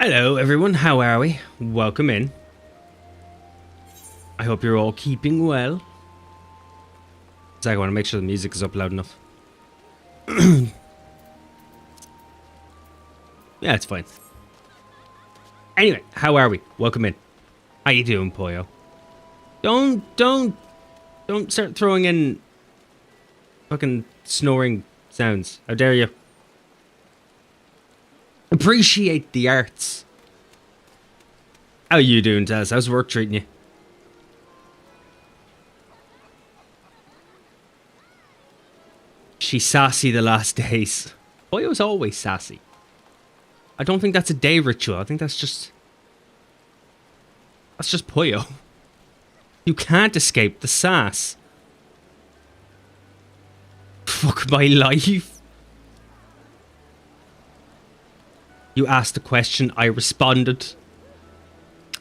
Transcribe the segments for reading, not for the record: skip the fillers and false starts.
Hello everyone, how are we? Welcome in. I hope you're all keeping well. So I want to make sure the music is up loud enough. Yeah, it's fine. Anyway, how are we? Welcome in. How you doing, Poyo? Don't start throwing in fucking snoring sounds. How dare you? Appreciate the arts. How you doing, Taz? How's work treating you? She's sassy the last days. Poyo's always sassy. I don't think that's a day ritual. I think that's just Poyo. You can't escape the sass. Fuck my life. You asked a question, I responded.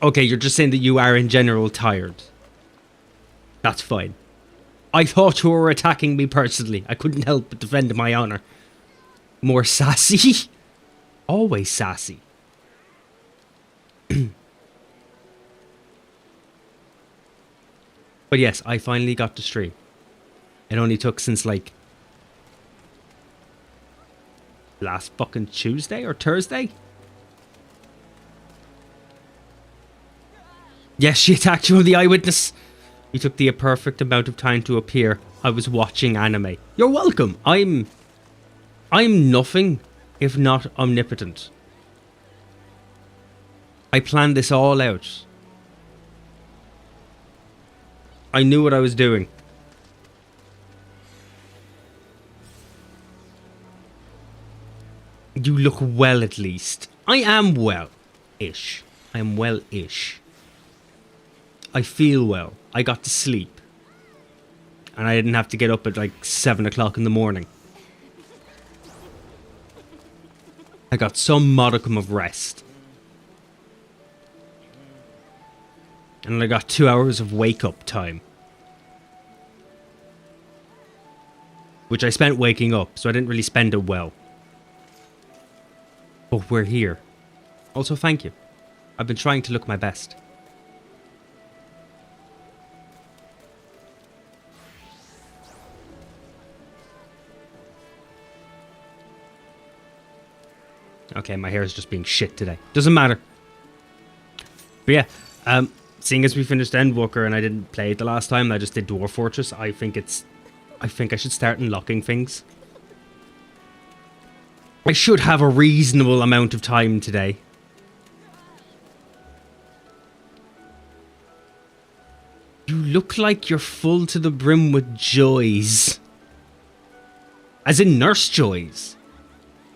Okay, you're just saying that you are in general tired. That's fine. I thought you were attacking me personally. I couldn't help but defend my honor. More sassy? Always sassy. But yes, I finally got to stream. It only took since like last fucking Tuesday or Thursday? Yes, she attacked you, the eyewitness. You took the perfect amount of time to appear. I was watching anime. You're welcome. I'm nothing if not omnipotent. I planned this all out. I knew what I was doing. You look well, at least. I am well-ish. I am well-ish. I feel well. I got to sleep. And I didn't have to get up at like 7 o'clock in the morning. I got some modicum of rest. And I got 2 hours of wake-up time. Which I spent waking up, so I didn't really spend it well. But we're here. Also, thank you. I've been trying to look my best. Okay, my hair is just being shit today. Doesn't matter. But yeah, seeing as we finished Endwalker and I didn't play it the last time, I just did Dwarf Fortress. I think I should start unlocking things. I should have a reasonable amount of time today. You look like you're full to the brim with joys. As in nurse joys.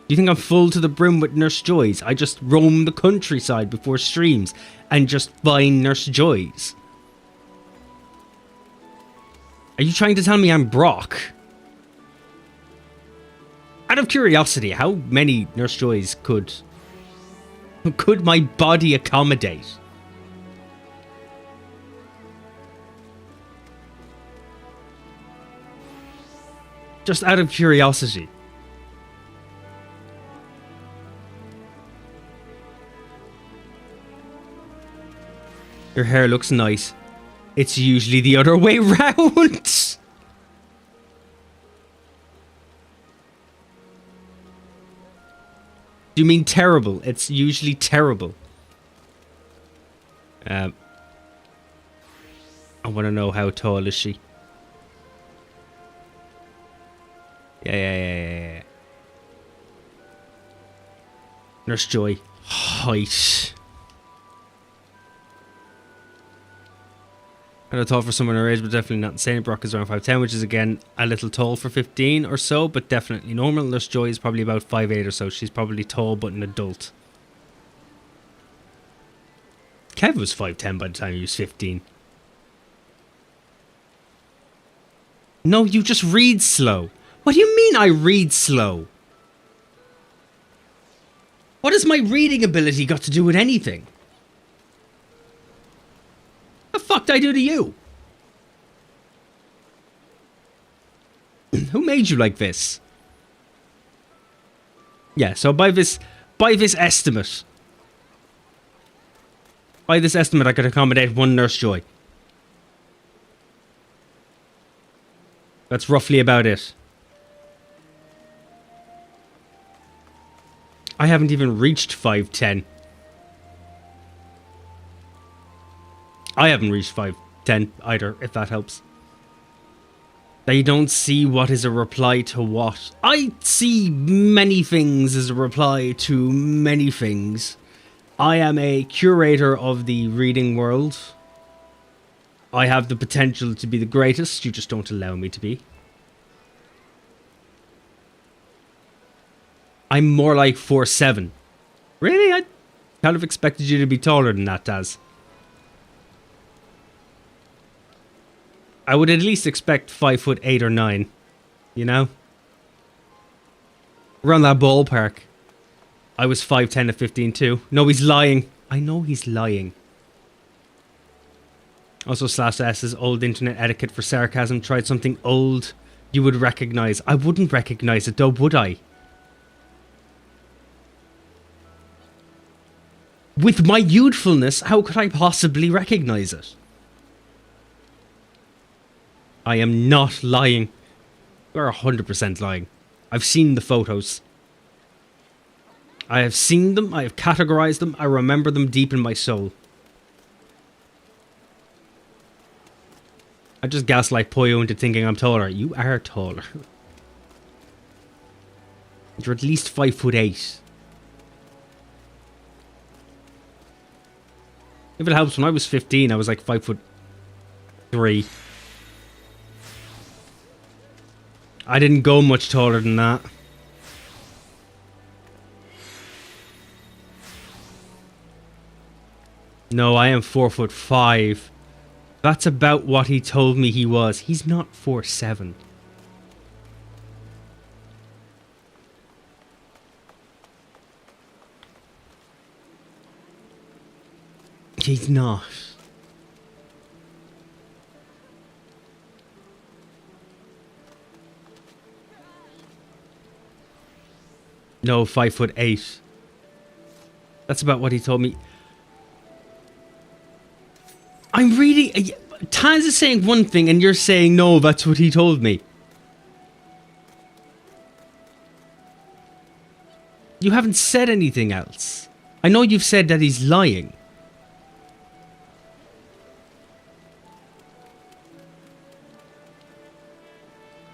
Do you think I'm full to the brim with nurse joys? I just roam the countryside before streams and just find nurse joys. Are you trying to tell me I'm Brock? Out of curiosity, how many nurse joys could my body accommodate? Just out of curiosity. Your hair looks nice. It's usually the other way round. Do you mean terrible? It's usually terrible. I want to know how tall is she? Yeah. Nurse Joy. Height. Kind of tall for someone her age, but definitely not insane. Brock is around 5'10", which is again a little tall for 15 or so, but definitely normal. Nurse Joy is probably about 5'8" or so. She's probably tall, but an adult. Kev was 5'10" by the time he was 15. No, you just read slow. What do you mean I read slow? What has my reading ability got to do with anything? What the fuck did I do to you? Who made you like this? Yeah, so by this estimate, By this estimate, I could accommodate one Nurse Joy. That's roughly about it. I haven't even reached 5'10". I haven't reached 5'10" either, if that helps. They don't see what is a reply to what. I see many things as a reply to many things. I am a curator of the reading world. I have the potential to be the greatest, you just don't allow me to be. I'm more like 4'7". Really? I kind of expected you to be taller than that, Daz. I would at least expect 5'8" or 9. You know? Around that ballpark. I was 5'10" at 15 too. No, he's lying. I know he's lying. Also, /S is old internet etiquette for sarcasm. Tried something old you would recognise. I wouldn't recognise it though, would I? With my youthfulness, how could I possibly recognise it? I am not lying. You're 100% lying. I've seen the photos. I have seen them, I have categorised them, I remember them deep in my soul. I just gaslight Poyo into thinking I'm taller. You are taller. You're at least 5'8". If it helps, when I was 15, I was like 5'3". I didn't go much taller than that. No, I am 4'5". That's about what he told me he was. He's not 4'7". He's not. No, 5'8". That's about what he told me. I'm reading... Taz is saying one thing and you're saying, no, that's what he told me. You haven't said anything else. I know you've said that he's lying.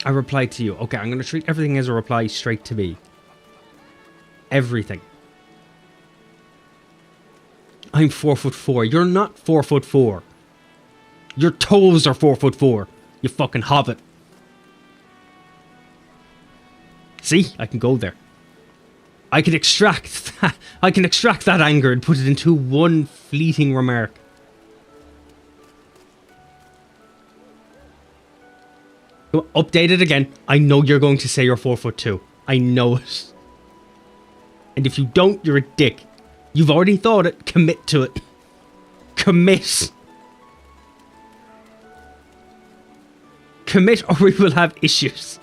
I replied to you. Okay, I'm going to treat everything as a reply straight to me. Everything. I'm 4'4". You're not 4'4". Your toes are 4'4". You fucking hobbit. See? I can go there. I can extract that. I can extract that anger and put it into one fleeting remark. Update it again. I know you're going to say you're 4'2". I know it. And if you don't, you're a dick. You've already thought it. Commit to it. Commit. Commit or we will have issues.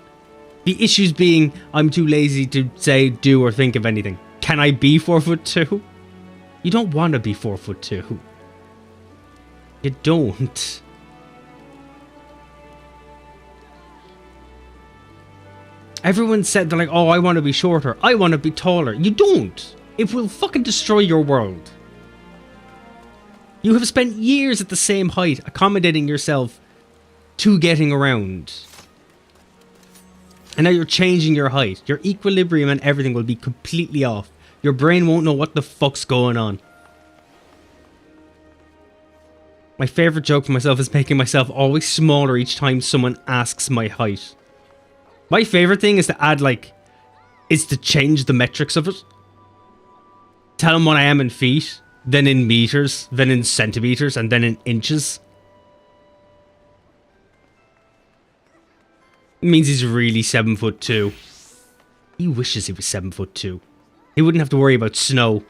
The issues being, I'm too lazy to say, do or think of anything. Can I be 4'2"? You don't want to be 4'2". You don't. Everyone said, they're like, oh, I want to be shorter. I want to be taller. You don't. It will fucking destroy your world. You have spent years at the same height, accommodating yourself to getting around. And now you're changing your height. Your equilibrium and everything will be completely off. Your brain won't know what the fuck's going on. My favourite joke for myself is making myself always smaller each time someone asks my height. My favourite thing is to add, like, is to change the metrics of it. Tell them what I am in feet, then in meters, then in centimetres, and then in inches. It means he's really 7'2". He wishes he was 7'2". He wouldn't have to worry about snow.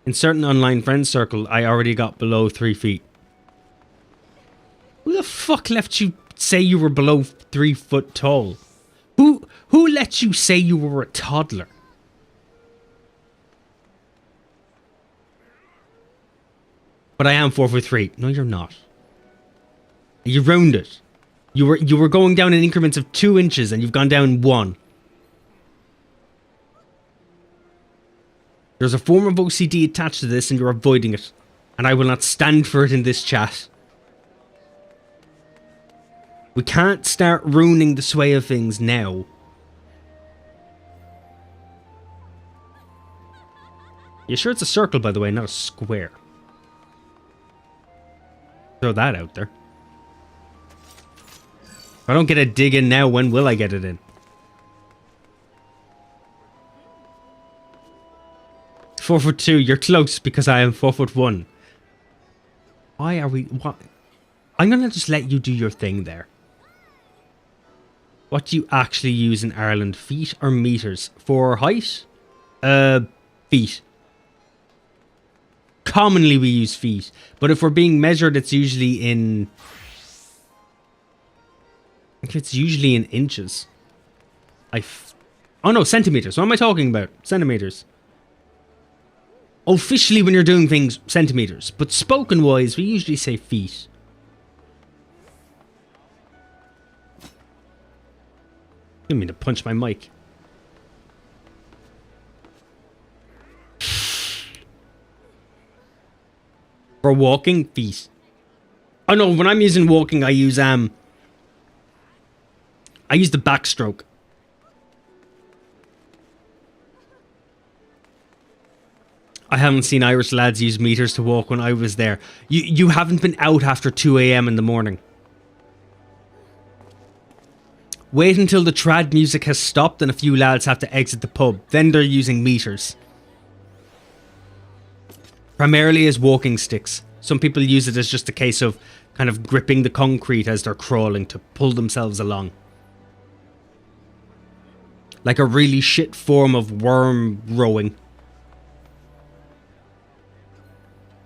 In certain online friend circle, I already got below 3 feet. Who the fuck left you say you were below 3 foot tall? Who let you say you were a toddler? But I am 4'3". No, you're not. You rounded. You were going down in increments of 2 inches and you've gone down 1. There's a form of OCD attached to this and you're avoiding it. And I will not stand for it in this chat. We can't start ruining the sway of things now. You sure it's a circle, by the way, not a square? Throw that out there. If I don't get a dig in now, when will I get it in? "4'2", you're close because I am 4'1". Why are we... What? I'm gonna just let you do your thing there. What do you actually use in Ireland? Feet or meters? For height? Feet. Commonly we use feet. But if we're being measured, it's usually in... I think it's usually in inches. Oh no, centimeters. What am I talking about? Centimeters. Officially, when you're doing things, centimeters. But spoken-wise, we usually say feet. I didn't mean to punch my mic. For walking, feet. Oh no, when I'm using walking, I use the backstroke. I haven't seen Irish lads use meters to walk when I was there. You haven't been out after 2 a.m. in the morning. Wait until the trad music has stopped and a few lads have to exit the pub. Then they're using meters. Primarily as walking sticks. Some people use it as just a case of kind of gripping the concrete as they're crawling to pull themselves along. Like a really shit form of worm rowing.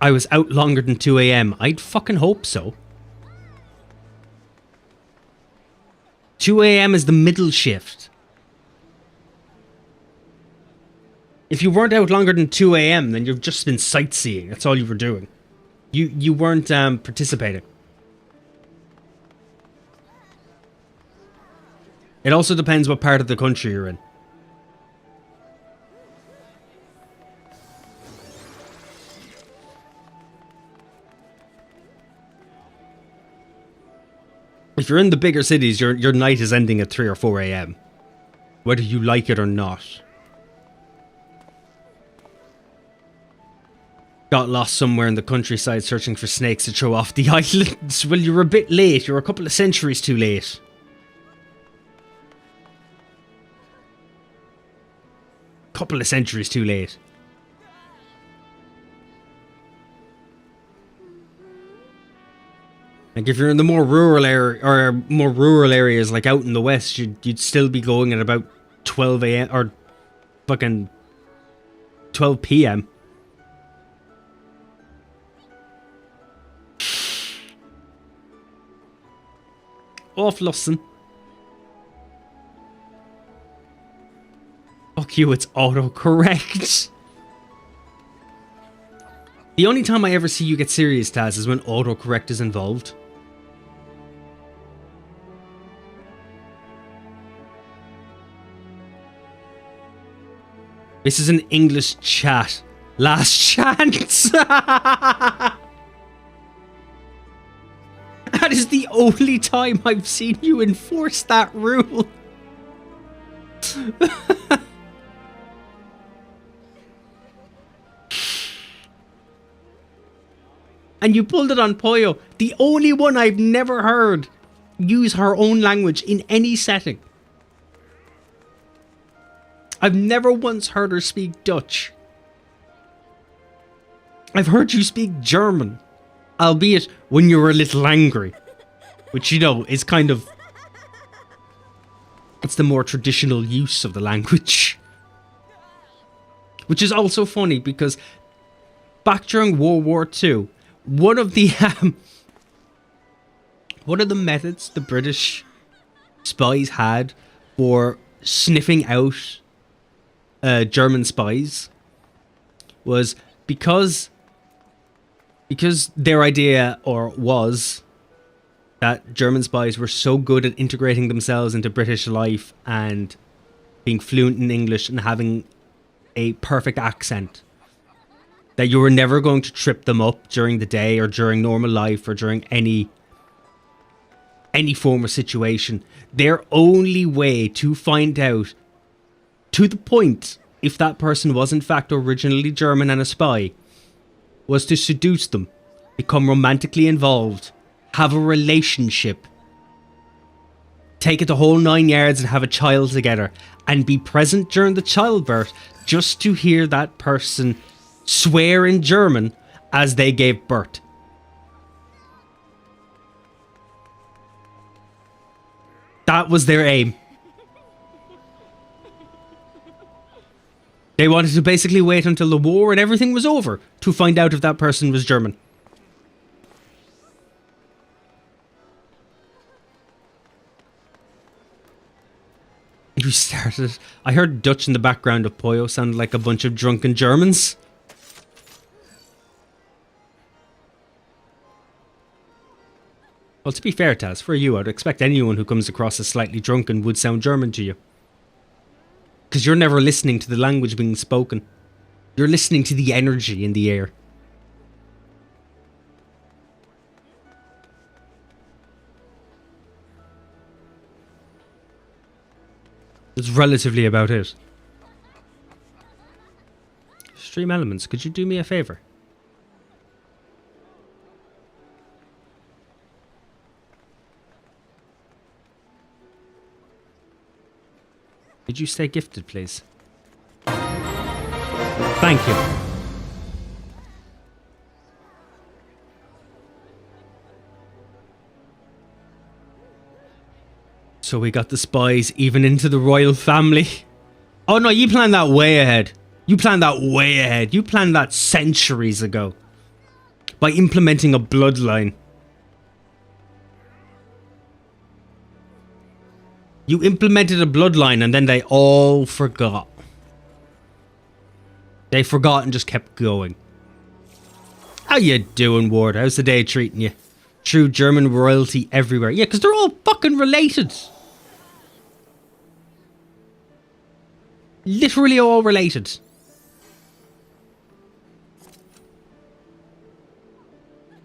I was out longer than 2 a.m. I'd fucking hope so. 2 a.m. is the middle shift. If you weren't out longer than 2 a.m., then you've just been sightseeing. That's all you were doing. You weren't participating. It also depends what part of the country you're in. If you're in the bigger cities, your night is ending at 3 or 4 a.m. Whether you like it or not. Got lost somewhere in the countryside searching for snakes to throw off the islands. Well, you're a bit late. You're a couple of centuries too late. Couple of centuries too late. Like if you're in the more rural area or more rural areas, like out in the west, you'd still be going at about 12 a.m. or fucking 12 p.m. Auflassen. Fuck you, it's autocorrect. The only time I ever see you get serious, Taz, is when autocorrect is involved. This is an English chat. Last chance. That is the only time I've seen you enforce that rule. And you pulled it on Poyo, the only one I've never heard use her own language in any setting. I've never once heard her speak Dutch. I've heard you speak German, albeit when you were a little angry, which, you know, is kind of... it's the more traditional use of the language. Which is also funny because back during World War II, one of the methods the British spies had for sniffing out German spies was because Because their idea, or was, that German spies were so good at integrating themselves into British life and being fluent in English and having a perfect accent, that you were never going to trip them up during the day or during normal life or during any form of situation. Their only way to find out to the point if that person was in fact originally German and a spy was to seduce them, become romantically involved, have a relationship, take it the whole 9 yards and have a child together, and be present during the childbirth just to hear that person swear in German as they gave birth. That was their aim. They wanted to basically wait until the war and everything was over to find out if that person was German. You started. I heard Dutch in the background of Poyo sounded like a bunch of drunken Germans. Well, to be fair, Taz, for you, I'd expect anyone who comes across as slightly drunken would sound German to you. Because you're never listening to the language being spoken. You're listening to the energy in the air. That's relatively about it. Stream Elements, could you do me a favour? Could you stay gifted, please? Thank you. So we got the spies even into the royal family. Oh no, you planned that way ahead. You planned that way ahead. You planned that centuries ago. By implementing a bloodline. You implemented a bloodline and then they all forgot. They forgot and just kept going. How you doing, Ward? How's the day treating you? True German royalty everywhere. Yeah, because they're all fucking related. Literally all related.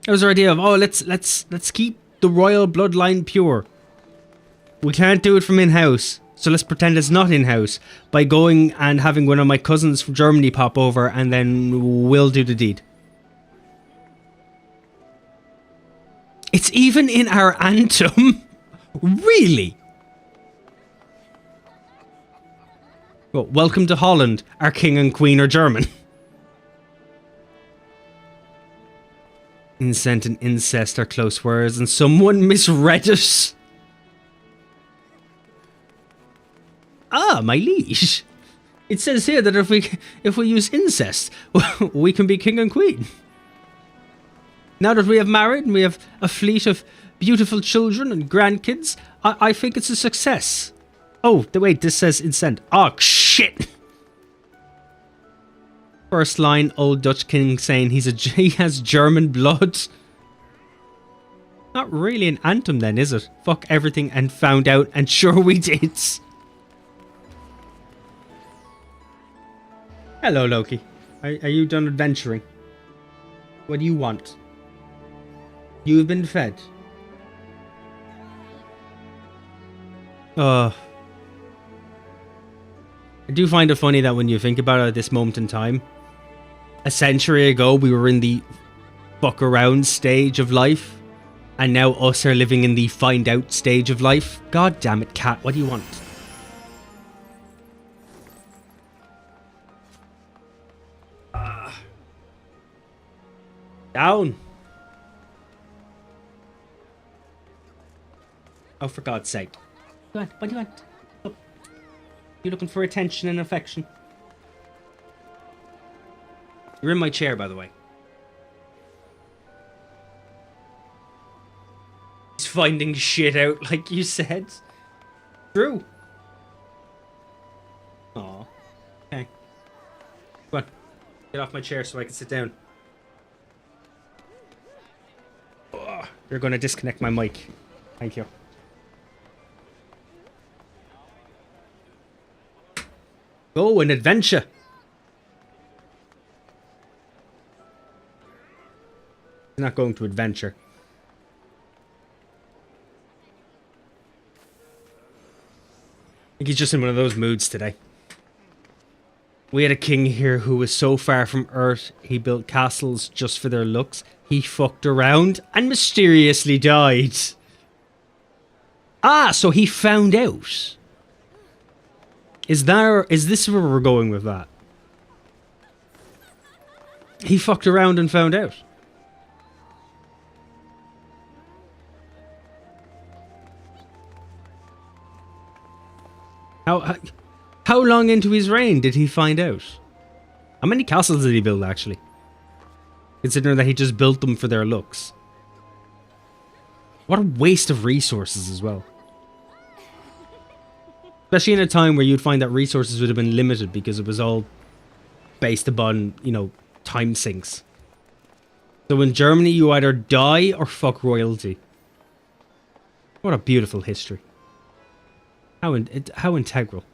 That was our idea of, oh, let's keep the royal bloodline pure. We can't do it from in-house, so let's pretend it's not in-house by going and having one of my cousins from Germany pop over and then we'll do the deed. It's even in our anthem. Really? Well, welcome to Holland. Our king and queen are German. Incent and incest are close words and someone misread it. Ah, my liege. It says here that if we use incest, we can be king and queen. Now that we have married and we have a fleet of beautiful children and grandkids, I think it's a success. Oh, wait, this says incent. Oh, shit. First line, old Dutch king saying he has German blood. Not really an anthem then, is it? Fuck everything and found out, and sure we did. Hello, Loki. Are you done adventuring? What do you want? You've been fed. I do find it funny that when you think about it at this moment in time, a century ago we were in the fuck around stage of life, and now us are living in the find out stage of life. God damn it, cat, what do you want? Down. Oh, for God's sake. What do you want? Oh. You're looking for attention and affection. You're in my chair, by the way. He's finding shit out, like you said. True. Aw. Okay. Come on. Get off my chair so I can sit down. You're going to disconnect my mic. Thank you. Go, an adventure. He's not going to adventure. I think he's just in one of those moods today. We had a king here who was so far from Earth, he built castles just for their looks. He fucked around and mysteriously died. Ah, so he found out. Is this where we're going with that? He fucked around and found out. How long into his reign did he find out? How many castles did he build, actually? Considering that he just built them for their looks. What a waste of resources as well. Especially in a time where you'd find that resources would have been limited because it was all based upon, you know, time sinks. So in Germany, you either die or fuck royalty. What a beautiful history. How integral.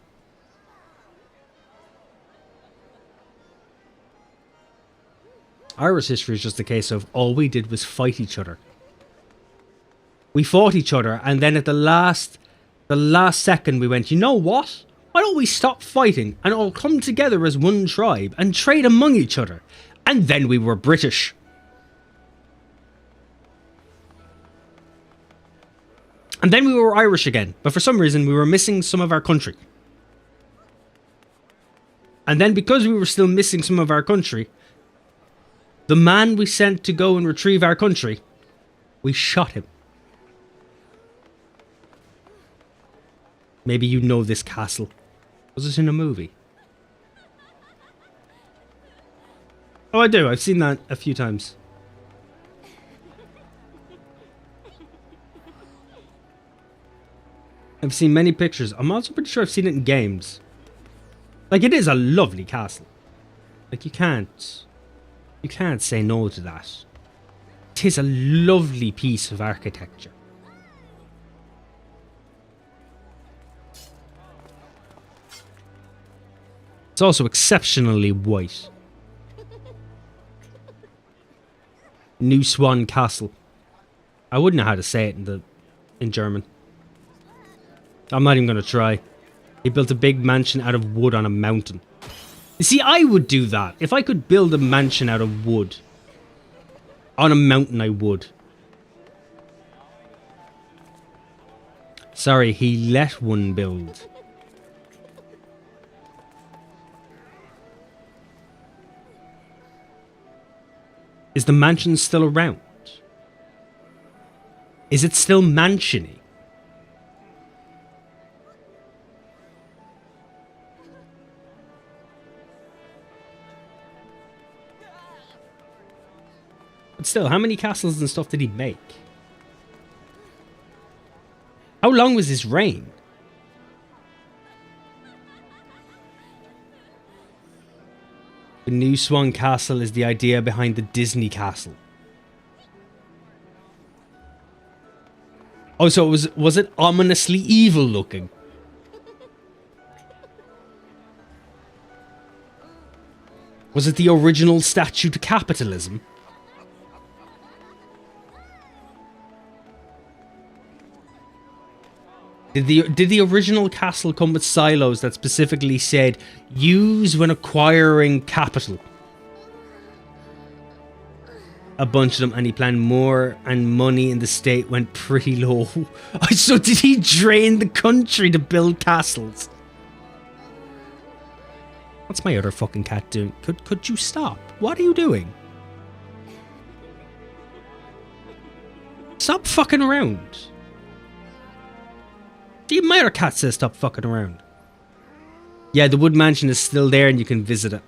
Irish history is just a case of all we did was fight each other. We fought each other, and then at the last second we went, you know what? Why don't we stop fighting and all come together as one tribe and trade among each other? And then we were British. And then we were Irish again, but for some reason we were missing some of our country. And then because we were still missing some of our country, the man we sent to go and retrieve our country, we shot him. Maybe you know this castle. Was it in a movie? Oh, I do. I've seen that a few times. I've seen many pictures. I'm also pretty sure I've seen it in games. Like, it is a lovely castle. Like, you can't say no to that. It is a lovely piece of architecture. It's also exceptionally white. New Swan Castle. I wouldn't know how to say it in German. I'm not even going to try. He built a big mansion out of wood on a mountain. You see, I would do that. If I could build a mansion out of wood on a mountain, I would. Sorry, he let one build. Is the mansion still around? Is it still mansiony? But still, how many castles and stuff did he make? How long was his reign? The New Swan Castle is the idea behind the Disney Castle. Oh, so was it ominously evil looking? Was it the original statue to capitalism? Did the original castle come with silos that specifically said, use when acquiring capital? A bunch of them, and he planned more, and money in the state went pretty low. So did he drain the country to build castles? What's my other fucking cat doing? Could you stop? What are you doing? Stop fucking around. My other cat says stop fucking around. Yeah, the wood mansion is still there and you can visit it.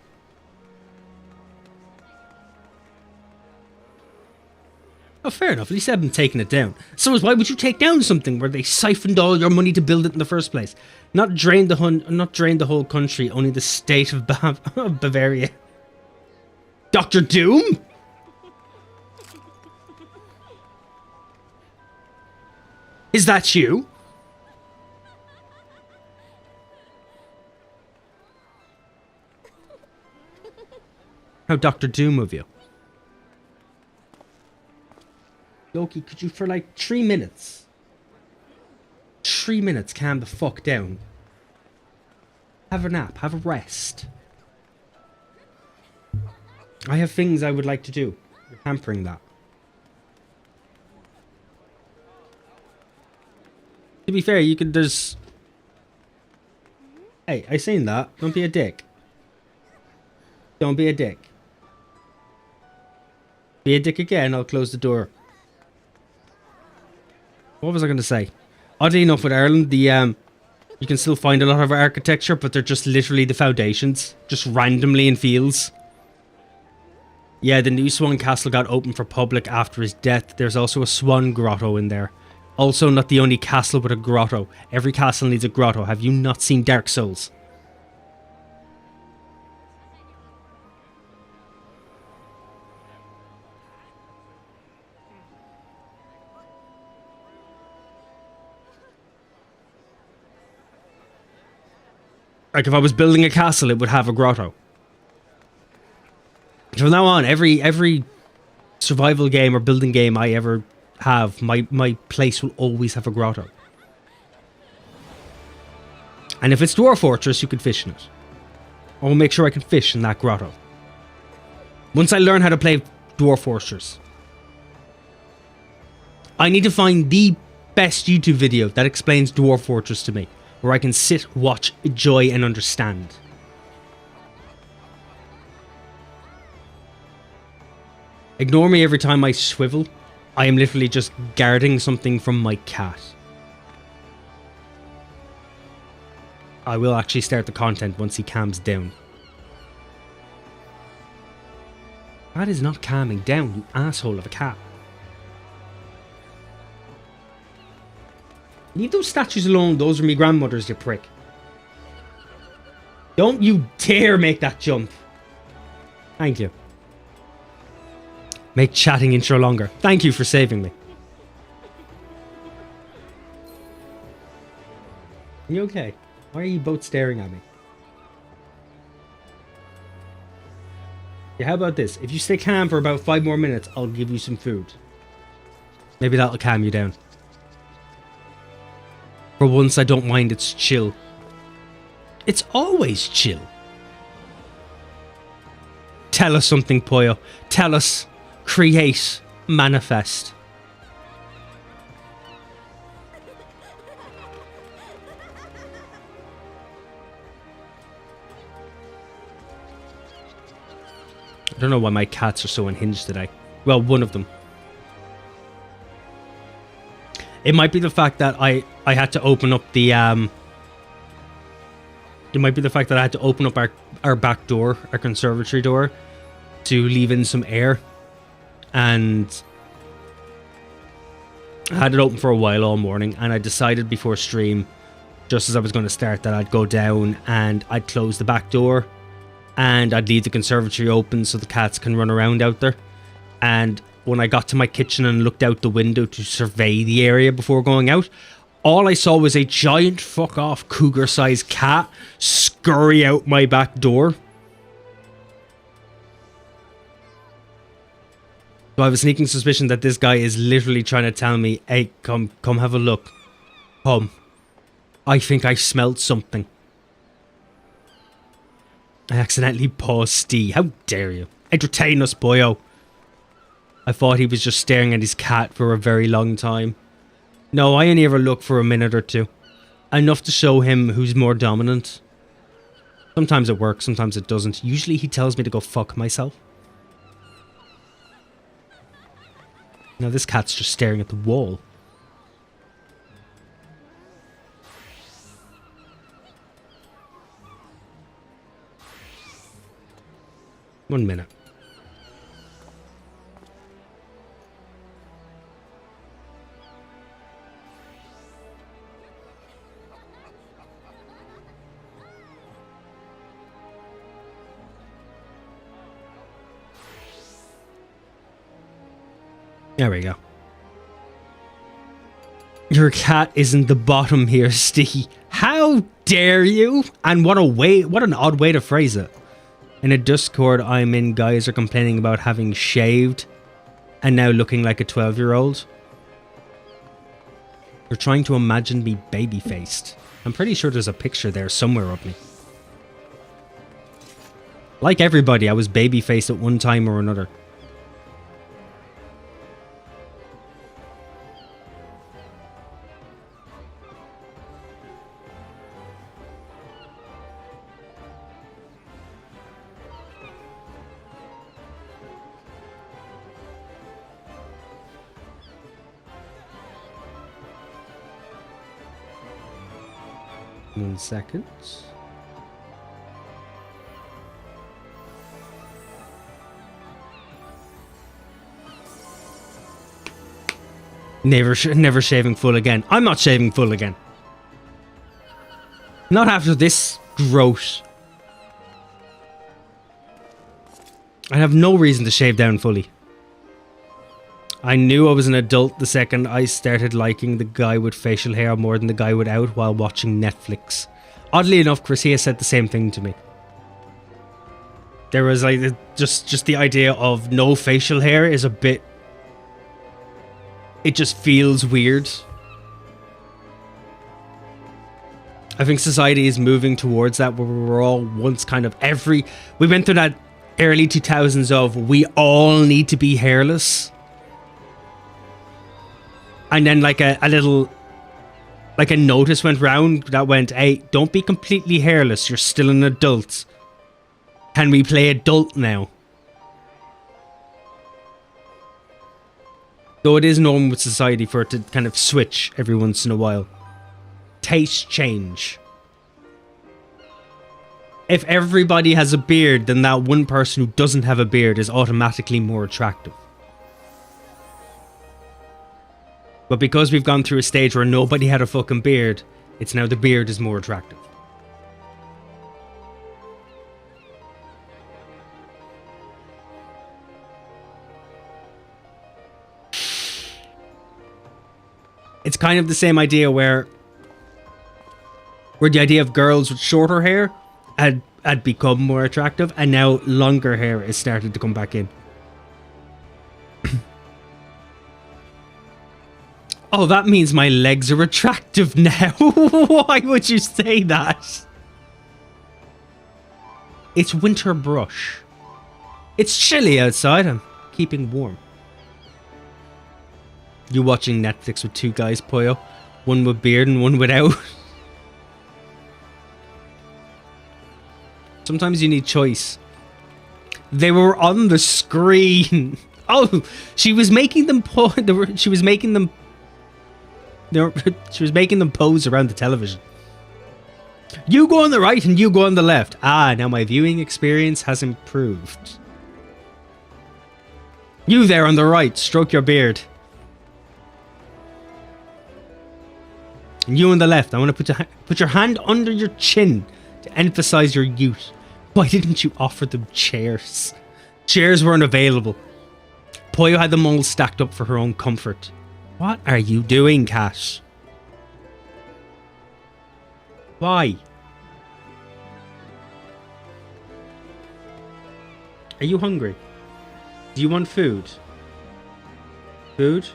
Oh, fair enough. At least I haven't taken it down. So why would you take down something where they siphoned all your money to build it in the first place? Not drain the whole country, only the state of Bavaria. Dr. Doom? Is that you? How Doctor Doom of you. Loki, could you for like 3 minutes? 3 minutes, calm the fuck down. Have a nap, have a rest. I have things I would like to do. You're hampering that. To be fair, you could, there's... Hey, I seen that. Don't be a dick. Don't be a dick. Be a dick again, I'll close the door. What was I going to say? Oddly enough, with Ireland, the you can still find a lot of architecture, but they're just literally the foundations, just randomly in fields. Yeah, the new Swan Castle got open for public after his death. There's also a Swan Grotto in there. Also, not the only castle with a grotto. Every castle needs a grotto. Have you not seen Dark Souls? Like, if I was building a castle, it would have a grotto. From now on, every survival game or building game I ever have, my place will always have a grotto. And if it's Dwarf Fortress, you can fish in it. I will make sure I can fish in that grotto. Once I learn how to play Dwarf Fortress. I need to find the best YouTube video that explains Dwarf Fortress to me. Where I can sit, watch, enjoy, and understand. Ignore me every time I swivel. I am literally just guarding something from my cat. I will actually start the content once he calms down. That is not calming down, you asshole of a cat. Leave those statues alone. Those are me grandmother's, you prick. Don't you dare make that jump. Thank you. Make chatting intro longer. Thank you for saving me. Are you okay? Why are you both staring at me? Yeah, how about this? If you stay calm for about 5 more minutes, I'll give you some food. Maybe that'll calm you down. For once, I don't mind it's chill. It's always chill. Tell us something, Poyo. Tell us. Create. Manifest. I don't know why my cats are so unhinged today. Well, one of them. It might be the fact that I had to open up the it might be the fact that I had to open up our back door, our conservatory door, to leave in some air. And I had it open for a while all morning, and I decided before stream, just as I was going to start, that I'd go down and I'd close the back door and I'd leave the conservatory open so the cats can run around out there. And when I got to my kitchen and looked out the window to survey the area before going out, all I saw was a giant fuck-off cougar-sized cat scurry out my back door. So I have a sneaking suspicion that this guy is literally trying to tell me, hey, come have a look. Come. I think I smelled something. I accidentally paused Steve. How dare you? Entertain us, boyo. I thought he was just staring at his cat for a very long time. No, I only ever look for a minute or two. Enough to show him who's more dominant. Sometimes it works, sometimes it doesn't. Usually he tells me to go fuck myself. Now this cat's just staring at the wall. One minute. There we go. your cat isn't the bottom here, Steve. How dare you? And what an odd way to phrase it. In a Discord I'm in, guys are complaining about having shaved and now looking like a 12-year-old. You're trying to imagine me baby-faced. I'm pretty sure there's a picture there somewhere of me. Like everybody, I was baby-faced at one time or another. One second. Never shaving full again. I'm not shaving full again. Not after this growth. I have no reason to shave down fully. I knew I was an adult the second I started liking the guy with facial hair more than the guy without while watching Netflix. Oddly enough, Chrisia said the same thing to me. There was like just the idea of no facial hair is a bit... It just feels weird. I think society is moving towards that where we're all once kind of we went through that early 2000s of we all need to be hairless. And then like a little, like a notice went round that went, hey, don't be completely hairless. You're still an adult. Can we play adult now? Though it is normal with society for it to kind of switch every once in a while. Taste change. If everybody has a beard, then that one person who doesn't have a beard is automatically more attractive. But because we've gone through a stage where nobody had a fucking beard, it's now the beard is more attractive. It's kind of the same idea where the idea of girls with shorter hair had become more attractive, and now longer hair is starting to come back in. Oh, that means my legs are attractive now. Why would you say that? It's winter brush. It's chilly outside. I'm keeping warm. You watching Netflix with two guys, Poyo? One with beard and one without. Sometimes you need choice. They were on the screen. Oh, she was making them she was making them pose around the television. You go on the right and you go on the left. Ah, now my viewing experience has improved. You there on the right, stroke your beard. And you on the left, I want to put your hand under your chin to emphasize your youth. Why didn't you offer them chairs? Chairs weren't available. Poyo had them all stacked up for her own comfort. What are you doing, Cash? Why? Are you hungry? Do you want food? Food?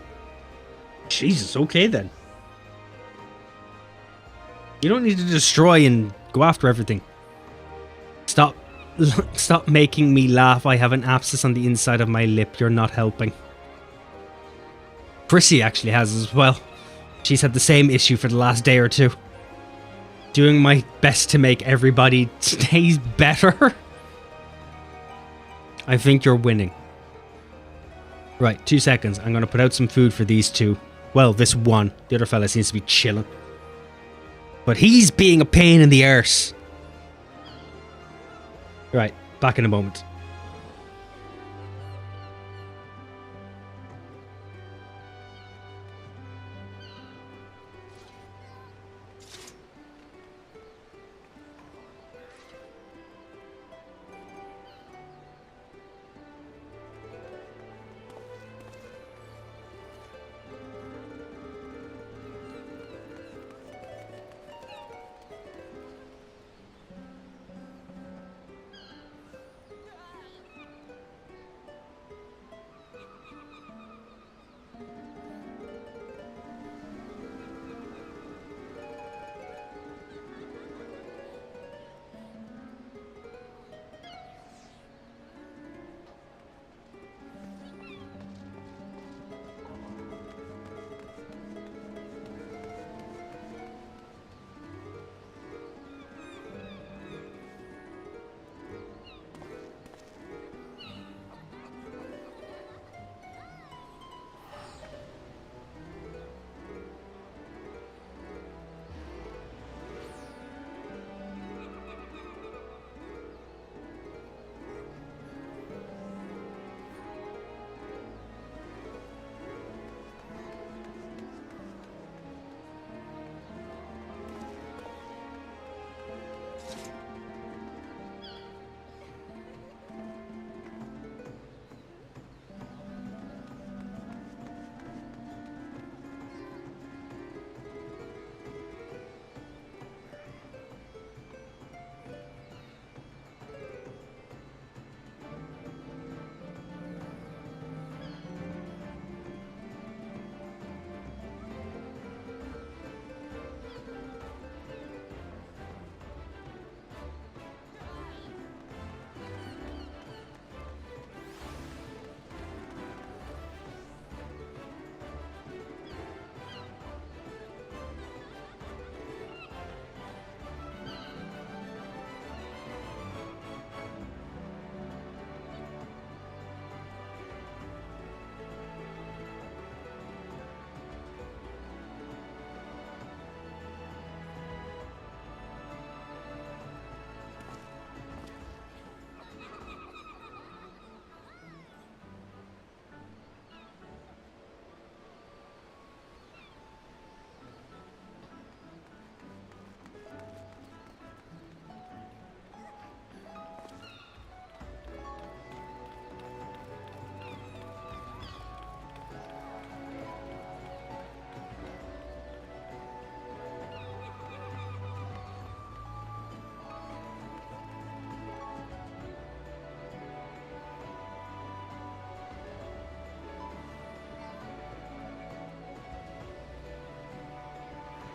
Jesus, okay then. You don't need to destroy and go after everything. Stop making me laugh. I have an abscess on the inside of my lip. You're not helping. Chrissy actually has as well. She's had the same issue for the last day or two. Doing my best to make everybody taste better. I think you're winning. Right, 2 seconds. I'm going to put out some food for these two. Well, this one. The other fella seems to be chilling. But he's being a pain in the arse. Right, back in a moment.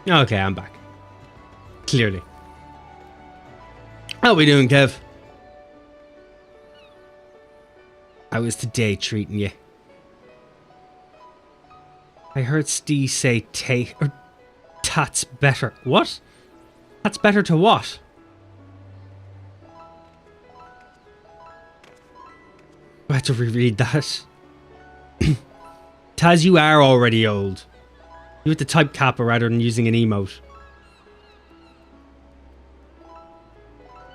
Okay, I'm back. Clearly. How we doing, Kev? How is today treating you? I heard Steve say tat's better. What? That's better to what? I have to reread that. Taz, you are already old. You have to type kappa rather than using an emote.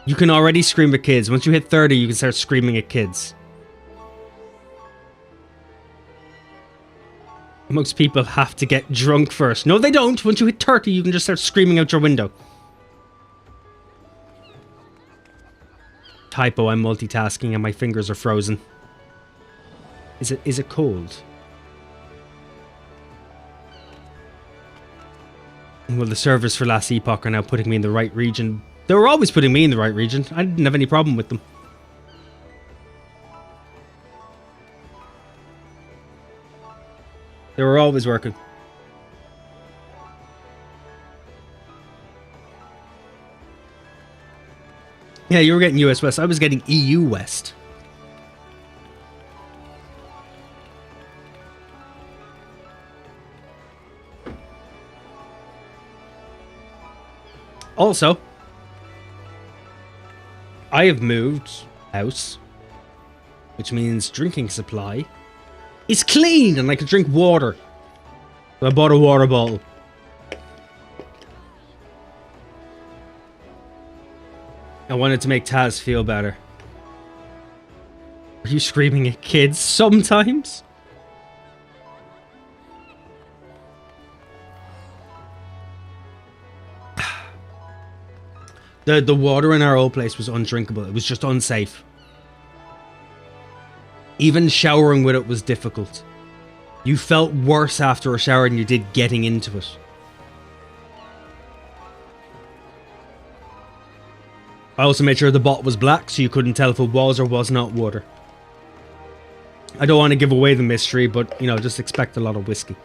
You can already scream at kids. Once you hit 30, you can start screaming at kids. Most people have to get drunk first. No, they don't. Once you hit 30, you can just start screaming out your window. Typo, I'm multitasking and my fingers are frozen. Is it cold? Well, the servers for Last Epoch are now putting me in the right region. They were always putting me in the right region. I didn't have any problem with them. They were always working. Yeah, you were getting US West. I was getting EU West. Also, I have moved house, which means drinking supply is clean and I can drink water. So I bought a water bottle. I wanted to make Taz feel better. Are you screaming at kids sometimes? The water in our old place was undrinkable. It was just unsafe. Even showering with it was difficult. You felt worse after a shower than you did getting into it. I also made sure the bottle was black so you couldn't tell if it was or was not water. I don't want to give away the mystery, but, you know, just expect a lot of whiskey.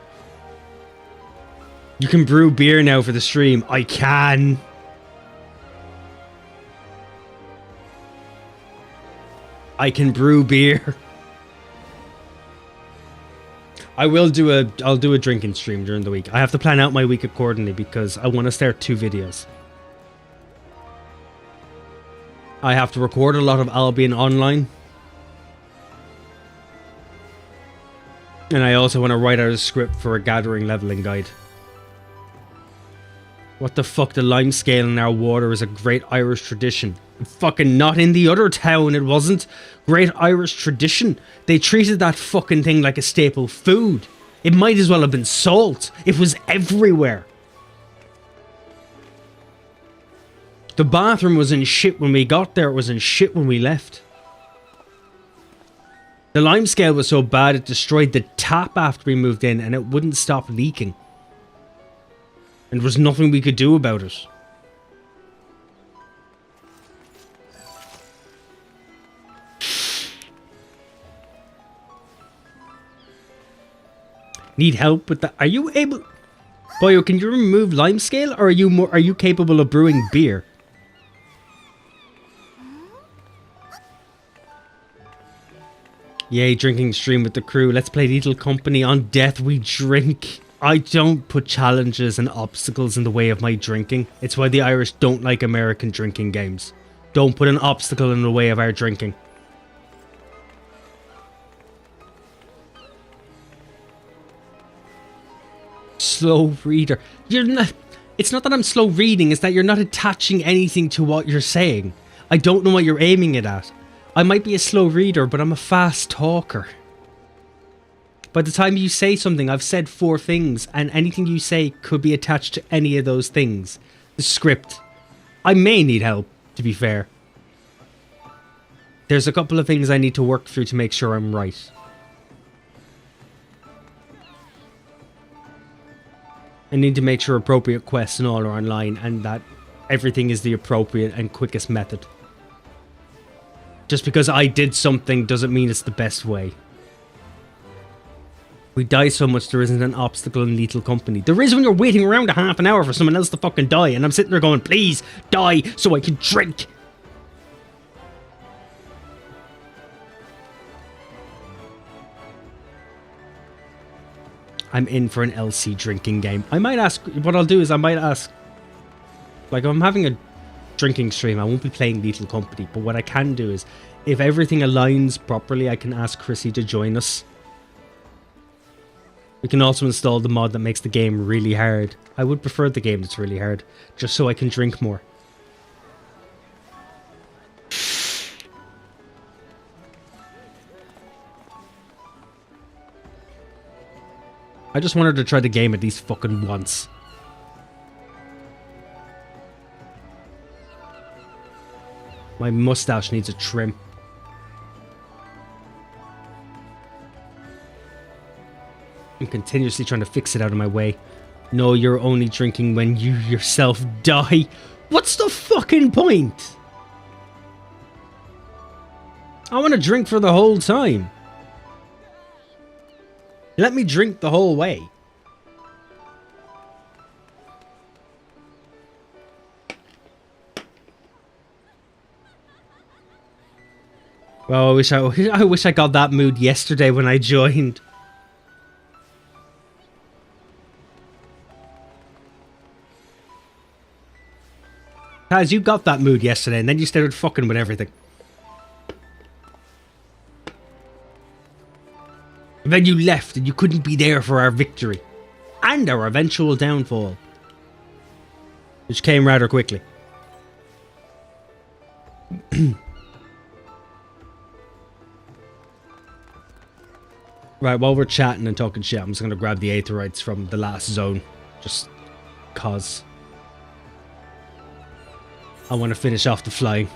You can brew beer now for the stream. I can. I can brew beer. I'll do a drinking stream during the week. I have to plan out my week accordingly because I want to start 2 videos. I have to record a lot of Albion Online. And I also want to write out a script for a gathering leveling guide. What the fuck, the lime scale in our water is a great Irish tradition. Fucking not in the other town, it wasn't. Great Irish tradition. They treated that fucking thing like a staple food. It might as well have been salt. It was everywhere. The bathroom was in shit when we got there, it was in shit when we left. The lime scale was so bad it destroyed the tap after we moved in and it wouldn't stop leaking. And there was nothing we could do about it. Need help with that? Are you able... Boyo, can you remove lime scale or are you capable of brewing beer? Yay, drinking stream with the crew. Let's play Lethal Company. On death we drink. I don't put challenges and obstacles in the way of my drinking. It's why the Irish don't like American drinking games. Don't put an obstacle in the way of our drinking. Slow reader. You're not... It's not that I'm slow reading, it's that you're not attaching anything to what you're saying. I don't know what you're aiming it at. I might be a slow reader, but I'm a fast talker. By the time you say something, I've said 4 things, and anything you say could be attached to any of those things. The script. I may need help, to be fair. There's a couple of things I need to work through to make sure I'm right. I need to make sure appropriate quests and all are online, and that everything is the appropriate and quickest method. Just because I did something doesn't mean it's the best way. We die so much there isn't an obstacle in lethal company. There is when you're waiting around a half an hour for someone else to fucking die, and I'm sitting there going, please, die so I can drink. I'm in for an LC drinking game. I might ask, what I'll do is I might ask, like if I'm having a drinking stream, I won't be playing Lethal Company, but what I can do is, if everything aligns properly, I can ask Chrissy to join us. We can also install the mod that makes the game really hard. I would prefer the game that's really hard, just so I can drink more. I just wanted to try the game at least fucking once. My mustache needs a trim. I'm continuously trying to fix it out of my way. No, you're only drinking when you yourself die. What's the fucking point? I want to drink for the whole time. Let me drink the whole way. Well, I wish I got that mood yesterday when I joined. Kaz, you got that mood yesterday and then you started fucking with everything. And then you left and you couldn't be there for our victory. And our eventual downfall. Which came rather quickly. Right, while we're chatting and talking shit, I'm just going to grab the aetherites from the last zone. Just cause. I want to finish off the flying.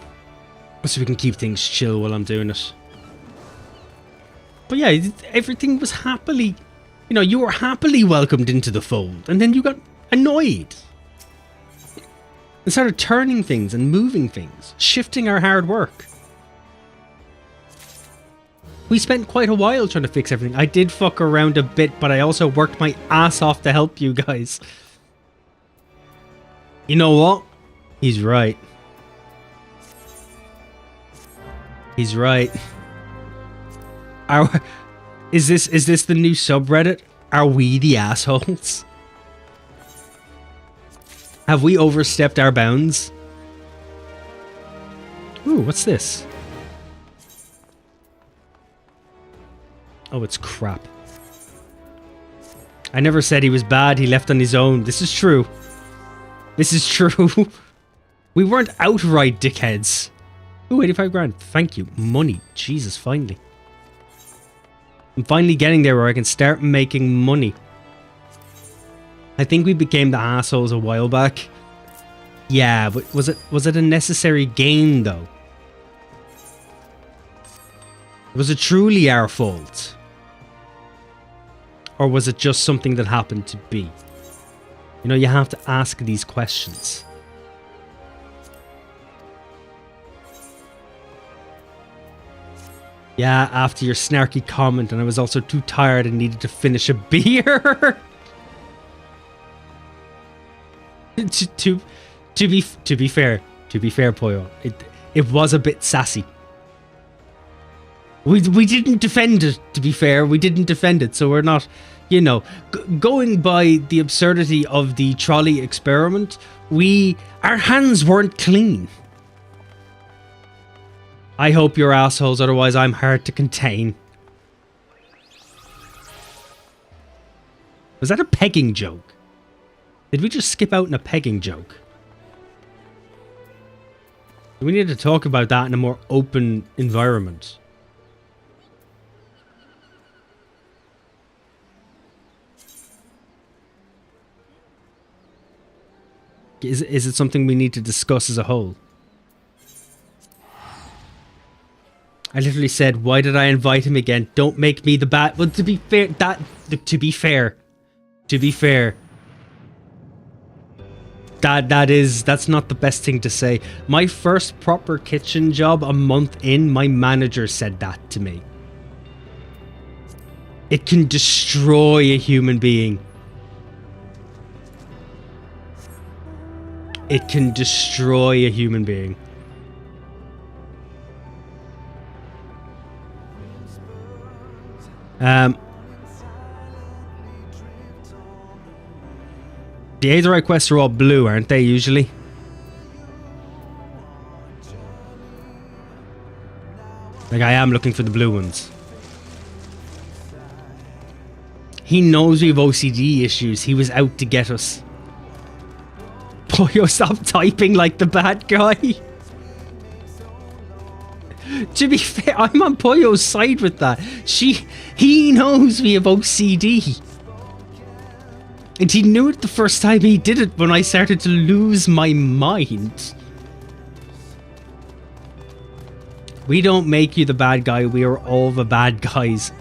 So we can keep things chill while I'm doing it. But yeah, everything was happily... You know, you were happily welcomed into the fold. And then you got annoyed. And started turning things and moving things. Shifting our hard work. We spent quite a while trying to fix everything. I did fuck around a bit, but I also worked my ass off to help you guys. You know what? He's right. He's right. Is this the new subreddit? Are we the assholes? Have we overstepped our bounds? Ooh, what's this? Oh, it's crap. I never said he was bad. He left on his own. This is true. This is true. We weren't outright dickheads. Ooh, 85 grand. Thank you. Money. Jesus, finally. I'm finally getting there where I can start making money. I think we became the assholes a while back. Yeah, but was it a necessary gain, though? Was it truly our fault? Or was it just something that happened to be? You know, you have to ask these questions. Yeah, after your snarky comment, and I was also too tired and needed to finish a beer. to be fair, Poyo, it was a bit sassy. We didn't defend it, to be fair. We didn't defend it, so we're not, you know, going by the absurdity of the trolley experiment, our hands weren't clean. I hope you're assholes, otherwise I'm hard to contain. Was that a pegging joke? Did we just skip out in a pegging joke? We need to talk about that in a more open environment. Is it something we need to discuss as a whole? I literally said, why did I invite him again? Don't make me the bad... Well, to be fair, that's not the best thing to say. My first proper kitchen job a month in, my manager said that to me. It can destroy a human being. It can destroy a human being. The Aetheryte quests are all blue, aren't they, usually? Like, I am looking for the blue ones. He knows we have OCD issues. He was out to get us. Pollo, stop typing like the bad guy. To be fair, I'm on Pollo's side with that. He knows we have OCD. And he knew it the first time he did it when I started to lose my mind. We don't make you the bad guy. We are all the bad guys.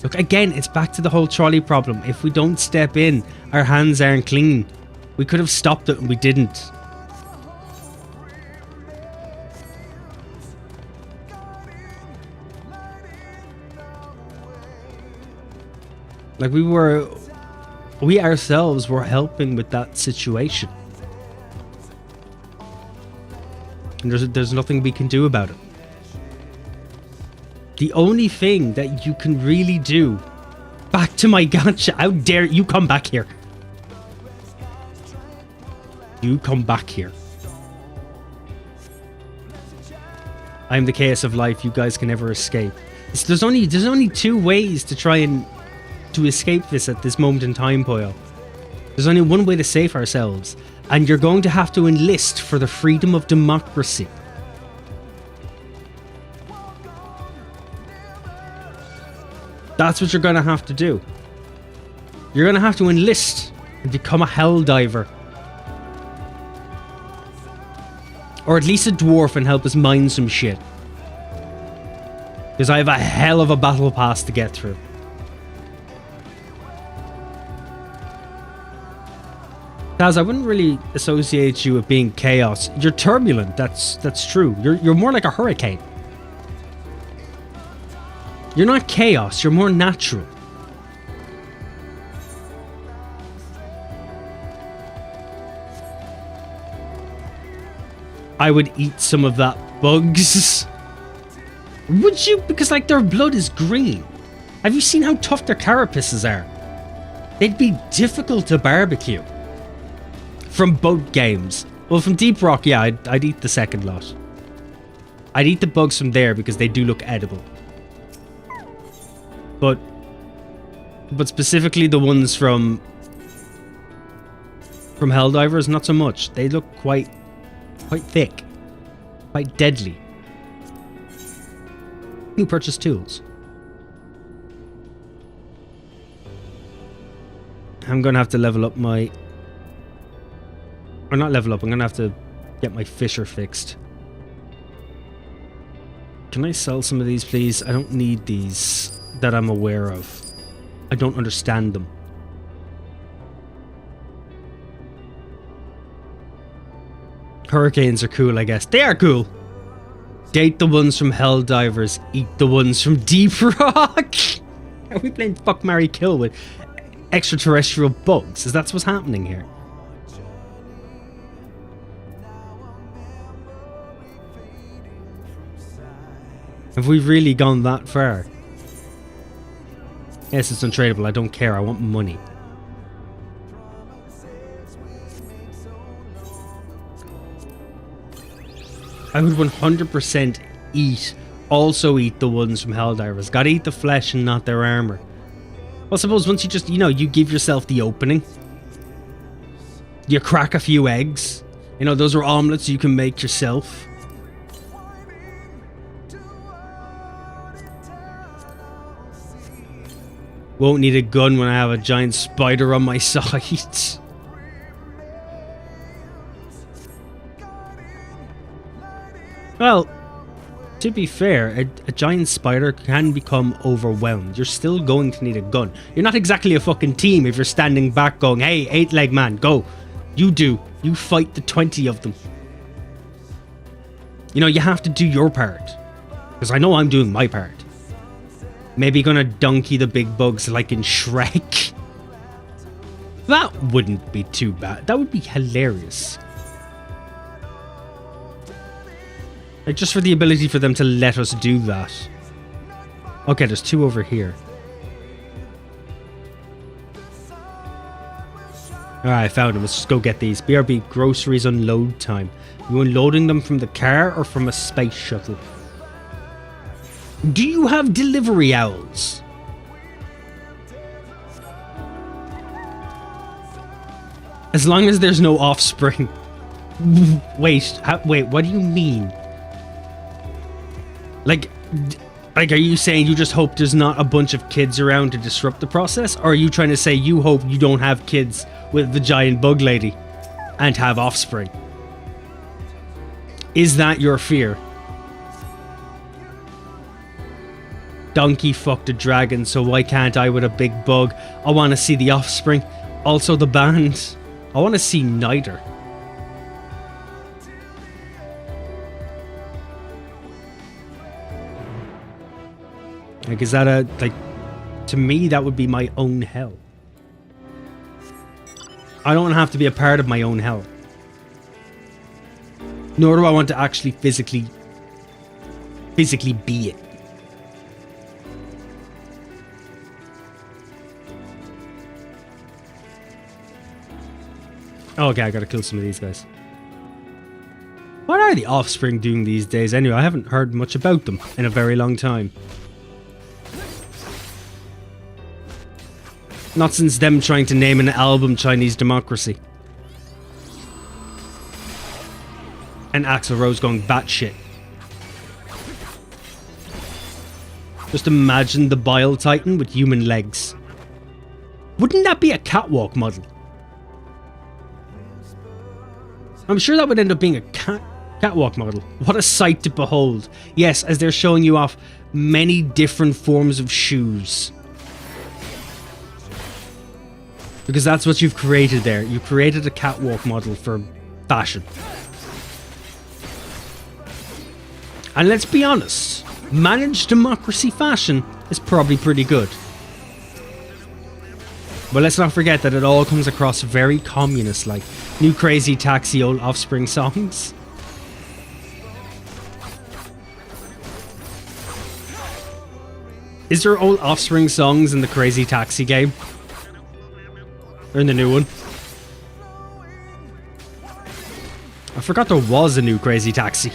Look, again, it's back to the whole trolley problem. If we don't step in, our hands aren't clean. We could have stopped it and we didn't. Like, we ourselves were helping with that situation. And there's nothing we can do about it. The only thing that you can really do... Back to my gotcha. How dare you come back here. You come back here. I'm the chaos of life. You guys can never escape. There's only two ways to try and... to escape this at this moment in time, Poyo. There's only one way to save ourselves. And you're going to have to enlist for the freedom of democracy. That's what you're going to have to do. You're going to have to enlist and become a hell diver. Or at least a dwarf and help us mine some shit. Because I have a hell of a battle pass to get through. Taz, I wouldn't really associate you with being chaos. You're turbulent, that's true. You're more like a hurricane. You're not chaos, you're more natural. I would eat some of that bugs. Would you? Because, like, their blood is green. Have you seen how tough their carapaces are? They'd be difficult to barbecue. From both games. Well, from Deep Rock, yeah, I'd eat the second lot. I'd eat the bugs from there because they do look edible. But specifically the ones from Helldivers, not so much. They look quite thick. Quite deadly. You purchase tools. I'm gonna have to level up my... Or not level up, I'm gonna have to get my fisher fixed. Can I sell some of these, please? I don't need these that I'm aware of. I don't understand them. Hurricanes are cool, I guess. They are cool. Date the ones from Helldivers, eat the ones from Deep Rock. Are we playing fuck, marry, kill with extraterrestrial bugs? Is that what's happening here? Have we really gone that far? Yes, it's untradeable. I don't care. I want money. I would 100% also eat the ones from Helldivers. Gotta eat the flesh and not their armor. Well, I suppose once you just, you give yourself the opening. You crack a few eggs. Those are omelets you can make yourself. Won't need a gun when I have a giant spider on my side. Well, to be fair, a giant spider can become overwhelmed. You're still going to need a gun. You're not exactly a fucking team if you're standing back going, hey, 8-leg man, go. You do. You fight the 20 of them. You have to do your part. Because I know I'm doing my part. Maybe gonna donkey the big bugs like in Shrek. That wouldn't be too bad. That would be hilarious. Like, just for the ability for them to let us do that. Okay, there's 2 over here. Alright, I found them. Let's just go get these. BRB, groceries unload time. You unloading them from the car or from a space shuttle? Do you have delivery owls? As long as there's no offspring. Wait, what do you mean? Like, are you saying you just hope there's not a bunch of kids around to disrupt the process? Or are you trying to say you hope you don't have kids with the giant bug lady and have offspring? Is that your fear? Donkey fucked a dragon, so why can't I with a big bug? I want to see the offspring. Also the band. I want to see neither. Like, is that like, to me, that would be my own hell. I don't have to be a part of my own hell. Nor do I want to actually physically be it. Okay, I gotta kill some of these guys. What are the offspring doing these days anyway? I haven't heard much about them in a very long time. Not since them trying to name an album Chinese Democracy. And Axl Rose going batshit. Just imagine the Bile Titan with human legs. Wouldn't that be a catwalk model? I'm sure that would end up being a catwalk model. What a sight to behold. Yes, as they're showing you off many different forms of shoes. Because that's what you've created there. You created a catwalk model for fashion. And let's be honest, managed democracy fashion is probably pretty good. But let's not forget that it all comes across very communist-like. New Crazy Taxi, old Offspring songs. Is there old Offspring songs in the Crazy Taxi game? Or in the new one? I forgot there was a new Crazy Taxi.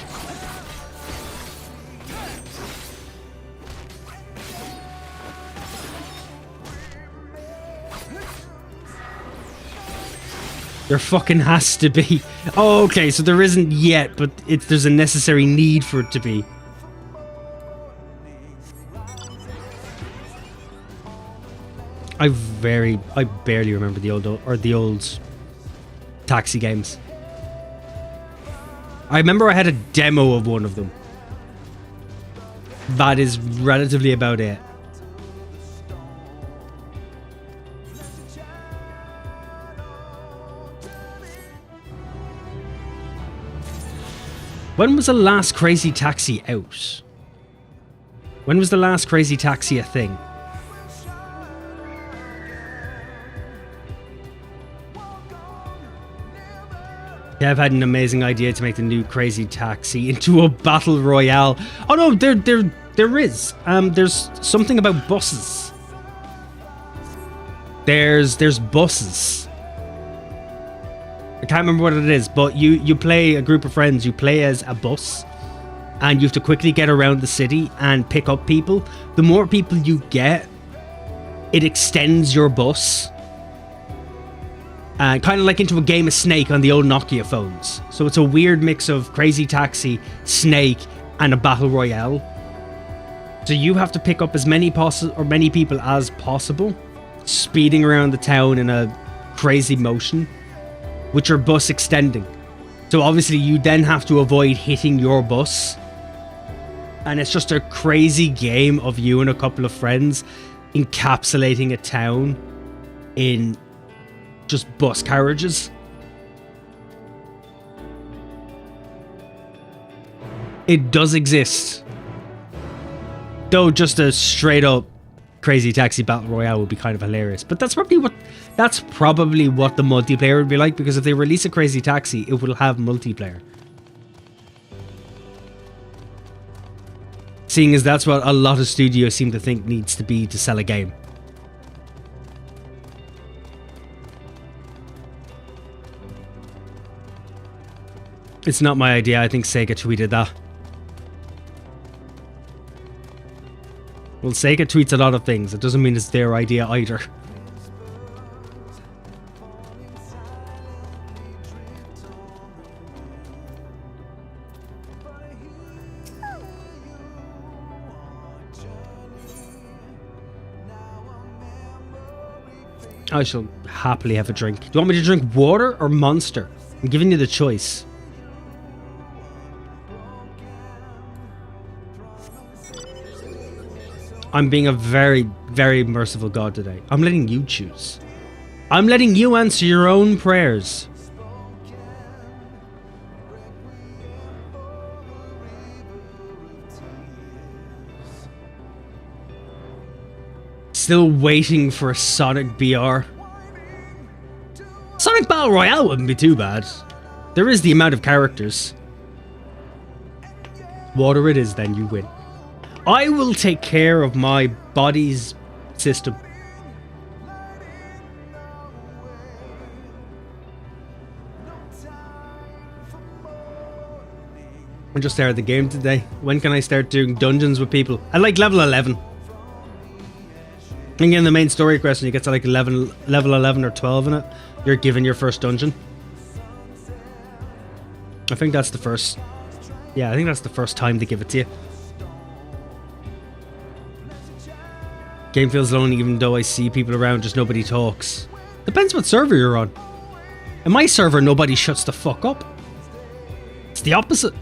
There fucking has to be. Oh, okay, so there isn't yet, but there's a necessary need for it to be. I barely remember the old taxi games. I remember I had a demo of one of them. That is relatively about it. When was the last Crazy Taxi out? When was the last Crazy Taxi a thing? Kev had an amazing idea to make the new Crazy Taxi into a battle royale. Oh no, there is. There's something about buses. There's buses. I can't remember what it is, but you play a group of friends, you play as a bus, and you have to quickly get around the city and pick up people. The more people you get, it extends your bus. Kind of like into a game of Snake on the old Nokia phones. So it's a weird mix of Crazy Taxi, Snake, and a battle royale. So you have to pick up as many people as possible, speeding around the town in a crazy motion, with your bus extending. So obviously you then have to avoid hitting your bus. And it's just a crazy game of you and a couple of friends encapsulating a town in just bus carriages. It does exist. Though just a straight up Crazy Taxi Battle Royale would be kind of hilarious. But that's probably what the multiplayer would be like, because if they release a Crazy Taxi, it will have multiplayer. Seeing as that's what a lot of studios seem to think needs to be to sell a game. It's not my idea. I think Sega tweeted that. Well, Sega tweets a lot of things. It doesn't mean it's their idea either. I shall happily have a drink. Do you want me to drink water or Monster? I'm giving you the choice. I'm being a very, very merciful God today. I'm letting you choose. I'm letting you answer your own prayers. Still waiting for a Sonic BR. Sonic Battle Royale wouldn't be too bad. There is the amount of characters. Water it is, then you win. I will take care of my body's system. I just started the game today. When can I start doing dungeons with people? I like level 11. I think in the main story quest, when you get to like level 11 or 12 in it, you're given your first dungeon. I think that's the first... Yeah, I think that's the first time they give it to you. Game feels lonely even though I see people around, just nobody talks. Depends what server you're on. In my server, nobody shuts the fuck up. It's the opposite.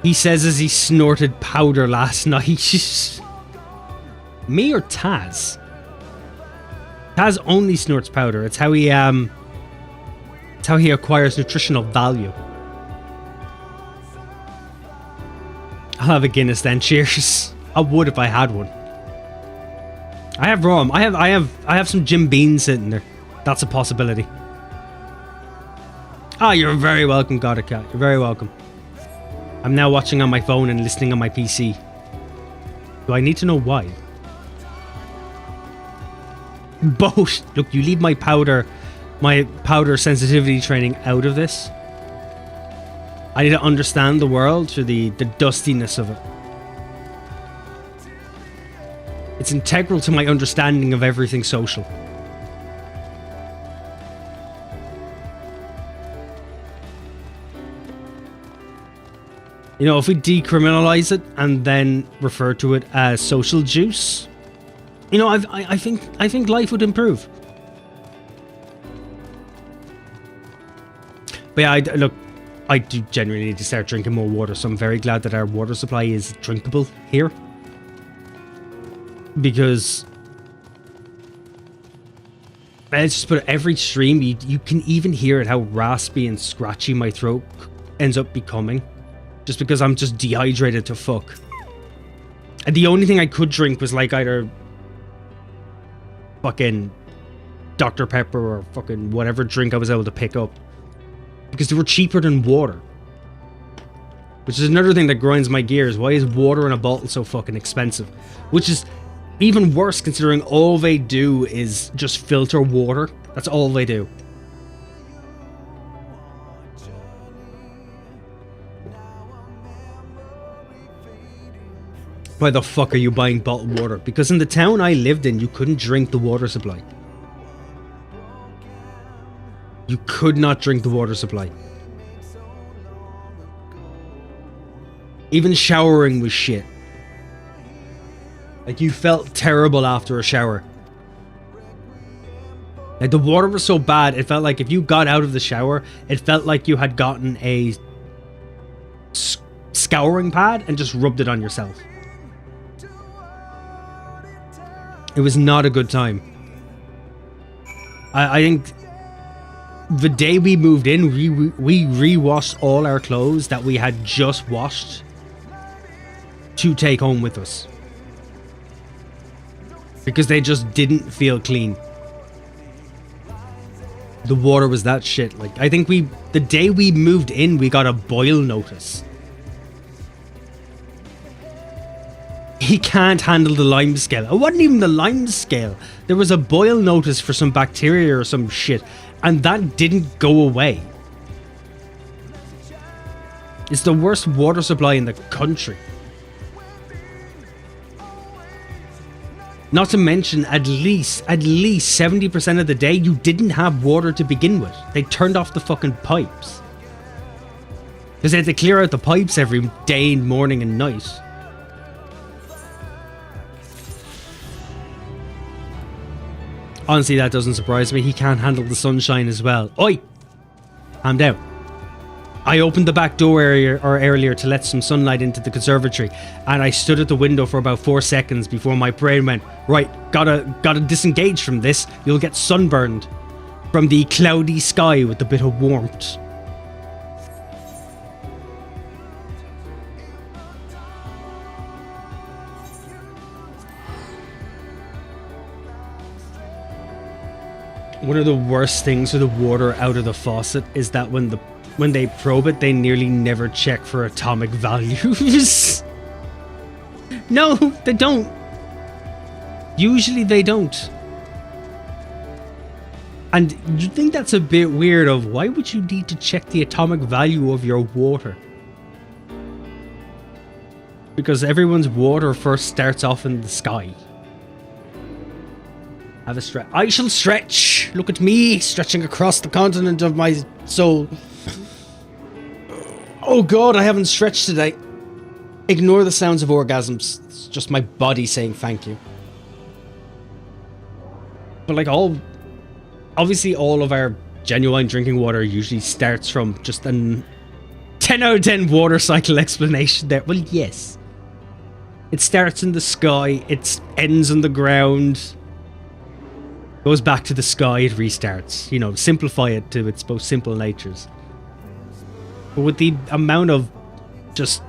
He says as he snorted powder last night. Me or Taz? Taz only snorts powder. It's how he acquires nutritional value. I'll have a Guinness then. Cheers. I would if I had one. I have rum. I have some Jim Beam sitting there. That's a possibility. Ah, you're very welcome, Godacat. You're very welcome. I'm now watching on my phone and listening on my PC. Do I need to know why? Both. Look, you leave my powder sensitivity training out of this. I need to understand the world through the dustiness of it. It's integral to my understanding of everything social. You know, if we decriminalize it and then refer to it as social juice, you know, I think life would improve. But yeah, look, I do genuinely need to start drinking more water, so I'm very glad that our water supply is drinkable here. Because it's just about every stream, you can even hear it, how raspy and scratchy my throat ends up becoming. Just because I'm just dehydrated to fuck. And the only thing I could drink was like either fucking Dr. Pepper or fucking whatever drink I was able to pick up. Because they were cheaper than water. Which is another thing that grinds my gears. Why is water in a bottle so fucking expensive? Which is even worse considering all they do is just filter water. That's all they do. Why the fuck are you buying bottled water? Because in the town I lived in, you couldn't drink the water supply. You could not drink the water supply. Even showering was shit. Like, you felt terrible after a shower. Like, the water was so bad, it felt like if you got out of the shower, it felt like you had gotten a scouring pad and just rubbed it on yourself. It was not a good time. I think the day we moved in, we re-washed all our clothes that we had just washed. to take home with us. Because they just didn't feel clean. The water was that shit. Like, I think the day we moved in, we got a boil notice. He can't handle the lime scale. It wasn't even the lime scale. There was a boil notice for some bacteria or some shit. And that didn't go away. It's the worst water supply in the country. Not to mention, at least 70% of the day, you didn't have water to begin with. They turned off the fucking pipes. Because they had to clear out the pipes every day, morning and night. Honestly, that doesn't surprise me. He can't handle the sunshine as well. Oi! Calm down. I opened the back door earlier to let some sunlight into the conservatory, and I stood at the window for about 4 seconds before my brain went, right, gotta disengage from this. You'll get sunburned from the cloudy sky with a bit of warmth. One of the worst things with the water out of the faucet is that when they probe it, they nearly never check for atomic values. No, they don't. Usually they don't. And you think that's a bit weird of why would you need to check the atomic value of your water? Because everyone's water first starts off in the sky. Have a stretch. I shall stretch. Look at me stretching across the continent of my soul. Oh god, I haven't stretched today. Ignore the sounds of orgasms. It's just my body saying thank you. But like obviously all of our genuine drinking water usually starts from just a 10 out of 10 water cycle explanation there. Well, yes. It starts in the sky, it ends on the ground, goes back to the sky, it restarts. You know, simplify it to its most simple natures. But with the amount of just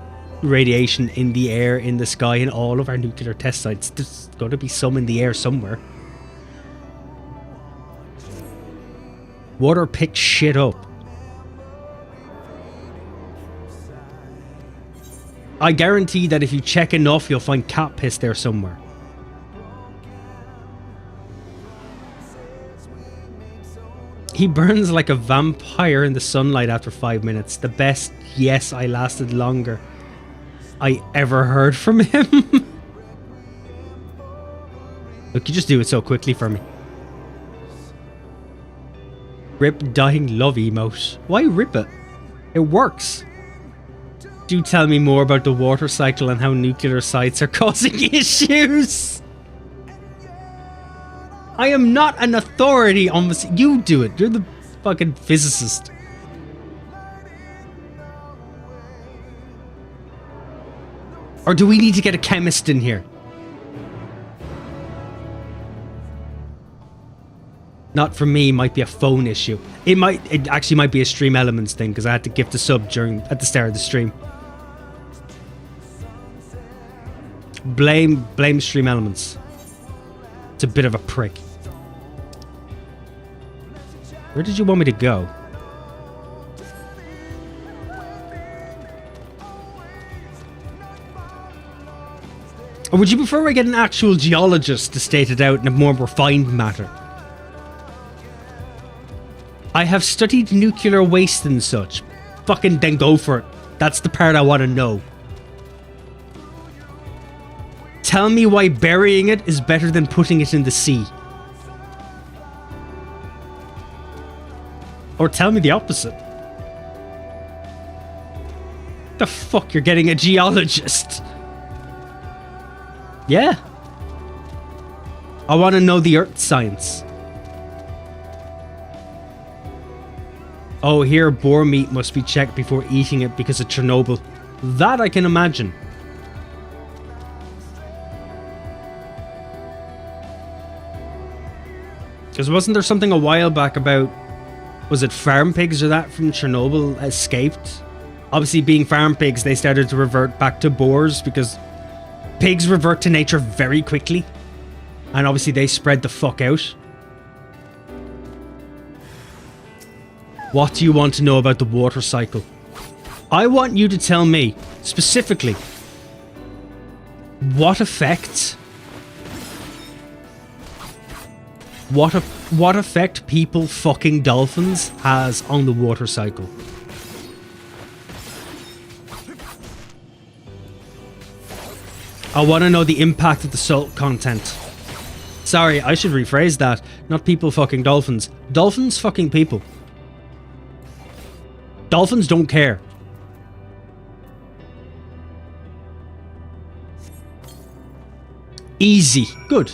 radiation in the air, in the sky, in all of our nuclear test sites, there's got to be some in the air somewhere. Water picks shit up. I guarantee that if you check enough, you'll find cat piss there somewhere. He burns like a vampire in the sunlight after 5 minutes. The best, yes, I lasted longer I ever heard from him. Look, you just do it so quickly for me. Rip dying love emote. Why rip it? It works. Do tell me more about the water cycle and how nuclear sites are causing issues. I am not an authority on this. You do it. You're the fucking physicist. Or do we need to get a chemist in here? Not for me, might be a phone issue. It actually might be a Stream Elements thing because I had to gift a sub at the start of the stream. Blame Stream Elements. It's a bit of a prick. Where did you want me to go? Or would you prefer I get an actual geologist to state it out in a more refined matter? I have studied nuclear waste and such. Fucking then go for it. That's the part I want to know. Tell me why burying it is better than putting it in the sea. Or tell me the opposite. The fuck, you're getting a geologist? Yeah. I want to know the earth science. Oh, here boar meat must be checked before eating it because of Chernobyl. That I can imagine. Because wasn't there something a while back about, was it farm pigs or that from Chernobyl escaped? Obviously being farm pigs, they started to revert back to boars because Pigs revert to nature very quickly. And obviously they spread the fuck out. What do you want to know about the water cycle? I want you to tell me, specifically, what effect people fucking dolphins has on the water cycle. I want to know the impact of the salt content. Sorry, I should rephrase that. Not people fucking dolphins. Dolphins fucking people. Dolphins don't care. Easy. Good.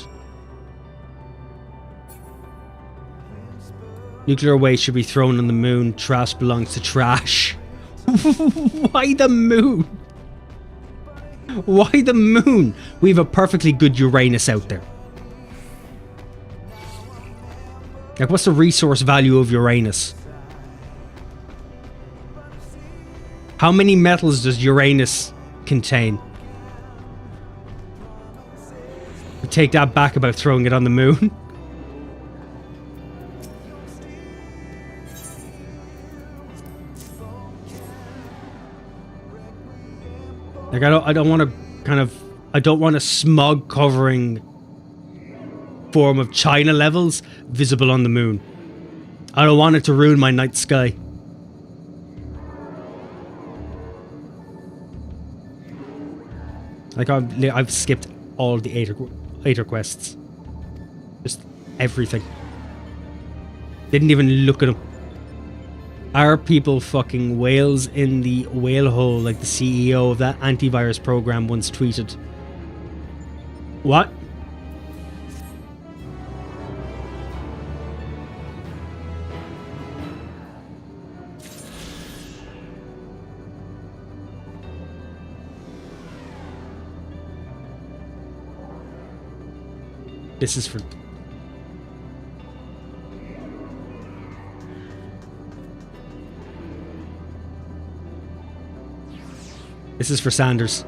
Nuclear waste should be thrown on the moon. Trash belongs to trash. Why the moon? Why the moon? We have a perfectly good Uranus out there. Like, what's the resource value of Uranus? How many metals does Uranus contain? I take that back about throwing it on the moon. Like, I don't want a smog covering form of China levels visible on the moon. I don't want it to ruin my night sky. Like, I've skipped all the Aether quests. Just everything. Didn't even look at them. Are people fucking whales in the whale hole, like the CEO of that antivirus program once tweeted? What? This is for... This is for Sanders.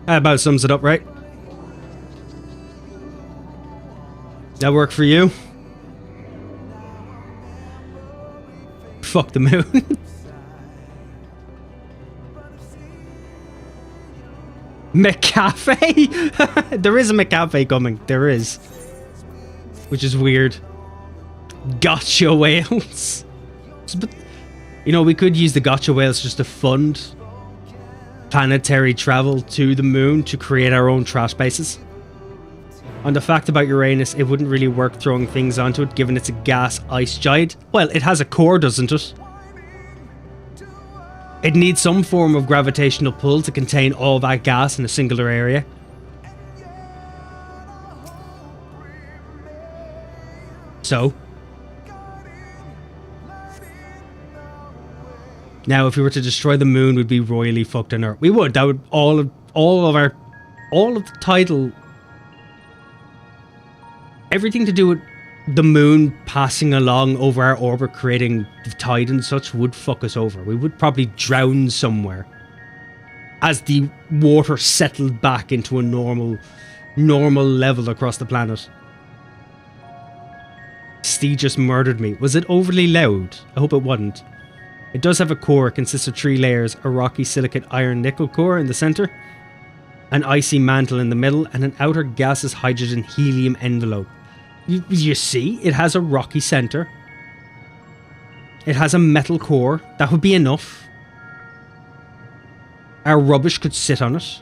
That about sums it up, right? That work for you? Fuck the moon. McCafe? There is a McCafe coming. There is. Which is weird. Gotcha whales. But, you know, we could use the gotcha whales just to fund planetary travel to the moon to create our own trash bases. On the fact about Uranus, it wouldn't really work throwing things onto it, given it's a gas ice giant. Well, it has a core, doesn't it? It needs some form of gravitational pull to contain all that gas in a singular area. So? Now, if we were to destroy the moon, we'd be royally fucked on Earth. We would. That would all of the tidal... Everything to do with the moon passing along over our orbit, creating the tide and such, would fuck us over. We would probably drown somewhere as the water settled back into a normal level across the planet. Steve just murdered me. Was it overly loud? I hope it wasn't. It does have a core. It consists of 3 layers. A rocky silicate iron nickel core in the center, an icy mantle in the middle, and an outer gaseous hydrogen helium envelope. You see, it has a rocky center. It has a metal core. That would be enough. Our rubbish could sit on it.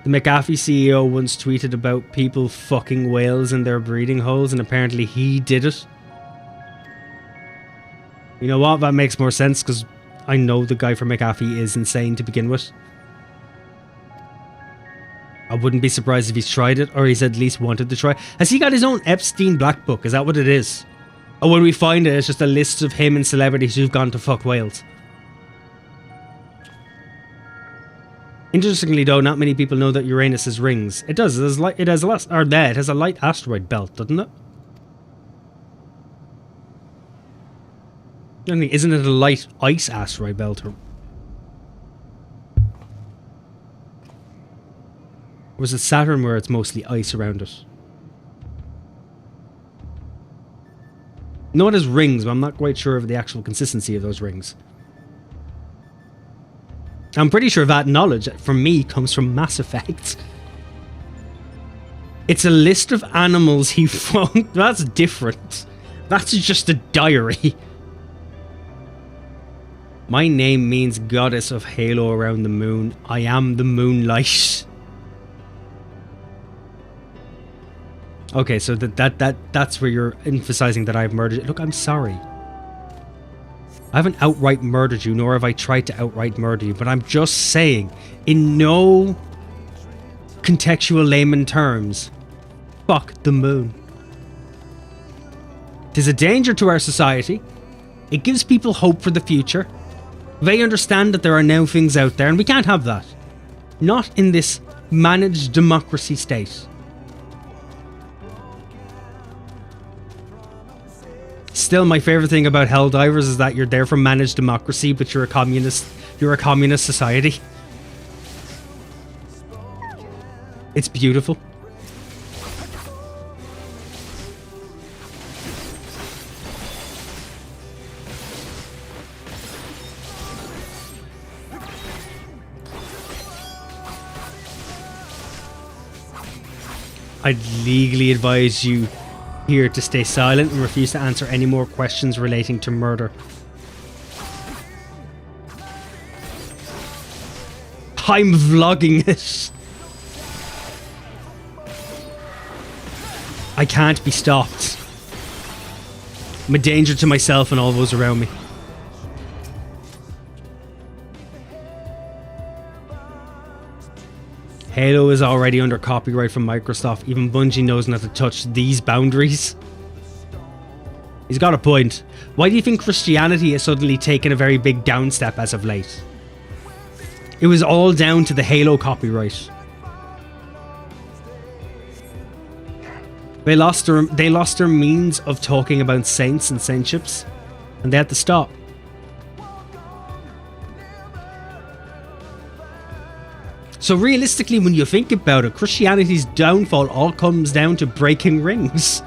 The McAfee CEO once tweeted about people fucking whales in their breeding holes, and apparently he did it. You know what? That makes more sense, because I know the guy from McAfee is insane to begin with. I wouldn't be surprised if he's tried it, or he's at least wanted to try. Has he got his own Epstein Black Book? Is that what it is? Or when we find it, it's just a list of him and celebrities who've gone to fuck whales. Interestingly though, not many people know that Uranus has rings. It does. It has a light asteroid belt, doesn't it? Isn't it a light ice asteroid belt? Or was it Saturn where it's mostly ice around it? No, it has rings, but I'm not quite sure of the actual consistency of those rings. I'm pretty sure that knowledge, from me, comes from Mass Effect. It's a list of animals he found. That's different. That's just a diary. My name means goddess of halo around the moon. I am the moonlight. Okay, so that's where you're emphasizing that I've murdered. Look, I'm sorry. I haven't outright murdered you, nor have I tried to outright murder you, but I'm just saying, in no contextual layman terms, fuck the moon. Tis a danger to our society. It gives people hope for the future. They understand that there are now things out there, and we can't have that. Not in this managed democracy state. Still, my favorite thing about Helldivers is that you're there for managed democracy, but you're a communist society. It's beautiful. I'd legally advise you here to stay silent and refuse to answer any more questions relating to murder. I'm vlogging it. I can't be stopped. I'm a danger to myself and all those around me. Halo is already under copyright from Microsoft. Even Bungie knows not to touch these boundaries. He's got a point. Why do you think Christianity has suddenly taken a very big downstep as of late? It was all down to the Halo copyright. They lost their means of talking about saints and saintships, and they had to stop. So realistically, when you think about it, Christianity's downfall all comes down to breaking rings.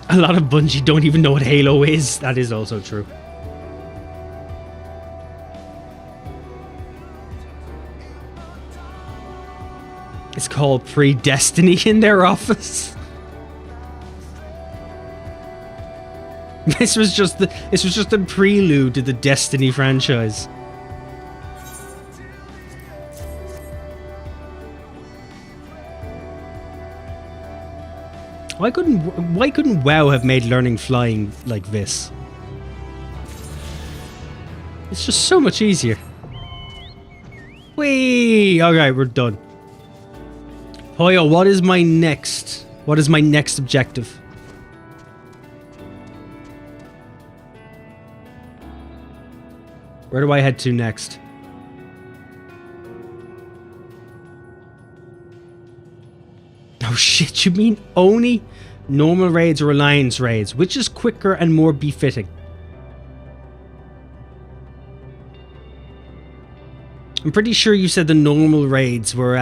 A lot of Bungie don't even know what Halo is. That is also true. It's called Predestiny in their office. This was just a prelude to the Destiny franchise. Why couldn't WoW have made learning flying like this? It's just so much easier. Whee! Alright, we're done. Hoyo, what is my next objective? Where do I head to next? Oh shit, you mean Oni? Normal raids or alliance raids? Which is quicker and more befitting? I'm pretty sure you said the normal raids were,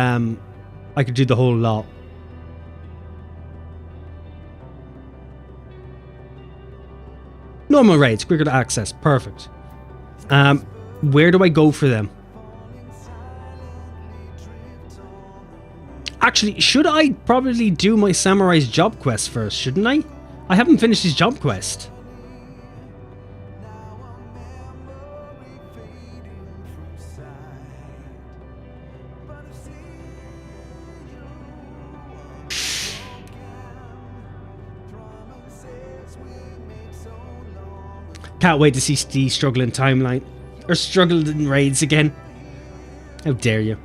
I could do the whole lot. Normal raids, quicker to access. Perfect. Where do I go for them? Actually, should I probably do my Samurai's job quest first, shouldn't I? I haven't finished his job quest. Can't wait to see Steve struggle in timeline. Or struggle in raids again. How dare you.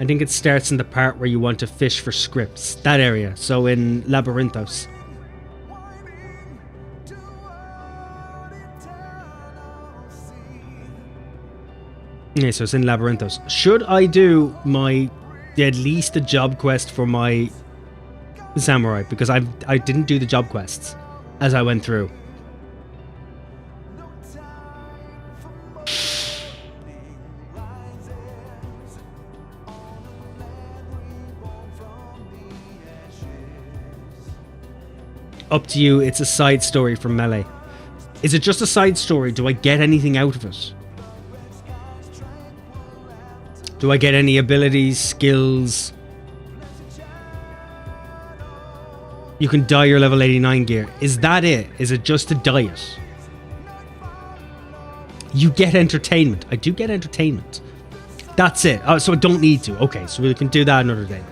I think it starts in the part where you want to fish for scripts. That area. So in Labyrinthos. Okay, so it's in Labyrinthos. Should I do at least a job quest for my samurai? Because I didn't do the job quests as I went through. Up to you. It's a side story from Melee. Is it just a side story? Do I get anything out of it? Do I get any abilities, skills? You can dye your level 89 gear. Is that it? Is it just to dye it? You get entertainment. I do get entertainment. That's it. Oh, so I don't need to. Okay, so we can do that another day.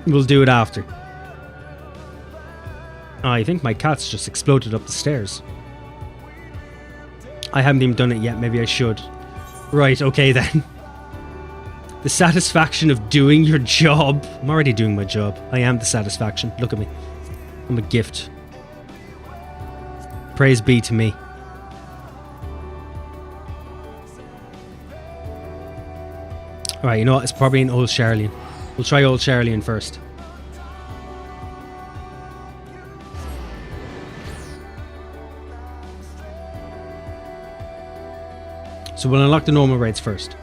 We'll do it after. Oh, I think my cat's just exploded up the stairs. I haven't even done it yet. Maybe I should. Right, okay then. The satisfaction of doing your job. I'm already doing my job. I am the satisfaction. Look at me. I'm a gift. Praise be to me. Alright, you know what? It's probably an Old Charlian. We'll try Old Charlian first. So we'll unlock the normal raids first.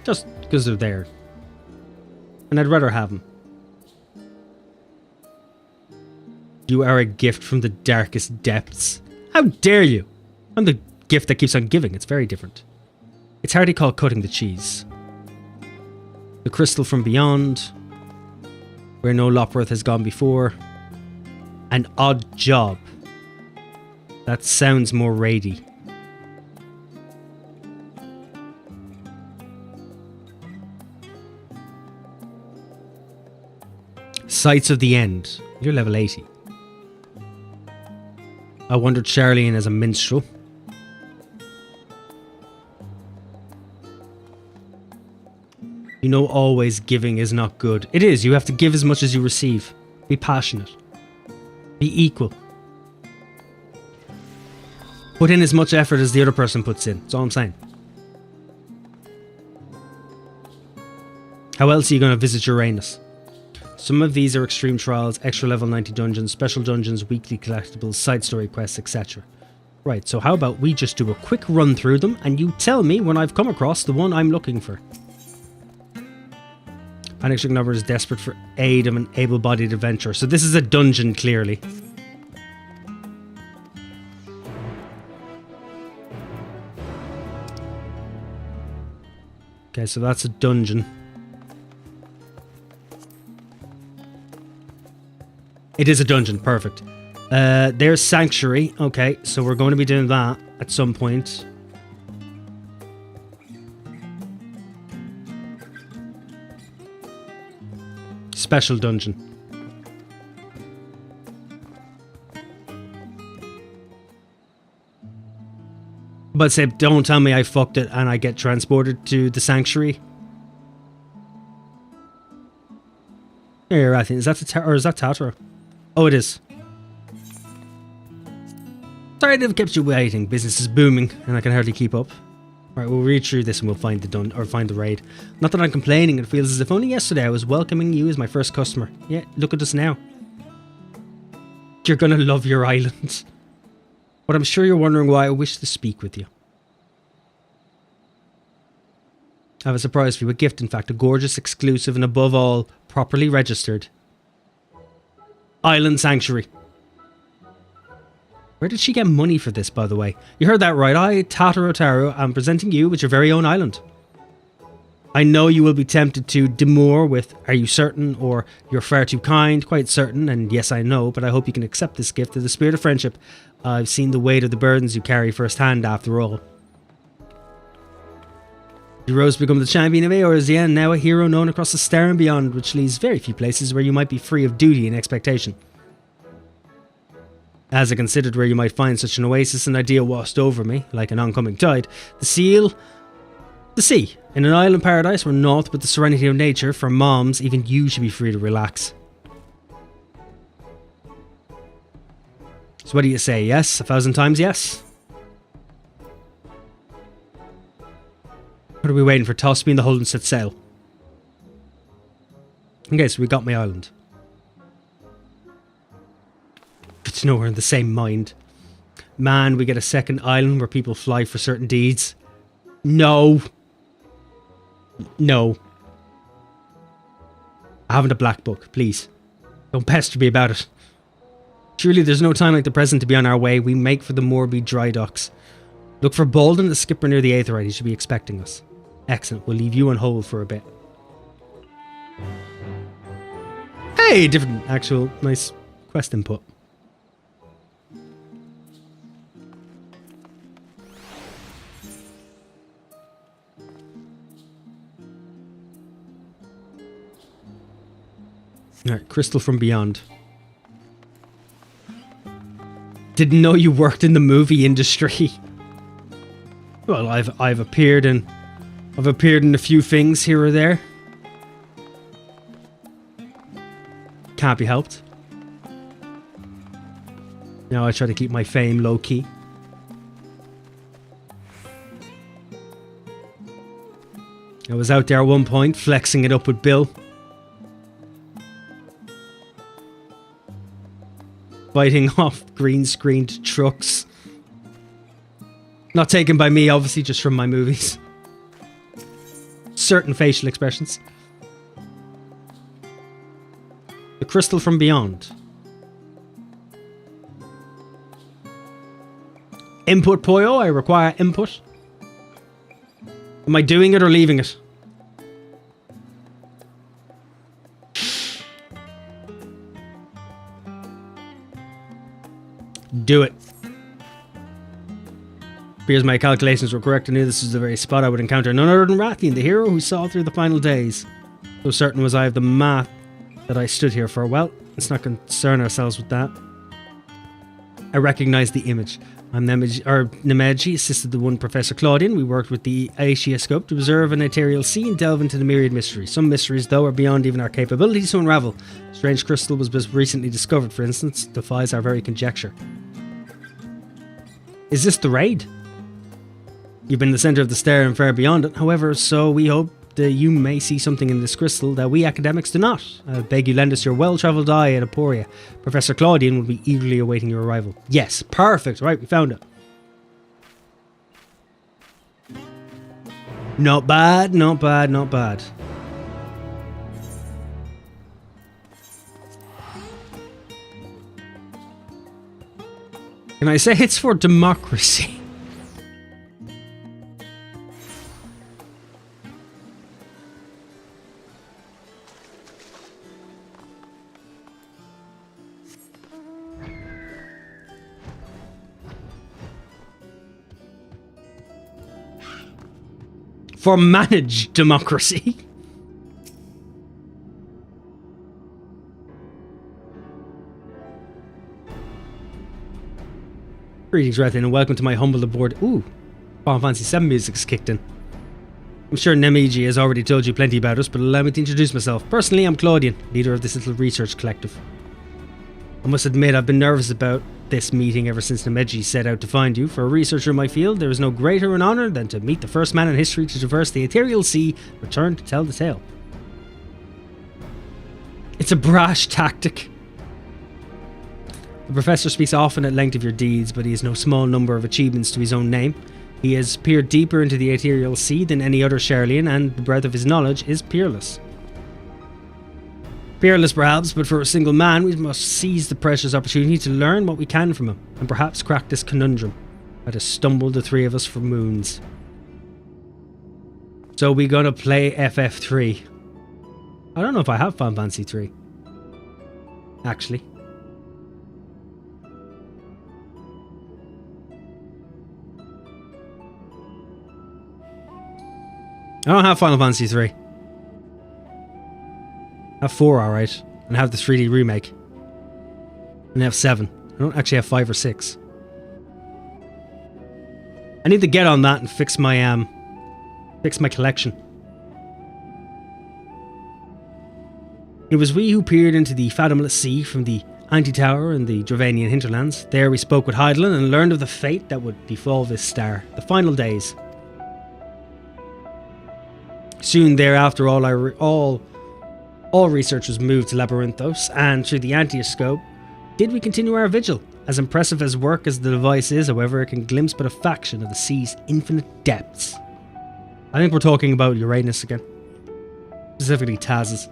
Just because they're there. And I'd rather have them. You are a gift from the darkest depths. How dare you? I'm the gift that keeps on giving. It's very different. It's hardly called cutting the cheese. The crystal from beyond. Where no Lopworth has gone before. An odd job. That sounds more raidy. Sights of the End. You're level 80. I wandered Charlian as a minstrel. You know always giving is not good. It is. You have to give as much as you receive. Be passionate. Be equal. Put in as much effort as the other person puts in. That's all I'm saying. How else are you going to visit Uranus? Some of these are extreme trials, extra level 90 dungeons, special dungeons, weekly collectibles, side story quests, etc. Right, so how about we just do a quick run through them and you tell me when I've come across the one I'm looking for. Panic-stricken lover is desperate for aid of an able-bodied adventurer. So this is a dungeon, clearly. Okay, so that's a dungeon. It is a dungeon, perfect. There's Sanctuary. Okay, so we're going to be doing that at some point. Special dungeon. But say, don't tell me I fucked it and I get transported to the Sanctuary. Here, I think is that or is that Tatara? Oh, it is. Sorry to have kept you waiting. Business is booming, and I can hardly keep up. All right, we'll read through this and we'll find the raid. Not that I'm complaining. It feels as if only yesterday I was welcoming you as my first customer. Yeah, look at us now. You're gonna love your island. But I'm sure you're wondering why I wish to speak with you. I have a surprise for you. A gift, in fact. A gorgeous, exclusive, and above all, properly registered Island Sanctuary. Where did she get money for this, by the way? You heard that right. I, Tataro Taro, am presenting you with your very own island. I know you will be tempted to demur with, are you certain, or you're far too kind, quite certain, and yes, I know, but I hope you can accept this gift in the spirit of friendship. I've seen the weight of the burdens you carry firsthand, after all. Did Rose become the champion of Eorzea, now a hero known across the star and beyond, which leaves very few places where you might be free of duty and expectation. As I considered where you might find such an oasis, an idea washed over me, like an oncoming tide. The sea. In an island paradise where naught but the serenity of nature, for moms, even you should be free to relax. So what do you say? Yes? 1,000 times yes? What are we waiting for? Toss me in the hull and set sail. Okay, so we got my island. Good to know we're in the same mind. Man, we get a second island where people fly for certain deeds. No. No. I haven't a black book, please. Don't pester me about it. Surely there's no time like the present to be on our way. We make for the Moorby dry docks. Look for Bolden, the skipper near the Aetherite. He should be expecting us. Excellent. We'll leave you on hold for a bit. Hey, different actual nice quest input. Alright, Crystal from Beyond. Didn't know you worked in the movie industry. Well, I've appeared in a few things here or there. Can't be helped. Now I try to keep my fame low key. I was out there at one point flexing it up with Bill. Fighting off green screened trucks. Not taken by me, obviously, just from my movies. Certain facial expressions. The Crystal from Beyond. Input, Poyo. I require input. Am I doing it or leaving it? Do it. Appears my calculations were correct. I knew this was the very spot I would encounter none other than Rathian, the hero who saw through the final days. So certain was I of the math that I stood here for. Well, let's not concern ourselves with that. I recognized the image. I'm Nemeji, assisted the one Professor Claudian. We worked with the Aetioscope to observe an ethereal sea and delve into the myriad mysteries. Some mysteries, though, are beyond even our capabilities to unravel. Strange crystal was just recently discovered, for instance, defies our very conjecture. Is this the raid? You've been the centre of the stare and far beyond it. However, so we hope that you may see something in this crystal that we academics do not. I beg you lend us your well-travelled eye at Aporia. Professor Claudian will be eagerly awaiting your arrival. Yes, perfect. Right, we found it. Not bad, not bad, not bad. Can I say it's for democracy? For managed democracy? Greetings, Rathian, and welcome to my humble abode. Ooh, Final Fantasy 7 music's kicked in. I'm sure Nemeji has already told you plenty about us, but allow me to introduce myself. Personally, I'm Claudian, leader of this little research collective. I must admit, I've been nervous about this meeting ever since Nemeji set out to find you. For a researcher in my field, there is no greater an honour than to meet the first man in history to traverse the ethereal sea, return to tell the tale. It's a brash tactic. The professor speaks often at length of your deeds, but he has no small number of achievements to his own name. He has peered deeper into the ethereal sea than any other Sherlian, and the breadth of his knowledge is peerless. Peerless perhaps, but for a single man, we must seize the precious opportunity to learn what we can from him, and perhaps crack this conundrum that has stumbled the three of us for moons. So we're gonna play FF3. I don't know if I have Final Fantasy 3. Actually. I don't have Final Fantasy 3. I have 4, alright. And I have the 3D remake. And I have 7. I don't actually have 5 or 6. I need to get on that and fix my collection. It was we who peered into the fathomless sea from the Antitower in the Dravanian hinterlands. There we spoke with Heidelin and learned of the fate that would befall this star. The final days. Soon thereafter, all researchers moved to Labyrinthos, and through the antioscope, did we continue our vigil. As impressive as work as the device is, however, it can glimpse but a fraction of the sea's infinite depths. I think we're talking about Uranus again. Specifically Taz's.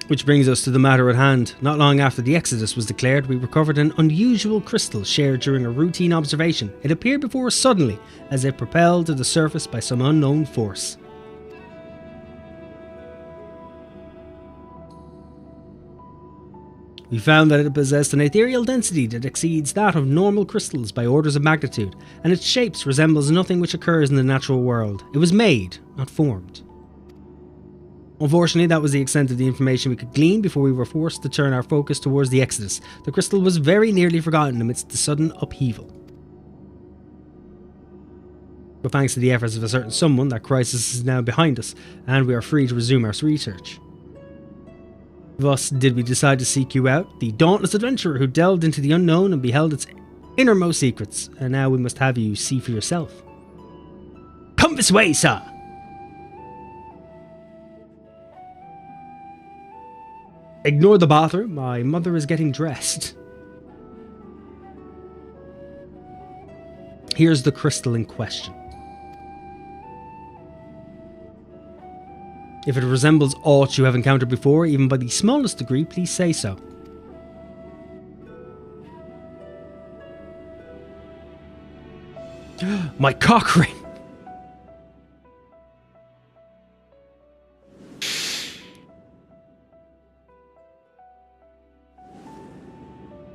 Which brings us to the matter at hand. Not long after the Exodus was declared, we recovered an unusual crystal shared during a routine observation. It appeared before us suddenly, as if propelled to the surface by some unknown force. We found that it possessed an ethereal density that exceeds that of normal crystals by orders of magnitude, and its shapes resembles nothing which occurs in the natural world. It was made, not formed. Unfortunately, that was the extent of the information we could glean before we were forced to turn our focus towards the Exodus. The crystal was very nearly forgotten amidst the sudden upheaval. But thanks to the efforts of a certain someone, that crisis is now behind us, and we are free to resume our research. Thus did we decide to seek you out, the dauntless adventurer who delved into the unknown and beheld its innermost secrets, and now we must have you see for yourself. Come this way, sir! Ignore the bathroom, my mother is getting dressed. Here's the crystal in question. If it resembles aught you have encountered before, even by the smallest degree, please say so. My cock ring!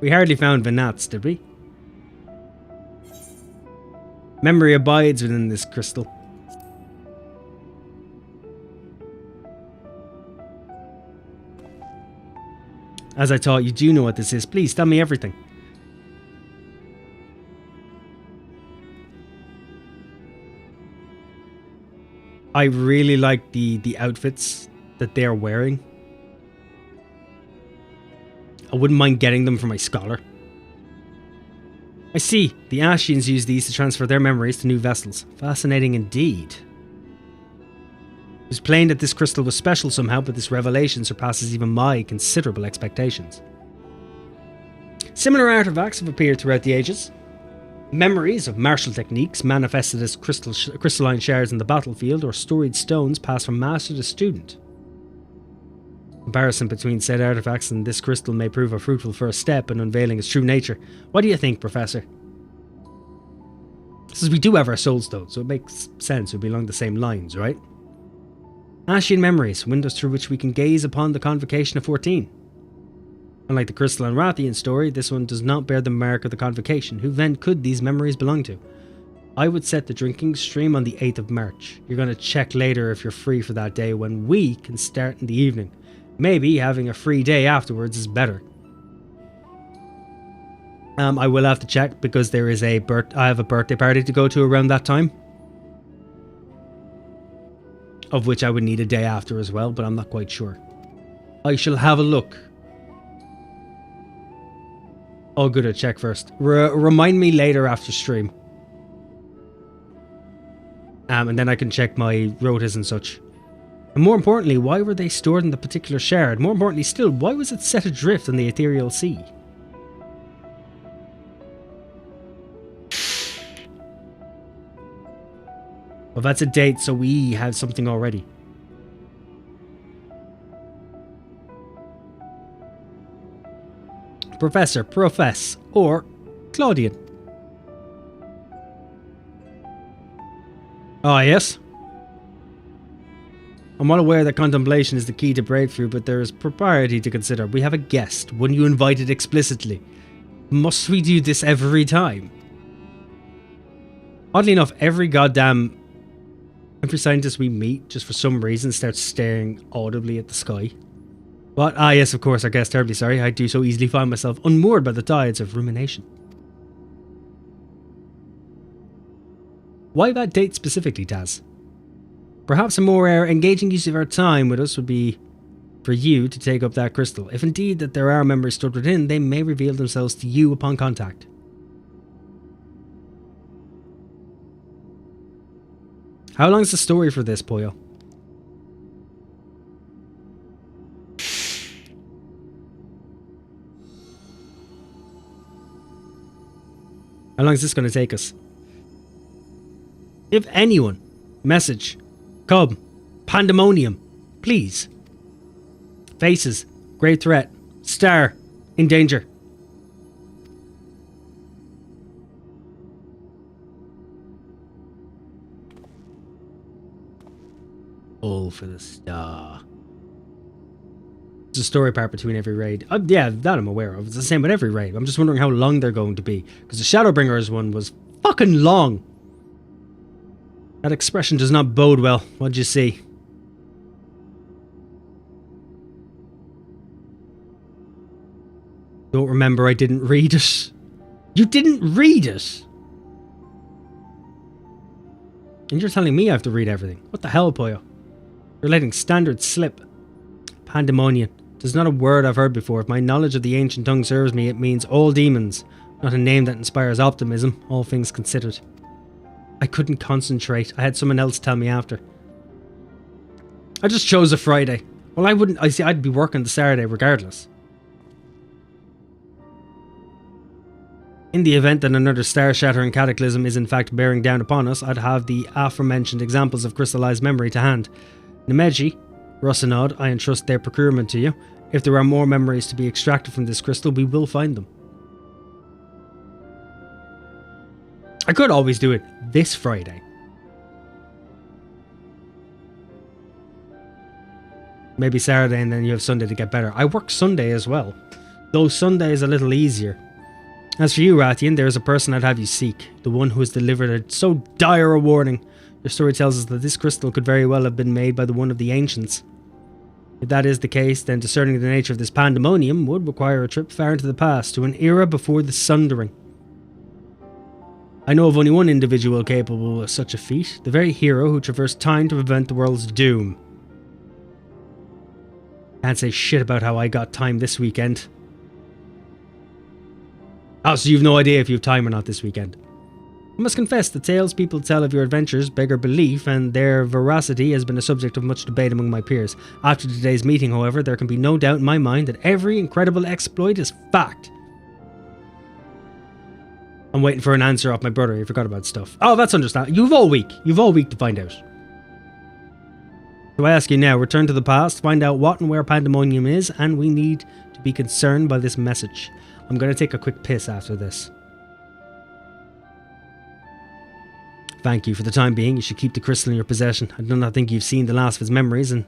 We hardly found Venats, did we? Memory abides within this crystal. As I thought, you do know what this is. Please, tell me everything. I really like the outfits that they're wearing. I wouldn't mind getting them for my scholar. I see. The Ashians use these to transfer their memories to new vessels. Fascinating indeed. It was plain that this crystal was special somehow, but this revelation surpasses even my considerable expectations. Similar artifacts have appeared throughout the ages. Memories of martial techniques manifested as crystalline shards in the battlefield, or storied stones passed from master to student. Comparison between said artifacts and this crystal may prove a fruitful first step in unveiling its true nature. What do you think, Professor? Since we do have our soul stone, so it makes sense it would be along the same lines, right? Ashian memories, windows through which we can gaze upon the convocation of 14. Unlike the Crystal and Rathian story, this one does not bear the mark of the convocation. Who then could these memories belong to? I would set the drinking stream on the 8th of March. You're going to check later if you're free for that day, when we can start in the evening. Maybe having a free day afterwards is better. I will have to check because there is I have a birthday party to go to around that time. Of which I would need a day after as well, but I'm not quite sure. I shall have a look. Oh, good, I'll check first. Remind me later after stream. And then I can check my rotas and such. And more importantly, why were they stored in the particular shard? More importantly still, why was it set adrift on the ethereal sea? Well, that's a date, so we have something already. Professor, Profess, or Claudian. Ah, yes. I'm well aware that contemplation is the key to breakthrough, but there is propriety to consider. We have a guest, one you invited explicitly. Must we do this every time? Oddly enough, every goddamn Every scientist we meet, just for some reason, starts staring audibly at the sky. What? Ah, yes, of course, I guess. Terribly sorry. I do so easily find myself unmoored by the tides of rumination. Why that date specifically, Taz? Perhaps a more engaging use of our time with us would be for you to take up that crystal. If indeed that there are memories stored within, they may reveal themselves to you upon contact. How long's the story for this, Poyo? How long is this going to take us? If anyone, message, come, pandemonium, please. Faces, great threat, star, in danger. All for the star. There's a story part between every raid. Yeah, that I'm aware of. It's the same with every raid. I'm just wondering how long they're going to be. Because the Shadowbringers one was fucking long. That expression does not bode well. What'd you see? Don't remember, I didn't read it. You didn't read it? And you're telling me I have to read everything. What the hell, Poyo? You're letting standards slip. Pandemonium. There's not a word I've heard before. If my knowledge of the ancient tongue serves me, it means all demons. Not a name that inspires optimism, all things considered. I couldn't concentrate. I had someone else tell me after. I just chose a Friday. Well, I wouldn't. I'd be working the Saturday regardless. In the event that another star-shattering cataclysm is in fact bearing down upon us, I'd have the aforementioned examples of crystallized memory to hand. Nemeji, Rosanod, I entrust their procurement to you. If there are more memories to be extracted from this crystal, we will find them. I could always do it this Friday. Maybe Saturday and then you have Sunday to get better. I work Sunday as well, though Sunday is a little easier. As for you, Rathian, there is a person I'd have you seek, the one who has delivered a so dire a warning. Your story tells us that this crystal could very well have been made by the one of the ancients. If that is the case, then discerning the nature of this pandemonium would require a trip far into the past, to an era before the Sundering. I know of only one individual capable of such a feat, the very hero who traversed time to prevent the world's doom. Can't say shit about how I got time this weekend. Oh, so you've no idea if you have time or not this weekend. I must confess, the tales people tell of your adventures beggar belief, and their veracity has been a subject of much debate among my peers. After today's meeting, however, there can be no doubt in my mind that every incredible exploit is fact. I'm waiting for an answer off my brother. He forgot about stuff. Oh, that's understandable. You've all week. You've all week to find out. So I ask you now, return to the past, find out what and where Pandemonium is, and we need to be concerned by this message. I'm going to take a quick piss after this. Thank you. For the time being, you should keep the crystal in your possession. I do not think you've seen the last of its memories, and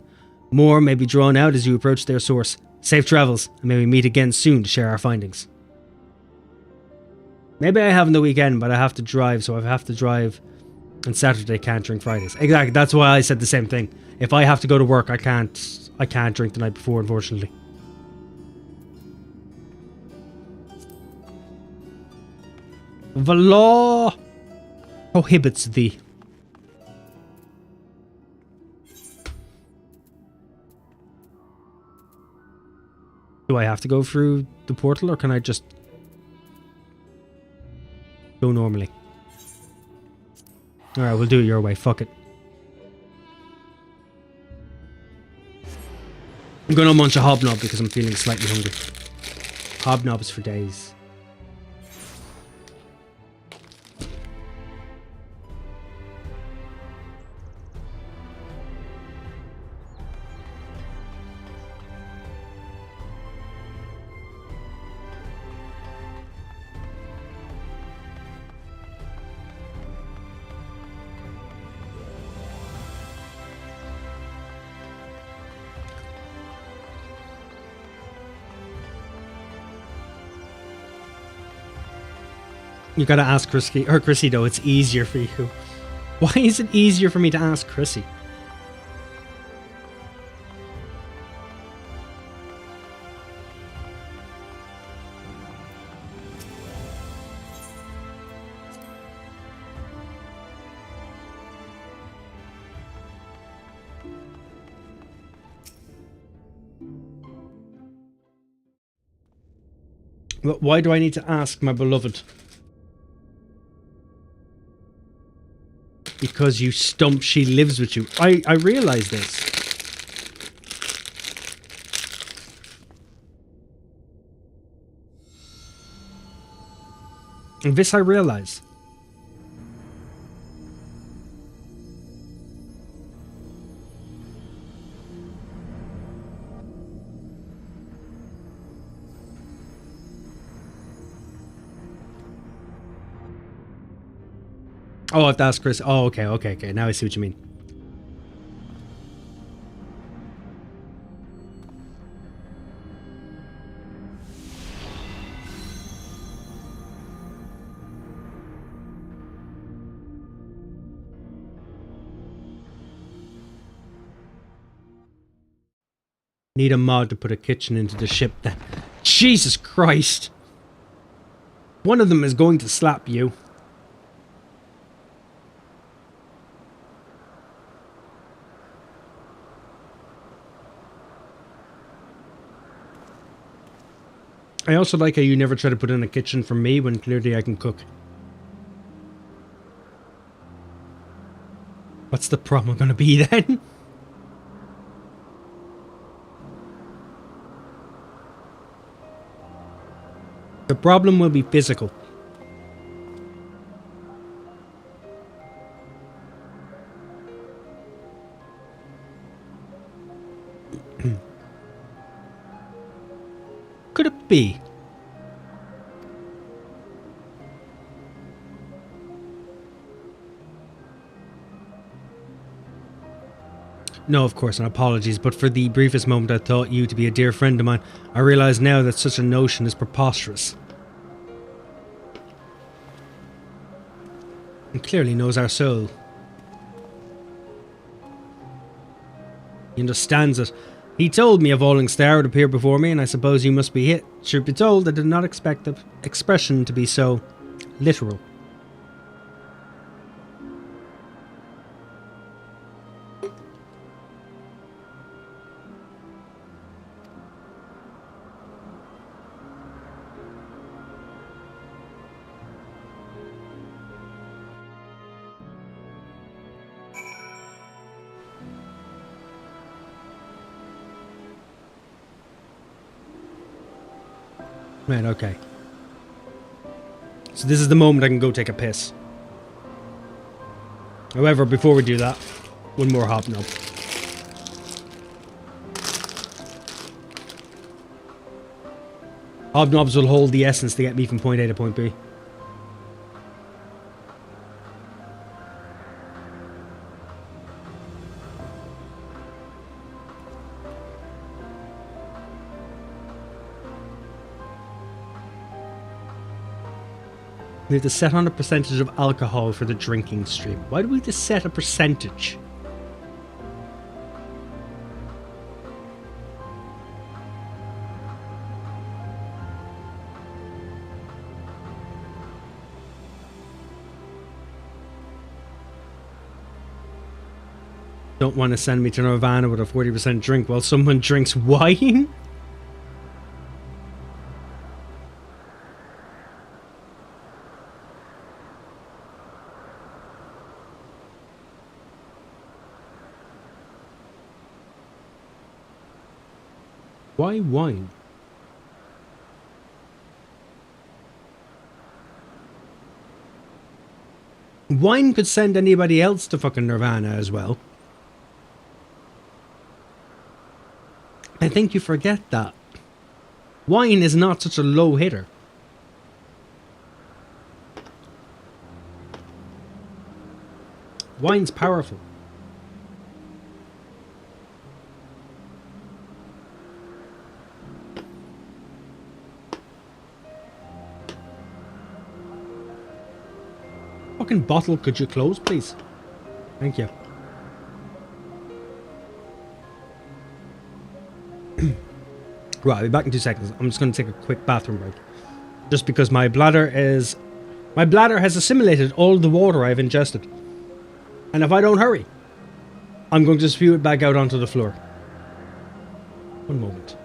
more may be drawn out as you approach their source. Safe travels, and may we meet again soon to share our findings. Maybe I have on the weekend, but I have to drive, so I have to drive on Saturday, can't drink Fridays. Exactly, that's why I said the same thing. If I have to go to work, I can't drink the night before, unfortunately. The law prohibits thee. Do I have to go through the portal, or can I just go normally? Alright, we'll do it your way. Fuck it. I'm going to munch a hobnob because I'm feeling slightly hungry. Hobnobs for days. You gotta ask Chrissy though, it's easier for you. Why is it easier for me to ask Chrissy? But why do I need to ask my beloved? Because you stump, she lives with you. I realise this. And this I realise. Oh, I have to ask Chris. Oh, okay. Now I see what you mean. Need a mod to put a kitchen into the ship then. Jesus Christ! One of them is going to slap you. I also like how you never try to put in a kitchen for me when clearly I can cook. What's the problem gonna be then? The problem will be physical. Could it be? No, of course, and apologies, but for the briefest moment I thought you to be a dear friend of mine. I realise now that such a notion is preposterous. He clearly knows our soul. He understands it. He told me a falling star would appear before me, and I suppose you must be hit. Truth be told, I did not expect the expression to be so literal. Right, okay. So this is the moment I can go take a piss. However, before we do that, one more hobnob. Hobnobs will hold the essence to get me from point A to point B. We have to set on a percentage of alcohol for the drinking stream. Why do we have to set a percentage? Don't want to send me to Nirvana with a 40% drink while someone drinks wine? Why wine? Wine could send anybody else to fucking Nirvana as well. I think you forget that. Wine is not such a low hitter. Wine's powerful. Fucking bottle, could you close, please? Thank you. Right, I'll be back in 2 seconds. I'm just going to take a quick bathroom break. Just because my bladder has assimilated all the water I've ingested. And if I don't hurry, I'm going to spew it back out onto the floor. One moment.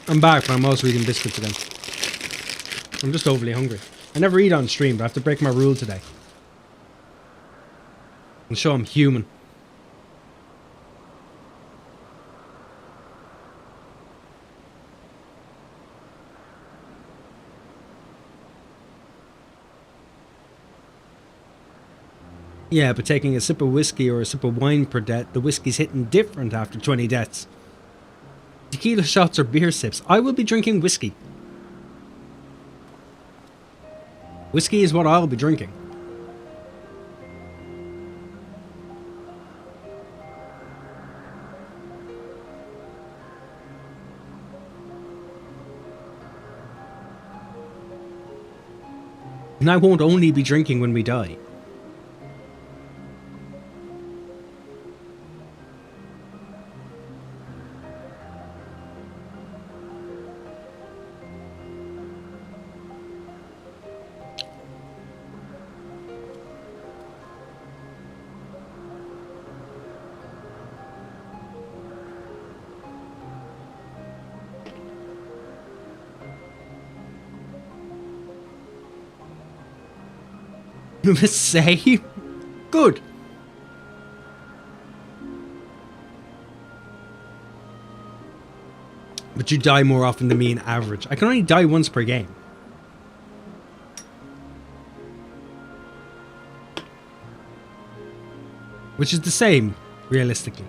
I'm back, but I'm also eating biscuits again. I'm just overly hungry. I never eat on stream, but I have to break my rule today. And show I'm human. Yeah, but taking a sip of whiskey or a sip of wine per death, the whiskey's hitting different after 20 deaths. Tequila shots or beer sips. I will be drinking whiskey. Whiskey is what I'll be drinking. And I won't only be drinking when we die. Say? Good. But you die more often than me in average. I can only die once per game. Which is the same, realistically.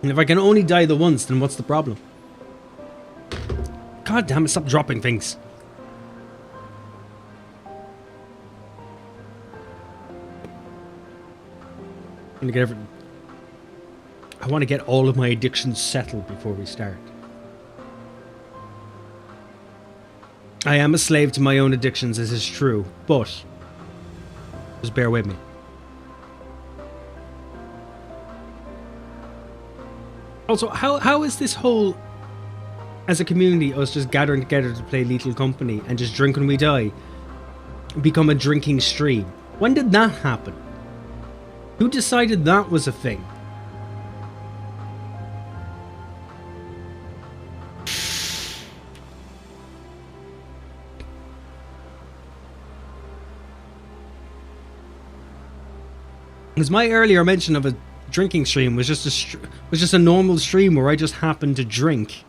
And if I can only die the once, then what's the problem? God damn it, stop dropping things. I want to get all of my addictions settled before we start. I am a slave to my own addictions, this is true, but just bear with me. Also, how is this whole, as a community, us just gathering together to play Lethal Company and just drink when we die, become a drinking stream? When did that happen? Who decided that was a thing? Because my earlier mention of a drinking stream was just a normal stream where I just happened to drink.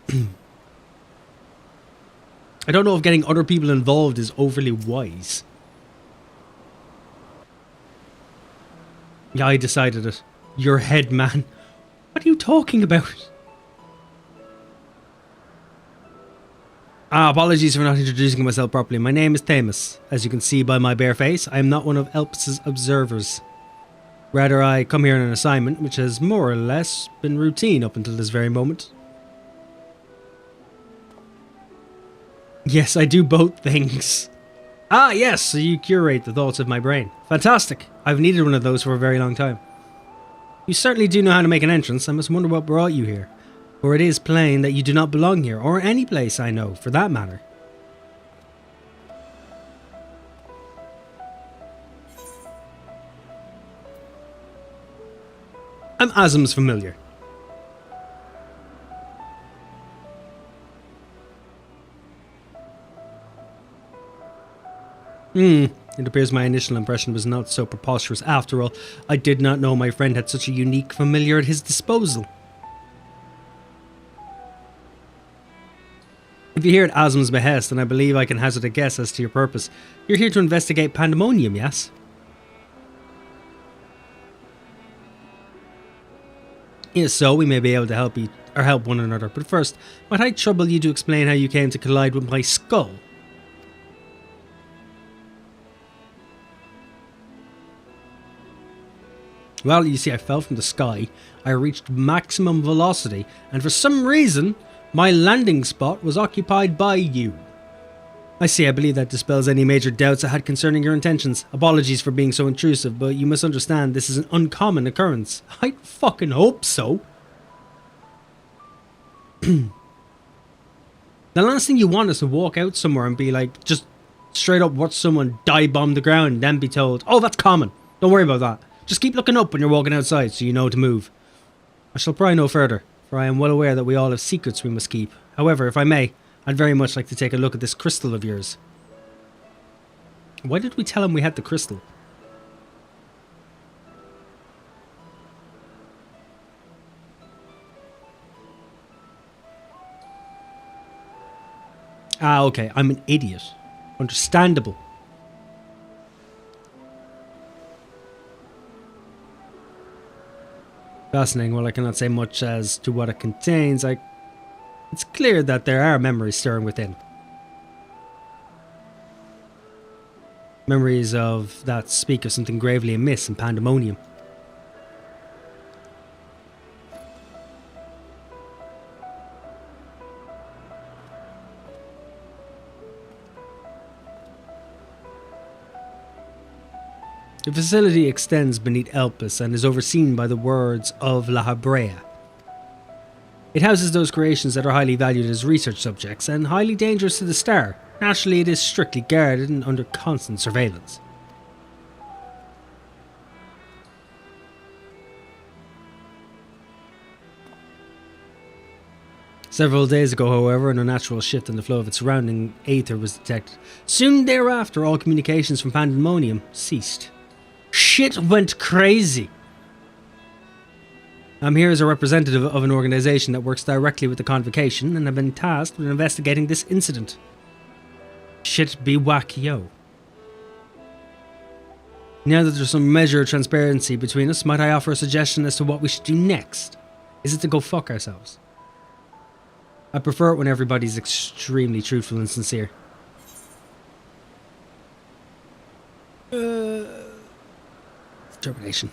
I don't know if getting other people involved is overly wise. Yeah, I decided it. Your head, man. What are you talking about? Apologies for not introducing myself properly. My name is Themis. As you can see by my bare face, I am not one of Elps's observers. Rather, I come here on an assignment, which has more or less been routine up until this very moment. Yes, I do both things. Ah, yes, so you curate the thoughts of my brain. Fantastic. I've needed one of those for a very long time. You certainly do know how to make an entrance. I must wonder what brought you here. For it is plain that you do not belong here, or any place I know, for that matter. I'm Azim's familiar. It appears my initial impression was not so preposterous. After all, I did not know my friend had such a unique familiar at his disposal. If you're here at Azim's behest, then I believe I can hazard a guess as to your purpose. You're here to investigate Pandemonium, yes? Yes, so we may be able to help one another. But first, might I trouble you to explain how you came to collide with my skull? Well, you see, I fell from the sky, I reached maximum velocity, and for some reason, my landing spot was occupied by you. I see, I believe that dispels any major doubts I had concerning your intentions. Apologies for being so intrusive, but you must understand this is an uncommon occurrence. I fucking hope so. The last thing you want is to walk out somewhere and be like, just Straight up watch someone dive bomb the ground and then be told, oh, that's common. Don't worry about that. Just keep looking up when you're walking outside so you know to move. I shall pry no further, for I am well aware that we all have secrets we must keep. However, if I may, I'd very much like to take a look at this crystal of yours. Why did we tell him we had the crystal? Ah, okay, I'm an idiot. Understandable. Fascinating. While I cannot say much as to what it contains, it's clear that there are memories stirring within. Memories of that speak of something gravely amiss in pandemonium. The facility extends beneath Elpis and is overseen by the words of La Habrea. It houses those creations that are highly valued as research subjects and highly dangerous to the star. Naturally, it is strictly guarded and under constant surveillance. Several days ago, however, an unnatural shift in the flow of its surrounding aether was detected. Soon thereafter, all communications from Pandemonium ceased. Shit went crazy. I'm here as a representative of an organisation that works directly with the Convocation and have been tasked with investigating this incident. Shit be whack yo. Now that there's some measure of transparency between us, might I offer a suggestion as to what we should do next? Is it to go fuck ourselves? I prefer it when everybody's extremely truthful and sincere. Determination.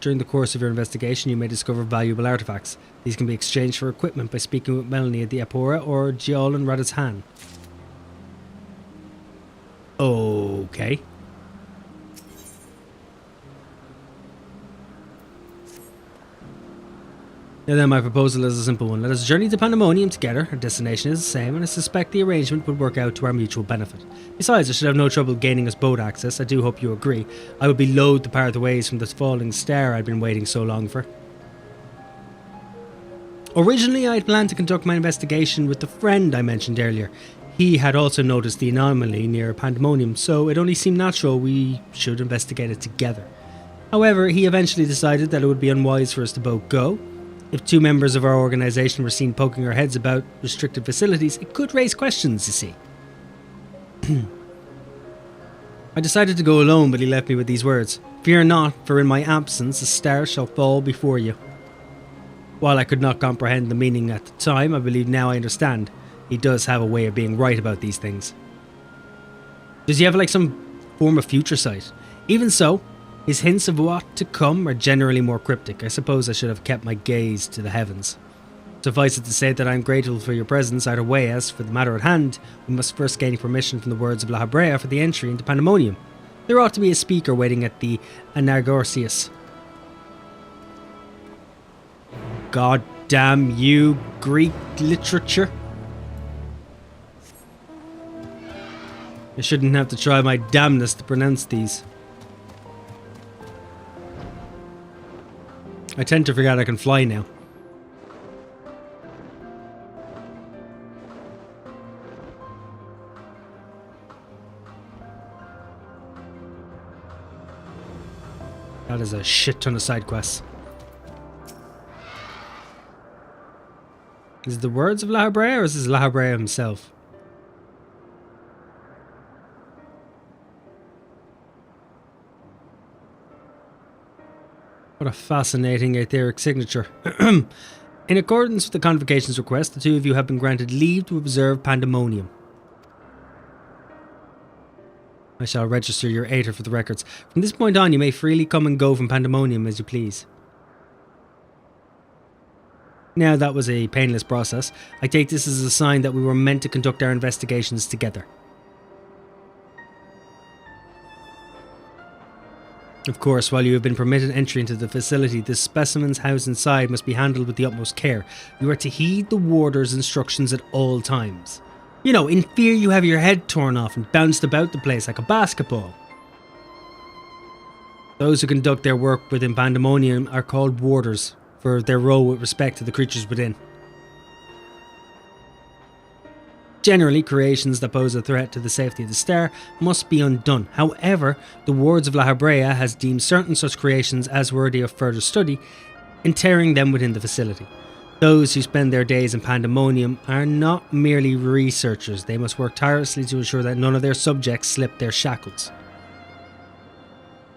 During the course of your investigation, you may discover valuable artifacts. These can be exchanged for equipment by speaking with Melanie at the Apora or Giol and Radazhan. Okay. Now then, my proposal is a simple one. Let us journey to Pandemonium together. Our destination is the same, and I suspect the arrangement would work out to our mutual benefit. Besides, I should have no trouble gaining us boat access. I do hope you agree. I would be loath to part the ways from this falling star I'd been waiting so long for. Originally, I had planned to conduct my investigation with the friend I mentioned earlier. He had also noticed the anomaly near Pandemonium, so it only seemed natural we should investigate it together. However, he eventually decided that it would be unwise for us to both go. If two members of our organisation were seen poking our heads about restricted facilities, it could raise questions, you see. I decided to go alone, but he left me with these words. Fear not, for in my absence a star shall fall before you. While I could not comprehend the meaning at the time, I believe now I understand. He does have a way of being right about these things. Does he have like some form of future sight? Even so, his hints of what to come are generally more cryptic. I suppose I should have kept my gaze to the heavens. Suffice it to say that I am grateful for your presence either way. As for the matter at hand, we must first gain permission from the words of La Habrea for the entry into Pandemonium. There ought to be a speaker waiting at the Anagorsius. God damn you, Greek literature. I shouldn't have to try my damnedest to pronounce these. I tend to forget I can fly now. That is a shit ton of side quests. Is it the words of La Habrea or is this La Habrea himself? What a fascinating etheric signature. In accordance with the Convocation's request, the two of you have been granted leave to observe Pandemonium. I shall register your aether for the records. From this point on, you may freely come and go from Pandemonium as you please. Now, that was a painless process. I take this as a sign that we were meant to conduct our investigations together. Of course, while you have been permitted entry into the facility, the specimens housed inside must be handled with the utmost care. You are to heed the warder's instructions at all times. You know, in fear you have your head torn off and bounced about the place like a basketball. Those who conduct their work within Pandemonium are called warders, for their role with respect to the creatures within. Generally, creations that pose a threat to the safety of the star must be undone. However, the wards of La Habrea has deemed certain such creations as worthy of further study, interring them within the facility. Those who spend their days in Pandemonium are not merely researchers. They must work tirelessly to ensure that none of their subjects slip their shackles.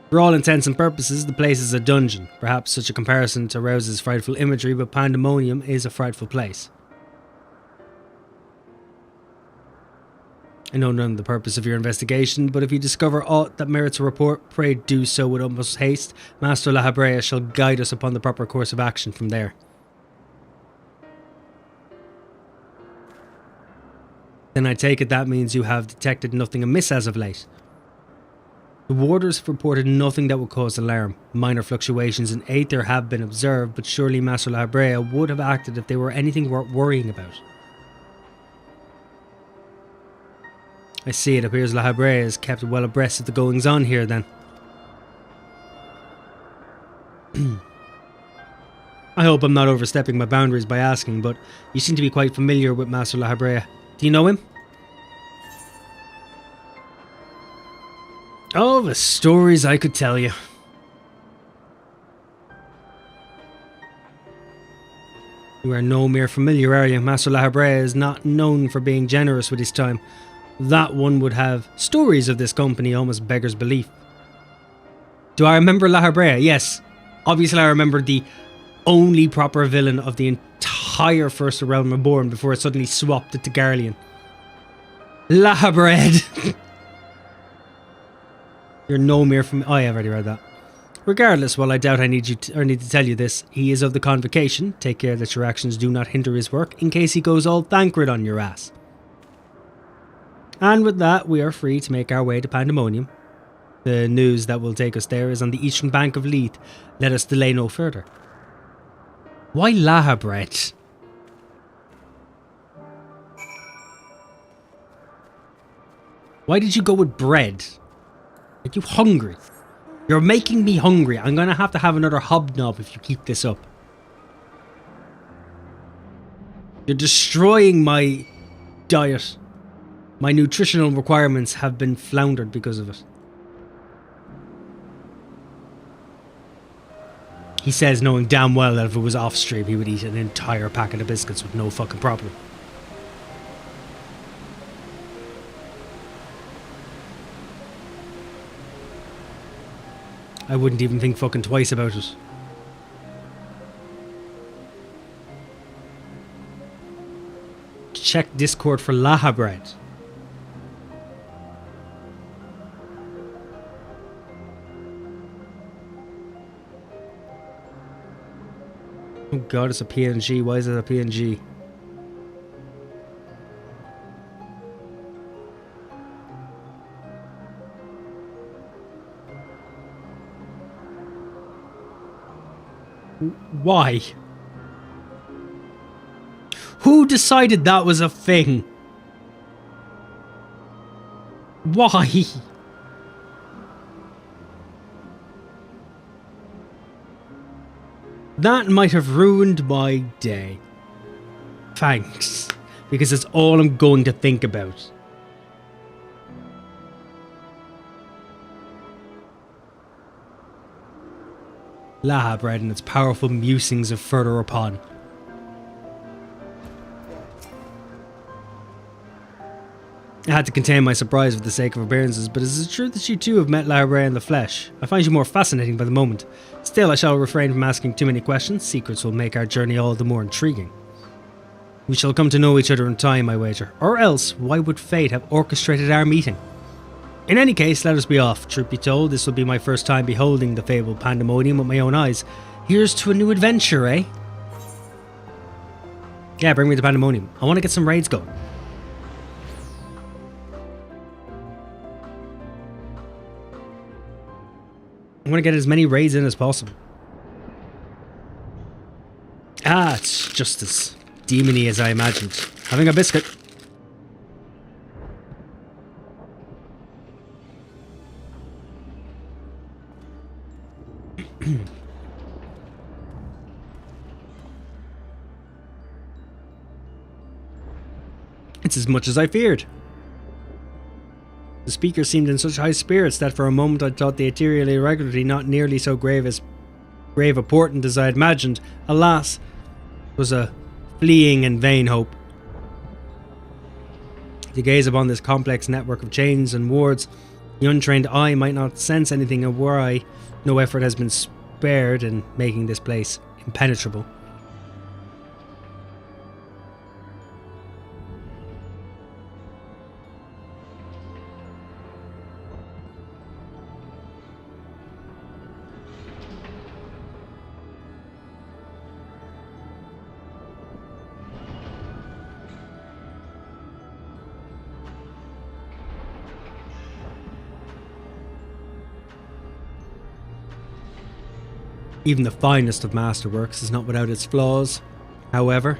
For all intents and purposes, the place is a dungeon. Perhaps such a comparison arouses frightful imagery, but Pandemonium is a frightful place. I know none of the purpose of your investigation, but if you discover aught that merits a report, pray do so with utmost haste. Master La Habrea shall guide us upon the proper course of action from there. Then I take it that means you have detected nothing amiss as of late. The warders have reported nothing that would cause alarm. Minor fluctuations in Aether have been observed, but surely Master La Habrea would have acted if there were anything worth worrying about. I see, it appears La Habrea is kept well abreast of the goings on here then. I hope I'm not overstepping my boundaries by asking, but you seem to be quite familiar with Master La Habrea. Do you know him? Oh, the stories I could tell you. You are no mere familiar, are you? Master La Habrea is not known for being generous with his time. That one would have stories of this company almost beggars belief. Do I remember La Habrea? Yes. Obviously I remember the only proper villain of the entire First Realm Reborn before it suddenly swapped it to Garlean. La Habrea. You're no mere from... Oh, yeah, I've already read that. Regardless, while I doubt I need to tell you this, he is of the Convocation. Take care that your actions do not hinder his work in case he goes all Thancred on your ass. And with that, we are free to make our way to Pandemonium. The news that will take us there is on the eastern bank of Leith. Let us delay no further. Why Lahabret? Why did you go with bread? Are you hungry? You're making me hungry. I'm going to have another hobnob if you keep this up. You're destroying my diet. My nutritional requirements have been floundered because of it. He says, knowing damn well that if it was off stream, he would eat an entire packet of biscuits with no fucking problem. I wouldn't even think fucking twice about it. Check Discord for Lahabread. Oh god, it's a PNG. Why is it a PNG? Why? Who decided that was a thing? Why? That might have ruined my day. Thanks, because it's all I'm going to think about. Lahabread and its powerful musings of further upon. I had to contain my surprise for the sake of appearances, but is it true that you too have met Lahabread in the flesh? I find you more fascinating by the moment. Still, I shall refrain from asking too many questions. Secrets will make our journey all the more intriguing. We shall come to know each other in time, I wager. Or else, why would fate have orchestrated our meeting? In any case, let us be off. Truth be told, this will be my first time beholding the fabled Pandemonium with my own eyes. Here's to a new adventure, eh? Yeah, bring me to Pandemonium. I want to get some raids going. I want to get as many raids in as possible. Ah, it's just as demony as I imagined. Having a biscuit. It's as much as I feared. The speaker seemed in such high spirits that for a moment I thought the ethereal irregularity not nearly so grave a portent as I had imagined. Alas, it was a fleeing and vain hope. To gaze upon this complex network of chains and wards, the untrained eye might not sense anything of why no effort has been spared in making this place impenetrable. Even the finest of masterworks is not without its flaws. However,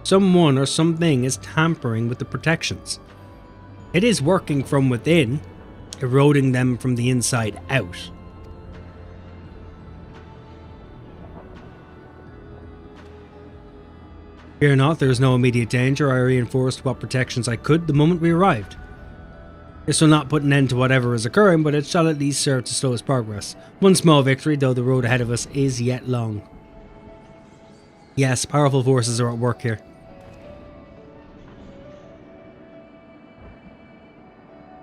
someone or something is tampering with the protections. It is working from within, eroding them from the inside out. Fear not, there is no immediate danger. I reinforced what protections I could the moment we arrived. This will not put an end to whatever is occurring, but it shall at least serve to slow its progress. One small victory, though the road ahead of us is yet long. Yes, powerful forces are at work here.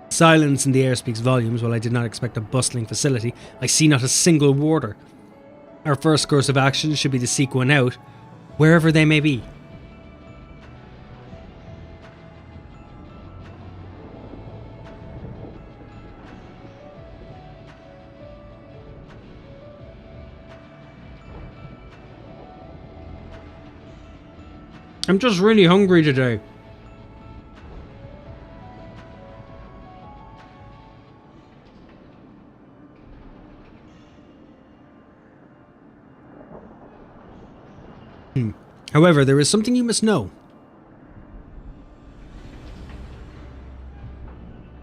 Silence in the air speaks volumes. While I did not expect a bustling facility, I see not a single warder. Our first course of action should be to seek one out, wherever they may be. I'm just really hungry today. However, there is something you must know.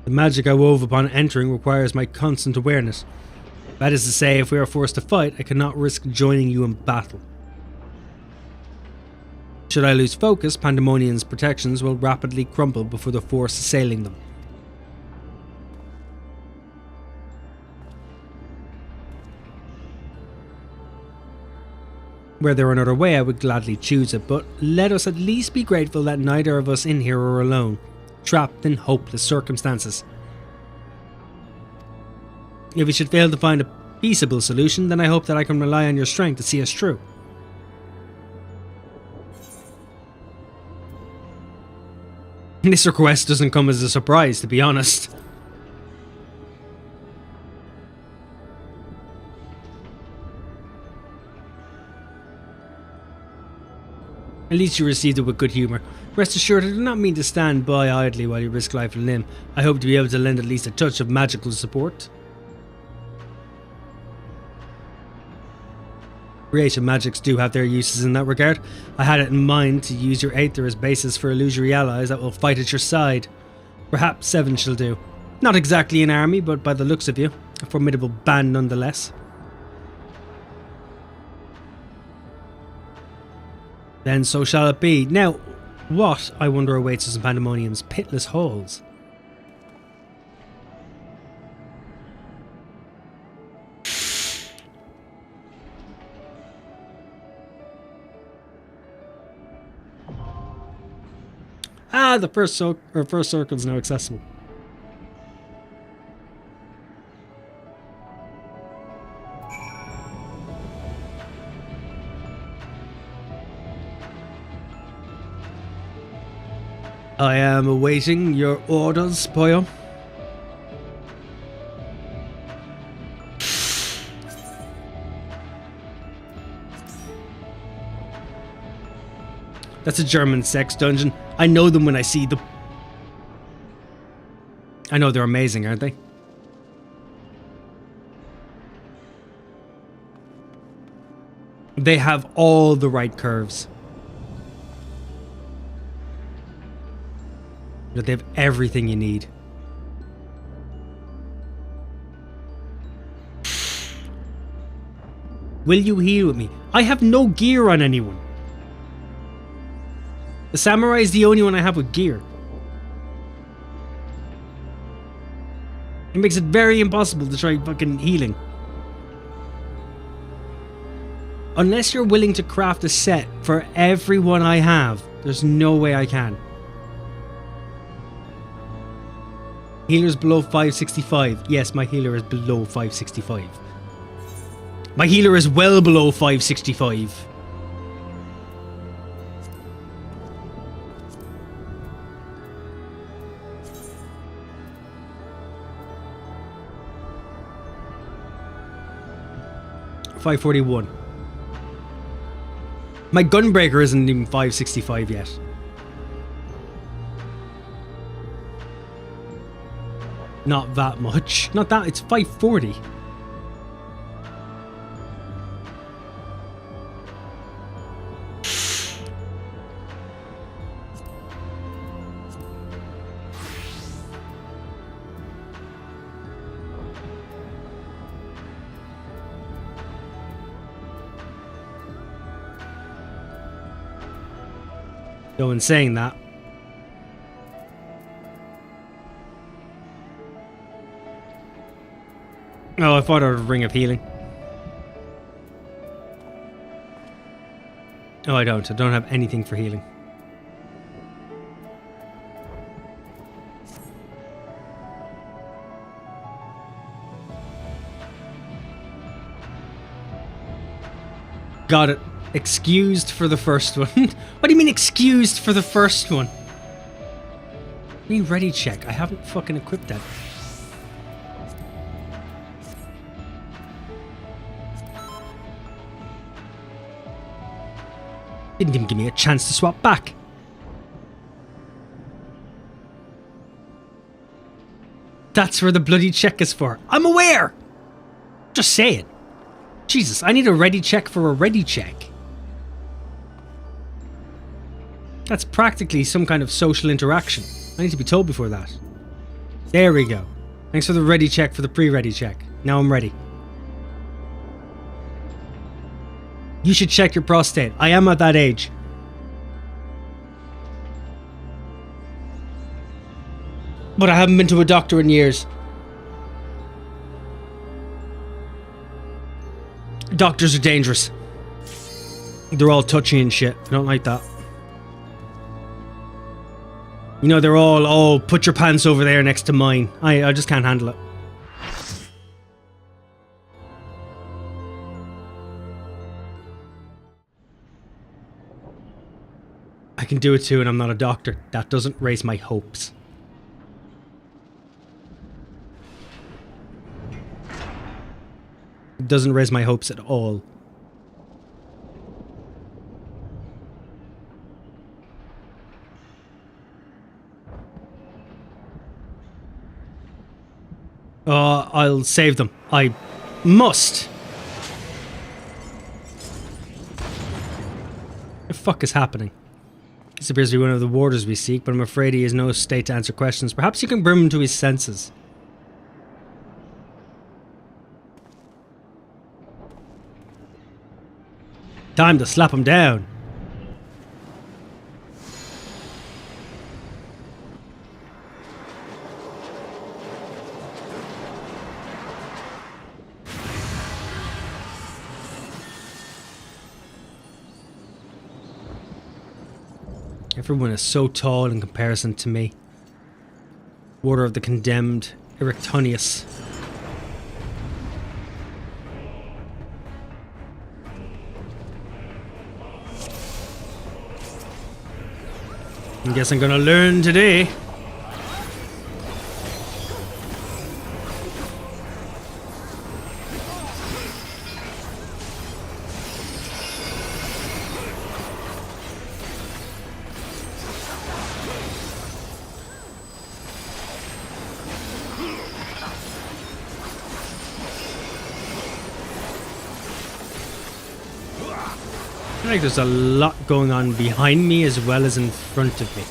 The magic I wove upon entering requires my constant awareness. That is to say, if we are forced to fight, I cannot risk joining you in battle. Should I lose focus, Pandemonium's protections will rapidly crumble before the force assailing them. Were there another way, I would gladly choose it, but let us at least be grateful that neither of us in here are alone, trapped in hopeless circumstances. If we should fail to find a peaceable solution, then I hope that I can rely on your strength to see us through. This request doesn't come as a surprise, to be honest. At least you received it with good humour. Rest assured, I do not mean to stand by idly while you risk life and limb. I hope to be able to lend at least a touch of magical support. Creation magics do have their uses in that regard. I had it in mind to use your Aether as basis for illusory allies that will fight at your side. Perhaps 7 shall do. Not exactly an army, but by the looks of you, a formidable band nonetheless. Then so shall it be. Now, what, I wonder, awaits us in Pandemonium's pitless halls? Ah, the first circle is now accessible. I am awaiting your orders, Poyo. That's a German sex dungeon. I know them when I see them. I know they're amazing, aren't they? They have all the right curves. They have everything you need. Will you heal with me? I have no gear on anyone. The samurai is the only one I have with gear. It makes it very impossible to try fucking healing. Unless you're willing to craft a set for everyone I have, there's no way I can. Healer's below 565. Yes, my healer is below 565. My healer is well below 565. $541. My gunbreaker isn't even 565 yet. Not that much. Not that, it's 540. No one's saying that. Oh, I thought I would Ring of Healing. Oh, I don't. I don't have anything for healing. Got it. Excused for the first one. What do you mean excused for the first one? I mean ready check. I haven't fucking equipped that. Didn't even give me a chance to swap back. That's where the bloody check is for. I'm aware! Just say it. Jesus, I need a ready check for a ready check. That's practically some kind of social interaction. I need to be told before that. There we go. Thanks for the ready check for the pre-ready check. Now I'm ready. You should check your prostate. I am at that age. But I haven't been to a doctor in years. Doctors are dangerous. They're all touchy and shit. I don't like that. You know, they're all, oh, put your pants over there next to mine. I just can't handle it. I can do it too, and I'm not a doctor. That doesn't raise my hopes. It doesn't raise my hopes at all. I'll save them. I must. What the fuck is happening? This appears to be one of the warders we seek, but I'm afraid he is no state to answer questions. Perhaps you can bring him to his senses. Time to slap him down. Everyone is so tall in comparison to me. Warder of the Condemned, Erectonius. I guess I'm gonna learn today. feel like there's a lot going on behind me as well as in front of me.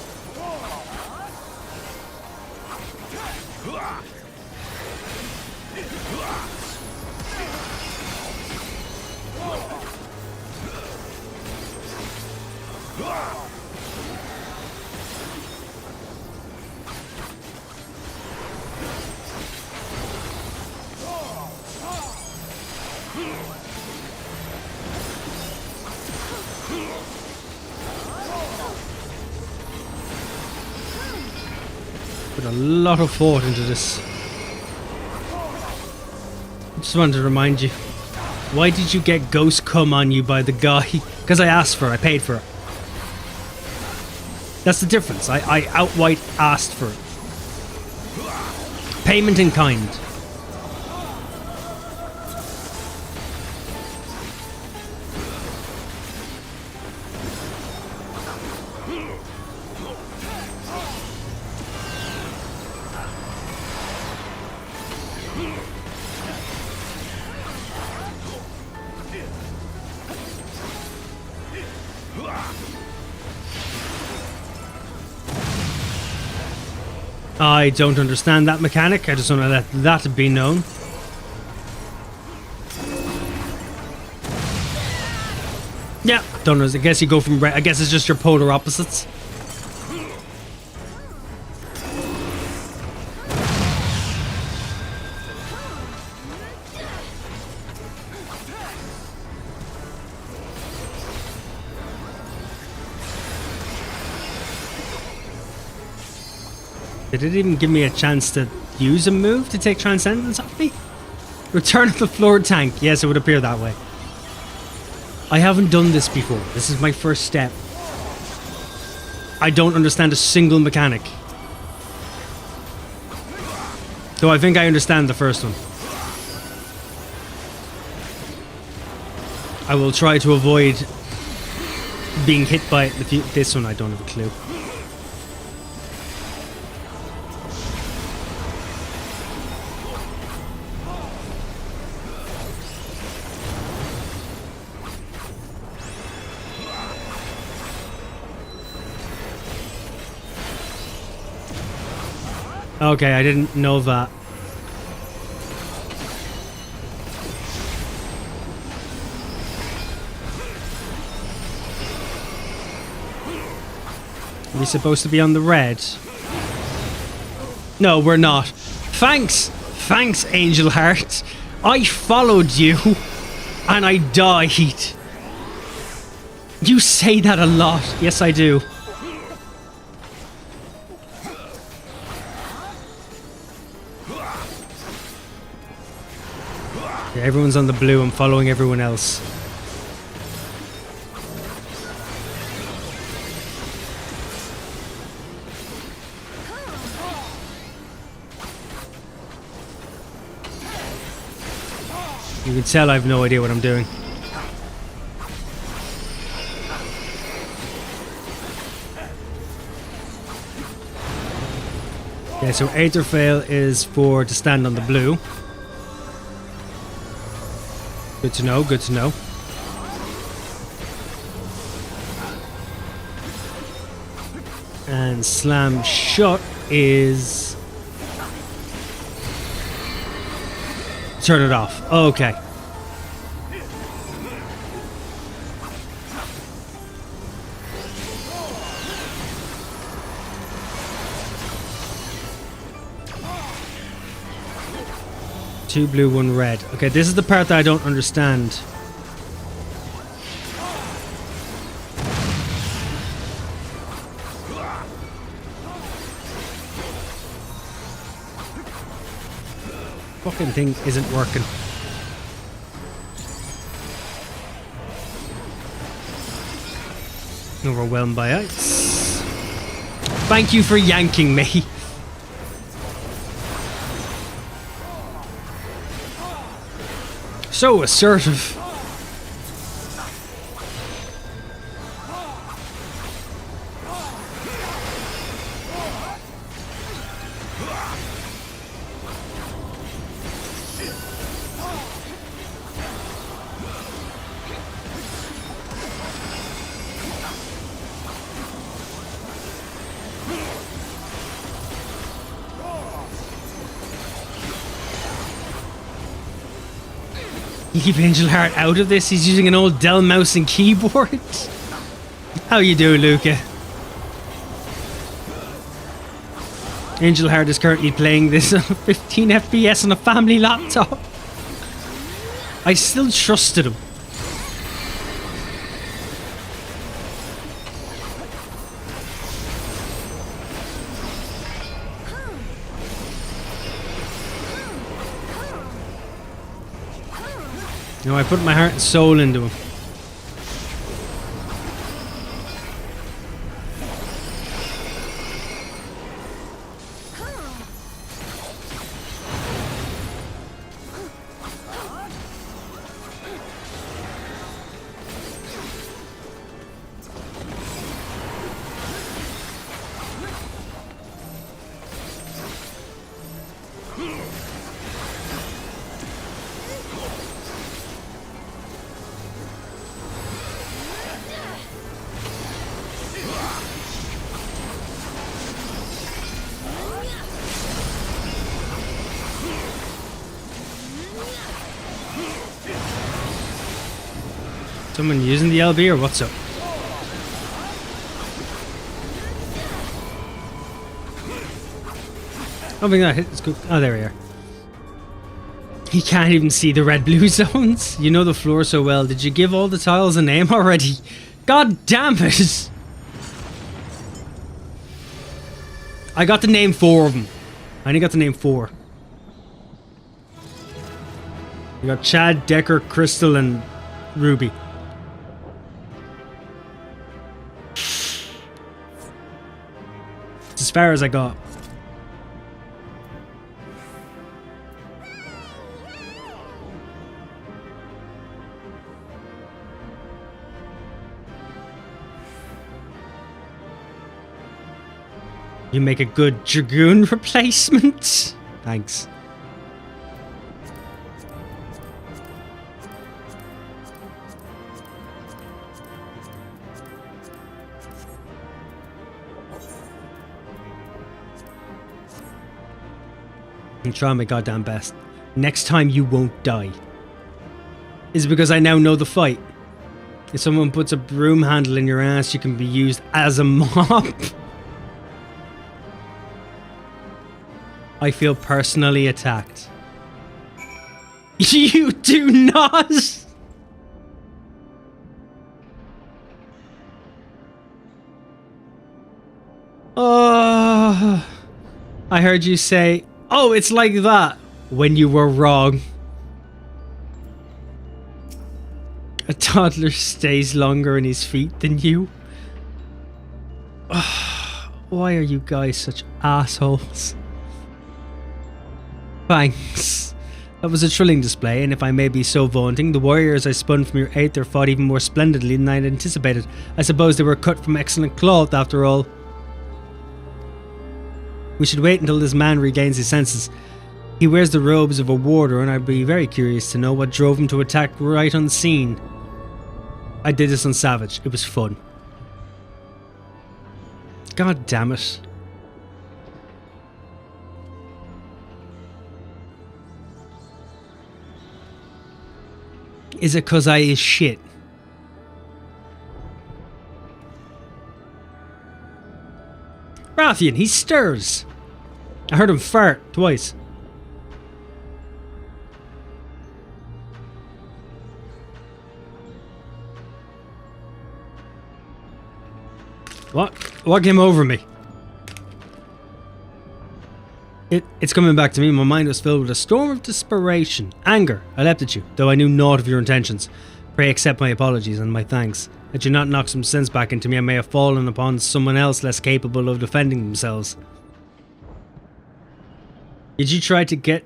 Put a lot of thought into this. I just wanted to remind you. Why did you get ghost cum on you by the guy? Because I asked for it. I paid for it. That's the difference. I outright asked for it. Payment in kind. I don't understand that mechanic. I just want to let that be known. Yeah, don't know. I guess you go from... I guess it's just your polar opposites. Did it even give me a chance to use a move to take Transcendence off me? Return of the Floor Tank. Yes, it would appear that way. I haven't done this before. This is my first step. I don't understand a single mechanic. Though I think I understand the first one. I will try to avoid being hit by it. This one I don't have a clue. Okay, I didn't know that. Are we supposed to be on the red? No, we're not. Thanks! Thanks, Angel Heart. I followed you, and I died. You say that a lot. Yes, I do. Yeah, everyone's on the blue. I'm following everyone else. You can tell I have no idea what I'm doing. Okay, so Aetherfail is for to stand on the blue. Good to know, good to know. And Slam Shut is... turn it off. Okay. Two blue, one red. Okay, this is the part that I don't understand. Fucking thing isn't working. Overwhelmed by ice. Thank you for yanking me. So assertive. You keep Angel Heart out of this? He's using an old Dell mouse and keyboard? How you doing, Luca? Angel Heart is currently playing this on 15 FPS on a family laptop. I still trusted him. No, I put my heart and soul into him. Someone using the LB or what's up? I think that hit is good. Oh, there we are. He can't even see the red-blue zones. You know the floor so well. Did you give all the tiles a name already? God damn it! I got to name 4 of them. I only got to name 4. You got Chad, Decker, Crystal, and Ruby. As far as I got. You make a good Dragoon replacement? Thanks. I'm trying my goddamn best. Next time you won't die. Is it because I now know the fight? If someone puts a broom handle in your ass, you can be used as a mop. I feel personally attacked. You do not! Oh, I heard you say, oh, it's like that, when you were wrong. A toddler stays longer in his feet than you. Oh, why are you guys such assholes? Thanks. That was a thrilling display, and if I may be so vaunting, the warriors I spun from your Aether fought even more splendidly than I had anticipated. I suppose they were cut from excellent cloth, after all. We should wait until this man regains his senses. He wears the robes of a warder, and I'd be very curious to know what drove him to attack right unseen. I did this on Savage. It was fun. God damn it. Is it 'cause I is shit? Rathian, he stirs. I heard him fart twice. What? What came over me? It's coming back to me. My mind was filled with a storm of desperation. Anger. I leapt at you, though I knew naught of your intentions. Pray accept my apologies and my thanks. Had you not knocked some sense back into me, I may have fallen upon someone else less capable of defending themselves. Did you try to get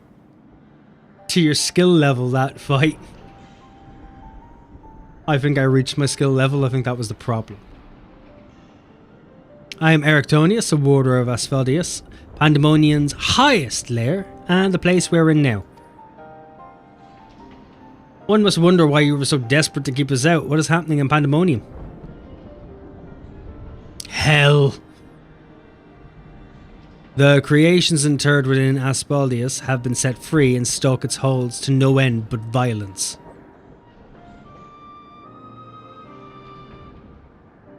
to your skill level that fight? I think I reached my skill level. I think that was the problem. I am Erictonius, a warder of Asphaldius, Pandemonium's highest lair, and the place we're in now. One must wonder why you were so desperate to keep us out. What is happening in Pandemonium? Hell. The creations interred within Asphaldius have been set free and stalk its holds to no end but violence.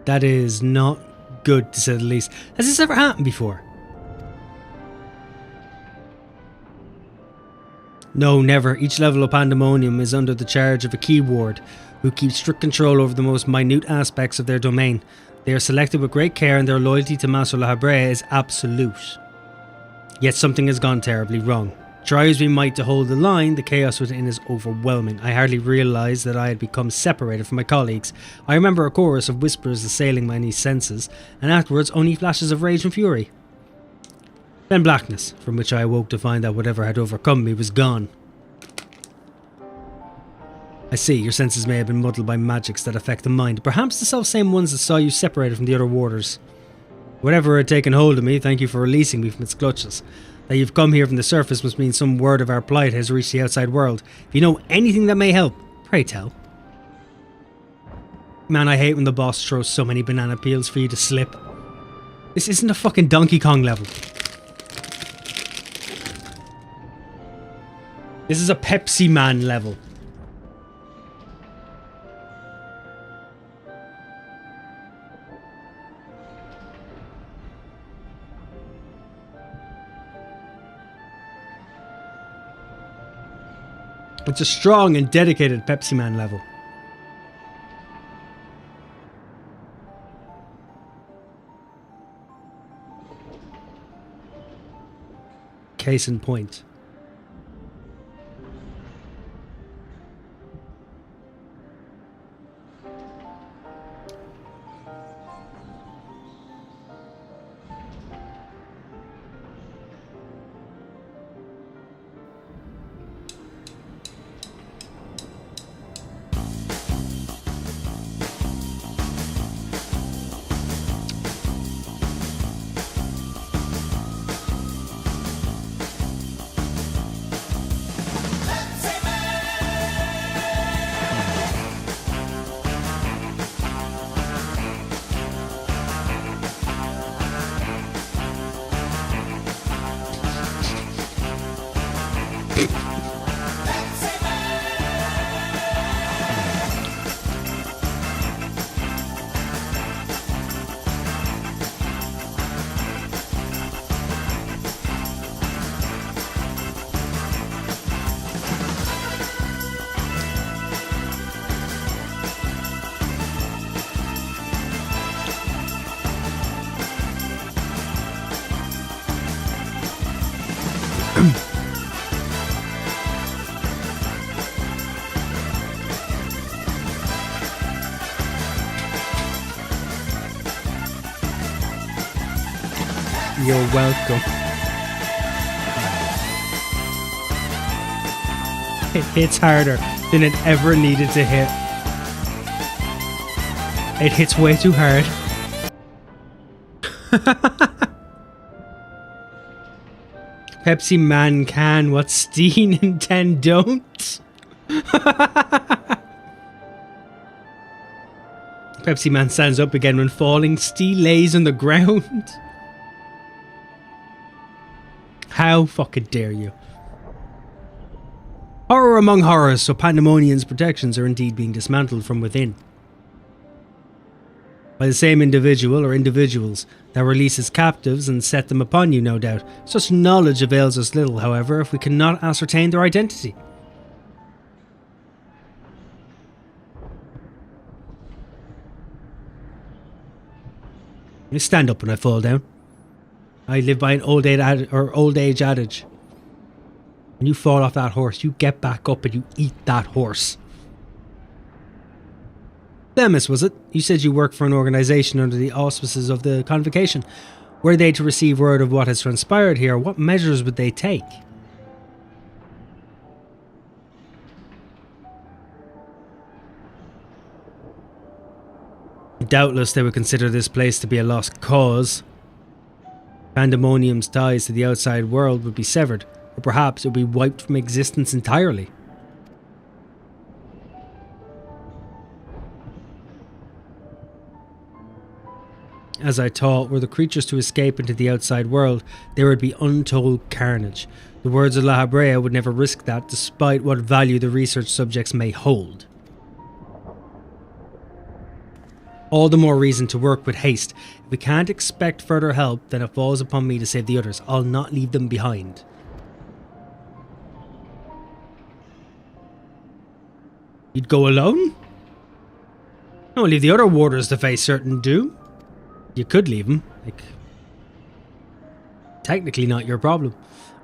That is not good, to say the least. Has this ever happened before? No, never. Each level of Pandemonium is under the charge of a key ward, who keeps strict control over the most minute aspects of their domain. They are selected with great care and their loyalty to Master La Habrea is absolute. Yet something has gone terribly wrong. Try as we might to hold the line, the chaos within is overwhelming. I hardly realised that I had become separated from my colleagues. I remember a chorus of whispers assailing my senses, and afterwards only flashes of rage and fury. Then blackness, from which I awoke to find that whatever had overcome me was gone. I see, your senses may have been muddled by magics that affect the mind, perhaps the self-same ones that saw you separated from the other warders. Whatever had taken hold of me, thank you for releasing me from its clutches. That you've come here from the surface must mean some word of our plight has reached the outside world. If you know anything that may help, pray tell. Man, I hate when the boss throws so many banana peels for you to slip. This isn't a fucking Donkey Kong level. This is a Pepsi Man level. It's a strong and dedicated Pepsi Man level. Case in point. You're welcome. It hits harder than it ever needed to hit. It hits way too hard. Pepsi Man can what Steen and 10 don't. Pepsi Man stands up again when falling. Steel lays on the ground. How fucking dare you? Horror among horrors, so Pandemonium's protections are indeed being dismantled from within. By the same individual or individuals that releases captives and set them upon you, no doubt. Such knowledge avails us little, however, if we cannot ascertain their identity. You stand up when I fall down. I live by an old age adage. When you fall off that horse, you get back up and you eat that horse. Themis, was it? You said you work for an organisation under the auspices of the Convocation. Were they to receive word of what has transpired here, what measures would they take? Doubtless they would consider this place to be a lost cause. Pandemonium's ties to the outside world would be severed, or perhaps it would be wiped from existence entirely. As I thought, were the creatures to escape into the outside world, there would be untold carnage. The words of La Habrea would never risk that, despite what value the research subjects may hold. All the more reason to work with haste. If we can't expect further help, then it falls upon me to save the others. I'll not leave them behind. You'd go alone? Don't leave the other warders to face certain doom. You could leave them. Like, technically not your problem.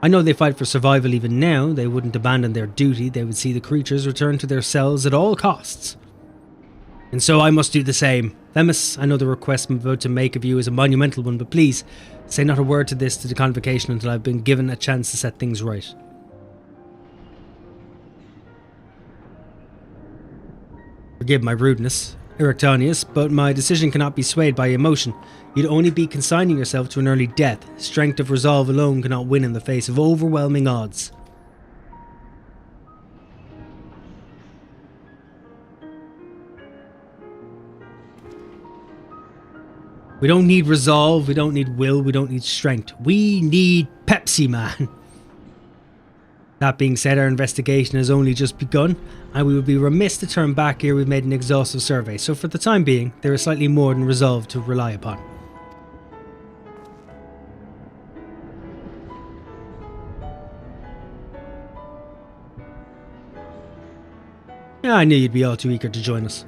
I know they fight for survival even now. They wouldn't abandon their duty. They would see the creatures return to their cells at all costs. And so I must do the same. Themis, I know the request I'm about to make of you is a monumental one, but please, say not a word to this to the convocation until I've been given a chance to set things right. Forgive my rudeness, Erectonius, but my decision cannot be swayed by emotion. You'd only be consigning yourself to an early death. Strength of resolve alone cannot win in the face of overwhelming odds. We don't need resolve, we don't need will, we don't need strength. We need Pepsi Man. That being said, our investigation has only just begun, and we would be remiss to turn back here. We've made an exhaustive survey, so for the time being, there is slightly more than resolve to rely upon. Yeah, I knew you'd be all too eager to join us.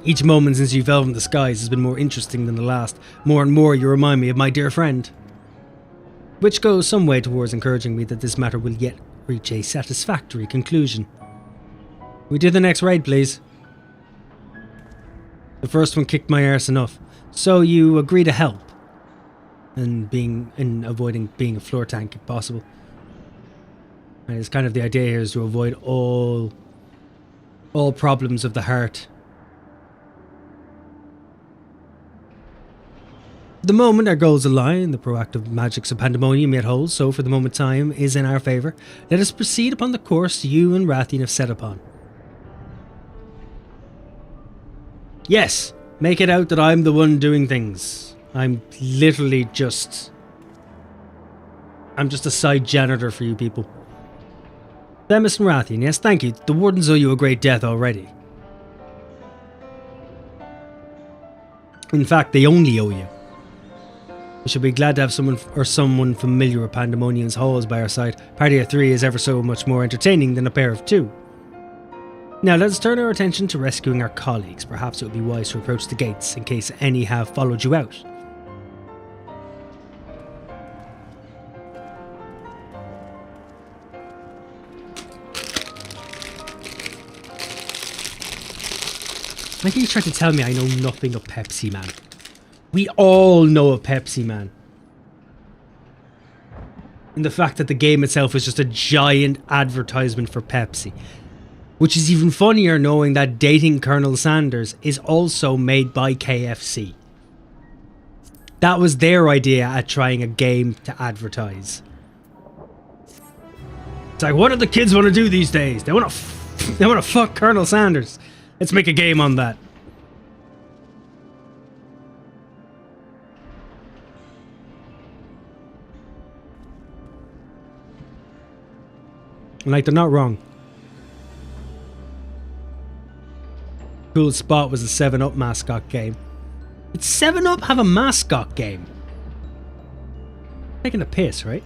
Each moment since you fell from the skies has been more interesting than the last. More and more you remind me of my dear friend. Which goes some way towards encouraging me that this matter will yet reach a satisfactory conclusion. We do the next raid, please. The first one kicked my arse enough. So you agree to help. And avoiding being a floor tank if possible. And it's kind of the idea here is to avoid all problems of the heart. For the moment, our goals align, the proactive magics of Pandemonium yet holds, so for the moment time is in our favour. Let us proceed upon the course you and Rathian have set upon. Yes, make it out that I'm the one doing things. I'm literally just... I'm just a side janitor for you people. Themis and Rathian, yes, thank you. The Wardens owe you a great death already. In fact, they only owe you. We should be glad to have someone familiar with Pandemonium's halls by our side. Party of 3 is ever so much more entertaining than a pair of 2. Now let's turn our attention to rescuing our colleagues. Perhaps it would be wise to approach the gates in case any have followed you out. Like he's trying to tell me I know nothing of Pepsi Man. We all know of Pepsi Man. And the fact that the game itself is just a giant advertisement for Pepsi. Which is even funnier knowing that Dating Colonel Sanders is also made by KFC. That was their idea at trying a game to advertise. It's like, what do the kids want to do these days? They want to fuck Colonel Sanders. Let's make a game on that. Like, they're not wrong. Cool spot was the 7-Up mascot game. Did 7-Up have a mascot game? Taking a piss, right?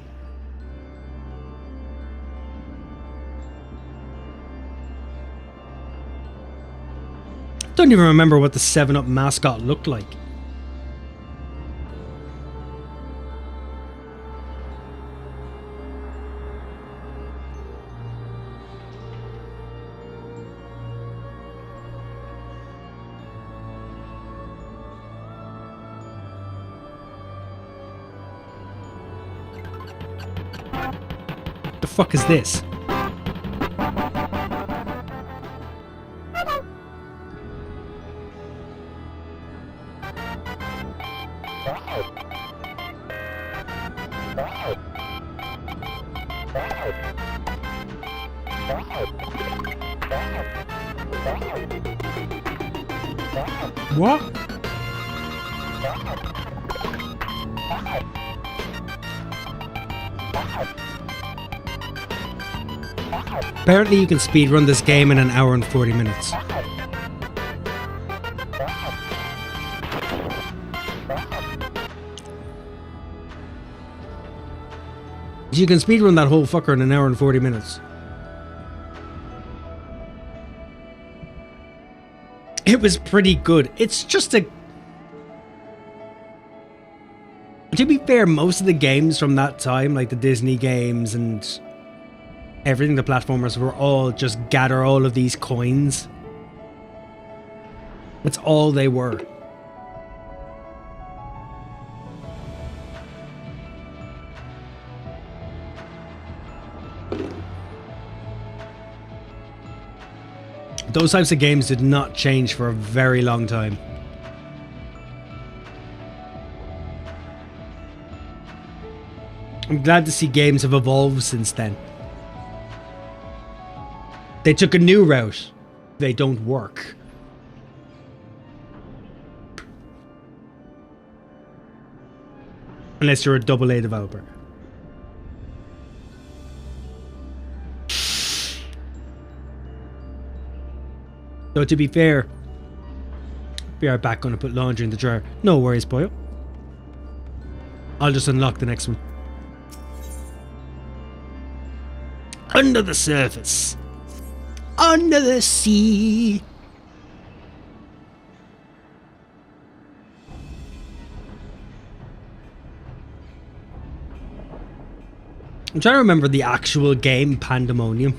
Don't even remember what the 7-Up mascot looked like. The fuck is this? What? Apparently you can speedrun this game in an hour and 40 minutes. You can speedrun that whole fucker in an hour and 40 minutes. It was pretty good. It's just a... To be fair, most of the games from that time, like the Disney games and everything, the platformers, were all just gather all of these coins. That's all they were. Those types of games did not change for a very long time. I'm glad to see games have evolved since then. They took a new route. They don't work. Unless you're a AA developer. So to be fair, be right back, gonna put laundry in the dryer. No worries, boyo. I'll just unlock the next one. Under the surface. Under the sea. I'm trying to remember the actual game Pandemonium,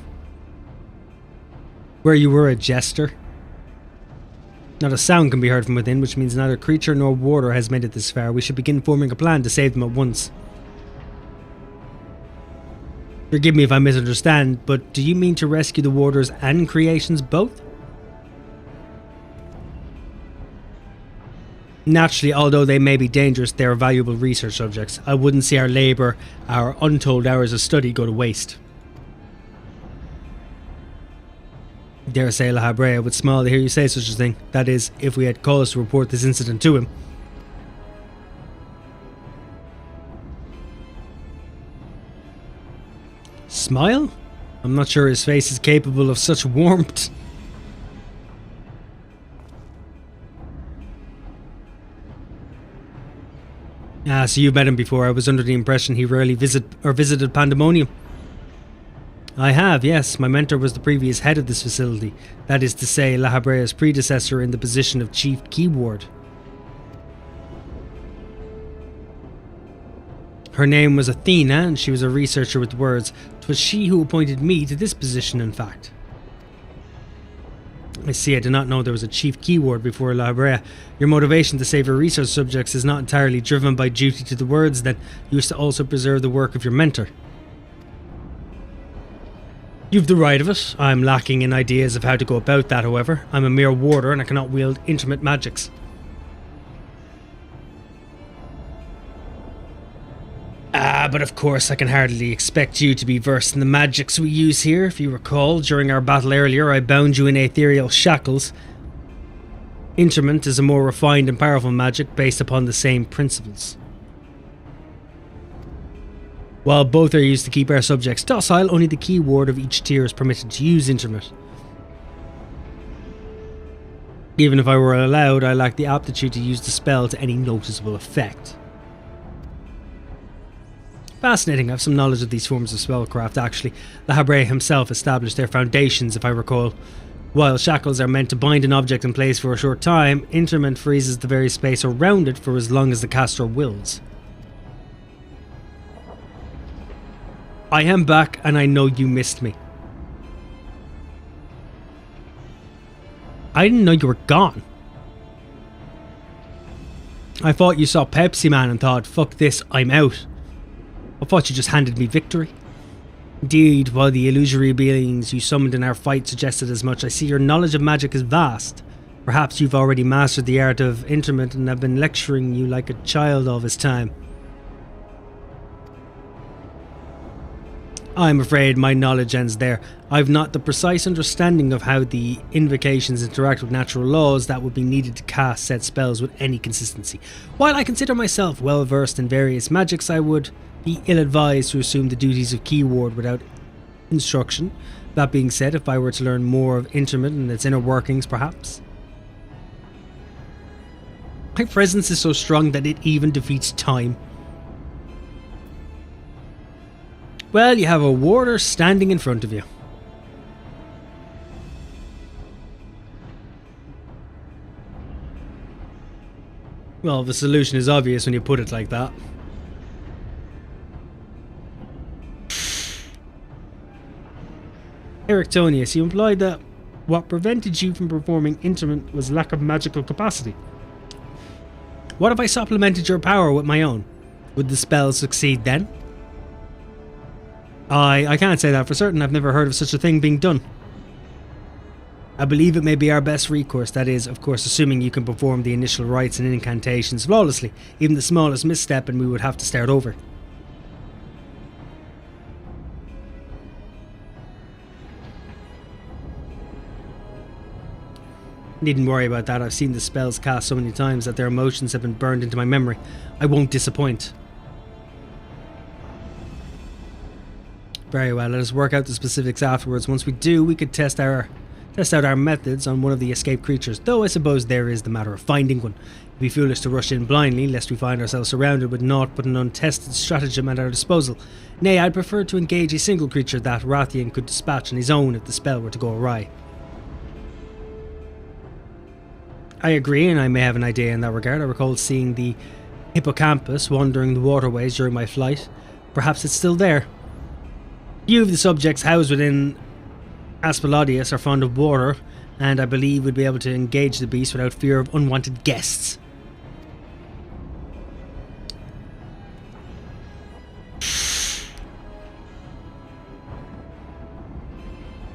where you were a jester. Not a sound can be heard from within, which means neither creature nor warder has made it this far. We should begin forming a plan to save them at once. Forgive me if I misunderstand, but do you mean to rescue the warders and creations both? Naturally, although they may be dangerous, they are valuable research subjects. I wouldn't see our labour, our untold hours of study go to waste. Dare say La Habrea would smile to hear you say such a thing. That is, if we had cause to report this incident to him. Smile? I'm not sure his face is capable of such warmth. Ah, so you've met him before. I was under the impression he rarely visited Pandemonium. I have, yes. My mentor was the previous head of this facility. That is to say, La Habrea's predecessor in the position of Chief Keyward. Her name was Athena, and she was a researcher with words. 'Twas she who appointed me to this position, in fact. I see, I did not know there was a Chief Keyward before La Habrea. Your motivation to save your research subjects is not entirely driven by duty to the words, then. You wish to also preserve the work of your mentor. You've the right of it. I'm lacking in ideas of how to go about that, however. I'm a mere warder and I cannot wield intimate magics. Ah, but of course I can hardly expect you to be versed in the magics we use here. If you recall, during our battle earlier, I bound you in ethereal shackles. Interment is a more refined and powerful magic based upon the same principles. While both are used to keep our subjects docile, only the key ward of each tier is permitted to use Internet. Even if I were allowed, I lack the aptitude to use the spell to any noticeable effect. Fascinating, I have some knowledge of these forms of spellcraft actually. La Habrea himself established their foundations, if I recall. While shackles are meant to bind an object in place for a short time, Interment freezes the very space around it for as long as the caster wills. I am back and I know you missed me. I didn't know you were gone. I thought you saw Pepsi Man and thought, fuck this, I'm out. I thought you just handed me victory. Indeed, while the illusory beings you summoned in our fight suggested as much, I see your knowledge of magic is vast. Perhaps you've already mastered the art of Interment and have been lecturing you like a child all this time. I'm afraid my knowledge ends there. I've not the precise understanding of how the invocations interact with natural laws that would be needed to cast said spells with any consistency. While I consider myself well versed in various magics, I would be ill-advised to assume the duties of Keyward without instruction. That being said, if I were to learn more of Intermit and its inner workings, perhaps. My presence is so strong that it even defeats time. Well, you have a warder standing in front of you. Well, the solution is obvious when you put it like that. Erictonius, you implied that what prevented you from performing Intermit was lack of magical capacity. What if I supplemented your power with my own? Would the spell succeed then? I can't say that for certain. I've never heard of such a thing being done. I believe it may be our best recourse, that is, of course, assuming you can perform the initial rites and incantations flawlessly. Even the smallest misstep and we would have to start over. Needn't worry about that. I've seen the spells cast so many times that their emotions have been burned into my memory. I won't disappoint. Very well, let us work out the specifics afterwards. Once we do, we could test out our methods on one of the escaped creatures, though I suppose there is the matter of finding one. It'd be foolish to rush in blindly, lest we find ourselves surrounded with naught but an untested stratagem at our disposal. Nay, I'd prefer to engage a single creature that Rathian could dispatch on his own if the spell were to go awry. I agree, and I may have an idea in that regard. I recall seeing the hippocampus wandering the waterways during my flight. Perhaps it's still there. Few of the subjects housed within Aspelodius are fond of water, and I believe we'd be able to engage the beast without fear of unwanted guests.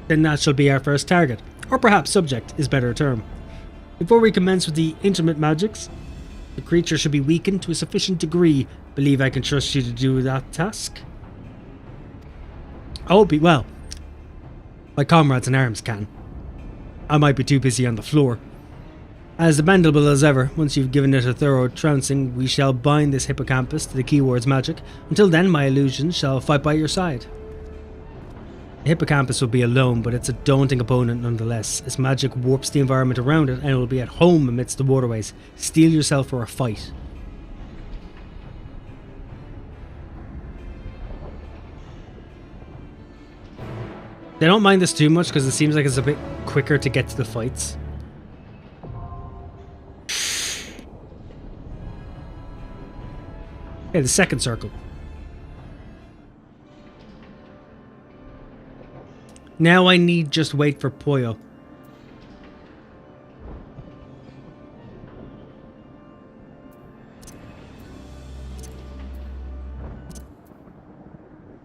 Then that shall be our first target, or perhaps subject is better term. Before we commence with the intimate magics, the creature should be weakened to a sufficient degree. Believe I can trust you to do that task? I hope well. My comrades in arms can. I might be too busy on the floor. As dependable as ever, once you've given it a thorough trouncing, we shall bind this hippocampus to the keyword's magic. Until then, my illusions shall fight by your side. The hippocampus will be alone, but it's a daunting opponent nonetheless. Its magic warps the environment around it, and it will be at home amidst the waterways. Steel yourself for a fight. They don't mind this too much because it seems like it's a bit quicker to get to the fights. Okay, the second circle. Now I need just wait for Poyo.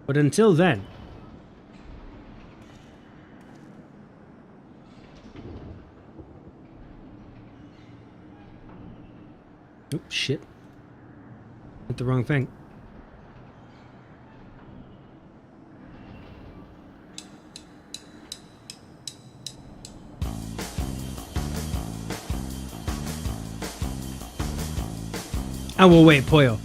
But until then... Oh, shit. Hit the wrong thing. And we'll wait, Poyo.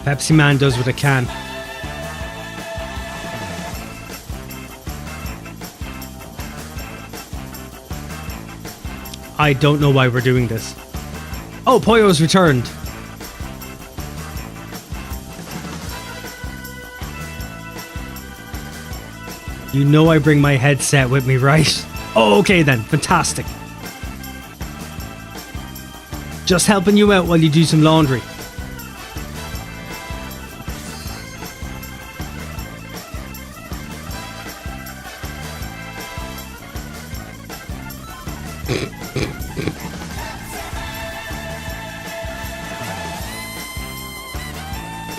Pepsi Man does what it can. I don't know why we're doing this. Oh, Poyo's returned. You know I bring my headset with me, right? Oh, okay then. Fantastic. Just helping you out while you do some laundry.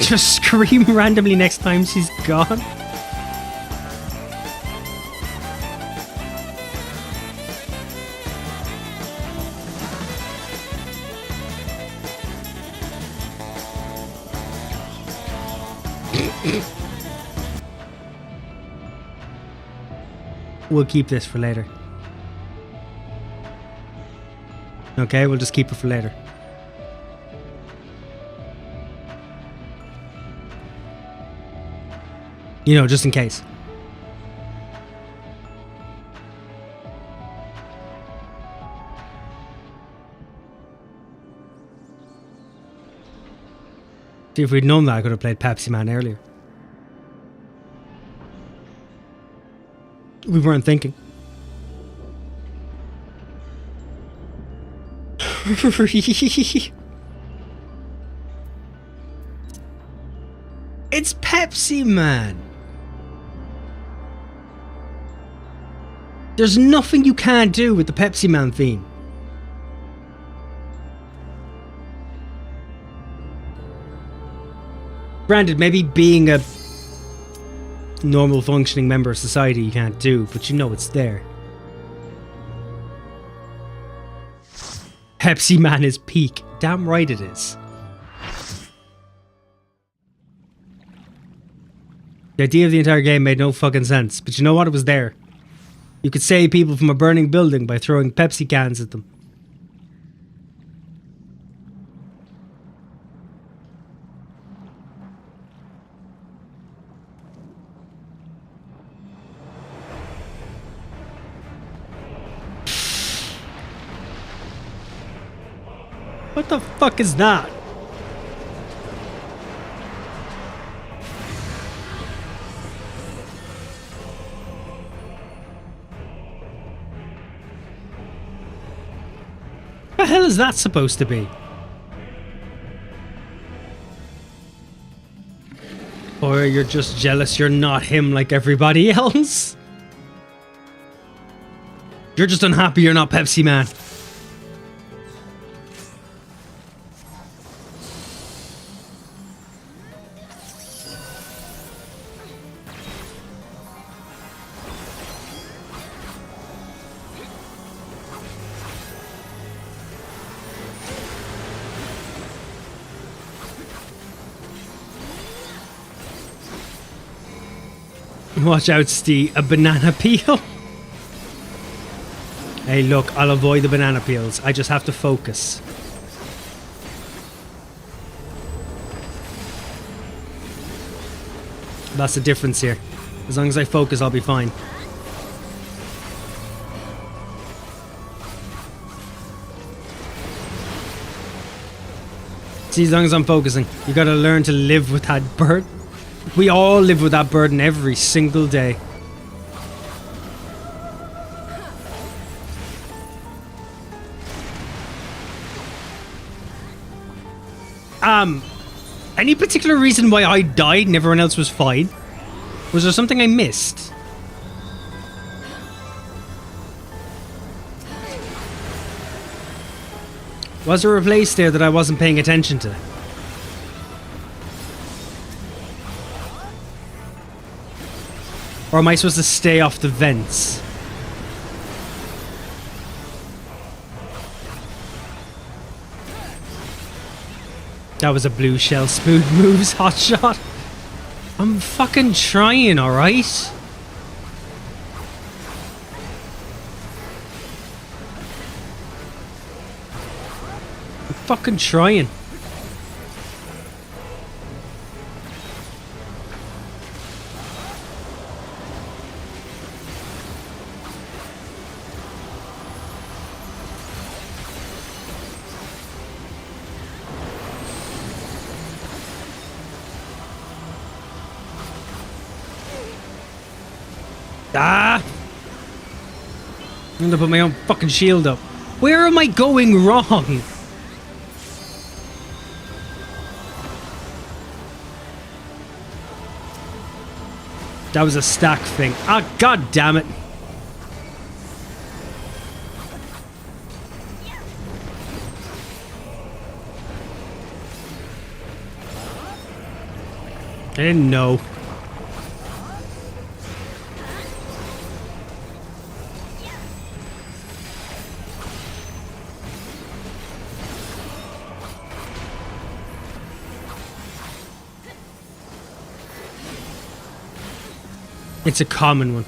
Just scream randomly next time she's gone. we'll keep this for later. Okay, we'll just keep it for later. You know, just in case. See, if we'd known that, I could have played Pepsi Man earlier. We weren't thinking. It's Pepsi Man. There's nothing you can't do with the Pepsi Man theme. Granted, maybe being a normal functioning member of society you can't do, but you know it's there. Pepsi Man is peak. Damn right it is. The idea of the entire game made no fucking sense, but you know what? It was there. You could save people from a burning building by throwing Pepsi cans at them. What the fuck is that? What the hell is that supposed to be? Or you're just jealous you're not him like everybody else? You're just unhappy you're not Pepsi Man. Watch out, Steve. A banana peel? Hey, look, I'll avoid the banana peels. I just have to focus. That's the difference here. As long as I focus, I'll be fine. See, as long as I'm focusing. You gotta learn to live with that bird. We all live with that burden every single day. Any particular reason why I died and everyone else was fine? Was there something I missed? Was there a place there that I wasn't paying attention to? Or am I supposed to stay off the vents? That was a blue shell. Smooth moves, hot shot. I'm fucking trying, alright? I'm fucking trying. Ah! I'm gonna put my own fucking shield up. Where am I going wrong? That was a stack thing. Ah, god damn it. I didn't know. It's a common one.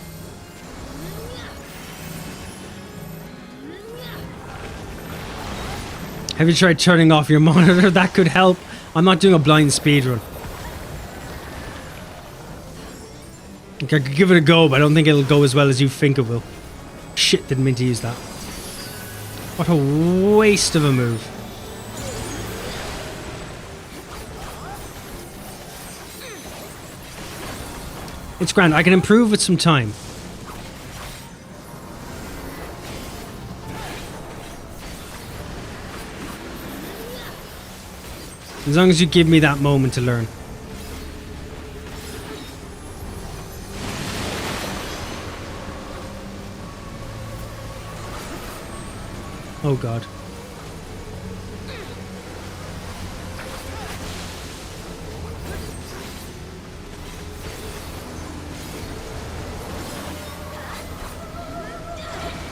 Have you tried turning off your monitor? That could help. I'm not doing a blind speedrun. I could give it a go, but I don't think it'll go as well as you think it will. Shit, didn't mean to use that. What a waste of a move. It's grand. I can improve with some time. As long as you give me that moment to learn. Oh god.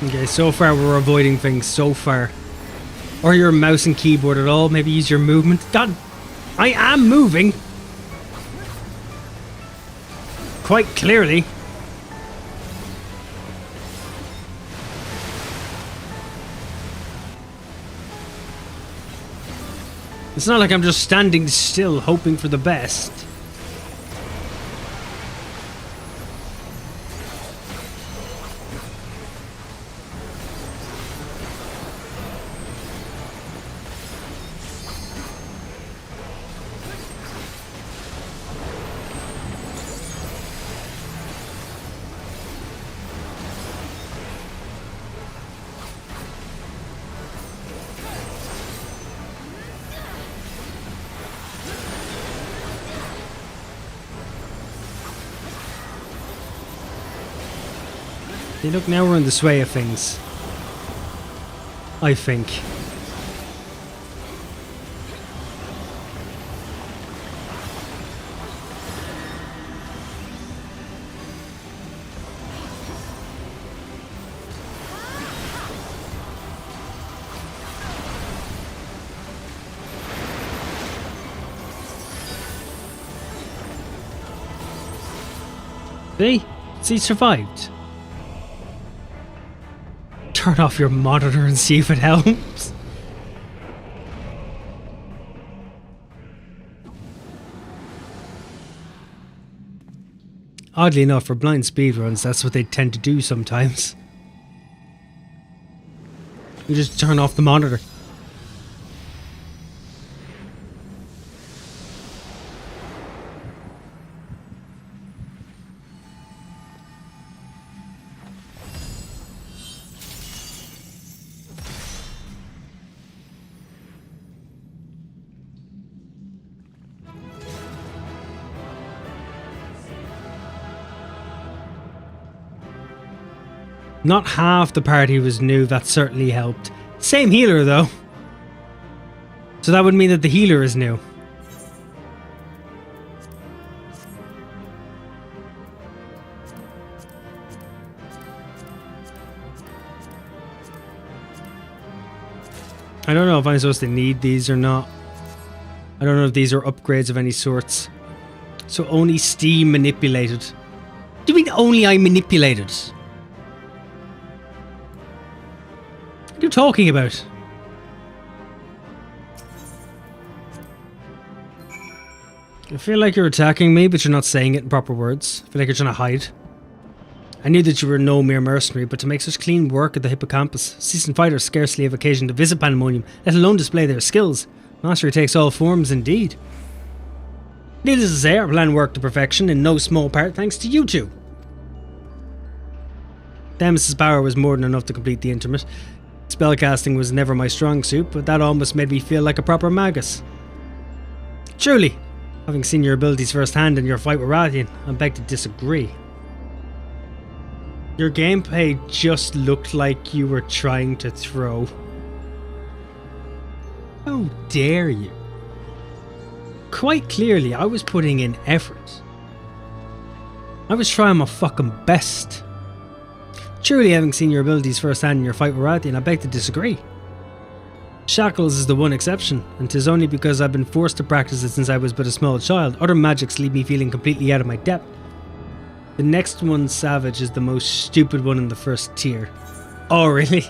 Okay, so far we're avoiding things, so far. Or your mouse and keyboard at all, maybe use your movement. God, I am moving! Quite clearly. It's not like I'm just standing still hoping for the best. Hey, look, now we're in the sway of things. I think. See? He survived. Turn off your monitor and see if it helps. Oddly enough, for blind speedruns, that's what they tend to do sometimes. You just turn off the monitor. Not half the party was new, that certainly helped. Same healer though. So that would mean that the healer is new. I don't know if I'm supposed to need these or not. I don't know if these are upgrades of any sorts. So only Steam manipulated. What do you mean only I manipulated? What are you talking about? I feel like you're attacking me, but you're not saying it in proper words. I feel like you're trying to hide. I knew that you were no mere mercenary, but to make such clean work at the hippocampus, seasoned fighters scarcely have occasion to visit Pandemonium, let alone display their skills. Mastery takes all forms indeed. Needless to say, our plan worked to perfection, in no small part thanks to you two. Demus's power was more than enough to complete the intermit. Spellcasting was never my strong suit, but that almost made me feel like a proper magus. Truly, having seen your abilities firsthand in your fight with Rathian, I beg to disagree. Your gameplay just looked like you were trying to throw. How dare you? Quite clearly, I was putting in effort. I was trying my fucking best. Truly, having seen your abilities firsthand in your fight with Rathian, I beg to disagree. Shackles is the one exception, and 'tis only because I've been forced to practice it since I was but a small child. Other magics leave me feeling completely out of my depth. The next one, Savage, is the most stupid one in the first tier. Oh, really?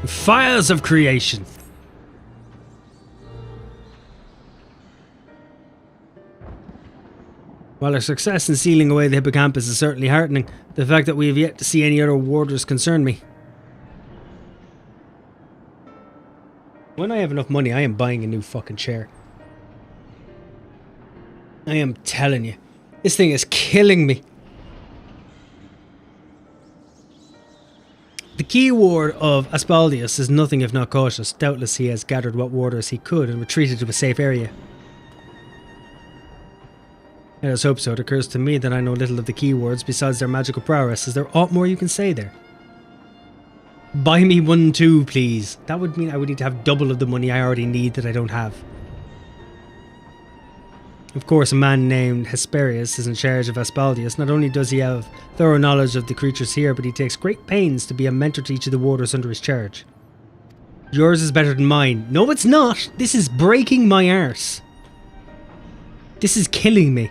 Fires of creation. While our success in sealing away the hippocampus is certainly heartening, the fact that we have yet to see any other warders concern me. When I have enough money, I am buying a new fucking chair. I am telling you, this thing is killing me. The key ward of Aspaldius is nothing if not cautious. Doubtless he has gathered what warders he could and retreated to a safe area. Let us hope so. It occurs to me that I know little of the key words besides their magical prowess. Is there aught more you can say there? Buy me one too, please. That would mean I would need to have double of the money I already need that I don't have. Of course, a man named Hesperius is in charge of Aspaldius. Not only does he have thorough knowledge of the creatures here, but he takes great pains to be a mentor to each of the warders under his charge. Yours is better than mine. No, it's not. This is breaking my arse. This is killing me.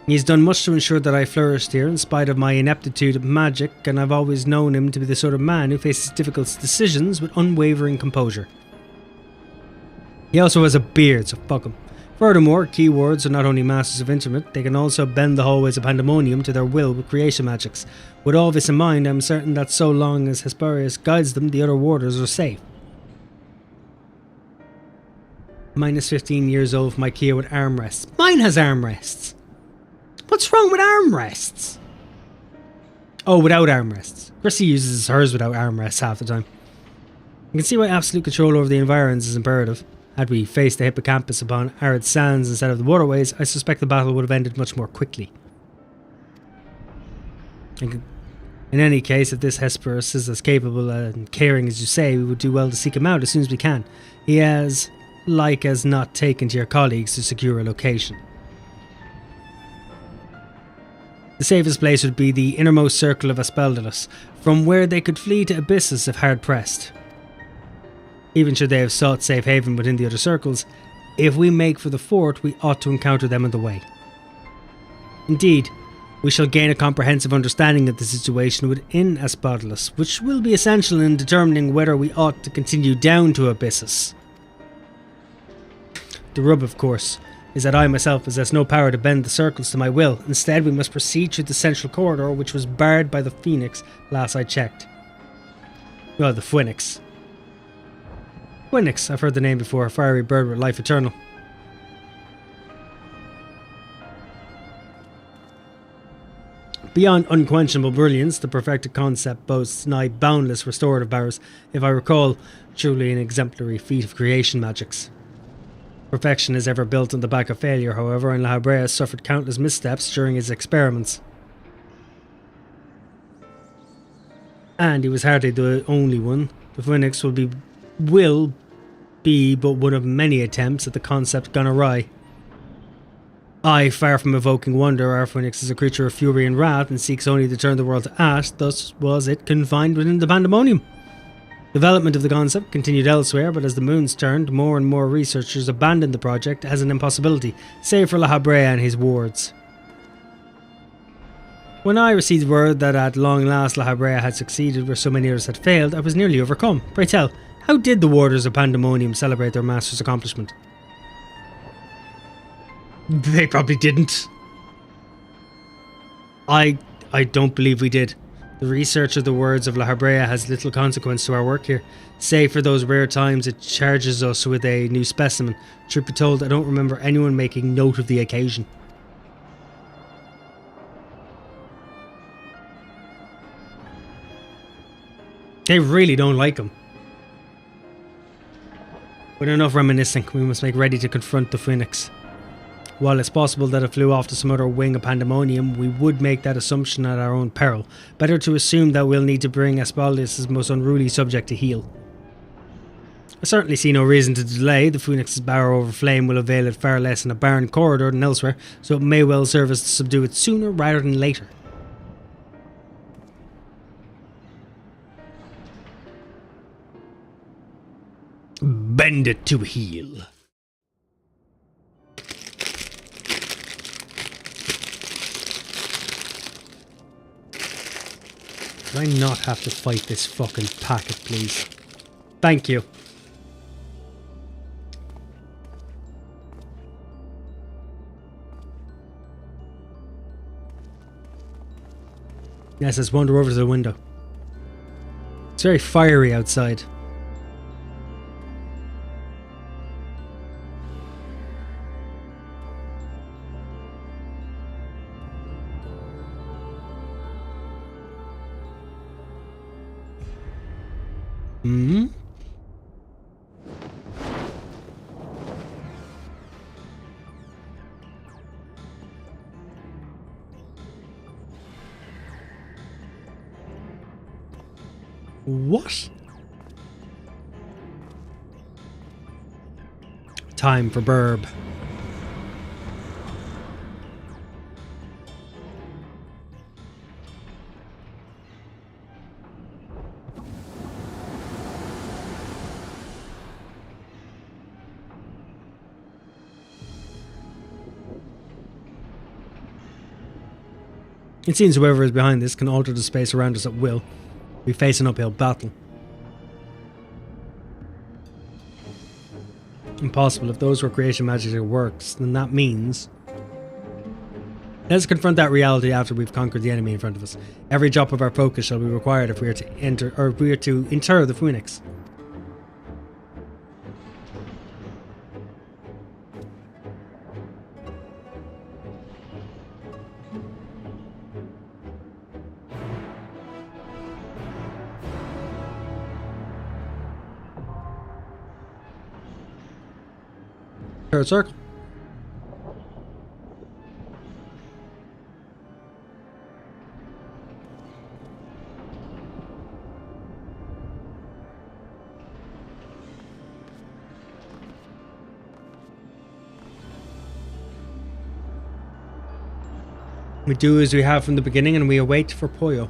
He has done much to ensure that I flourished here in spite of my ineptitude at magic, and I've always known him to be the sort of man who faces difficult decisions with unwavering composure. He also has a beard, so fuck him. Furthermore, keywords are not only masters of intimate, they can also bend the hallways of pandemonium to their will with creation magics. With all this in mind, I'm certain that so long as Hesperius guides them, the other warders are safe. Minus 15 years old for my Kia with armrests. Mine has armrests! What's wrong with armrests? Oh, without armrests. Chrissy uses hers without armrests half the time. You can see why absolute control over the environs is imperative. Had we faced the hippocampus upon arid sands instead of the waterways, I suspect the battle would have ended much more quickly. In any case, if this Hesperus is as capable and caring as you say, we would do well to seek him out as soon as we can. He has, like as not, taken to your colleagues to secure a location. The safest place would be the innermost circle of Aspaldalus, from where they could flee to Abyssus if hard pressed. Even should they have sought safe haven within the other circles, if we make for the fort, we ought to encounter them on the way. Indeed, we shall gain a comprehensive understanding of the situation within Aspaldalus, which will be essential in determining whether we ought to continue down to Abyssus. The rub, of course, is that I myself possess no power to bend the circles to my will. Instead, we must proceed through the central corridor, which was barred by the Phoenix last I checked. Well, the Phoenix. Phoenix, I've heard the name before, a fiery bird with life eternal. Beyond unquenchable brilliance, the perfected concept boasts nigh boundless restorative powers, if I recall, truly an exemplary feat of creation magics. Perfection is ever built on the back of failure, however, and La Habrea suffered countless missteps during his experiments. And he was hardly the only one. The Phoenix will be but one of many attempts at the concept gone awry. I, far from evoking wonder, our Phoenix is a creature of fury and wrath and seeks only to turn the world to ash, thus was it confined within the pandemonium. Development of the concept continued elsewhere, but as the moons turned, more and more researchers abandoned the project as an impossibility, save for La Habrea and his wards. When I received word that at long last La Habrea had succeeded where so many others had failed, I was nearly overcome. Pray tell, how did the warders of Pandemonium celebrate their master's accomplishment? They probably didn't. I don't believe we did. The research of the words of La Habrea has little consequence to our work here, save for those rare times it charges us with a new specimen. Truth be told, I don't remember anyone making note of the occasion. They really don't like him. With enough reminiscing, we must make ready to confront the Phoenix. While it's possible that it flew off to some other wing of Pandemonium, we would make that assumption at our own peril. Better to assume that we'll need to bring Aspaldus' most unruly subject to heel. I certainly see no reason to delay. The Phoenix's power over flame will avail it far less in a barren corridor than elsewhere, so it may well serve us to subdue it sooner rather than later. Bend it to heel. Could I not have to fight this fucking packet, please? Thank you. Yes, let's wander over to the window. It's very fiery outside. Hmm? What? Time for burb. It seems whoever is behind this can alter the space around us at will. We face an uphill battle. Impossible. If those were creation magic that works, then that means... Let's confront that reality after we've conquered the enemy in front of us. Every drop of our focus shall be required if we are to enter, or if we are to inter the phoenix. Third circle. We do as we have from the beginning and we await for Poyo.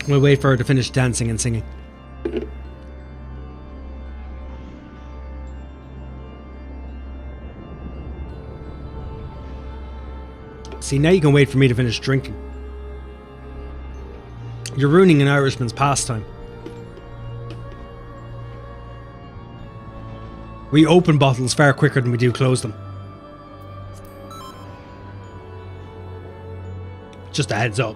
We'll wait for her to finish dancing and singing. See, now you can wait for me to finish drinking. You're ruining an Irishman's pastime. We open bottles far quicker than we do close them. Just a heads up.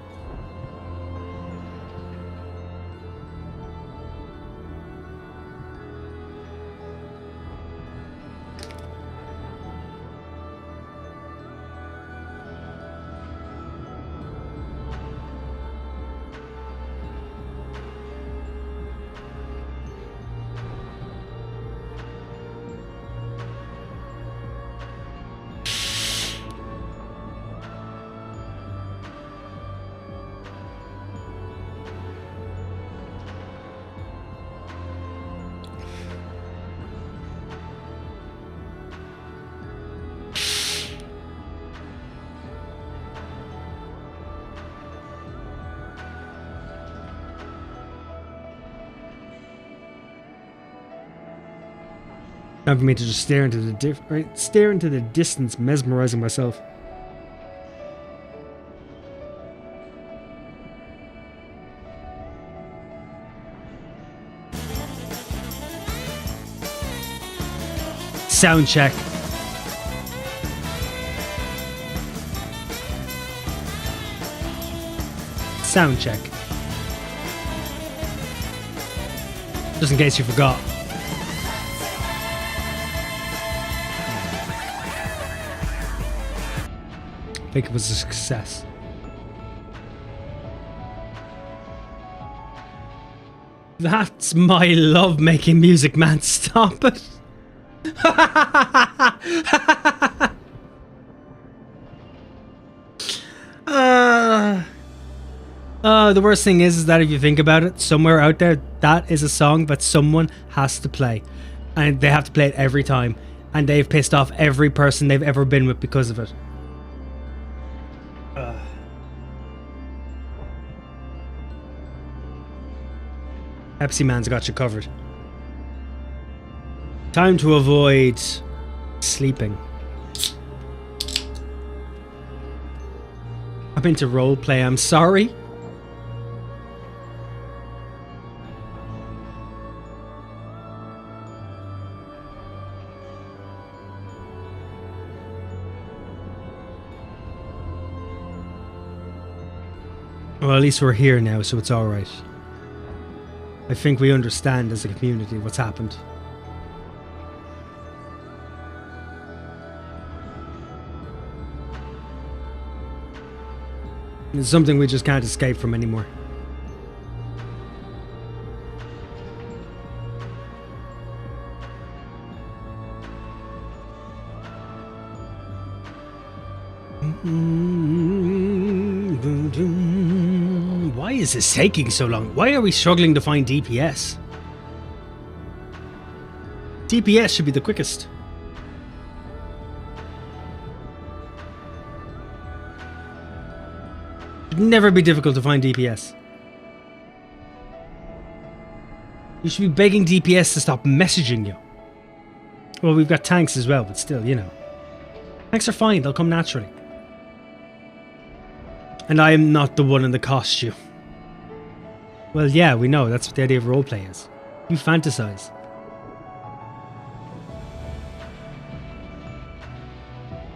Time for me to just stare into the distance, mesmerizing myself. Sound check. Sound check. Just in case you forgot. I think it was a success. That's my love making music, man. Stop it. The worst thing is that if you think about it, somewhere out there, that is a song that someone has to play. And they have to play it every time. And they've pissed off every person they've ever been with because of it. Pepsi Man's got you covered. Time to avoid sleeping. I'm into roleplay, I'm sorry. Well, at least we're here now, so it's alright. I think we understand as a community what's happened. It's something we just can't escape from anymore. Why is this taking so long? Why are we struggling to find DPS? DPS should be the quickest. It should never be difficult to find DPS. You should be begging DPS to stop messaging you. Well, we've got tanks as well, but still, you know. Tanks are fine, they'll come naturally. And I am not the one in the costume. Well, yeah, we know. That's what the idea of roleplay is. You fantasize.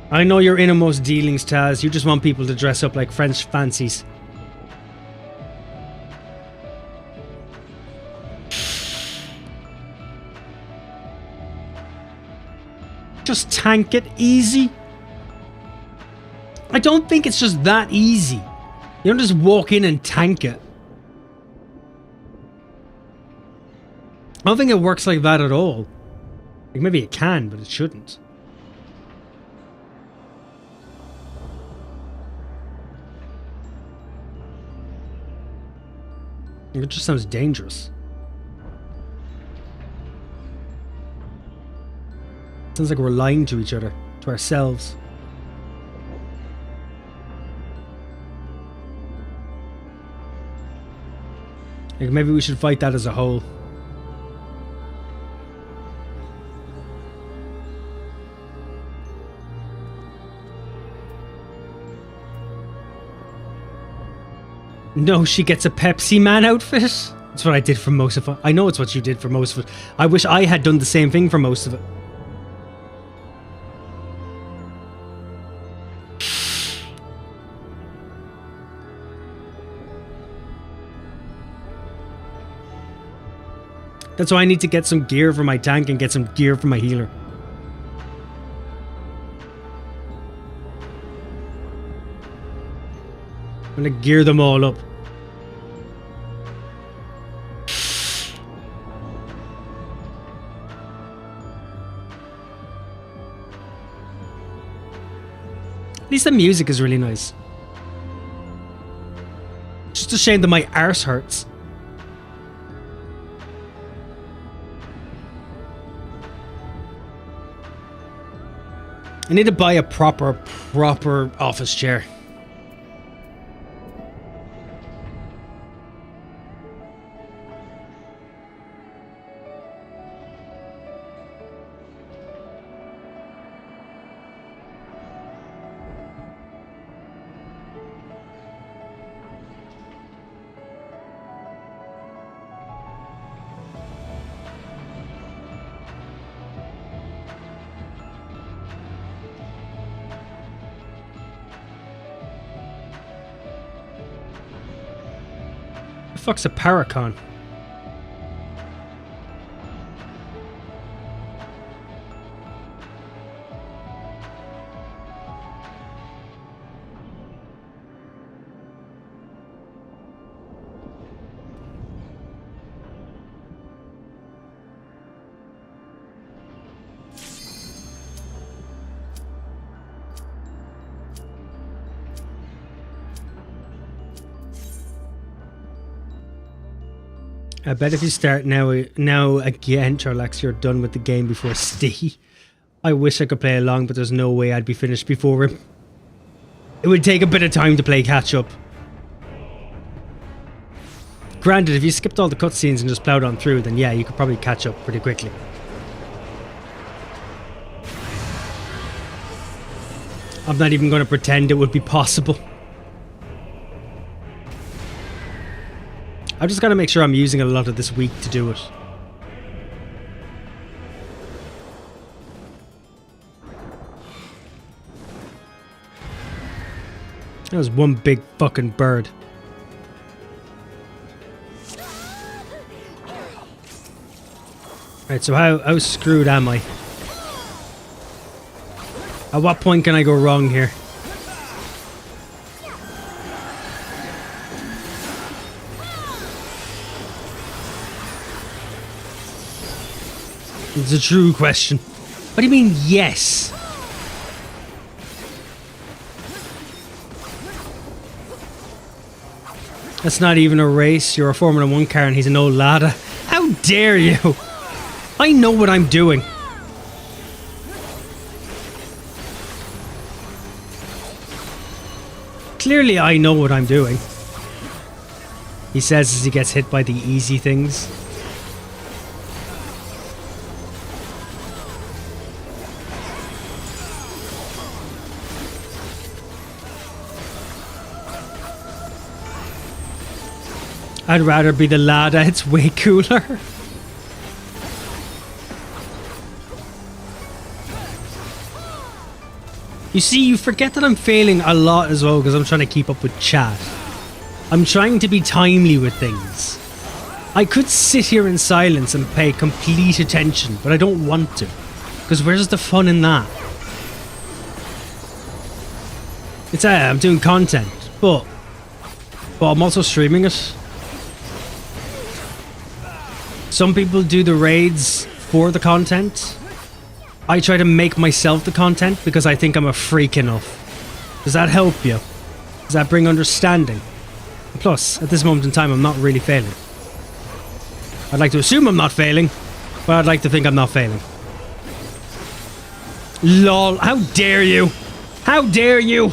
I know your innermost dealings, Taz. You just want people to dress up like French fancies. Just tank it easy. I don't think it's just that easy. You don't just walk in and tank it. I don't think it works like that at all. Like maybe it can, but it shouldn't. It just sounds dangerous. Sounds like we're lying to each other, to ourselves. Like maybe we should fight that as a whole. No, she gets a Pepsi Man outfit? That's what I did for most of it. I know it's what you did for most of it. I wish I had done the same thing for most of it. That's why I need to get some gear for my tank and get some gear for my healer. I'm gonna gear them all up. At least the music is really nice. Just a shame that my arse hurts. I need to buy a proper office chair. The fuck's a Paracon? I bet if you start now again, Charlax, you're done with the game before Steve. I wish I could play along, but there's no way I'd be finished before him. It would take a bit of time to play catch up. Granted, if you skipped all the cutscenes and just plowed on through, then yeah, you could probably catch up pretty quickly. I'm not even going to pretend it would be possible. I've just got to make sure I'm using a lot of this week to do it. That was one big fucking bird. Right, so how screwed am I? At what point can I go wrong here? It's a true question. What do you mean, yes? That's not even a race. You're a Formula 1 car and he's an old ladder. How dare you? I know what I'm doing. Clearly I know what I'm doing. He says as he gets hit by the easy things. I'd rather be the ladder, it's way cooler. You see, you forget that I'm failing a lot as well because I'm trying to keep up with chat. I'm trying to be timely with things. I could sit here in silence and pay complete attention, but I don't want to. Because where's the fun in that? It's I'm doing content, but I'm also streaming it. Some people do the raids for the content. I try to make myself the content because I think I'm a freak enough. Does that help you? Does that bring understanding? And plus, at this moment in time, I'm not really failing. I'd like to assume I'm not failing, but I'd like to think I'm not failing. LOL, how dare you? How dare you?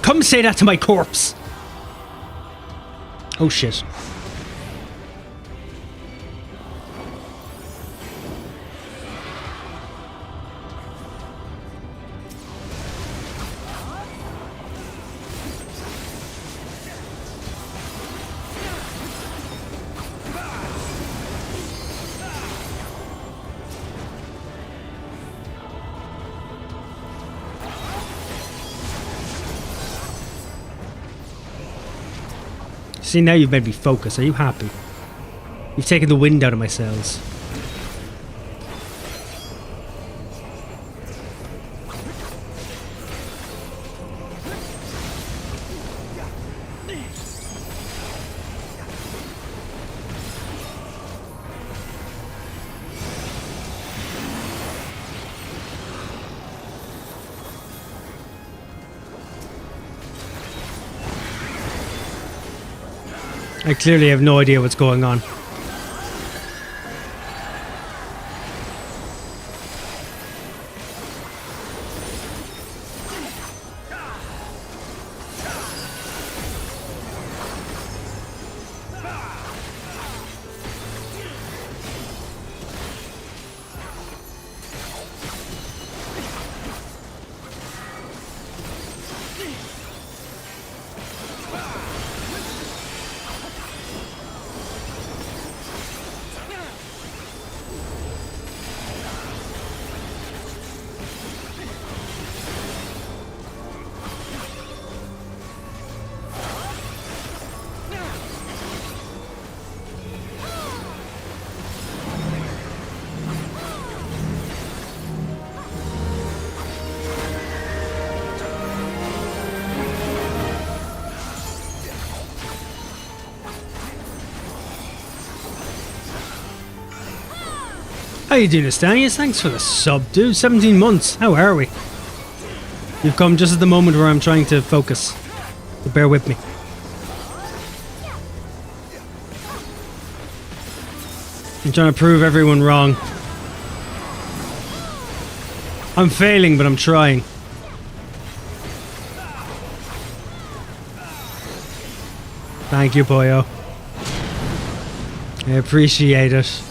Come say that to my corpse. Oh shit. See, now you've made me focus. Are you happy? You've taken the wind out of my sails. I clearly have no idea what's going on. How you doing, Estanius? Thanks for the sub, dude. 17 months. How are we? You've come just at the moment where I'm trying to focus. So bear with me. I'm trying to prove everyone wrong. I'm failing, but I'm trying. Thank you, Poyo. I appreciate it.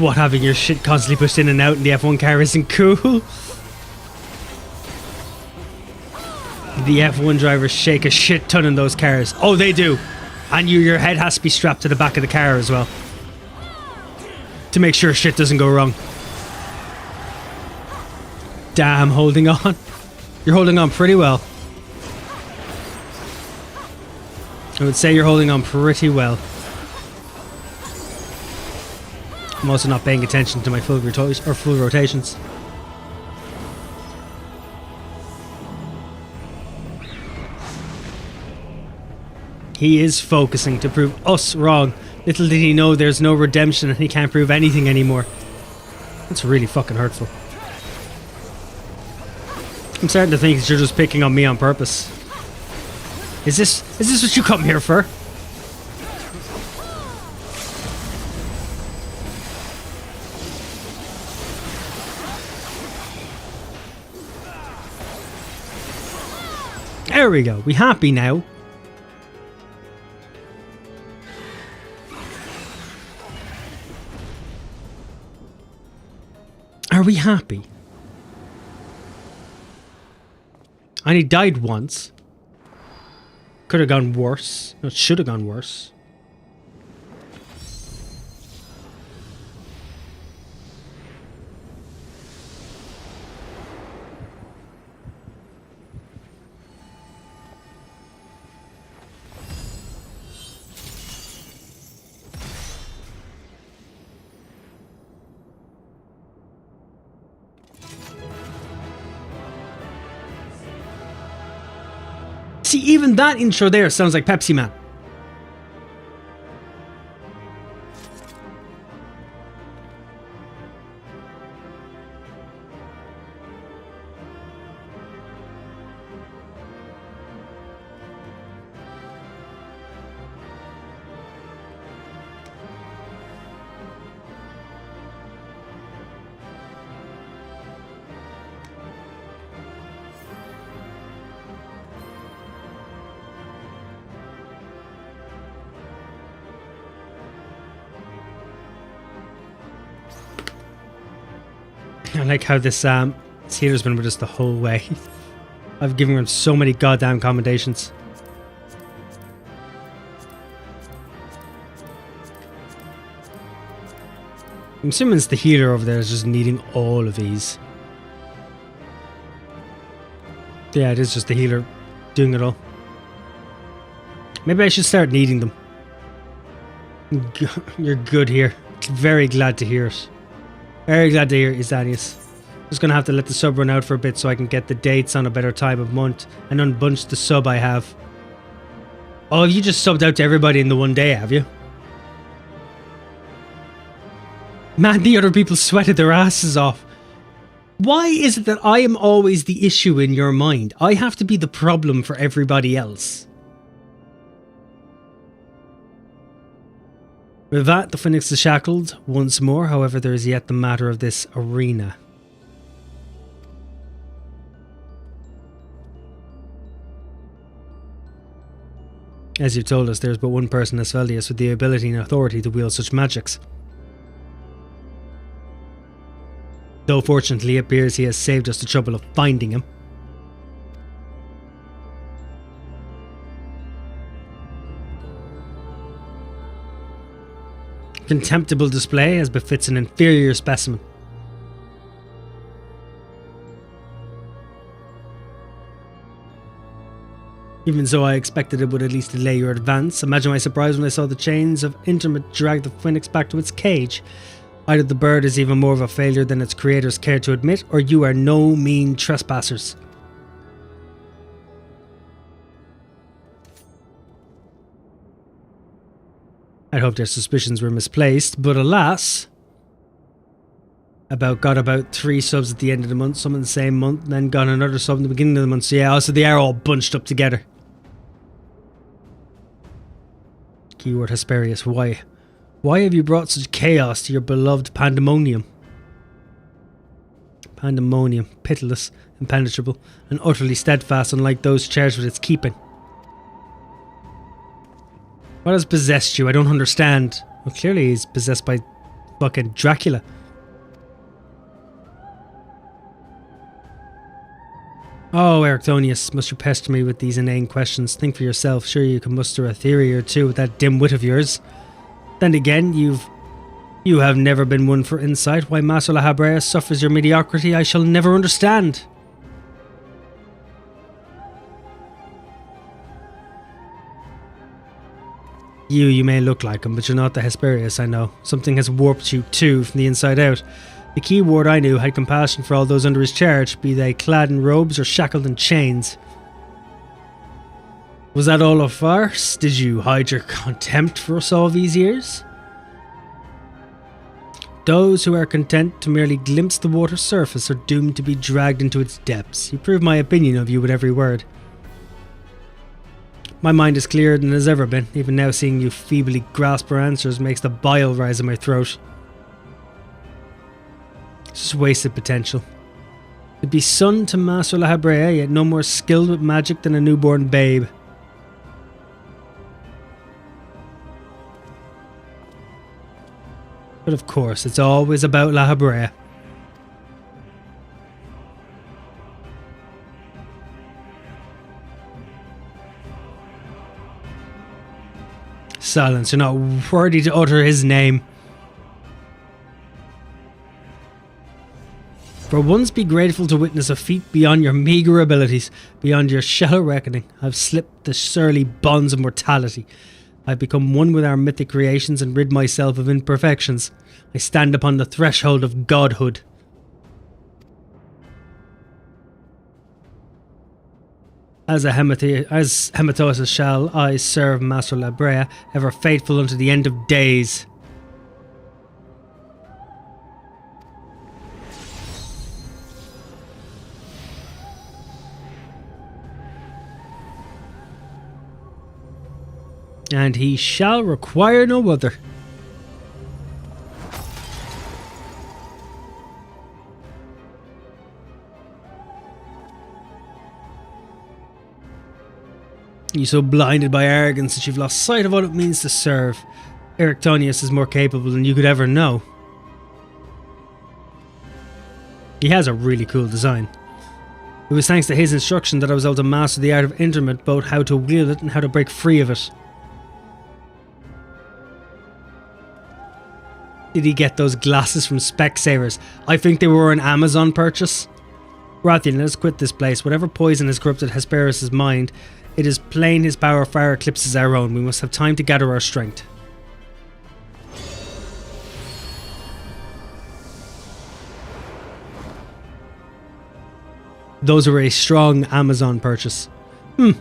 What, having your shit constantly pushed in and out in the F1 car isn't cool? The F1 drivers shake a shit ton in those cars. Oh, they do. And your head has to be strapped to the back of the car as well, to make sure shit doesn't go wrong. Damn, holding on. You're holding on pretty well. I would say you're holding on pretty well. I'm also not paying attention to my full rotations. He is focusing to prove us wrong. Little did he know there's no redemption and he can't prove anything anymore. That's really fucking hurtful. I'm starting to think that you're just picking on me on purpose. Is this what you come here for? There we go. We happy now? Are we happy? And he died once. Could have gone worse. No, it should have gone worse. See, even that intro there sounds like Pepsi Man. I like how this healer's been with us the whole way. I've given him so many goddamn commendations. I'm assuming it's the healer over there is just needing all of these. Yeah, it is just the healer doing it all. Maybe I should start needing them. You're good here. Very glad to hear it. Very glad to hear it, Isanius. Just gonna have to let the sub run out for a bit so I can get the dates on a better time of month and unbunch the sub I have. Oh, you just subbed out to everybody in the one day, have you? Man, the other people sweated their asses off. Why is it that I am always the issue in your mind? I have to be the problem for everybody else. With that, the Phoenix is shackled once more. However, there is yet the matter of this arena. As you've told us, there is but one person, Asveldius, with the ability and authority to wield such magics. Though fortunately it appears he has saved us the trouble of finding him. Contemptible display as befits an inferior specimen. Even so, I expected it would at least delay your advance. Imagine my surprise when I saw the chains of interment drag the phoenix back to its cage. Either the bird is even more of a failure than its creators care to admit, or you are no mean trespassers. I'd hoped their suspicions were misplaced, but alas, got about 3 subs at the end of the month, some in the same month, and then got another sub in the beginning of the month. So yeah, also they are all bunched up together. Keyword Hesperius. Why? Why have you brought such chaos to your beloved Pandemonium? Pandemonium, pitiless, impenetrable, and utterly steadfast, unlike those charged with its keeping. What has possessed you? I don't understand. Well, clearly he's possessed by Fucking Dracula. Oh, Erictonius, must you pester me with these inane questions? Think for yourself. Sure, you can muster a theory or two with that dim wit of yours. Then again, you have never been one for insight. Why Master La Habrea suffers your mediocrity, I shall never understand. You may look like him, but you're not the Hesperius, I know. Something has warped you, too, from the inside out. The key ward I knew had compassion for all those under his charge, be they clad in robes or shackled in chains. Was that all a farce? Did you hide your contempt for us all these years? Those who are content to merely glimpse the water's surface are doomed to be dragged into its depths. You prove my opinion of you with every word. My mind is clearer than it has ever been. Even now, seeing you feebly grasp for answers makes the bile rise in my throat. It's just wasted potential. To be son to Master La Habrea, yet no more skilled with magic than a newborn babe. But of course, it's always about La Habrea. Silence, you're not worthy to utter his name. For once be grateful to witness a feat beyond your meagre abilities, beyond your shallow reckoning. I've slipped the surly bonds of mortality. I've become one with our mythic creations and rid myself of imperfections. I stand upon the threshold of godhood. As Hematos shall I serve Master La Habrea, ever faithful unto the end of days. And he shall require no other. You're so blinded by arrogance that you've lost sight of what it means to serve. Erictonius is more capable than you could ever know. He has a really cool design. It was thanks to his instruction that I was able to master the art of interment, both how to wield it and how to break free of it. Did he get those glasses from Specsavers? I think they were an Amazon purchase. Rathian, let us quit this place. Whatever poison has corrupted Hesperus' mind, it is plain his power far eclipses our own. We must have time to gather our strength. Those are a strong Amazon purchase.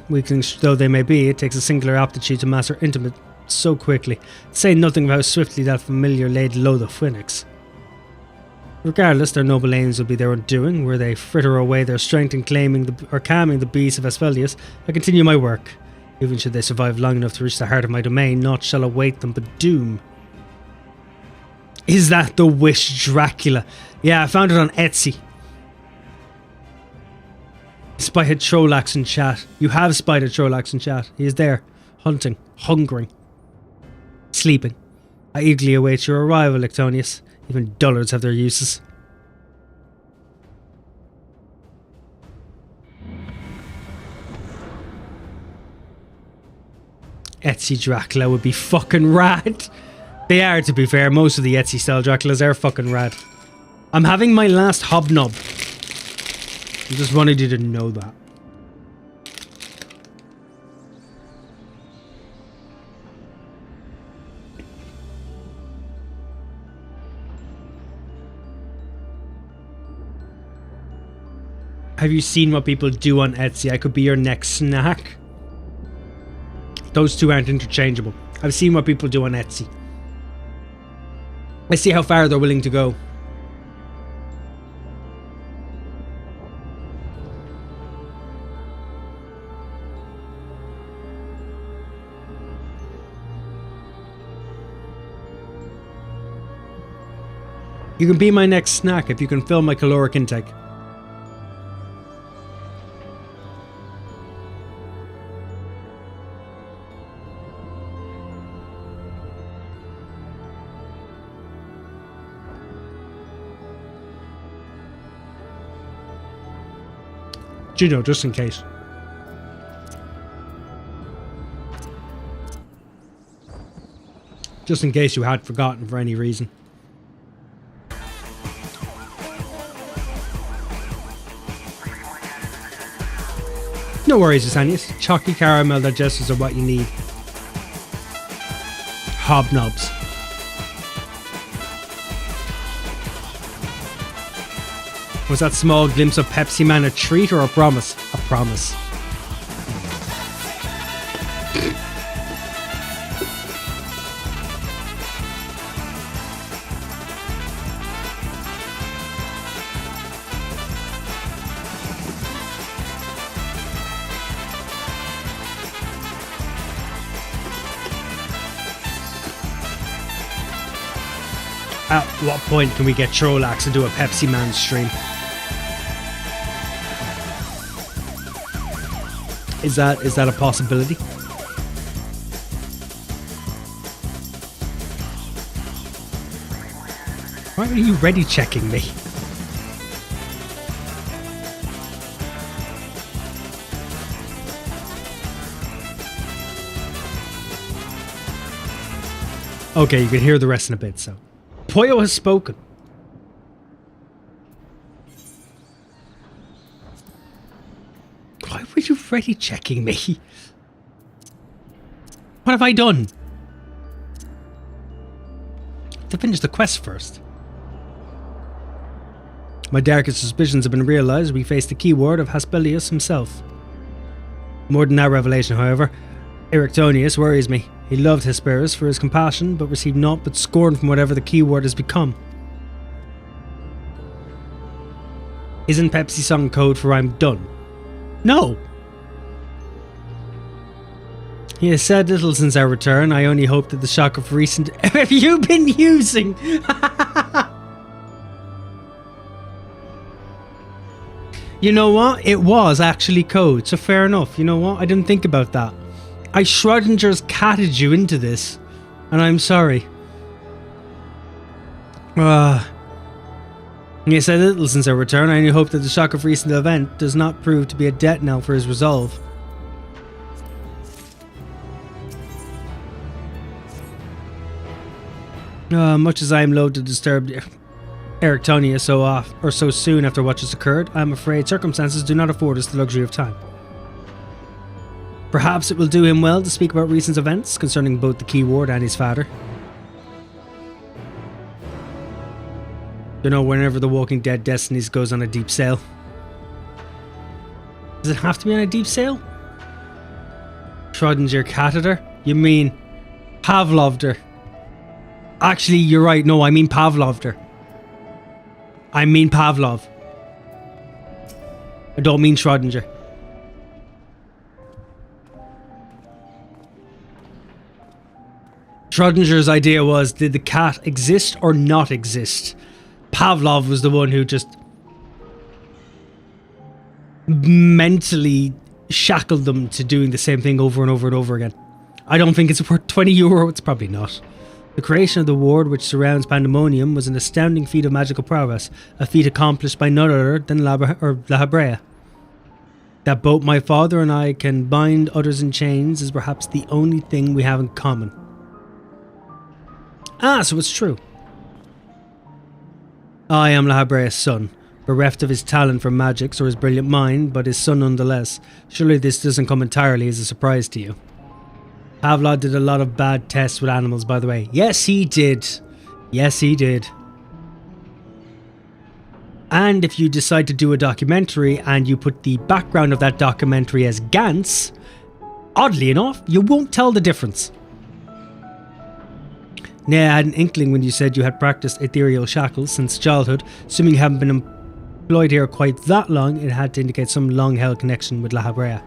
Weaklings though they may be, it takes a singular aptitude to master intimate so quickly, to say nothing of how swiftly that familiar laid low the Phoenix. Regardless, their noble aims will be their undoing, where they fritter away their strength in calming the beasts of Asphodius. I continue my work. Even should they survive long enough to reach the heart of my domain, naught shall await them but doom. Is that the Wish Dracula? Yeah, I found it on Etsy. Spotted Trolax in chat. You have spotted Trolax in chat. He is there, hunting, hungering, sleeping. I eagerly await your arrival, Ictonius. Even dullards have their uses. Etsy Dracula would be fucking rad. They are, to be fair. Most of the Etsy style Draculas are fucking rad. I'm having my last hobnob. I just wanted you to know that. Have you seen what people do on Etsy? I could be your next snack. Those two aren't interchangeable. I've seen what people do on Etsy. I see how far they're willing to go. You can be my next snack if you can fill my caloric intake. You know, just in case. Just in case you had forgotten for any reason. No worries, Asanius. Chalky caramel digesters are what you need. Hobnobs. Was that small glimpse of Pepsi Man a treat or a promise? A promise. At what point can we get Trollax into a Pepsi Man stream? Is that a possibility? Why are you ready checking me? Okay, you can hear the rest in a bit, so. Poyo has spoken. Why were you ready checking me? What have I done? To finish the quest first. My darkest suspicions have been realized. We face the keyword of Haspelius himself. More than that revelation, however, Erictonius worries me. He loved Hesperus for his compassion, but received naught but scorn from whatever the keyword has become. Isn't Pepsi song code for I'm done? No! He has said little since our return. I only hope that the shock of recent... Have you been using? You know what? It was actually code, so fair enough. You know what? I didn't think about that. I Schrodinger's catted you into this, and I'm sorry. He said little since our return. I only hope that the shock of recent event does not prove to be a debt knell for his resolve. Much as I am loath to disturb Erictonia so soon after what just occurred, I am afraid circumstances do not afford us the luxury of time. Perhaps it will do him well to speak about recent events concerning both the keyword and his father. You know, whenever the Walking Dead Destinies goes on a deep sale. Does it have to be on a deep sale? Schrodinger catheter? You mean Pavloved her? Actually, you're right. No, I mean Pavloved her. I mean Pavlov. I don't mean Schrodinger. Schrodinger's idea was, did the cat exist or not exist? Pavlov was the one who just mentally shackled them to doing the same thing over and over and over again. I don't think it's worth €20. It's probably not. The creation of the ward which surrounds Pandemonium was an astounding feat of magical prowess, a feat accomplished by none other than La Habrea. That both my father and I can bind others in chains is perhaps the only thing we have in common. Ah, so it's true. I am La Habrea's son, bereft of his talent for magics or his brilliant mind, but his son nonetheless. Surely this doesn't come entirely as a surprise to you. Pavlov did a lot of bad tests with animals, by the way. Yes, he did. Yes, he did. And if you decide to do a documentary and you put the background of that documentary as Gantz, oddly enough, you won't tell the difference. Nah, I had an inkling when you said you had practiced ethereal shackles since childhood. Assuming you haven't been employed here quite that long, it had to indicate some long-held connection with La Habrea.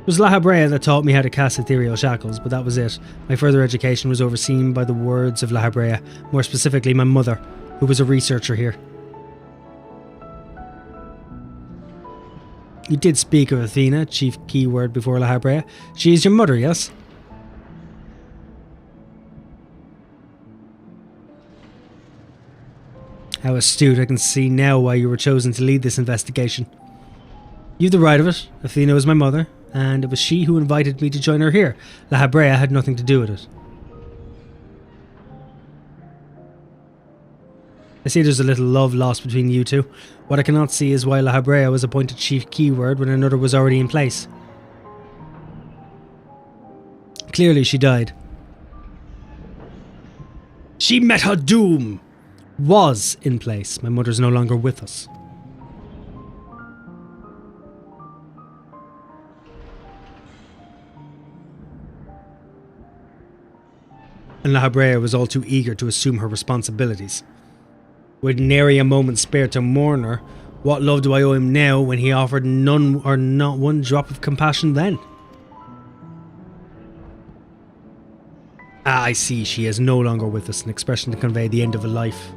It was La Habrea that taught me how to cast ethereal shackles, but that was it. My further education was overseen by the words of La Habrea, more specifically my mother, who was a researcher here. You did speak of Athena, chief keyword before La Habrea. She is your mother, yes? How astute. I can see now why you were chosen to lead this investigation. You've the right of it. Athena was my mother, and it was she who invited me to join her here. La Habrea had nothing to do with it. I see there's a little love lost between you two. What I cannot see is why La Habrea was appointed chief keyword when another was already in place. Clearly she died. She met her doom! Was in place. My mother's no longer with us. And La Habrea was all too eager to assume her responsibilities. With nary a moment spared to mourn her, what love do I owe him now when he offered none or not one drop of compassion then? Ah, I see, she is no longer with us, an expression to convey the end of a life.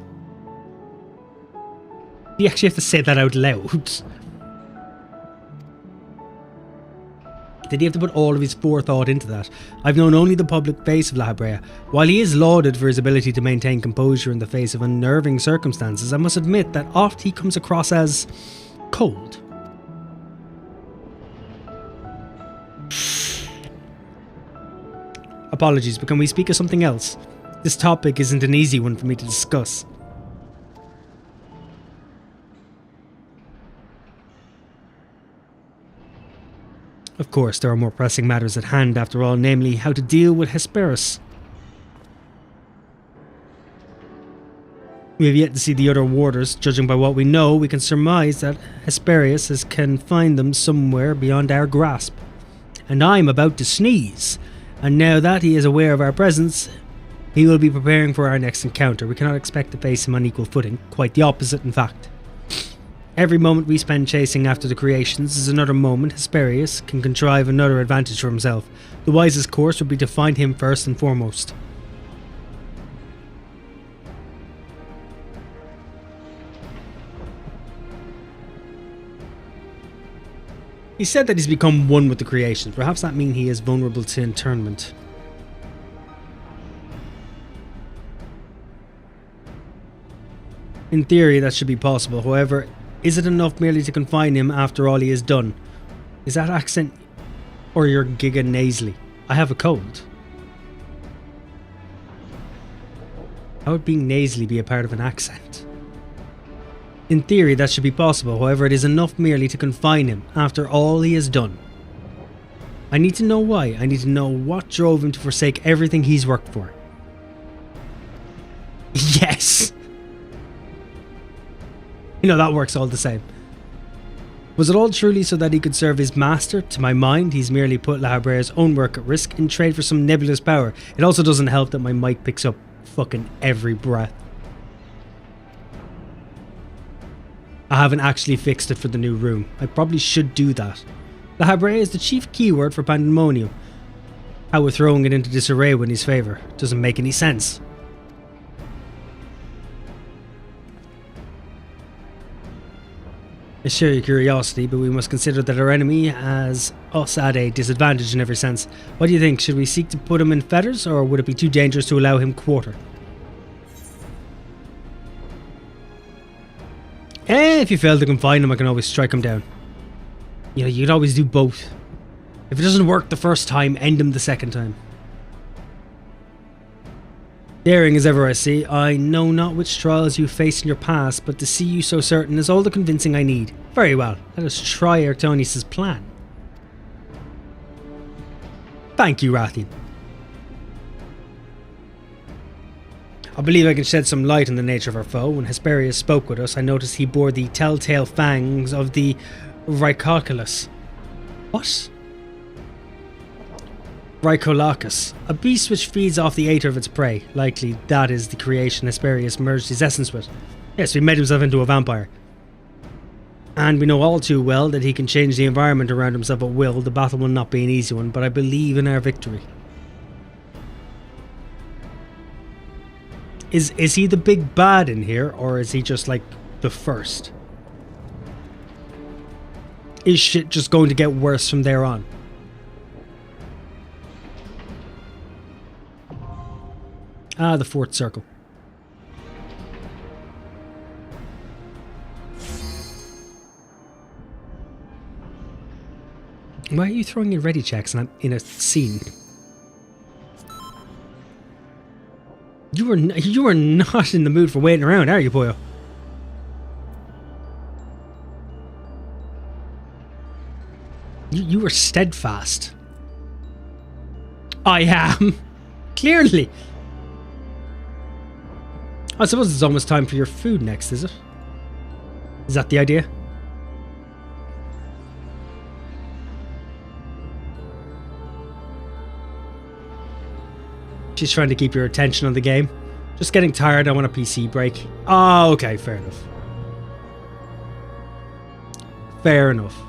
You actually have to say that out loud. Did he have to put all of his forethought into that? I've known only the public face of La Habrea. While he is lauded for his ability to maintain composure in the face of unnerving circumstances, I must admit that oft he comes across as cold. Apologies, but can we speak of something else? This topic isn't an easy one for me to discuss. Of course, there are more pressing matters at hand after all, namely how to deal with Hesperus. We have yet to see the other warders. Judging by what we know, we can surmise that Hesperus has confined them somewhere beyond our grasp. And I'm about to sneeze. And now that he is aware of our presence, he will be preparing for our next encounter. We cannot expect to face him on equal footing. Quite the opposite, in fact. Every moment we spend chasing after the creations is another moment Hesperius can contrive another advantage for himself. The wisest course would be to find him first and foremost. He said that he's become one with the creations. Perhaps that means he is vulnerable to internment. In theory, that should be possible. However, is it enough merely to confine him after all he has done? Is that accent or your giga nasally? I have a cold. How would being nasally be a part of an accent? In theory, that should be possible. However, it is enough merely to confine him after all he has done. I need to know why. I need to know what drove him to forsake everything he's worked for. Yes! You know, that works all the same. Was it all truly so that he could serve his master? To my mind, he's merely put La Habrea's own work at risk in trade for some nebulous power. It also doesn't help that my mic picks up fucking every breath. I haven't actually fixed it for the new room. I probably should do that. La Habrea is the chief keyword for pandemonium. How we're throwing it into disarray in his favour doesn't make any sense. I share your curiosity, but we must consider that our enemy has us at a disadvantage in every sense. What do you think? Should we seek to put him in fetters, or would it be too dangerous to allow him quarter? If you fail to confine him, I can always strike him down. You know, you could always do both. If it doesn't work the first time, end him the second time. Daring as ever I see, I know not which trials you faced in your past, but to see you so certain is all the convincing I need. Very well, let us try Artonius' plan. Thank you, Rathian. I believe I can shed some light on the nature of our foe. When Hesperius spoke with us, I noticed he bore the telltale fangs of the Rhycoculus. What? Rhycolacus, a beast which feeds off the aether of its prey. Likely that is the creation Hesperius merged his essence with. Yes, he made himself into a vampire. And we know all too well that he can change the environment around himself at will. The battle will not be an easy one, but I believe in our victory. Is he the big bad in here, or is he just like the first? Is shit just going to get worse from there on? Ah, the fourth circle. Why are you throwing in ready checks and I'm in a scene? You are not in the mood for waiting around, are you, boyo? You were steadfast. I am. Clearly. I suppose it's almost time for your food next, is it? Is that the idea? She's trying to keep your attention on the game. Just getting tired, I want a PC break. Oh, okay, fair enough. Fair enough.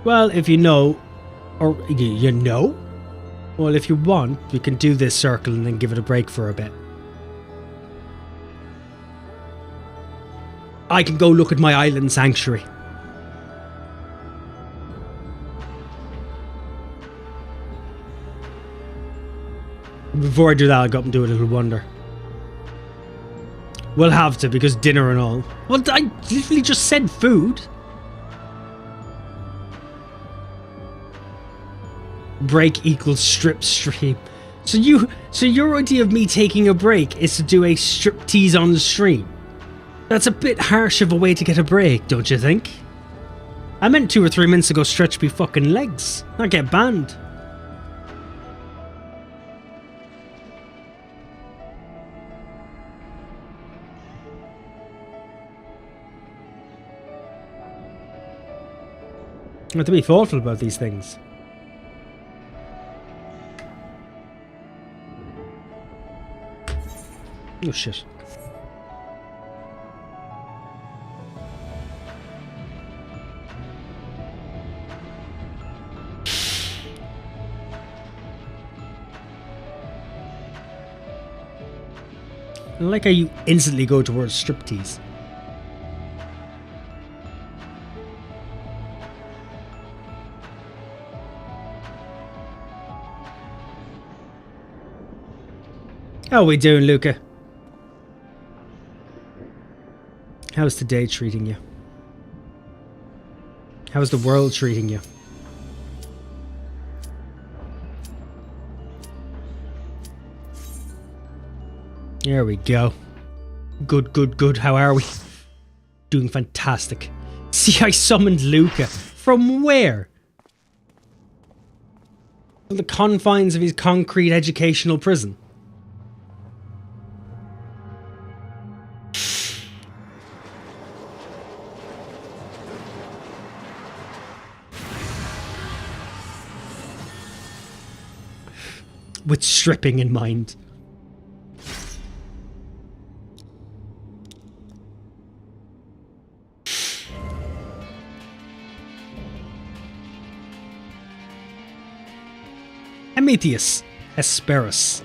Well, if you know, or you know? Well, if you want, we can do this circle and then give it a break for a bit. I can go look at my island sanctuary. Before I do that, I'll go up and do a little wander. We'll have to, because dinner and all. Well, I literally just said food. Break equals strip stream. So your idea of me taking a break is to do a striptease on the stream. That's a bit harsh of a way to get a break, don't you think? I meant 2 or 3 minutes ago stretch me fucking legs, not get banned. I have to be thoughtful about these things. Oh shit. I like how you instantly go towards striptease. How are we doing, Luca? How's today treating you? How's the world treating you? There we go. Good, good, good. How are we? Doing fantastic. See, I summoned Luca. From where? From the confines of his concrete educational prison. With stripping in mind. Emetheus Hesperus.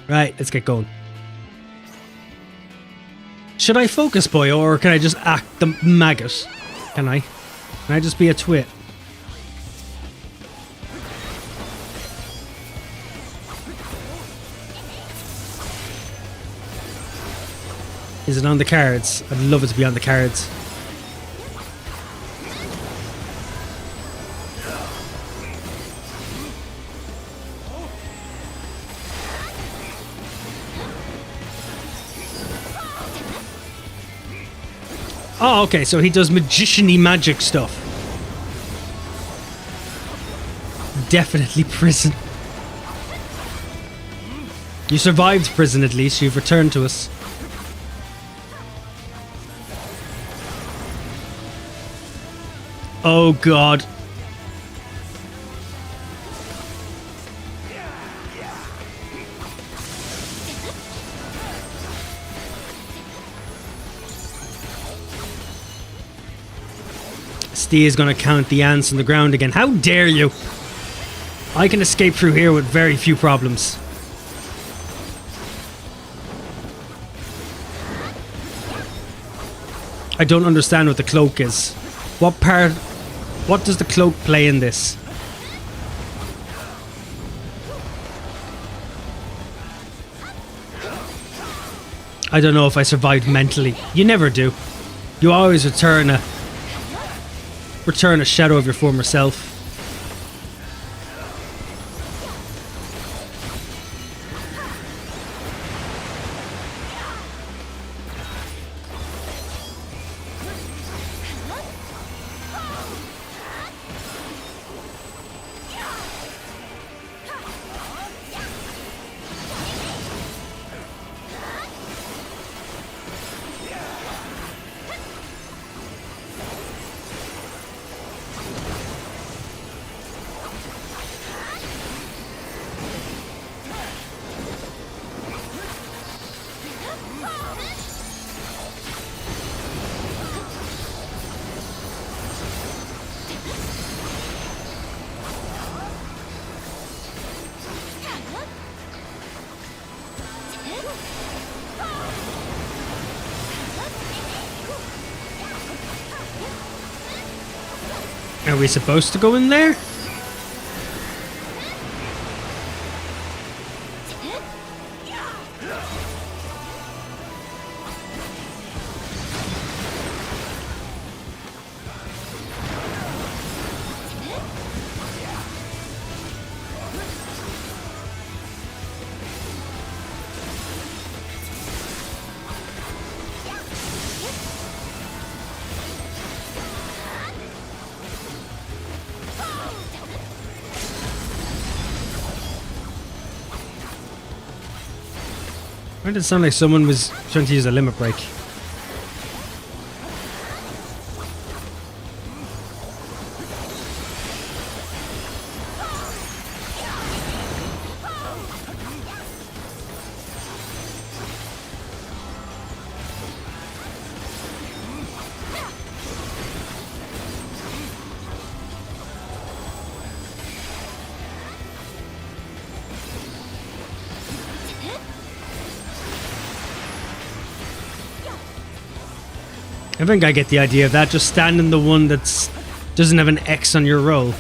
Right, let's get going. Should I focus, boy, or can I just act the maggot? Can I? Can I just be a twit? Is it on the cards? I'd love it to be on the cards. Oh, okay, so he does magician-y magic stuff. Definitely prison. You survived prison at least, you've returned to us. Oh god. Steve is going to count the ants on the ground again. How dare you? I can escape through here with very few problems. I don't understand what the cloak is. What does the cloak play in this? I don't know if I survived mentally. You never do. You always return a shadow of your former self. Are we supposed to go in there? Why did it sound like someone was trying to use a limit break? I think I get the idea of that. Just stand in the one that doesn't have an X on your roll.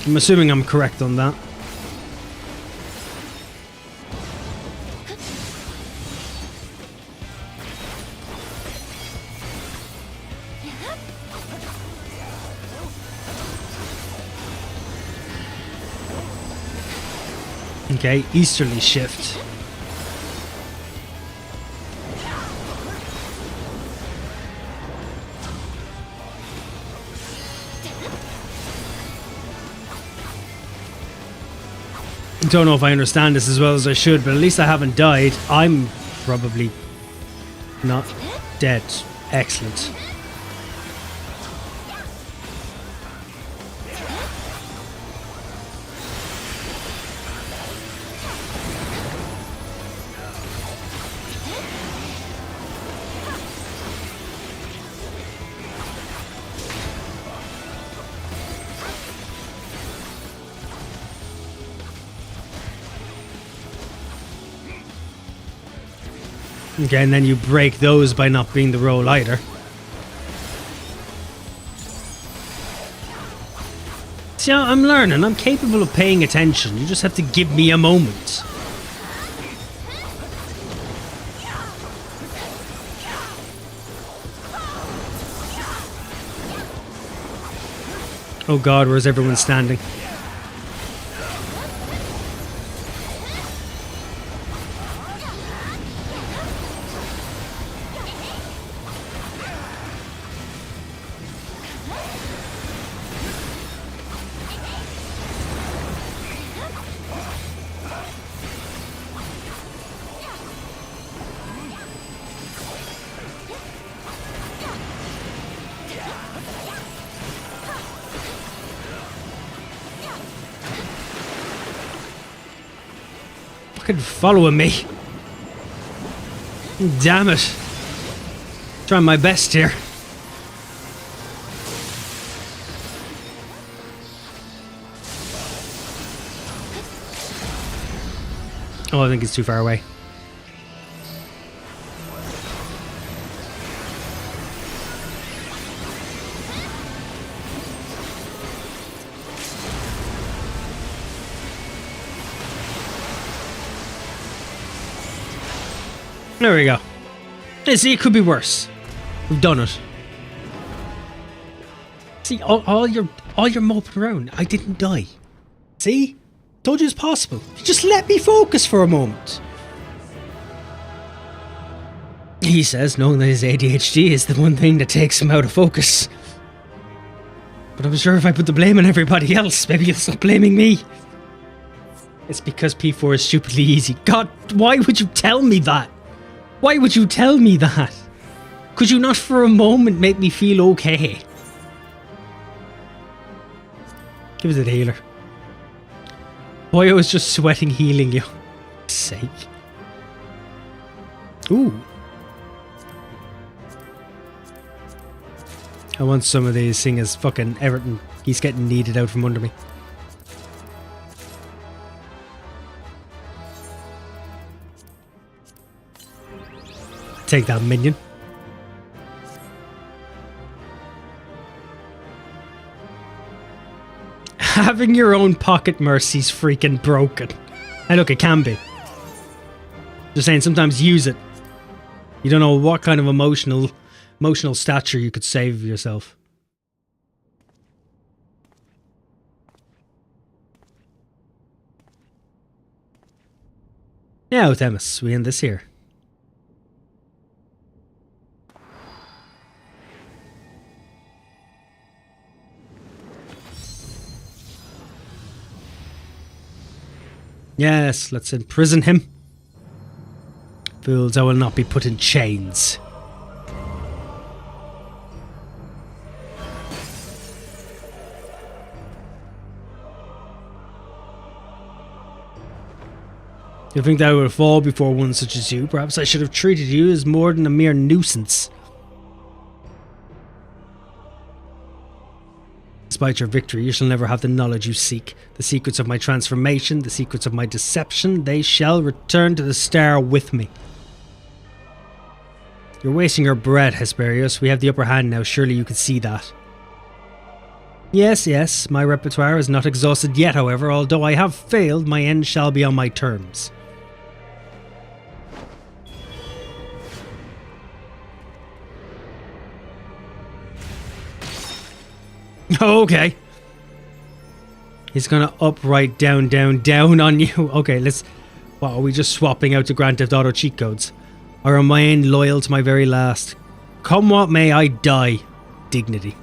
I'm assuming I'm correct on that. Okay, easterly shift. Don't know if I understand this as well as I should, but at least I haven't died. I'm probably not dead. Excellent. Okay, and then you break those by not being the roll either. See, I'm learning. I'm capable of paying attention. You just have to give me a moment. Oh God, where's everyone standing? Following me. Damn it. Trying my best here. Oh, I think it's too far away. There we go. You see, it could be worse. We've done it. See, all your moping around. I didn't die. See? Told you it's possible. Just let me focus for a moment. He says, knowing that his ADHD is the one thing that takes him out of focus. But I'm sure if I put the blame on everybody else, maybe you'll stop blaming me. It's because P4 is stupidly easy. God, why would you tell me that? Why would you tell me that? Could you not for a moment make me feel okay? Give us a healer. Boy, I was just sweating healing you. For sake. Ooh. I want some of these, seeing as fucking Everton, he's getting kneaded out from under me. Take that, minion. Having your own pocket mercy's freaking broken. And look, it can be. Just saying, sometimes use it. You don't know what kind of emotional stature you could save of yourself. Now, Themis, we end this here. Yes, let's imprison him. Fools, I will not be put in chains. You think that I would fall before one such as you? Perhaps I should have treated you as more than a mere nuisance. Despite your victory, you shall never have the knowledge you seek. The secrets of my transformation, the secrets of my deception, they shall return to the star with me. You're wasting your breath, Hesperius. We have the upper hand now. Surely you could see that. Yes, yes. My repertoire is not exhausted yet, however. Although I have failed, my end shall be on my terms. Okay. He's gonna up, right, down, down, down on you. Okay, let's... What, are we just swapping out the Grand Theft Auto cheat codes? I remain loyal to my very last. Come what may, I die. Dignity.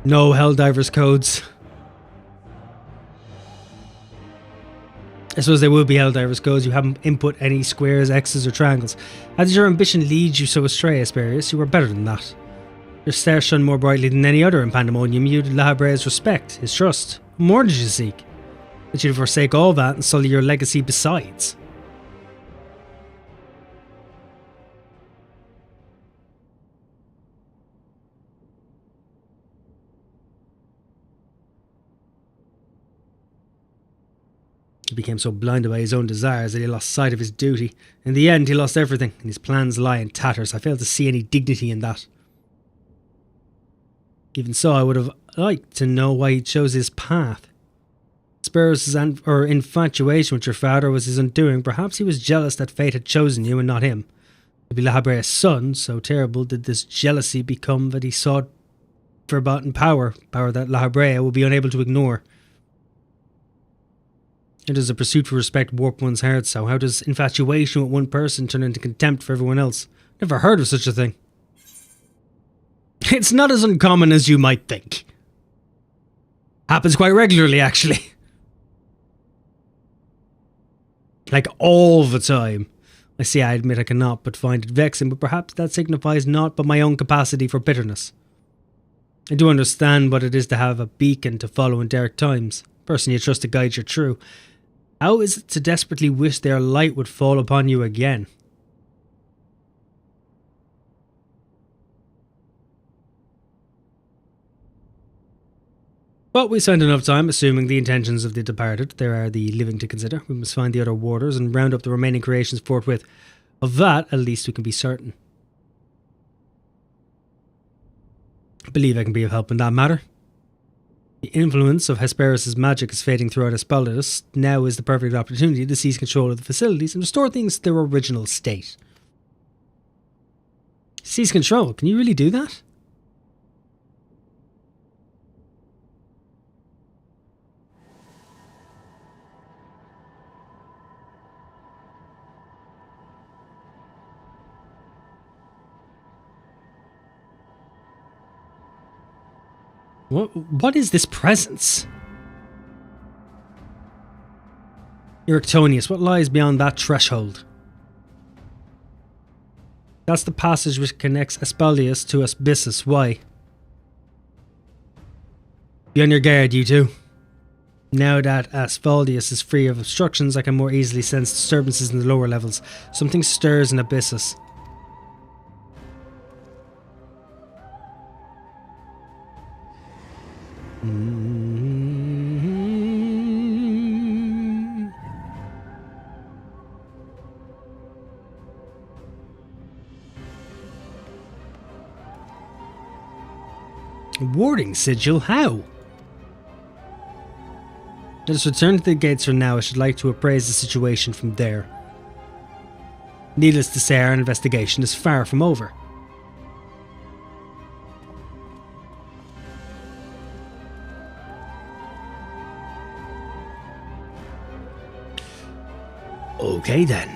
No Helldivers codes. I suppose there will be Helldivers codes. You haven't input any squares, X's or triangles. How did your ambition lead you so astray, Asperius? You were better than that. Your star shone more brightly than any other in Pandemonium. You had La Habrea's respect, his trust. What more did you seek? That you'd forsake all that and sully your legacy besides. He became so blinded by his own desires that he lost sight of his duty. In the end, he lost everything, and his plans lie in tatters. I fail to see any dignity in that. Even so, I would have liked to know why he chose his path. Sparrow's infatuation with your father was his undoing. Perhaps he was jealous that fate had chosen you and not him. To be La Habrea's son, so terrible did this jealousy become that he sought forgotten power that La Habrea would be unable to ignore. How does a pursuit for respect warp one's heart so? How does infatuation with one person turn into contempt for everyone else? Never heard of such a thing. It's not as uncommon as you might think. Happens quite regularly, actually. Like all the time. I admit I cannot but find it vexing, but perhaps that signifies naught but my own capacity for bitterness. I do understand what it is to have a beacon to follow in dark times. Person you trust to guide you true. How is it to desperately wish their light would fall upon you again? But we spent enough time assuming the intentions of the departed. There are the living to consider. We must find the other warders and round up the remaining creations forthwith. Of that, at least we can be certain. I believe I can be of help in that matter. The influence of Hesperus' magic is fading throughout Aspaldus. Now is the perfect opportunity to seize control of the facilities and restore things to their original state. Seize control? Can you really do that? What is this presence? Erictonius, what lies beyond that threshold? That's the passage which connects Aspaldus to Asbissus. Why? Be on your guard, you two. Now that Aspaldus is free of obstructions, I can more easily sense disturbances in the lower levels. Something stirs in Abyssus. Warding sigil? How? Let us return to the gates for now. I should like to appraise the situation from there. Needless to say, our investigation is far from over. Okay then.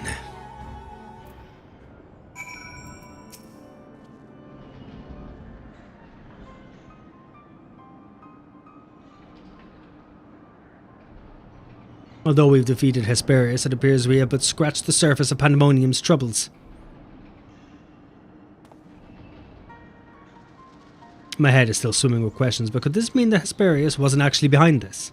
Although we've defeated Hesperus, it appears we have but scratched the surface of Pandemonium's troubles. My head is still swimming with questions, but could this mean that Hesperus wasn't actually behind this?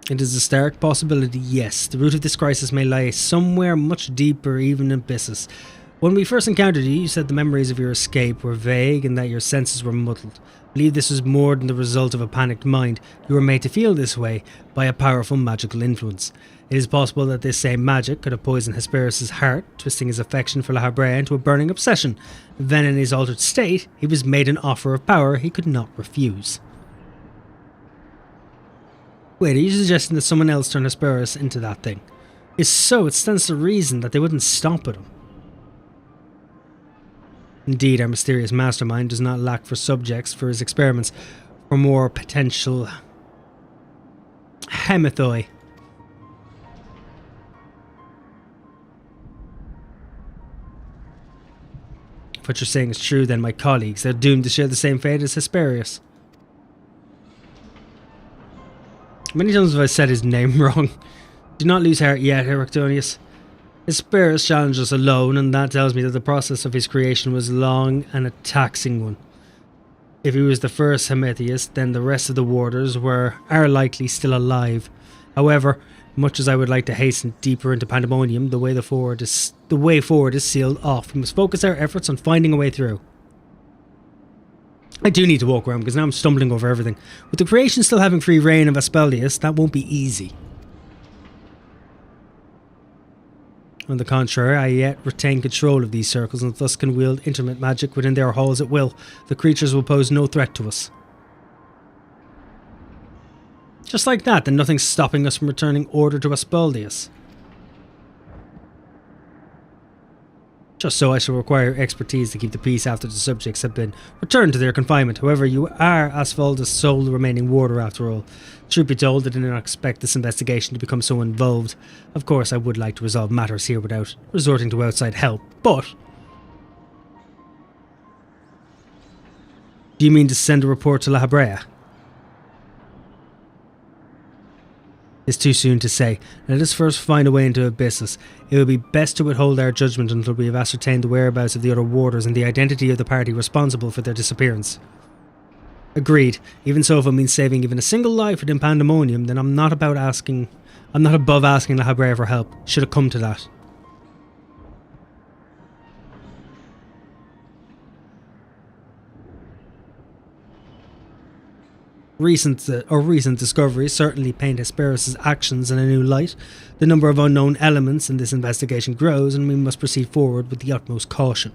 It is a stark possibility, yes. The root of this crisis may lie somewhere much deeper, even in Abyssus. When we first encountered you, you said the memories of your escape were vague and that your senses were muddled. I believe this was more than the result of a panicked mind. You were made to feel this way by a powerful magical influence. It is possible that this same magic could have poisoned Hesperus' heart, twisting his affection for La Habrea into a burning obsession. Then in his altered state, he was made an offer of power he could not refuse. Wait, are you suggesting that someone else turned Hesperus into that thing? If so, it stands to reason that they wouldn't stop at him. Indeed, our mysterious mastermind does not lack for subjects for his experiments, or more potential hemethoi. If what you're saying is true, then my colleagues are doomed to share the same fate as Hesperus. Many times have I said his name wrong. Do not lose heart yet, Erictonius. Hesperus challenged us alone, and that tells me that the process of his creation was long and a taxing one. If he was the first Hemetius, then the rest of the warders are likely still alive. However, much as I would like to hasten deeper into Pandemonium, the way forward is sealed off. We must focus our efforts on finding a way through. I do need to walk around because now I'm stumbling over everything. With the creation still having free reign of Aspaldus, that won't be easy. On the contrary, I yet retain control of these circles and thus can wield intermittent magic within their halls at will. The creatures will pose no threat to us. Just like that, then nothing's stopping us from returning order to Aspaldus. Just so I shall require expertise to keep the peace after the subjects have been returned to their confinement. However, you are Aspaldus' sole remaining warder after all. Truth be told, I did not expect this investigation to become so involved. Of course, I would like to resolve matters here without resorting to outside help, but... Do you mean to send a report to La Habrea? It's too soon to say. Let us first find a way into Abyssus. It would be best to withhold our judgment until we have ascertained the whereabouts of the other warders and the identity of the party responsible for their disappearance. Agreed. Even so, if it means saving even a single life within Pandemonium, then I'm not above asking La Habrea for help, should it come to that. Recent discoveries certainly paint Hesperus' actions in a new light. The number of unknown elements in this investigation grows, and we must proceed forward with the utmost caution.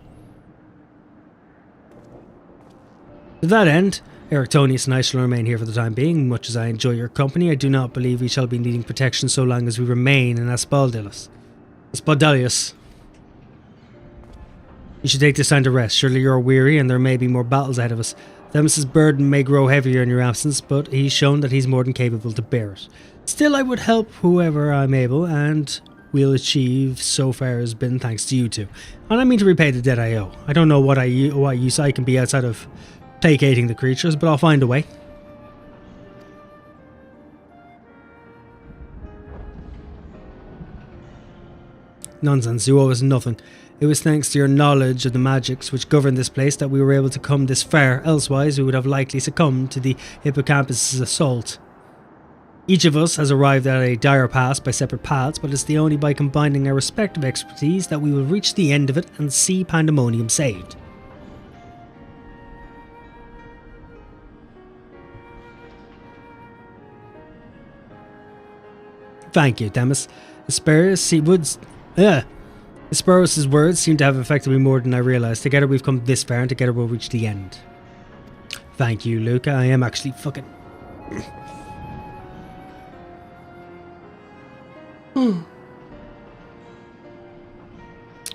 To that end, Erictonius and I shall remain here for the time being. Much as I enjoy your company, I do not believe we shall be needing protection so long as we remain in Asphodelius. You should take this time to rest. Surely you're weary and there may be more battles ahead of us. Themis's burden may grow heavier in your absence, but he's shown that he's more than capable to bear it. Still, I would help whoever I'm able, and we'll achieve so far has been thanks to you two. And I mean to repay the debt I owe. I don't know what use I can be outside of placating the creatures, but I'll find a way. Nonsense, you owe us nothing. It was thanks to your knowledge of the magics which govern this place that we were able to come this far, elsewise we would have likely succumbed to the hippocampus's assault. Each of us has arrived at a dire pass by separate paths, but it's only by combining our respective expertise that we will reach the end of it and see Pandemonium saved. Thank you, Demis. Asperus' words seem to have affected me more than I realised. Together we've come this far and together we'll reach the end. Thank you, Luca. I am actually fucking...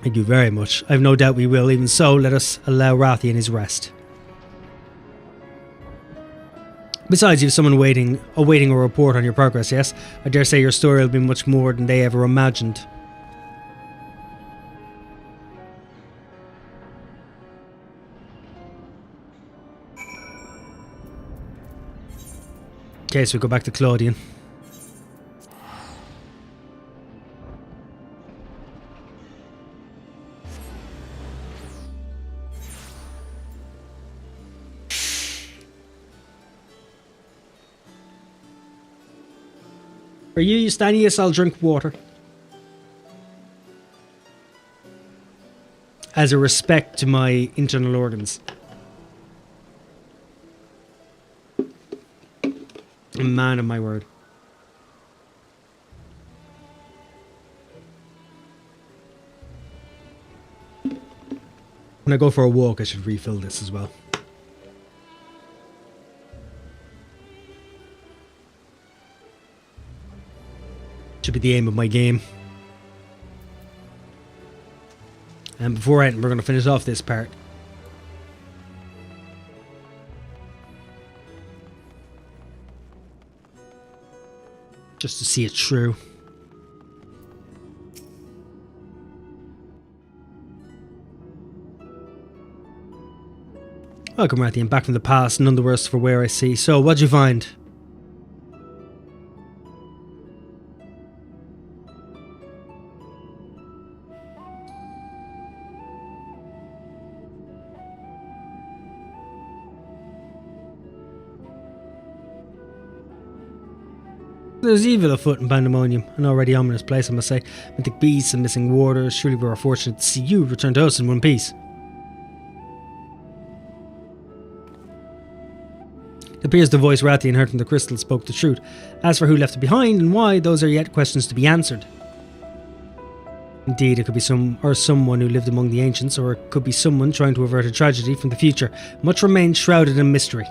Thank you very much. I've no doubt we will. Even so, let us allow Rathian his rest. Besides, you have someone awaiting a report on your progress, yes? I dare say your story will be much more than they ever imagined. Okay, so we go back to Claudian. For you, Eustanius, I'll drink water. As a respect to my internal organs. A man of my word. When I go for a walk, I should refill this as well. Should be the aim of my game. And before I end, we're going to finish off this part. Just to see it through. Welcome, Rathian, back from the past, none the worse for where I see. So, what'd you find? There's evil afoot in Pandemonium, an already ominous place, I must say. Mythic beasts and missing waters. Surely we are fortunate to see you return to us in one piece. It appears the voice Rathian heard from the crystal spoke the truth. As for who left it behind and why, those are yet questions to be answered. Indeed, it could be someone who lived among the ancients, or it could be someone trying to avert a tragedy from the future. Much remains shrouded in mystery.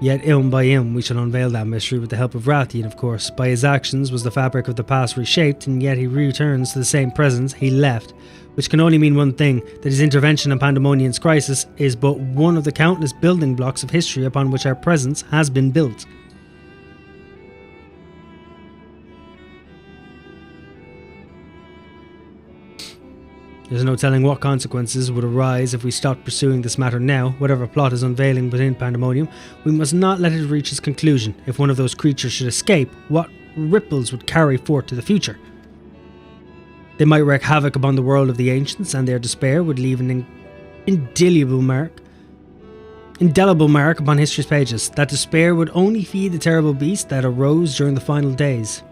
Yet, ilm by ilm, we shall unveil that mystery with the help of Rathian, of course. By his actions was the fabric of the past reshaped, and yet he returns to the same presence he left, which can only mean one thing, that his intervention in Pandemonium's crisis is but one of the countless building blocks of history upon which our presence has been built. There's no telling what consequences would arise if we stopped pursuing this matter now. Whatever plot is unveiling within Pandemonium, we must not let it reach its conclusion. If one of those creatures should escape, what ripples would carry forth to the future? They might wreak havoc upon the world of the ancients, and their despair would leave an indelible mark upon history's pages. That despair would only feed the terrible beast that arose during the final days.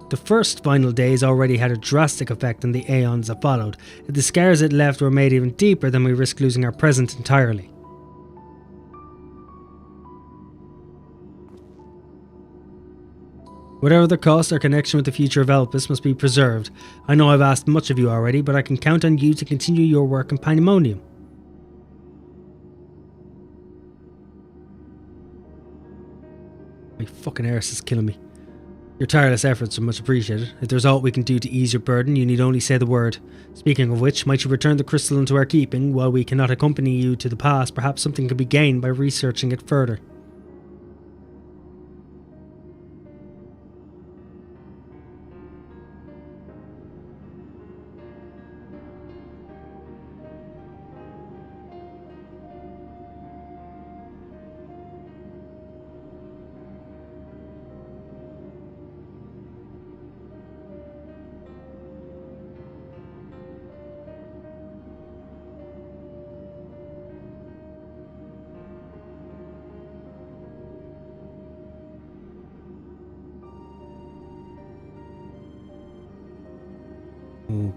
The first final days already had a drastic effect on the aeons that followed. If the scars it left were made even deeper, then we risk losing our present entirely. Whatever the cost, our connection with the future of Elpis must be preserved. I know I've asked much of you already, but I can count on you to continue your work in Pandemonium. My fucking arse is killing me. Your tireless efforts are much appreciated. If there's aught we can do to ease your burden, you need only say the word. Speaking of which, might you return the crystal into our keeping? While we cannot accompany you to the past, perhaps something could be gained by researching it further.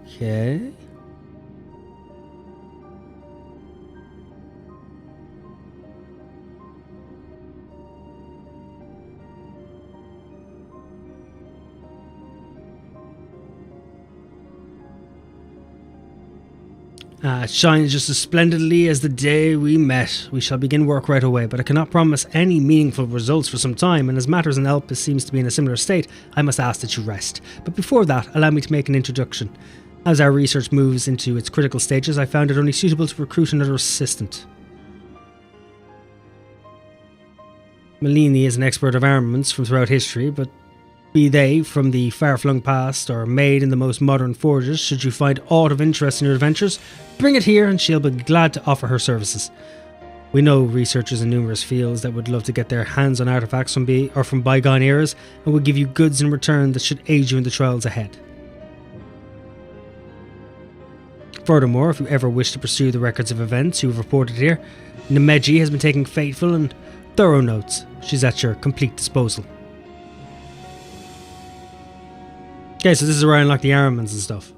Okay. It shines just as splendidly as the day we met. We shall begin work right away, but I cannot promise any meaningful results for some time, and as matters in Elpis seems to be in a similar state, I must ask that you rest. But before that, allow me to make an introduction. As our research moves into its critical stages, I found it only suitable to recruit another assistant. Malini is an expert of armaments from throughout history, but be they from the far-flung past or made in the most modern forges, should you find aught of interest in your adventures, bring it here and she'll be glad to offer her services. We know researchers in numerous fields that would love to get their hands on artifacts from bygone eras and will give you goods in return that should aid you in the trials ahead. Furthermore, if you ever wish to pursue the records of events you have reported here, Nemeji has been taking faithful and thorough notes. She's at your complete disposal. Okay, so this is around like the armaments and stuff.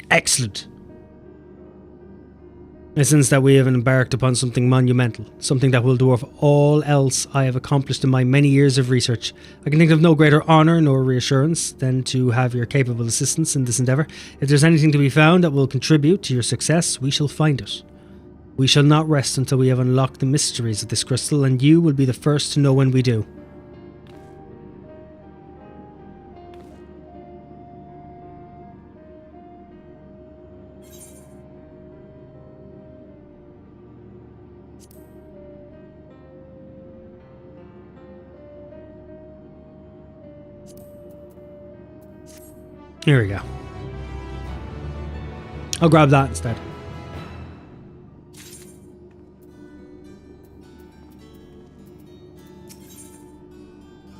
Excellent. And since that we have embarked upon something monumental, something that will dwarf all else I have accomplished in my many years of research, I can think of no greater honour nor reassurance than to have your capable assistance in this endeavour. If there's anything to be found that will contribute to your success, we shall find it. We shall not rest until we have unlocked the mysteries of this crystal, and you will be the first to know when we do. Here we go. I'll grab that instead.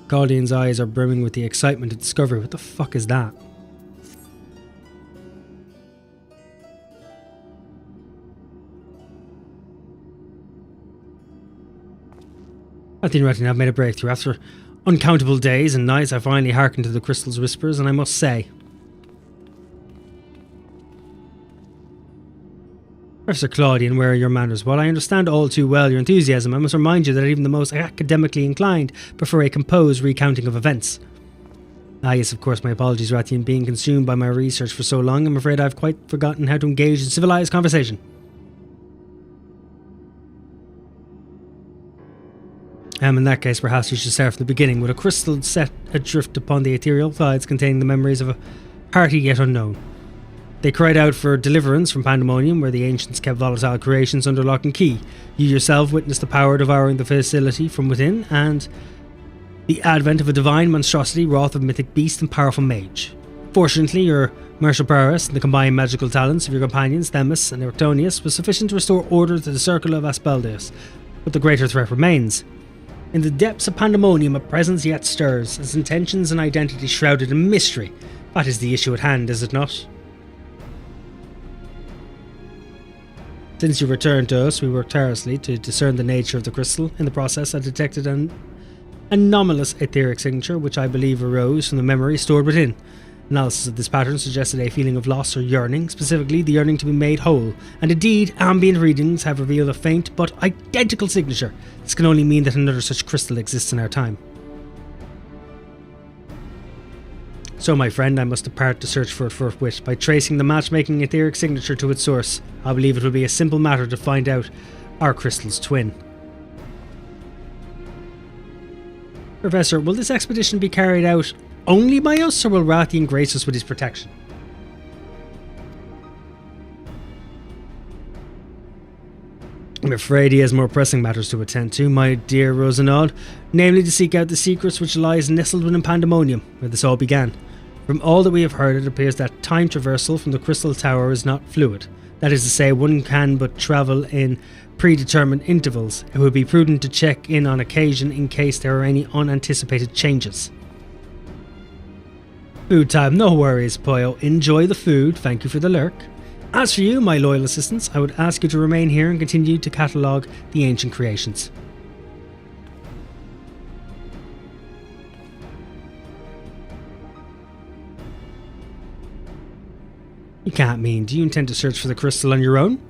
Galdian's eyes are brimming with the excitement of discovery. What the fuck is that? I think I've made a breakthrough. After uncountable days and nights, I finally hearkened to the crystal's whispers, and I must say, Professor Claudian, where are your manners? While I understand all too well your enthusiasm, I must remind you that even the most academically inclined prefer a composed recounting of events. Ah yes, of course, my apologies, Rathian. Being consumed by my research for so long, I'm afraid I've quite forgotten how to engage in civilized conversation. In that case, perhaps we should start from the beginning, with a crystal set adrift upon the ethereal tides containing the memories of a party yet unknown. They cried out for deliverance from Pandemonium, where the ancients kept volatile creations under lock and key. You yourself witnessed the power devouring the facility from within, and the advent of a divine monstrosity wrought of mythic beast and powerful mage. Fortunately, your martial prowess and the combined magical talents of your companions, Themis and Ertonius, was sufficient to restore order to the circle of Aspeldeus, but the greater threat remains. In the depths of Pandemonium, a presence yet stirs, its intentions and identity shrouded in mystery. That is the issue at hand, is it not? Since you returned to us, we worked tirelessly to discern the nature of the crystal. In the process, I detected an anomalous etheric signature, which I believe arose from the memory stored within. Analysis of this pattern suggested a feeling of loss or yearning, specifically the yearning to be made whole, and indeed, ambient readings have revealed a faint but identical signature. This can only mean that another such crystal exists in our time. So, my friend, I must depart to search for it forthwith. By tracing the matchmaking etheric signature to its source, I believe it will be a simple matter to find out our crystal's twin. Professor, will this expedition be carried out only by us, or will Rathian grace us with his protection? I'm afraid he has more pressing matters to attend to, my dear Rosenald, namely to seek out the secrets which lies nestled within Pandemonium, where this all began. From all that we have heard, it appears that time traversal from the Crystal Tower is not fluid. That is to say, one can but travel in predetermined intervals. It would be prudent to check in on occasion in case there are any unanticipated changes. Food time, no worries, Poyo. Enjoy the food, thank you for the lurk. As for you, my loyal assistants, I would ask you to remain here and continue to catalogue the ancient creations. You can't mean, do you intend to search for the crystal on your own?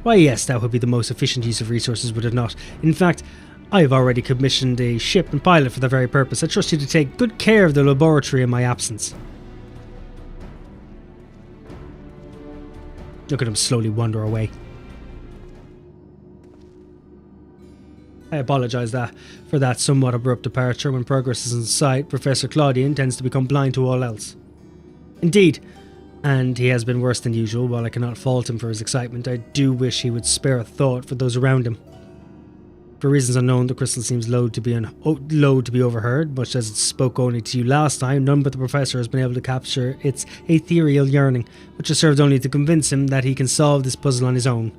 Why yes, that would be the most efficient use of resources, would it not? In fact, I have already commissioned a ship and pilot for the very purpose. I trust you to take good care of the laboratory in my absence. Look at him slowly wander away. I apologise for that somewhat abrupt departure. When progress is in sight, Professor Claudian tends to become blind to all else. Indeed, and he has been worse than usual. While I cannot fault him for his excitement, I do wish he would spare a thought for those around him. For reasons unknown, the crystal seems low to be overheard. Much as it spoke only to you last time, none but the Professor has been able to capture its ethereal yearning, which has served only to convince him that he can solve this puzzle on his own.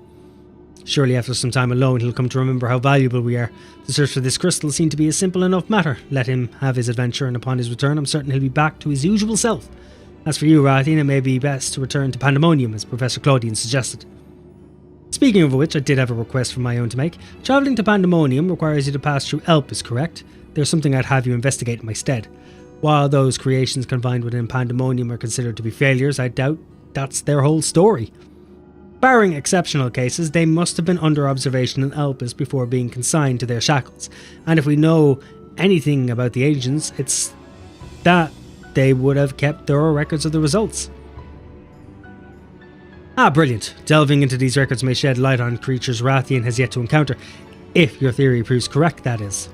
Surely after some time alone, he'll come to remember how valuable we are. The search for this crystal seemed to be a simple enough matter. Let him have his adventure, and upon his return, I'm certain he'll be back to his usual self. As for you, Rathian, it may be best to return to Pandemonium, as Professor Claudian suggested. Speaking of which, I did have a request from my own to make. Travelling to Pandemonium requires you to pass through Elpis, correct? There's something I'd have you investigate in my stead. While those creations confined within Pandemonium are considered to be failures, I doubt that's their whole story. Barring exceptional cases, they must have been under observation in Elpis before being consigned to their shackles. And if we know anything about the ancients, it's that they would have kept thorough records of the results. Ah, brilliant. Delving into these records may shed light on creatures Rathian has yet to encounter, if your theory proves correct, that is.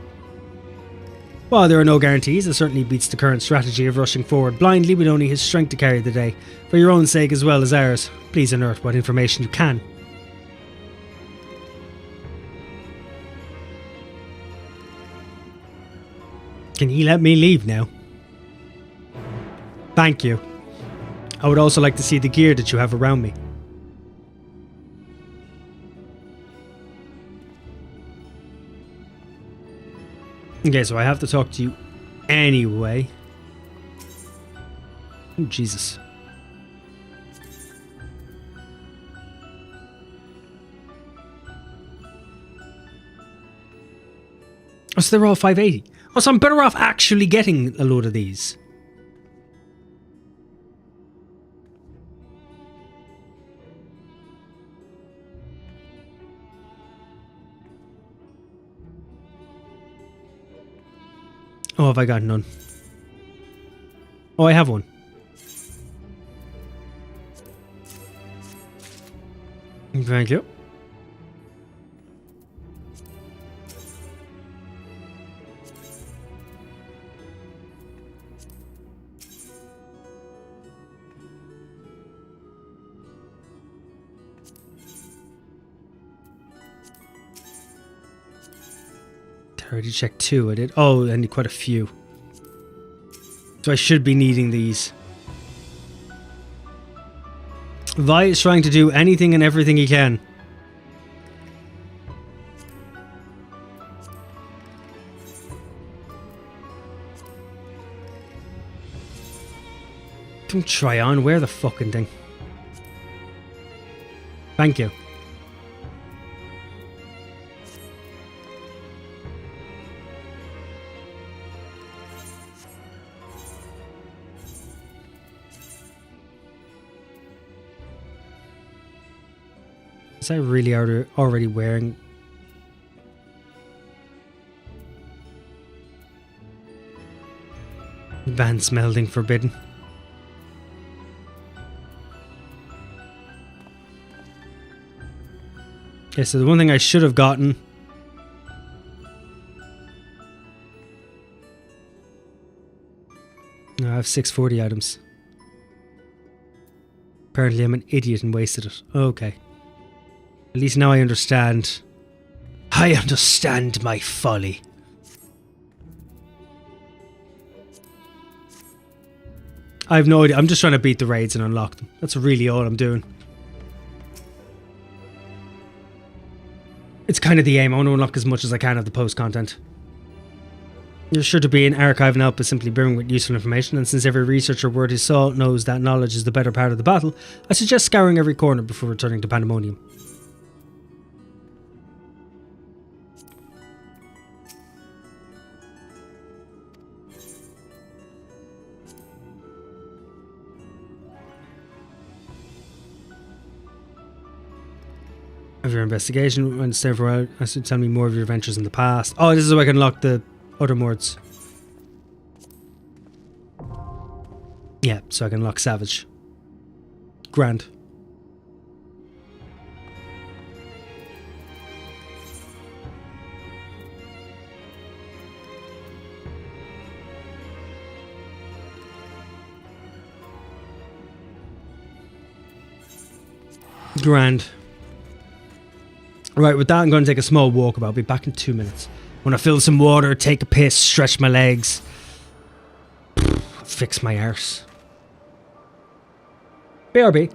While there are no guarantees, it certainly beats the current strategy of rushing forward blindly with only his strength to carry the day. For your own sake as well as ours, please unearth what information you can. Can you let me leave now? Thank you. I would also like to see the gear that you have around me. Okay, so I have to talk to you anyway. Oh, Jesus. Oh, so they're all 580. Oh, so I'm better off actually getting a load of these. Oh, have I got none? Oh, I have one. Thank you. I already checked 2, I did. Oh, I need quite a few. So I should be needing these. Vi is trying to do anything and everything he can. Don't try on, wear the fucking thing. Thank you. Is I really already wearing... Advanced melding forbidden. Okay, so the one thing I should have gotten No, I have 640 items. Apparently I'm an idiot and wasted it. Okay. At least now I understand. I understand my folly. I have no idea. I'm just trying to beat the raids and unlock them. That's really all I'm doing. It's kind of the aim. I want to unlock as much as I can of the post content. You're sure to be an archive and help is simply brimming with useful information, and since every researcher worth his salt knows that knowledge is the better part of the battle, I suggest scouring every corner before returning to Pandemonium. Of your investigation, when it's time for a while, I should tell me more of your adventures in the past. Oh, this is how I can unlock the other mods. Yeah, so I can unlock Savage. Grand. Grand. Right, with that I'm going to take a small walk about. I'll be back in 2 minutes. I want to fill some water, take a piss, stretch my legs. Fix my arse. BRB.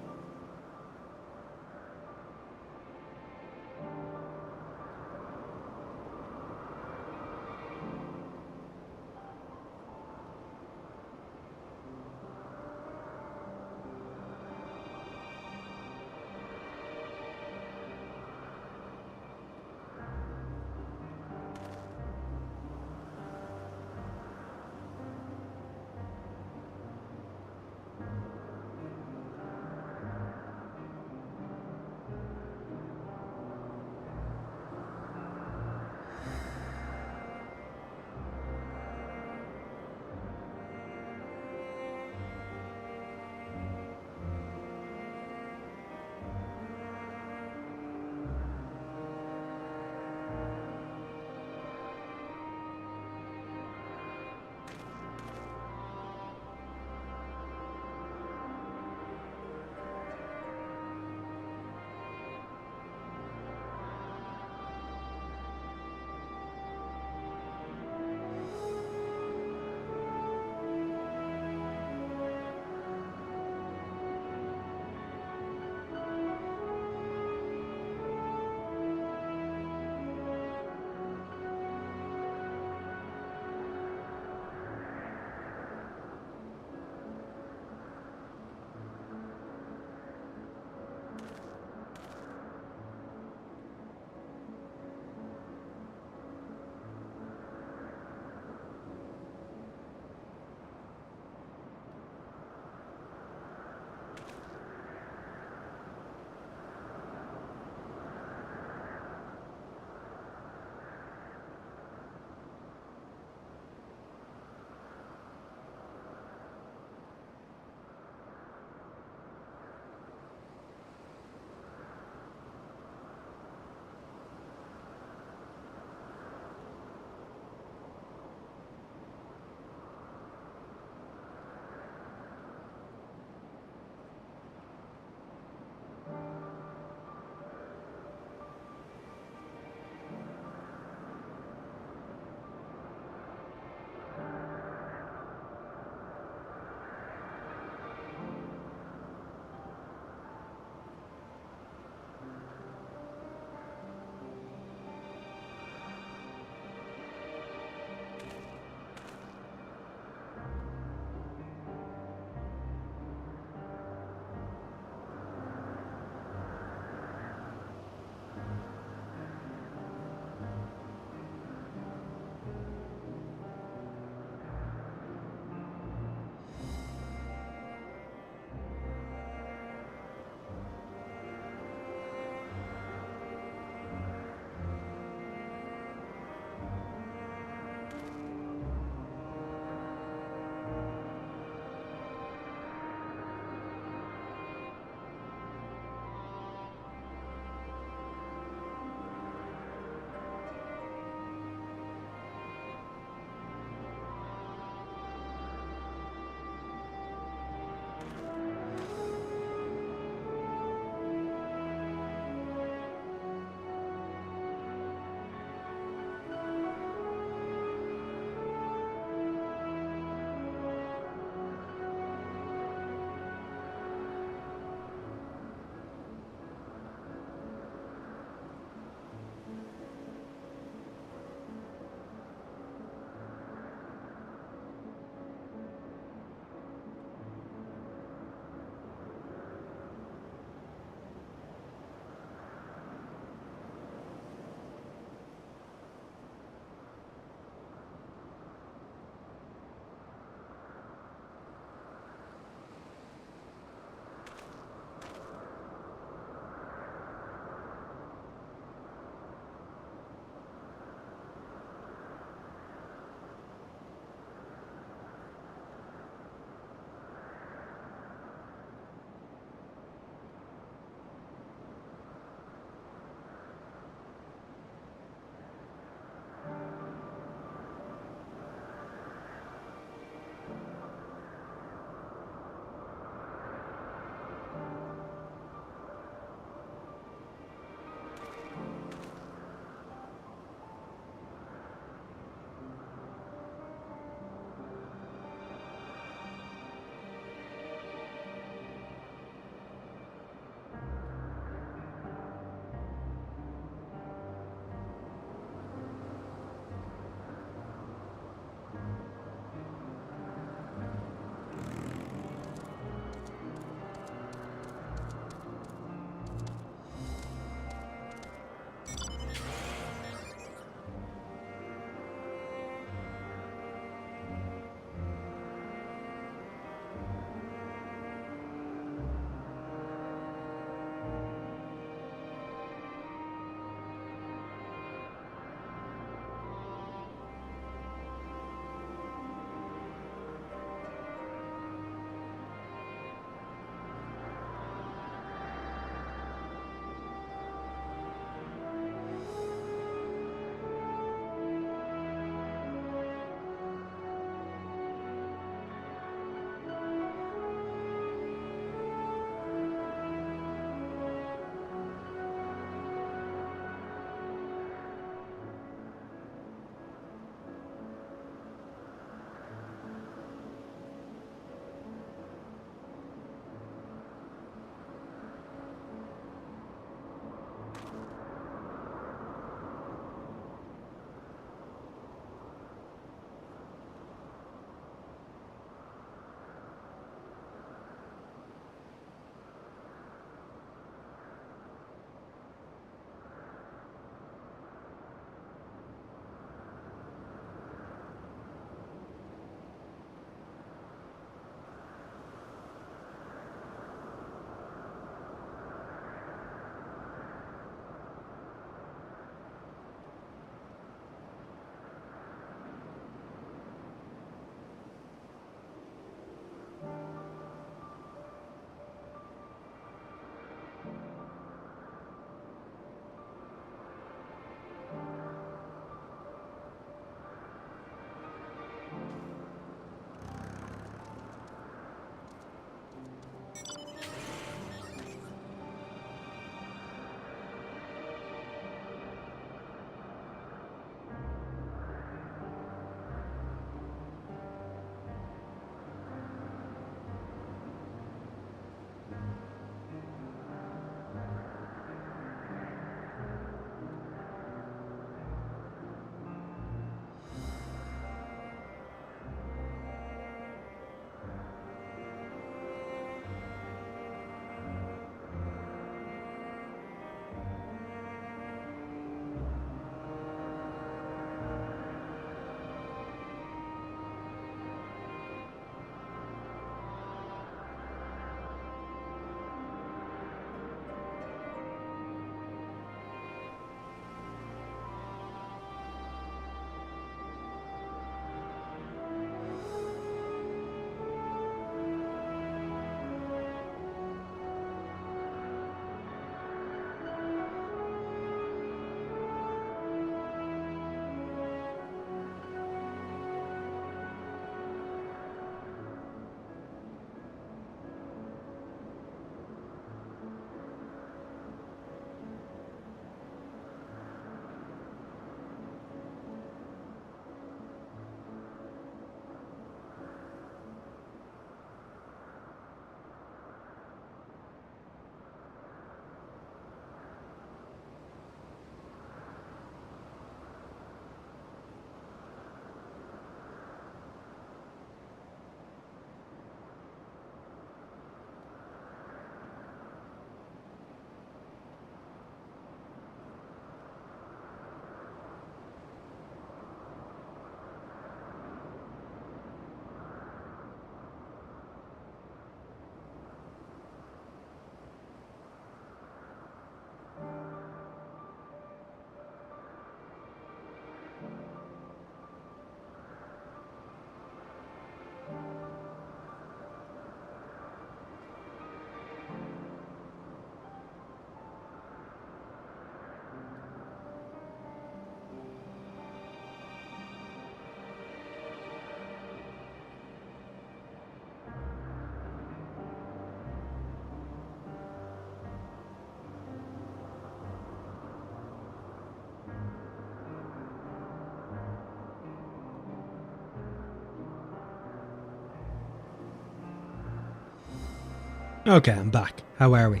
Okay, I'm back. How are we?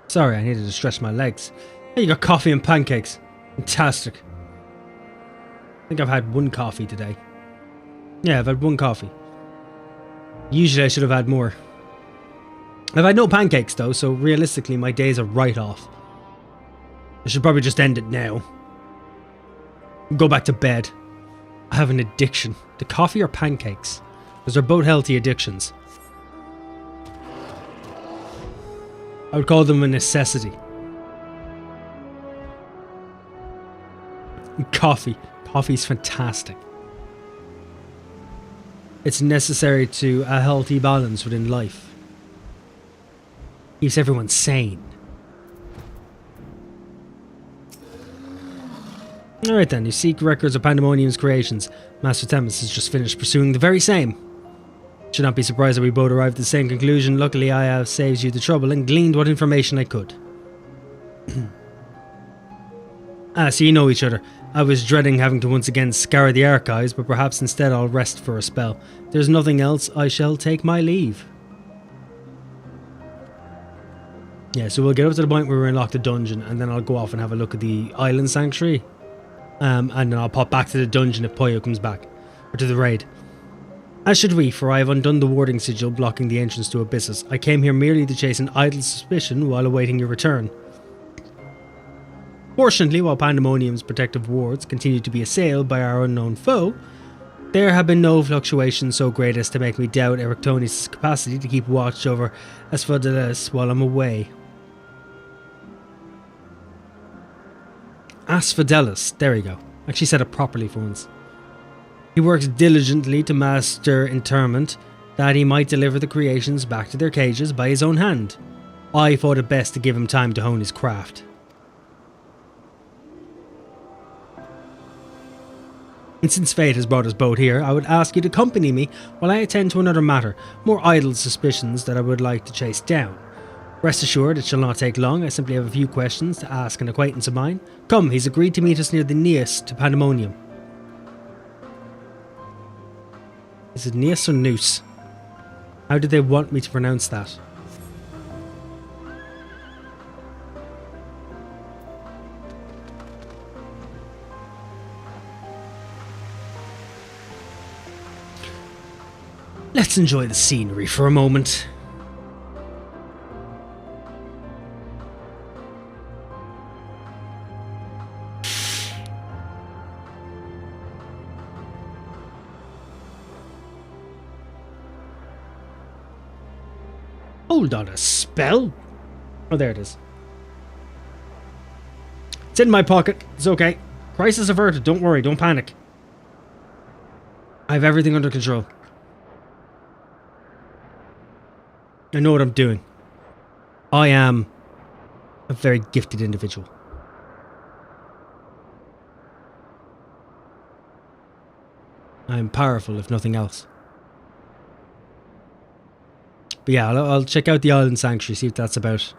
Sorry, I needed to stretch my legs. Hey, you got coffee and pancakes. Fantastic. I think I've had one coffee today. Yeah, I've had one coffee. Usually I should have had more. I've had no pancakes though, so realistically my days are right off. I should probably just end it now. Go back to bed. I have an addiction to coffee or pancakes, because they're both healthy addictions. I would call them a necessity. Coffee. Coffee's fantastic. It's necessary to a healthy balance within life. Keeps everyone sane. Alright then, you seek records of Pandemonium's creations. Master Themis has just finished pursuing the very same. Should not be surprised that we both arrived at the same conclusion. Luckily I have saved you the trouble and gleaned what information I could. So you know each other. I was dreading having to once again scour the archives, but perhaps instead I'll rest for a spell. If there's nothing else, I shall take my leave. Yeah, so we'll get up to the point where we unlock the dungeon, and then I'll go off and have a look at the island sanctuary. And then I'll pop back to the dungeon if Poyo comes back. Or to the raid. As should we, for I have undone the warding sigil blocking the entrance to Abyssus. I came here merely to chase an idle suspicion while awaiting your return. Fortunately, while Pandemonium's protective wards continue to be assailed by our unknown foe, there have been no fluctuations so great as to make me doubt Erectonius' capacity to keep watch over Asphodeles while I'm away. Asphodeles, there we go. Actually said it properly for once. He works diligently to master interment, that he might deliver the creations back to their cages by his own hand. I thought it best to give him time to hone his craft. And since fate has brought us both here, I would ask you to accompany me while I attend to another matter, more idle suspicions that I would like to chase down. Rest assured, it shall not take long. I simply have a few questions to ask an acquaintance of mine. Come, he's agreed to meet us near the Neus to Pandemonium. Is it Neus or Noose? How did they want me to pronounce that? Let's enjoy the scenery for a moment. Hold on a spell. Oh, there it is. It's in my pocket. It's okay. Crisis averted. Don't worry. Don't panic. I have everything under control. I know what I'm doing. I am a very gifted individual. I am powerful, if nothing else. But yeah, I'll check out the Island Sanctuary, see what that's about.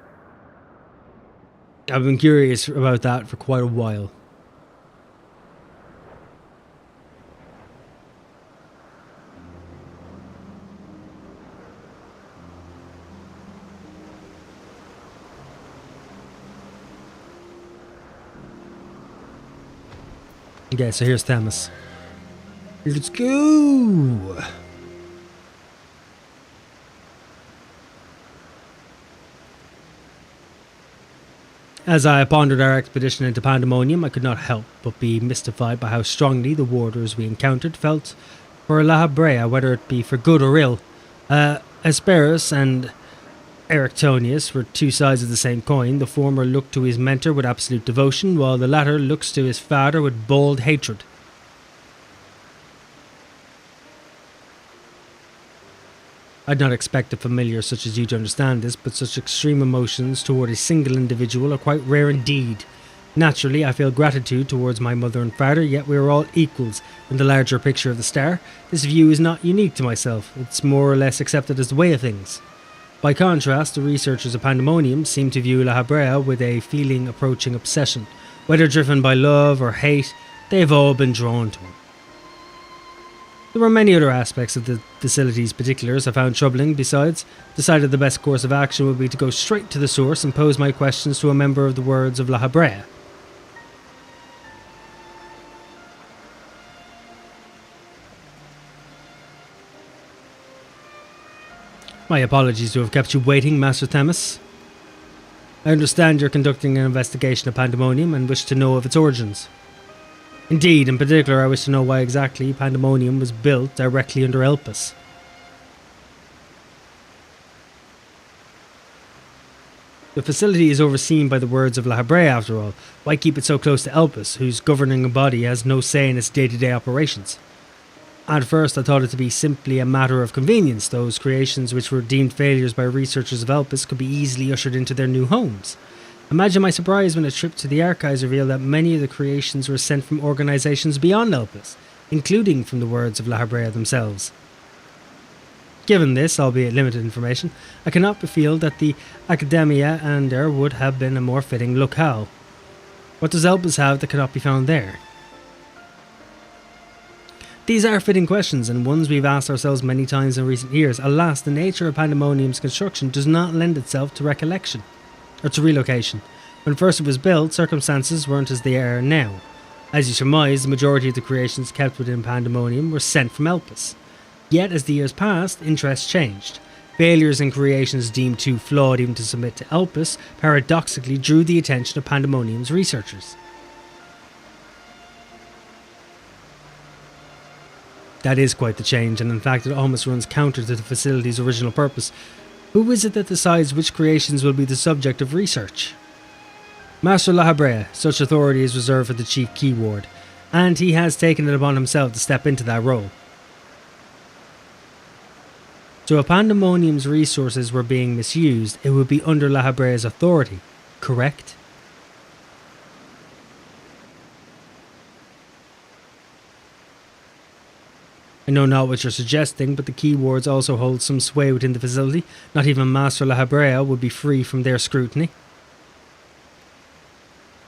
I've been curious about that for quite a while. Okay, so here's Themis. Let's go! As I pondered our expedition into Pandemonium, I could not help but be mystified by how strongly the warders we encountered felt for La Habrea, whether it be for good or ill. Asperus and Erectonius were two sides of the same coin. The former looked to his mentor with absolute devotion, while the latter looks to his father with bold hatred. I'd not expect a familiar such as you to understand this, but such extreme emotions toward a single individual are quite rare indeed. Naturally, I feel gratitude towards my mother and father, yet we are all equals in the larger picture of the star. This view is not unique to myself. It's more or less accepted as the way of things. By contrast, the researchers of Pandemonium seem to view La Habrea with a feeling approaching obsession. Whether driven by love or hate, they've all been drawn to him. There were many other aspects of the facility's particulars I found troubling. Besides, decided the best course of action would be to go straight to the source and pose my questions to a member of the Words of La Habrea. My apologies to have kept you waiting, Master Themis. I understand you're conducting an investigation of Pandemonium and wish to know of its origins. Indeed, in particular, I wish to know why exactly Pandemonium was built directly under Elpis. The facility is overseen by the Words of La Habrea, after all. Why keep it so close to Elpis, whose governing body has no say in its day-to-day operations? At first, I thought it to be simply a matter of convenience. Those creations which were deemed failures by researchers of Elpis could be easily ushered into their new homes. Imagine my surprise when a trip to the archives revealed that many of the creations were sent from organisations beyond Elpis, including from the Words of La Habrea themselves. Given this, albeit limited information, I cannot but feel that the Academia and there would have been a more fitting locale. What does Elpis have that cannot be found there? These are fitting questions, and ones we've asked ourselves many times in recent years. Alas, the nature of Pandemonium's construction does not lend itself to recollection, or to relocation. When first it was built, circumstances weren't as they are now. As you surmise, the majority of the creations kept within Pandemonium were sent from Elpis. Yet, as the years passed, interests changed. Failures in creations deemed too flawed even to submit to Elpis paradoxically drew the attention of Pandemonium's researchers. That is quite the change, and in fact it almost runs counter to the facility's original purpose. Who is it that decides which creations will be the subject of research? Master La Habrea. Such authority is reserved for the Chief Key Ward, and he has taken it upon himself to step into that role. So if Pandemonium's resources were being misused, it would be under La Habrea's authority, correct? I know not what you're suggesting, but the key wards also hold some sway within the facility. Not even Master La Habrea would be free from their scrutiny.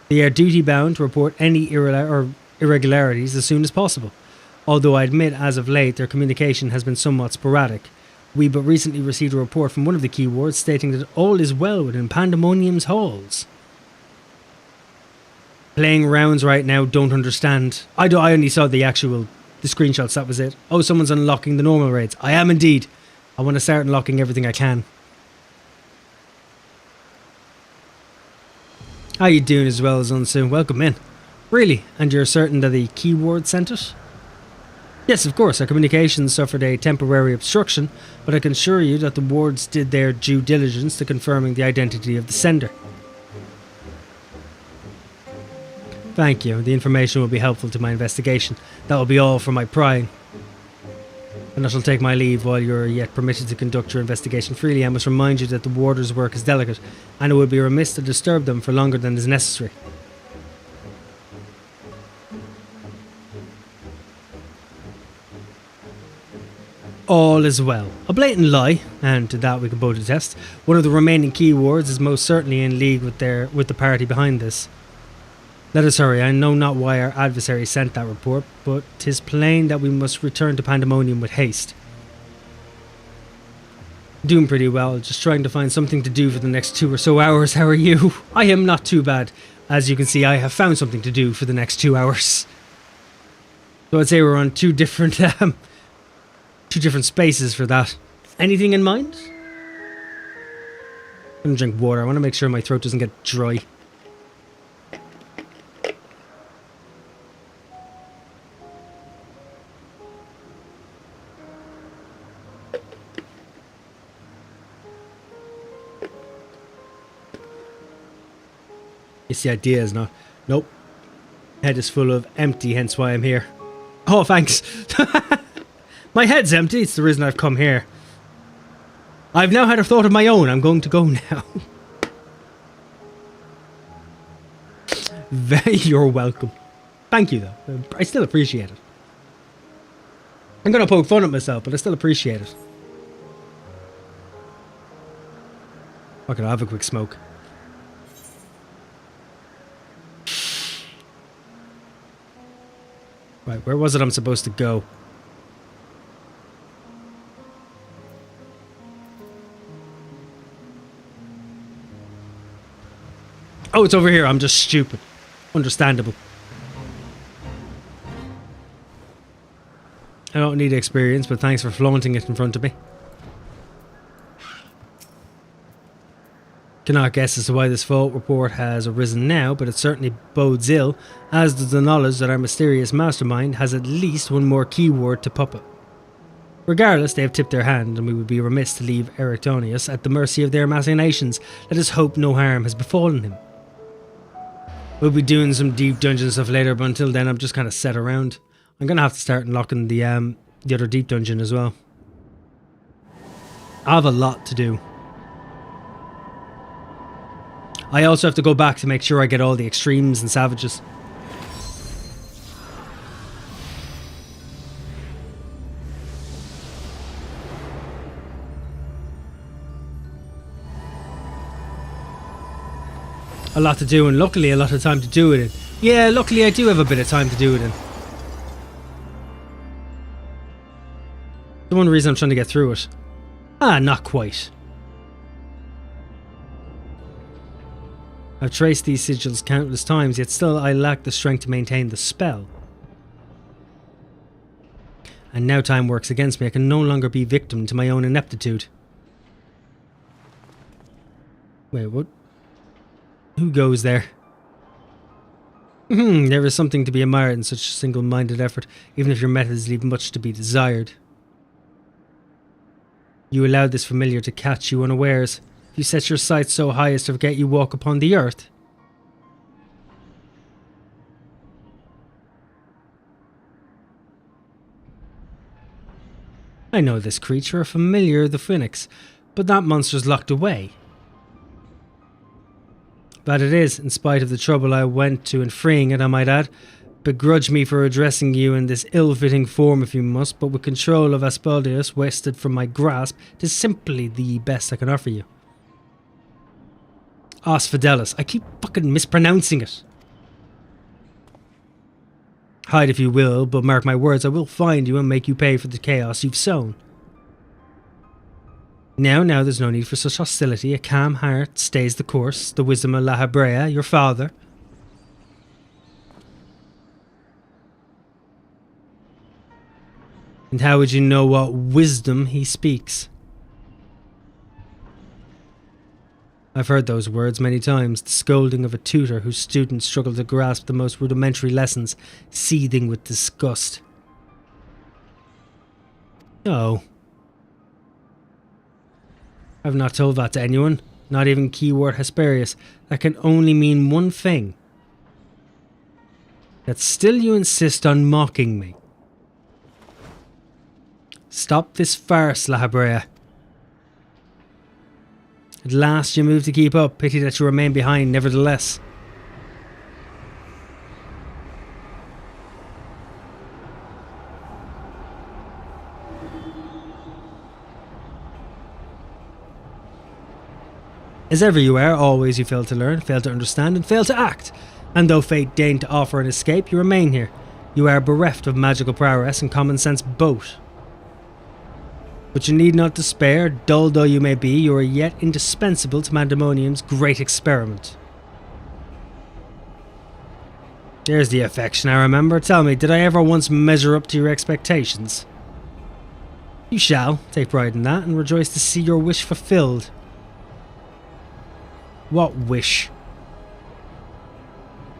They are duty-bound to report any irregularities as soon as possible, although I admit as of late their communication has been somewhat sporadic. We but recently received a report from one of the key wards stating that all is well within Pandemonium's halls. Playing rounds right now, don't understand. I only saw the screenshots, that was it. Oh, someone's unlocking the normal raids. I am indeed. I want to start unlocking everything I can. How you doing as well as Unsoon? Welcome in. Really? And you're certain that the key ward sent it? Yes, of course. Our communications suffered a temporary obstruction, but I can assure you that the wards did their due diligence to confirming the identity of the sender. Thank you. The information will be helpful to my investigation. That will be all for my prying. And I shall take my leave while you are yet permitted to conduct your investigation freely. I must remind you that the warders' work is delicate, and it would be remiss to disturb them for longer than is necessary. All is well. A blatant lie, and to that we can both attest. One of the remaining key wards is most certainly in league with the party behind this. Let us hurry. I know not why our adversary sent that report, but 'tis plain that we must return to Pandemonium with haste. Doing pretty well, just trying to find something to do for the next 2 or so hours. How are you? I am not too bad. As you can see, I have found something to do for the next 2 hours. So I'd say we're on two different spaces for that. Anything in mind? I'm gonna drink water. I want to make sure my throat doesn't get dry. It's the idea, is not. Nope. Head is full of empty, hence why I'm here. Oh, thanks. My head's empty. It's the reason I've come here. I've now had a thought of my own. I'm going to go now. You're welcome. Thank you, though. I still appreciate it. I'm going to poke fun at myself, but I still appreciate it. Okay, I'll have a quick smoke. Right, where was it I'm supposed to go? Oh, it's over here. I'm just stupid. Understandable. I don't need experience, but thanks for flaunting it in front of me. Cannot guess as to why this fault report has arisen now, but it certainly bodes ill, as does the knowledge that our mysterious mastermind has at least one more keyword to puppet. Regardless, they have tipped their hand, and we would be remiss to leave Eratonius at the mercy of their machinations. Let us hope no harm has befallen him. We'll be doing some deep dungeon stuff later, but until then I'm just kind of set around. I'm going to have to start unlocking the other deep dungeon as well. I have a lot to do. I also have to go back to make sure I get all the extremes and savages. A lot to do, and luckily a lot of time to do it in. Yeah, luckily I do have a bit of time to do it in. The one reason I'm trying to get through it. Ah, not quite. I've traced these sigils countless times, yet still I lack the strength to maintain the spell. And now time works against me. I can no longer be victim to my own ineptitude. Wait, what? Who goes there? There is something to be admired in such single-minded effort, even if your methods leave much to be desired. You allowed this familiar to catch you unawares. You set your sights so high as to forget you walk upon the earth. I know this creature, a familiar of the Phoenix, but that monster's locked away. But it is, in spite of the trouble I went to in freeing it, I might add. Begrudge me for addressing you in this ill-fitting form if you must, but with control of Asmodeus wrested from my grasp, it is simply the best I can offer you. Os Fidelis. I keep fucking mispronouncing it. Hide if you will, but mark my words, I will find you and make you pay for the chaos you've sown. Now, there's no need for such hostility. A calm heart stays the course. The wisdom of La Habrea, your father. And how would you know what wisdom he speaks? I've heard those words many times, the scolding of a tutor whose students struggle to grasp the most rudimentary lessons, seething with disgust. No. I've not told that to anyone, not even keyword Hesperius. That can only mean one thing. That still you insist on mocking me. Stop this farce, La Habrea. At last you move to keep up. Pity that you remain behind, nevertheless. As ever you are, always you fail to learn, fail to understand, and fail to act. And though fate deigned to offer an escape, you remain here. You are bereft of magical prowess and common sense both. But you need not despair. Dull though you may be, you are yet indispensable to Mandemonium's great experiment. There's the affection I remember. Tell me, did I ever once measure up to your expectations? You shall. Take pride in that and rejoice to see your wish fulfilled. What wish?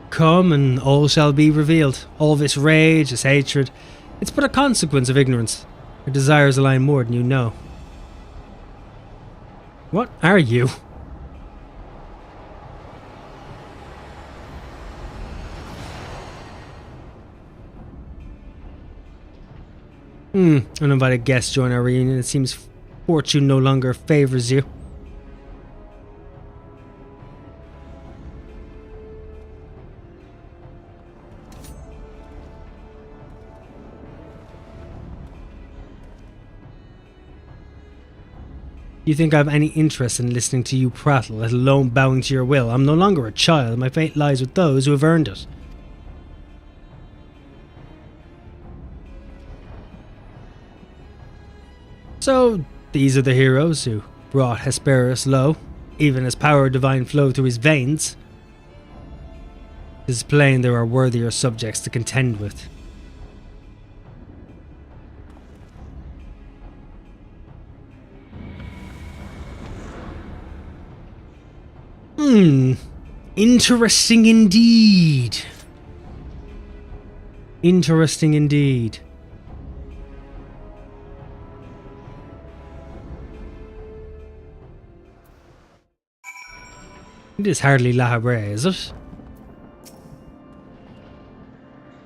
Come and all shall be revealed. All this rage, this hatred, it's but a consequence of ignorance. Your desires align more than you know. What are you? Uninvited guests join our reunion. It seems fortune no longer favors you. You think I have any interest in listening to you prattle, let alone bowing to your will? I'm no longer a child. My fate lies with those who have earned it. So, these are the heroes who brought Hesperius low, even as power divine flowed through his veins. 'Tis plain there are worthier subjects to contend with. Interesting indeed. Interesting indeed. It is hardly La Habrea, is it?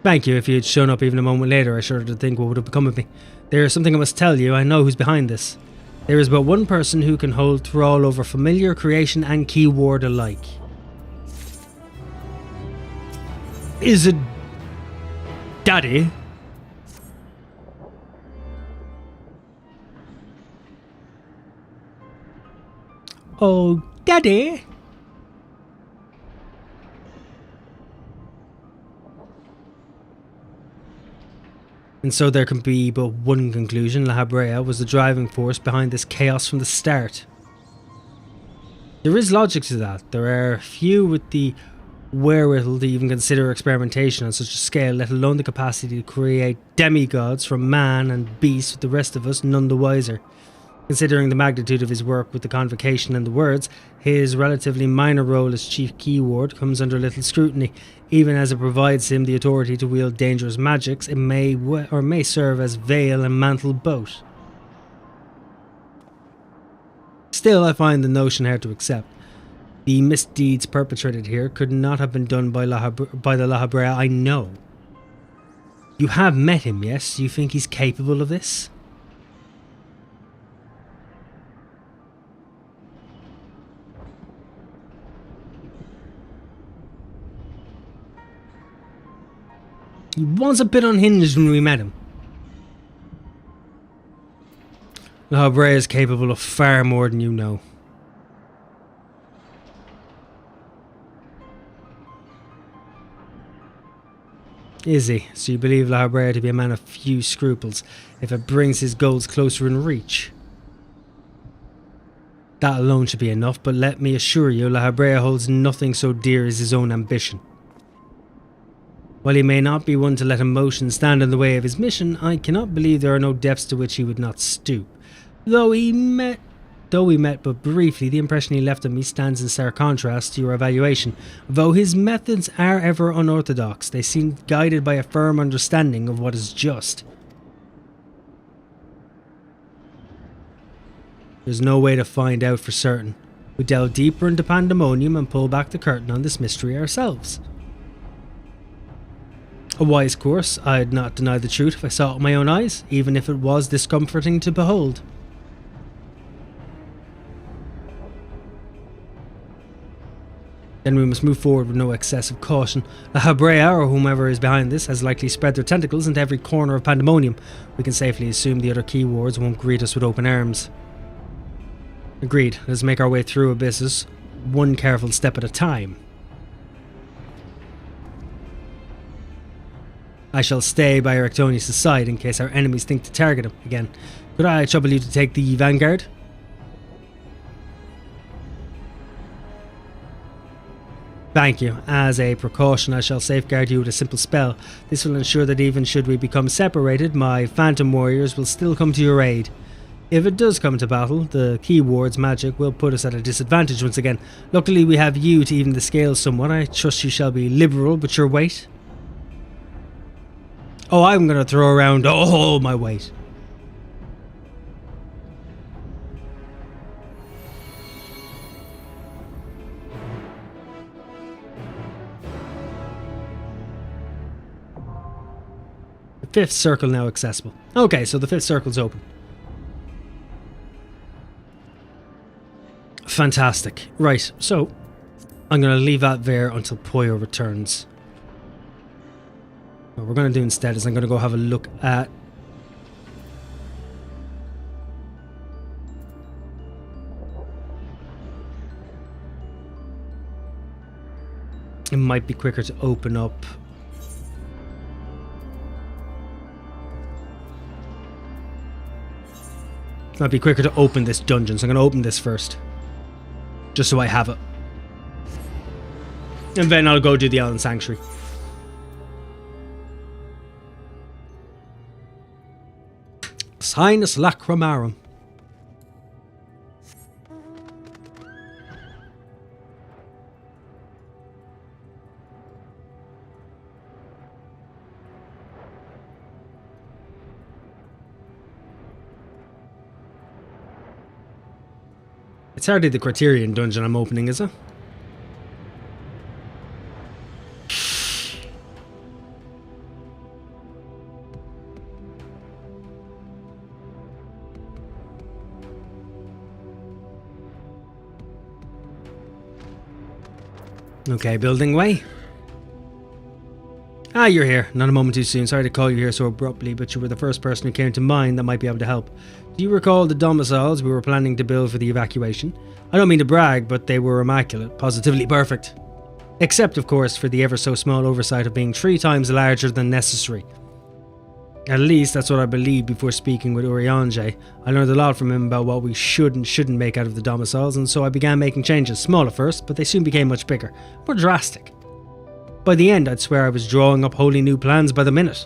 Thank you. If you had shown up even a moment later, I shudder to think what would have become of me. There is something I must tell you. I know who's behind this. There is but one person who can hold thrall over familiar, creation, and keyword alike. Is it Daddy? Oh, Daddy? And so there can be but one conclusion. La Habrea was the driving force behind this chaos from the start. There is logic to that. There are few with the wherewithal to even consider experimentation on such a scale, let alone the capacity to create demigods from man and beast, with the rest of us none the wiser. Considering the magnitude of his work with the convocation and the words, his relatively minor role as chief keyword comes under little scrutiny. Even as it provides him the authority to wield dangerous magics, it may serve as veil and mantle both. Still, I find the notion hard to accept. The misdeeds perpetrated here could not have been done by the La Habrea I know. You have met him, yes? You think he's capable of this? He was a bit unhinged when we met him. La Habrea is capable of far more than you know. Is he? So you believe La Habrea to be a man of few scruples, if it brings his goals closer in reach? That alone should be enough, but let me assure you, La Habrea holds nothing so dear as his own ambition. While he may not be one to let emotion stand in the way of his mission, I cannot believe there are no depths to which he would not stoop. Though we met but briefly, the impression he left on me stands in stark contrast to your evaluation. Though his methods are ever unorthodox, they seem guided by a firm understanding of what is just. There's no way to find out for certain. We delve deeper into Pandemonium and pull back the curtain on this mystery ourselves. A wise course. I'd not deny the truth if I saw it with my own eyes, even if it was discomforting to behold. Then we must move forward with no excessive caution. La Habrea, or whomever is behind this, has likely spread their tentacles into every corner of Pandemonium. We can safely assume the other keywords won't greet us with open arms. Agreed. Let's make our way through abysses, one careful step at a time. I shall stay by Erectonius' side in case our enemies think to target him again. Could I trouble you to take the vanguard? Thank you. As a precaution, I shall safeguard you with a simple spell. This will ensure that even should we become separated, my phantom warriors will still come to your aid. If it does come to battle, the keyword's magic will put us at a disadvantage once again. Luckily, we have you to even the scales somewhat. I trust you shall be liberal with your weight. Oh, I'm going to throw around all my weight. The fifth circle now accessible. Okay, so the fifth circle's open. Fantastic. Right, so I'm going to leave that there until Poyo returns. What we're going to do instead is I'm going to go have a look at... It might be quicker to open up... It might be quicker to open this dungeon, so I'm going to open this first. Just so I have it. And then I'll go do the Island Sanctuary. Sinus Lacrimarum. It's hardly the Criterion dungeon I'm opening, is it? Okay, building way. Ah, you're here. Not a moment too soon. Sorry to call you here so abruptly, but you were the first person who came to mind that might be able to help. Do you recall the domiciles we were planning to build for the evacuation? I don't mean to brag, but they were immaculate, positively perfect. Except, of course, for the ever so small oversight of being 3 times larger than necessary. At least that's what I believed before speaking with Urianger. I learned a lot from him about what we should and shouldn't make out of the domiciles, and so I began making changes, small at first, but they soon became much bigger, more drastic. By the end, I'd swear I was drawing up wholly new plans by the minute.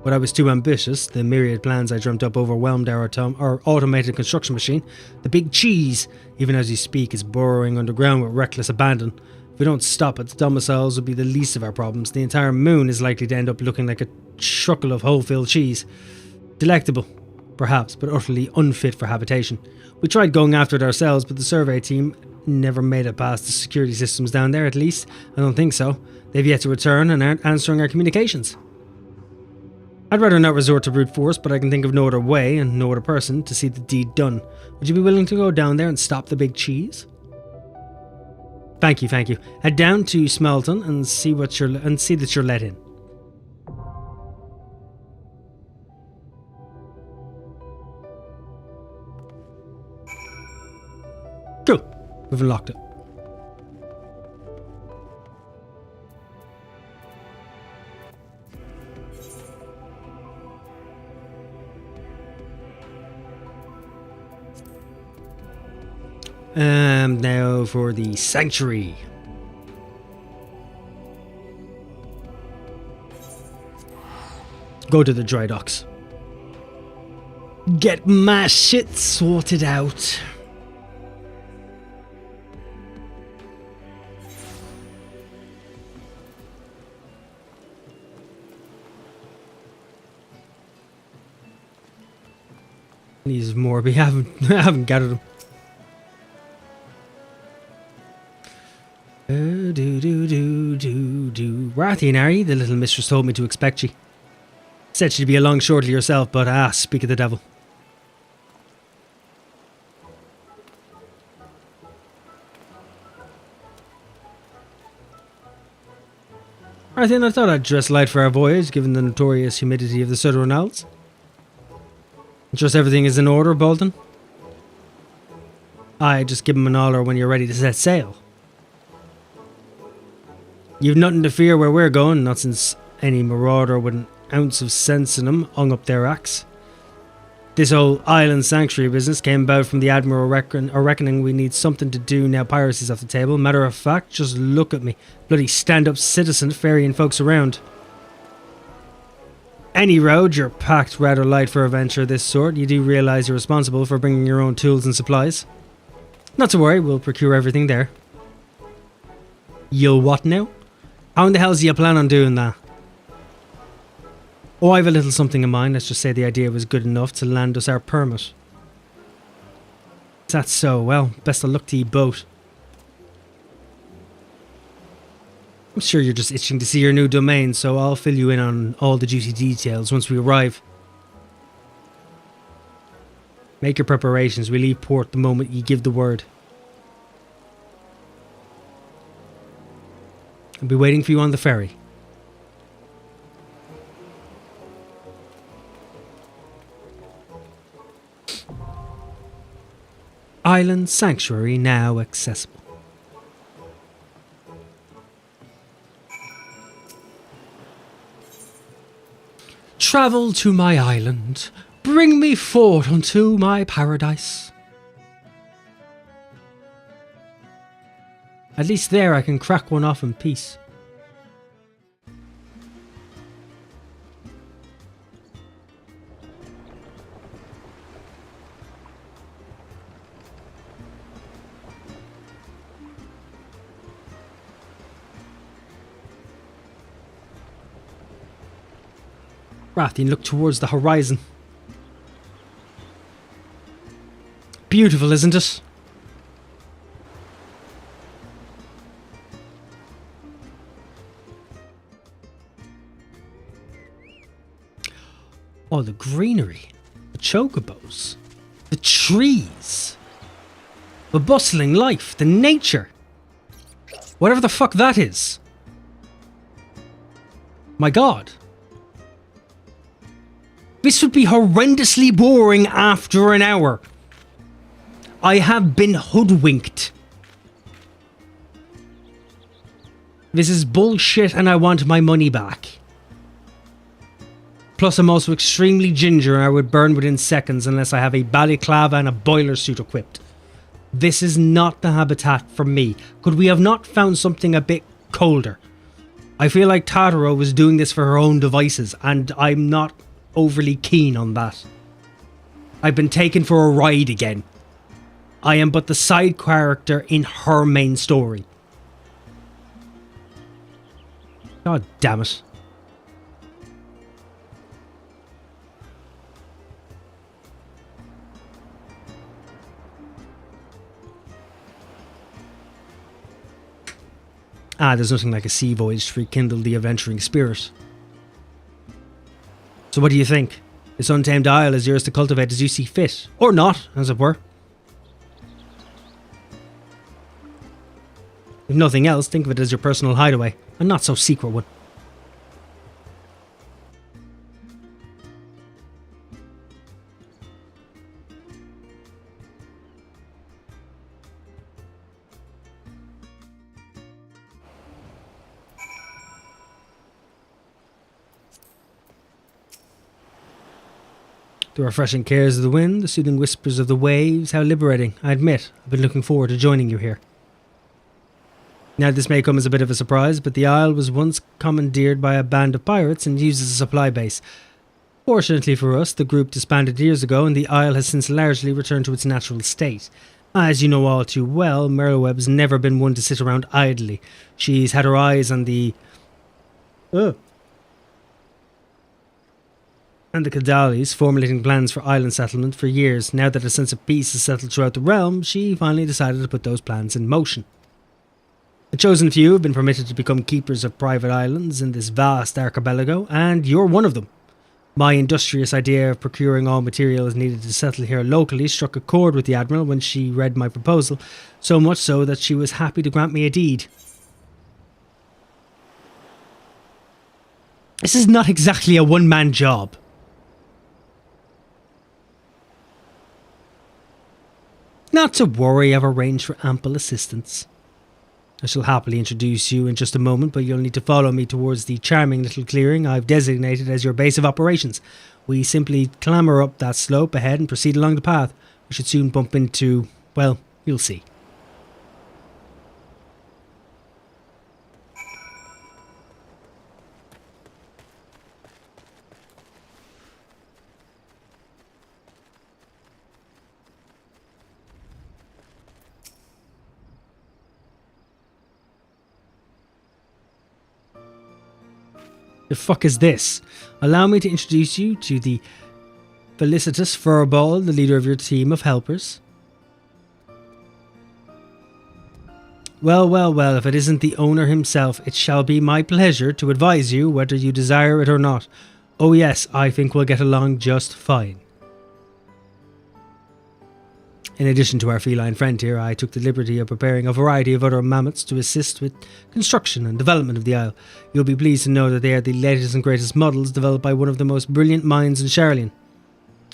But I was too ambitious. The myriad plans I dreamt up overwhelmed our automated construction machine. The big cheese, even as you speak, is burrowing underground with reckless abandon. If we don't stop it, the domiciles will be the least of our problems. The entire moon is likely to end up looking like a truckle of whole-filled cheese. Delectable, perhaps, but utterly unfit for habitation. We tried going after it ourselves, but the survey team never made it past the security systems down there, at least. I don't think so. They've yet to return and aren't answering our communications. I'd rather not resort to brute force, but I can think of no other way and no other person to see the deed done. Would you be willing to go down there and stop the big cheese? Thank you, thank you. Head down to Smelton and see that you're let in. Cool. We've unlocked it. Now for the sanctuary. Go to the dry docks. Get my shit sorted out. Needs more, but I haven't gathered them. Rathianari, the little mistress told me to expect you. Said she'd be along shortly herself, but speak of the devil. Rathian, I thought I'd dress light for our voyage, given the notorious humidity of the Southern Alps. Just everything is in order, Bolton? Aye, just give him an holler when you're ready to set sail. You've nothing to fear where we're going, not since any marauder with an ounce of sense in them hung up their axe. This whole island sanctuary business came about from the Admiral reckoning we need something to do now piracy's off the table. Matter of fact, just look at me. Bloody stand-up citizen ferrying folks around. Any road, you're packed rather light for a venture of this sort. You do realise you're responsible for bringing your own tools and supplies. Not to worry, we'll procure everything there. You'll what now? How in the hell do you plan on doing that? Oh, I have a little something in mind. Let's just say the idea was good enough to land us our permit. Is that so? Well, best of luck to you both. I'm sure you're just itching to see your new domain, so I'll fill you in on all the juicy details once we arrive. Make your preparations. We leave port the moment you give the word. I'll be waiting for you on the ferry. Island Sanctuary now accessible. Travel to my island. Bring me forth unto my paradise. At least there I can crack one off in peace. Rathian looked towards the horizon. Beautiful, isn't it? Oh, the greenery, the chocobos, the trees, the bustling life, the nature. Whatever the fuck that is. My God. This would be horrendously boring after an hour. I have been hoodwinked. This is bullshit and I want my money back. Plus I'm also extremely ginger and I would burn within seconds unless I have a balaclava and a boiler suit equipped. This is not the habitat for me. Could we have not found something a bit colder? I feel like Totoro was doing this for her own devices and I'm not overly keen on that. I've been taken for a ride again. I am but the side character in her main story. God damn it. There's nothing like a sea voyage to rekindle the adventuring spirit. So what do you think? This untamed isle is yours to cultivate as you see fit. Or not, as it were. If nothing else, think of it as your personal hideaway. A not so secret one. The refreshing cares of the wind, the soothing whispers of the waves, how liberating. I admit, I've been looking forward to joining you here. Now this may come as a bit of a surprise, but the isle was once commandeered by a band of pirates and used as a supply base. Fortunately for us, the group disbanded years ago and the isle has since largely returned to its natural state. As you know all too well, Merleweb's never been one to sit around idly. She's had her eyes on the... and the Kadalis, formulating plans for island settlement for years. Now that a sense of peace has settled throughout the realm, she finally decided to put those plans in motion. A chosen few have been permitted to become keepers of private islands in this vast archipelago, and you're one of them. My industrious idea of procuring all materials needed to settle here locally struck a chord with the Admiral when she read my proposal, so much so that she was happy to grant me a deed. This is not exactly a one-man job. Not to worry, I've arranged for ample assistance. I shall happily introduce you in just a moment, but you'll need to follow me towards the charming little clearing I've designated as your base of operations. We simply clamber up that slope ahead and proceed along the path. We should soon bump into, well, you'll see. The fuck is this? Allow me to introduce you to the felicitous Furball, the leader of your team of helpers. Well, if it isn't the owner himself, it shall be my pleasure to advise you whether you desire it or not. Oh yes, I think we'll get along just fine. In addition to our feline friend here, I took the liberty of preparing a variety of other mammoths to assist with construction and development of the isle. You'll be pleased to know that they are the latest and greatest models developed by one of the most brilliant minds in Charlian.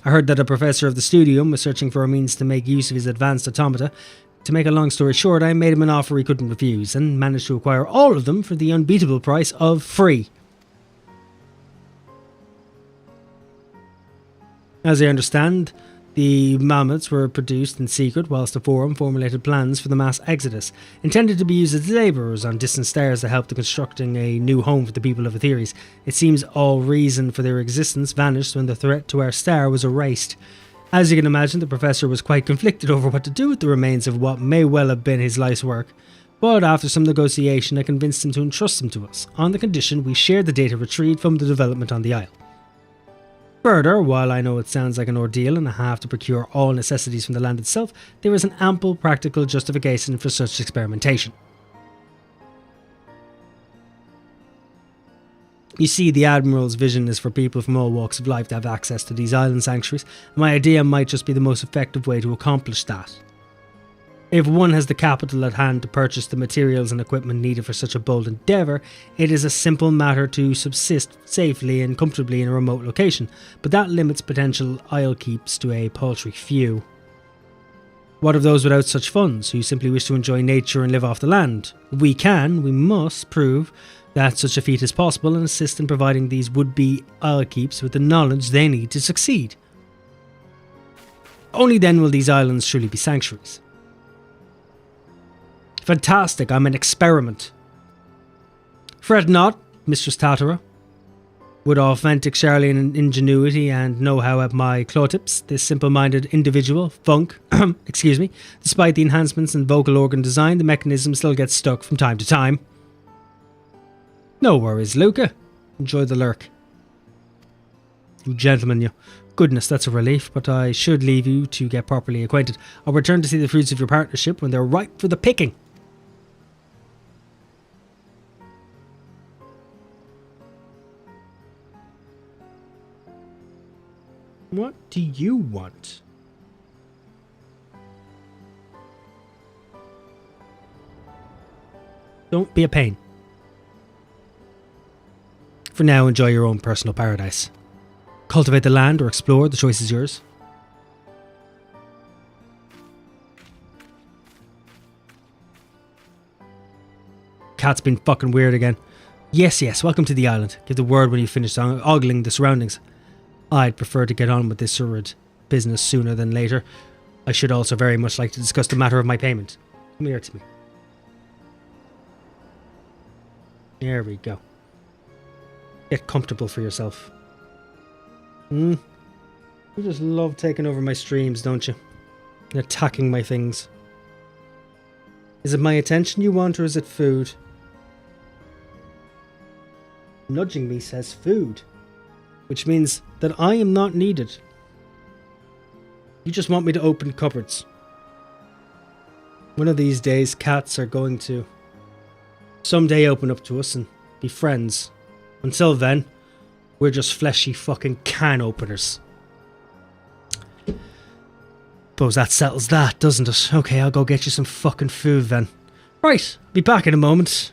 I heard that a professor of the studium was searching for a means to make use of his advanced automata. To make a long story short, I made him an offer he couldn't refuse, and managed to acquire all of them for the unbeatable price of free. As I understand, The mammoths were produced in secret whilst the Forum formulated plans for the mass exodus, intended to be used as labourers on distant stars to help in constructing a new home for the people of Etheres. It seems all reason for their existence vanished when the threat to our star was erased. As you can imagine, the professor was quite conflicted over what to do with the remains of what may well have been his life's work. But after some negotiation, I convinced him to entrust them to us, on the condition we shared the data retrieved from the development on the Isle. Further, while I know it sounds like an ordeal and I have to procure all necessities from the land itself, there is an ample practical justification for such experimentation. You see, the Admiral's vision is for people from all walks of life to have access to these island sanctuaries, and my idea might just be the most effective way to accomplish that. If one has the capital at hand to purchase the materials and equipment needed for such a bold endeavour, it is a simple matter to subsist safely and comfortably in a remote location, but that limits potential isle keeps to a paltry few. What of those without such funds, who simply wish to enjoy nature and live off the land? If we must prove that such a feat is possible and assist in providing these would-be isle keeps with the knowledge they need to succeed. Only then will these islands truly be sanctuaries. Fantastic, I'm an experiment. Fret not, Mistress Tatara. With authentic Charlian ingenuity and know-how at my claw tips, this simple-minded individual, Funk, despite the enhancements in vocal organ design, the mechanism still gets stuck from time to time. No worries, Luca. Enjoy the lurk. You gentlemen, you. Goodness, that's a relief, but I should leave you to get properly acquainted. I'll return to see the fruits of your partnership when they're ripe for the picking. What do you want? Don't be a pain. For now, enjoy your own personal paradise. Cultivate the land or explore, the choice is yours. Cat's been fucking weird again. Yes, welcome to the island. Give the word when you finish ogling the surroundings. I'd prefer to get on with this sordid business sooner than later. I should also very much like to discuss the matter of my payment. Come here to me. There we go. Get comfortable for yourself. You just love taking over my streams, don't you? And attacking my things. Is it my attention you want, or is it food? Nudging me says food, which means that I am not needed. You just want me to open cupboards. One of these days, cats are going to someday open up to us and be friends. Until then, we're just fleshy fucking can openers. Suppose that settles that, doesn't it? Okay, I'll go get you some fucking food then. Right, be back in a moment.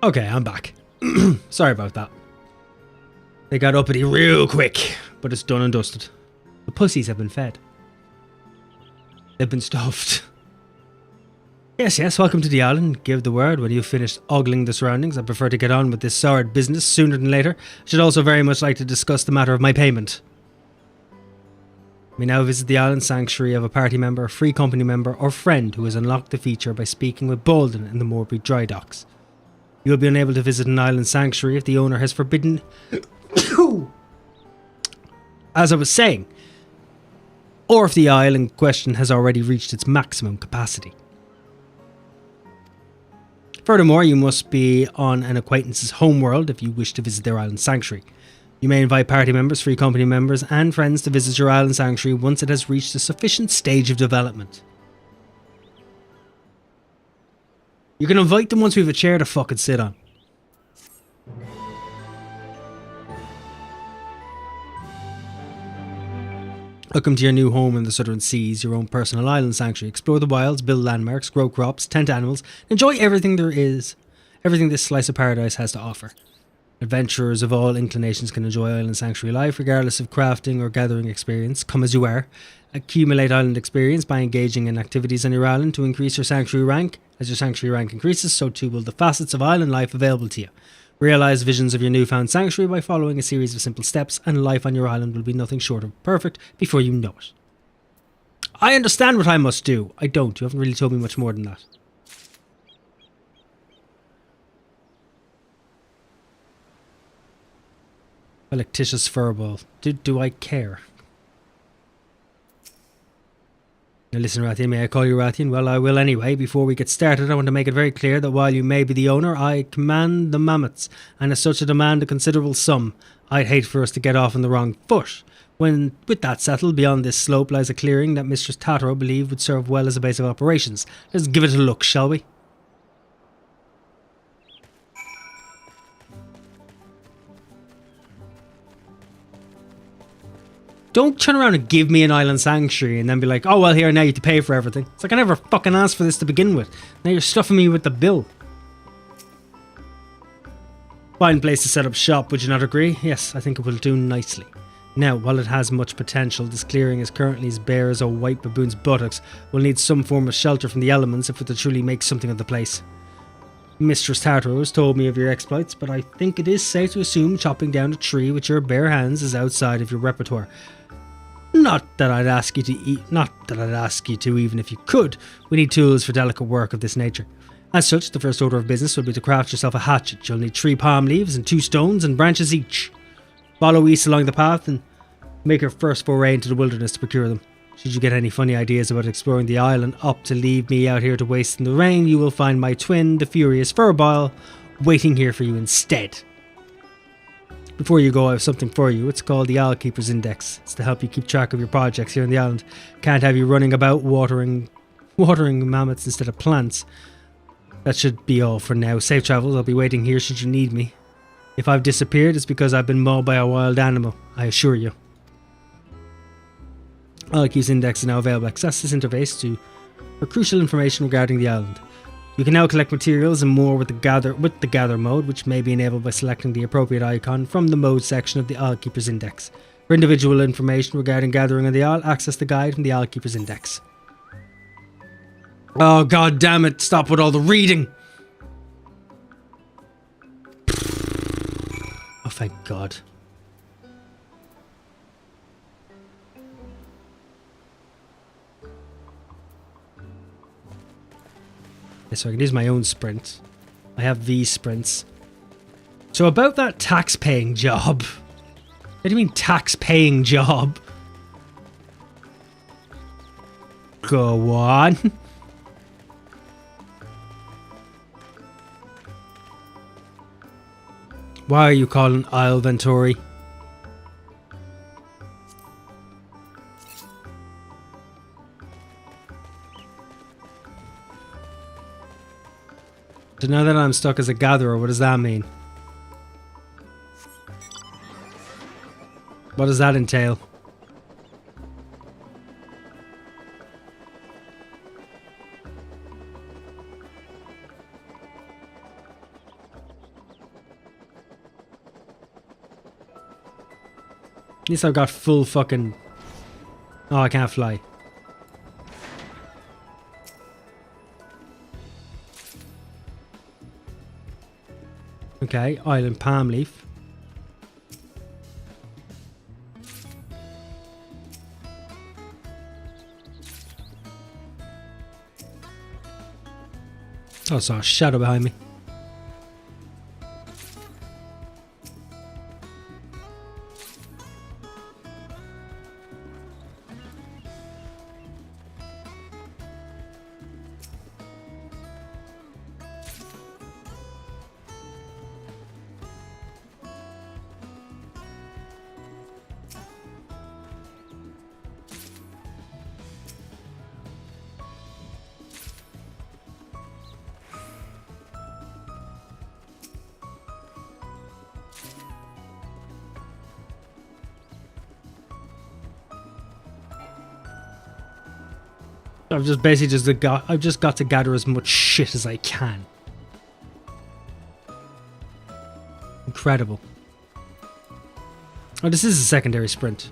Okay, I'm back. Sorry about that. They got uppity real quick, but it's done and dusted. The pussies have been fed. They've been stuffed. Yes, welcome to the island. Give the word when you've finished ogling the surroundings. I prefer to get on with this sordid business sooner than later. I should also very much like to discuss the matter of my payment. You may now visit the island sanctuary of a party member, free company member, or friend who has unlocked the feature by speaking with Bolden in the Moorby dry docks. You will be unable to visit an island sanctuary if the owner has forbidden... As I was saying, or if the isle in question has already reached its maximum capacity. Furthermore, you must be on an acquaintance's homeworld if you wish to visit their island sanctuary. You may invite party members, free company members, and friends to visit your island sanctuary once it has reached a sufficient stage of development. You can invite them once we have a chair to fucking sit on. Welcome to your new home in the Southern Seas, your own personal island sanctuary. Explore the wilds, build landmarks, grow crops, tend animals, enjoy everything there is. Everything this slice of paradise has to offer. Adventurers of all inclinations can enjoy island sanctuary life, regardless of crafting or gathering experience. Come as you are. Accumulate island experience by engaging in activities on your island to increase your sanctuary rank. As your sanctuary rank increases, so too will the facets of island life available to you. Realize visions of your newfound sanctuary by following a series of simple steps, and life on your island will be nothing short of perfect before you know it. I understand what I must do. I don't. You haven't really told me much more than that. Electitious furball. Do I care? Now listen, Rathian, may I call you Rathian? Well, I will anyway. Before we get started, I want to make it very clear that while you may be the owner, I command the mammoths, and as such I demand a considerable sum. I'd hate for us to get off on the wrong foot. With that settled, beyond this slope lies a clearing that Mistress Tataro believed would serve well as a base of operations. Let's give it a look, shall we? Don't turn around and give me an island sanctuary and then be like, oh well, here, now you have to pay for everything. It's like I never fucking asked for this to begin with. Now you're stuffing me with the bill. Fine place to set up shop, would you not agree? Yes, I think it will do nicely. Now, while it has much potential, this clearing is currently as bare as a white baboon's buttocks. We'll need some form of shelter from the elements if we're to truly make something of the place. Mistress Tartaro has told me of your exploits, but I think it is safe to assume chopping down a tree with your bare hands is outside of your repertoire. Not that I'd ask you to even if you could. We need tools for delicate work of this nature. As such, the first order of business will be to craft yourself a hatchet. You'll need 3 palm leaves and 2 stones and branches each. Follow east along the path and make your first foray into the wilderness to procure them. Should you get any funny ideas about exploring the island, opt to leave me out here to waste in the rain, you will find my twin, the furious Furball, waiting here for you instead. Before you go, I have something for you. It's called the Owl Keeper's Index. It's to help you keep track of your projects here on the island. Can't have you running about watering mammoths instead of plants. That should be all for now. Safe travels. I'll be waiting here should you need me. If I've disappeared, it's because I've been mauled by a wild animal, I assure you. Owl Keeper's Index is now available. Access this interface for crucial information regarding the island. You can now collect materials and more with the gather mode, which may be enabled by selecting the appropriate icon from the mode section of the Owl Keeper's Index. For individual information regarding gathering on the owl, access the guide from the Owl Keeper's Index. Oh god damn it, stop with all the reading! Oh thank god. So I can use my own sprint. I have these sprints. So about that tax-paying job. What do you mean tax-paying job? Go on. Why are you calling Isle Venturi? So now that I'm stuck as a gatherer, what does that mean? What does that entail? At least I've got full fucking... Oh, I can't fly. Okay, island palm leaf. Oh, I saw a shadow behind me. I've just basically got to gather as much shit as I can. Incredible. Oh, this is a secondary sprint.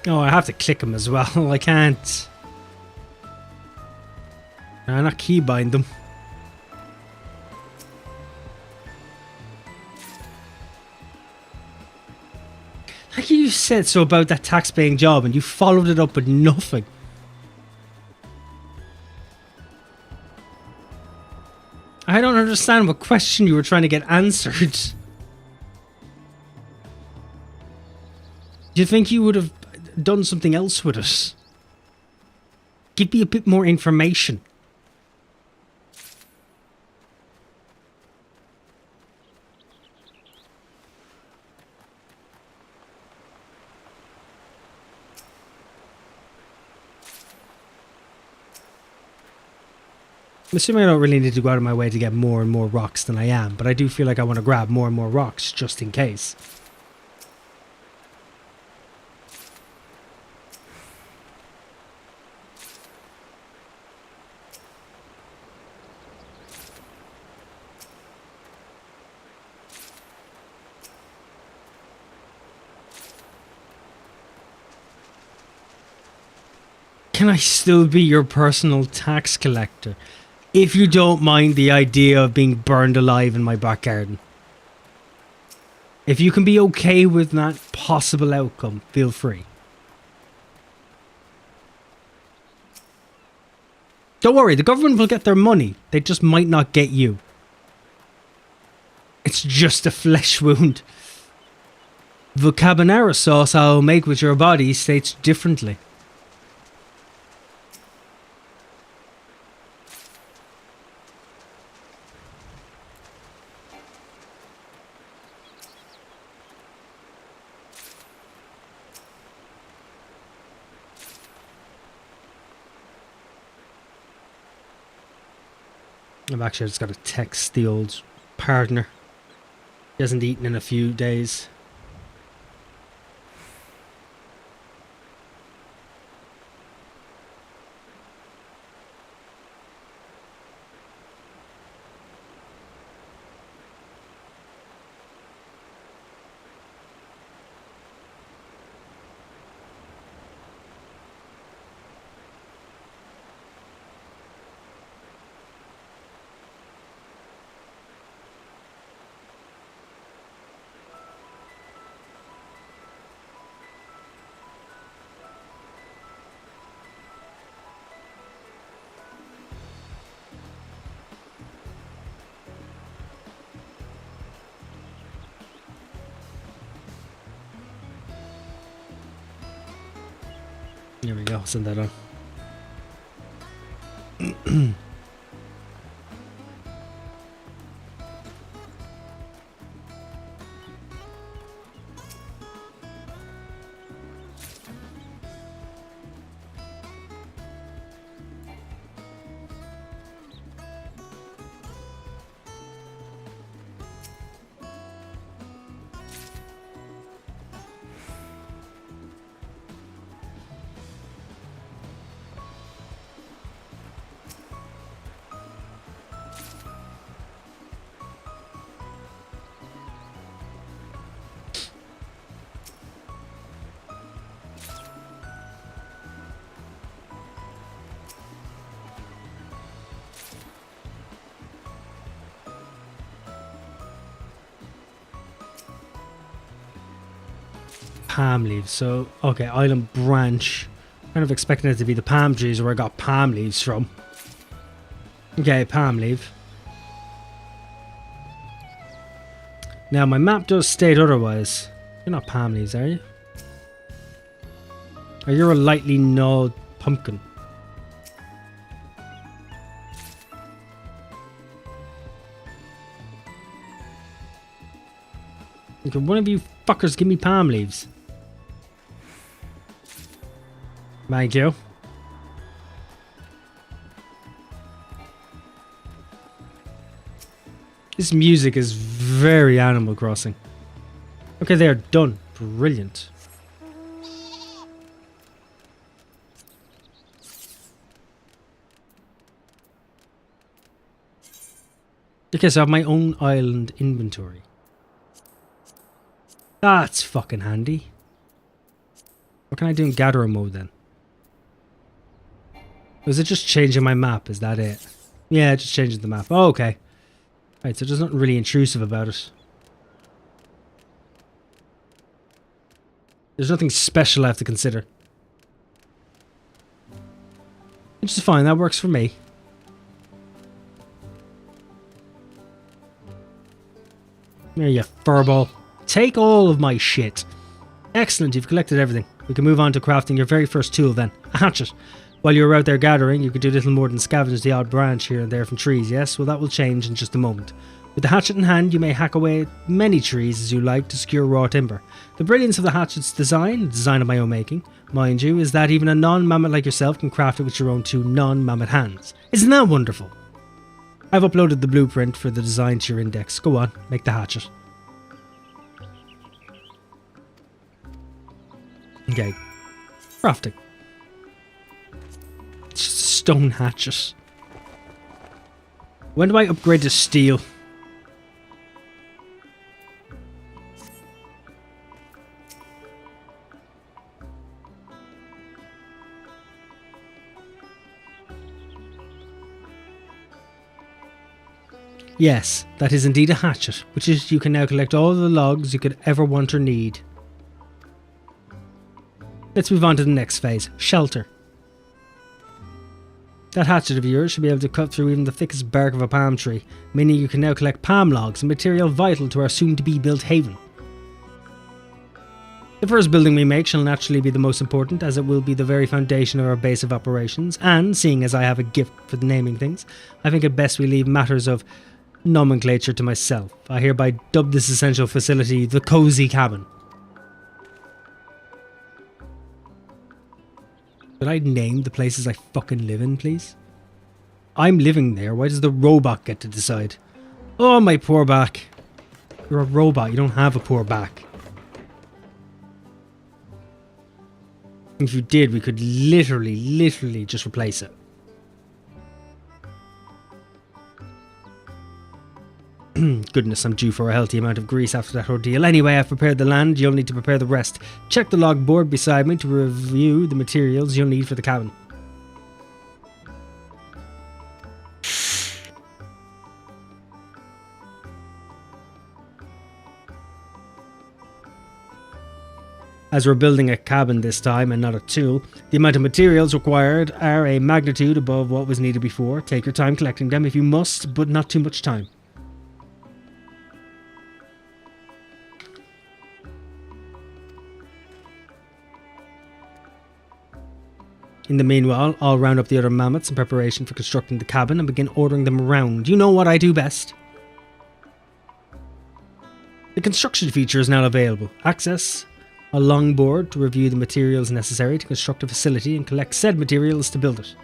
Oh, I have to click them as well. I can't. I'm not keybind them. Like you said so about that tax-paying job and you followed it up with nothing. I don't understand what question you were trying to get answered. Do you think you would have done something else with it? Give me a bit more information. I'm assuming I don't really need to go out of my way to get more and more rocks than I am, but I do feel like I want to grab more and more rocks just in case. Can I still be your personal tax collector? If you don't mind the idea of being burned alive in my back garden. If you can be okay with that possible outcome, feel free. Don't worry, the government will get their money. They just might not get you. It's just a flesh wound. The carbonara sauce I'll make with your body states differently. I've actually just got to text the old partner. He hasn't eaten in a few days. There we go, send that on. palm leaves. So, okay, island branch. Kind of expecting it to be the palm trees where I got palm leaves from. Okay, palm leaf. Now, my map does state otherwise. You're not palm leaves, are you? Or you're a lightly gnawed pumpkin. Can one of you fuckers give me palm leaves? Thank you. This music is very Animal Crossing. Okay, they are done. Brilliant. Okay, so I have my own island inventory. That's fucking handy. What can I do in gatherer mode then? Was it just changing my map? Is that it? Yeah, just changing the map. Oh, okay. Right, so there's nothing really intrusive about it. There's nothing special I have to consider. Which is fine, that works for me. There you furball. Take all of my shit. Excellent, you've collected everything. We can move on to crafting your very first tool then. A hatchet. While you were out there gathering, you could do little more than scavenge the odd branch here and there from trees, yes? Well, that will change in just a moment. With the hatchet in hand, you may hack away at many trees as you like to secure raw timber. The brilliance of the hatchet's design, a design of my own making, mind you, is that even a non-mammoth like yourself can craft it with your own two non-mammoth hands. Isn't that wonderful? I've uploaded the blueprint for the design to your index. Go on, make the hatchet. Okay. Crafting. It's just a stone hatchet. When do I upgrade to steel? Yes, that is indeed a hatchet, which is you can now collect all the logs you could ever want or need. Let's move on to the next phase, shelter. That hatchet of yours should be able to cut through even the thickest bark of a palm tree, meaning you can now collect palm logs, a material vital to our soon-to-be built haven. The first building we make shall naturally be the most important, as it will be the very foundation of our base of operations, and, seeing as I have a gift for naming things, I think it best we leave matters of nomenclature to myself. I hereby dub this essential facility the Cozy Cabin. Could I name the places I fucking live in, please? I'm living there. Why does the robot get to decide? Oh, my poor back. You're a robot. You don't have a poor back. If you did, we could literally just replace it. Goodness, I'm due for a healthy amount of grease after that ordeal. Anyway, I've prepared the land, you'll need to prepare the rest. Check the log board beside me to review the materials you'll need for the cabin. As we're building a cabin this time and not a tool, the amount of materials required are a magnitude above what was needed before. Take your time collecting them if you must, but not too much time. In the meanwhile, I'll round up the other mammoths in preparation for constructing the cabin and begin ordering them around. You know what I do best. The construction feature is now available. Access a longboard to review the materials necessary to construct a facility and collect said materials to build it.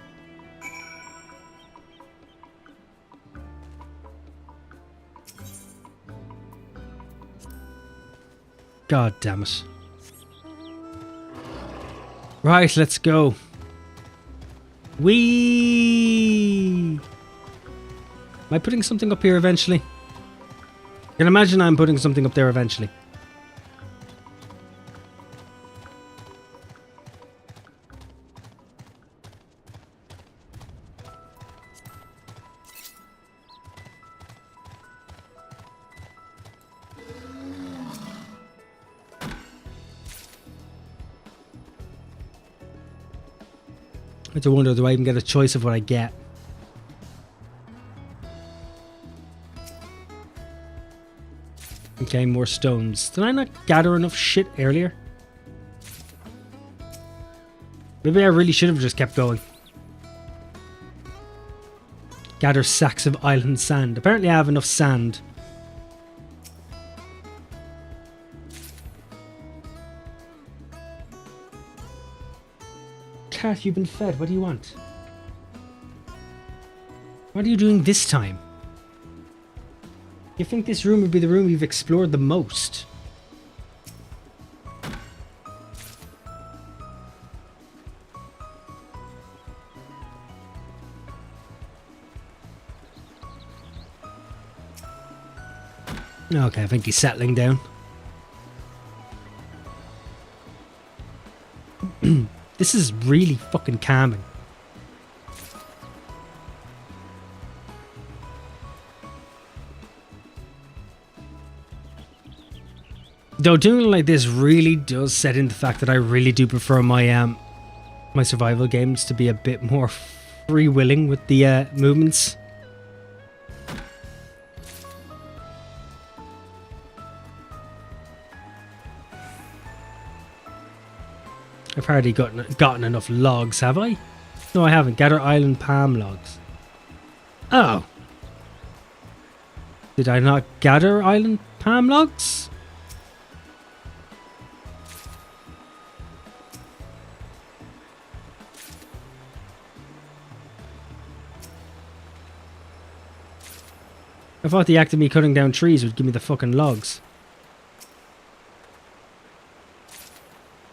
God damn it. Right, let's go. Whee! Am I putting something up here eventually? I can imagine I'm putting something up there eventually. I have to wonder, do I even get a choice of what I get? Okay, more stones. Did I not gather enough shit earlier? Maybe I really should have just kept going. Gather sacks of island sand. Apparently I have enough sand. Cat, you've been fed. What do you want? What are you doing this time? You think this room would be the room you've explored the most? Okay, I think he's settling down. This is really fucking calming. Though doing it like this really does set in the fact that I really do prefer my my survival games to be a bit more free-willing with the movements. I've hardly gotten enough logs, have I? No, I haven't. Gather island palm logs. Oh. Did I not gather island palm logs? I thought the act of me cutting down trees would give me the fucking logs.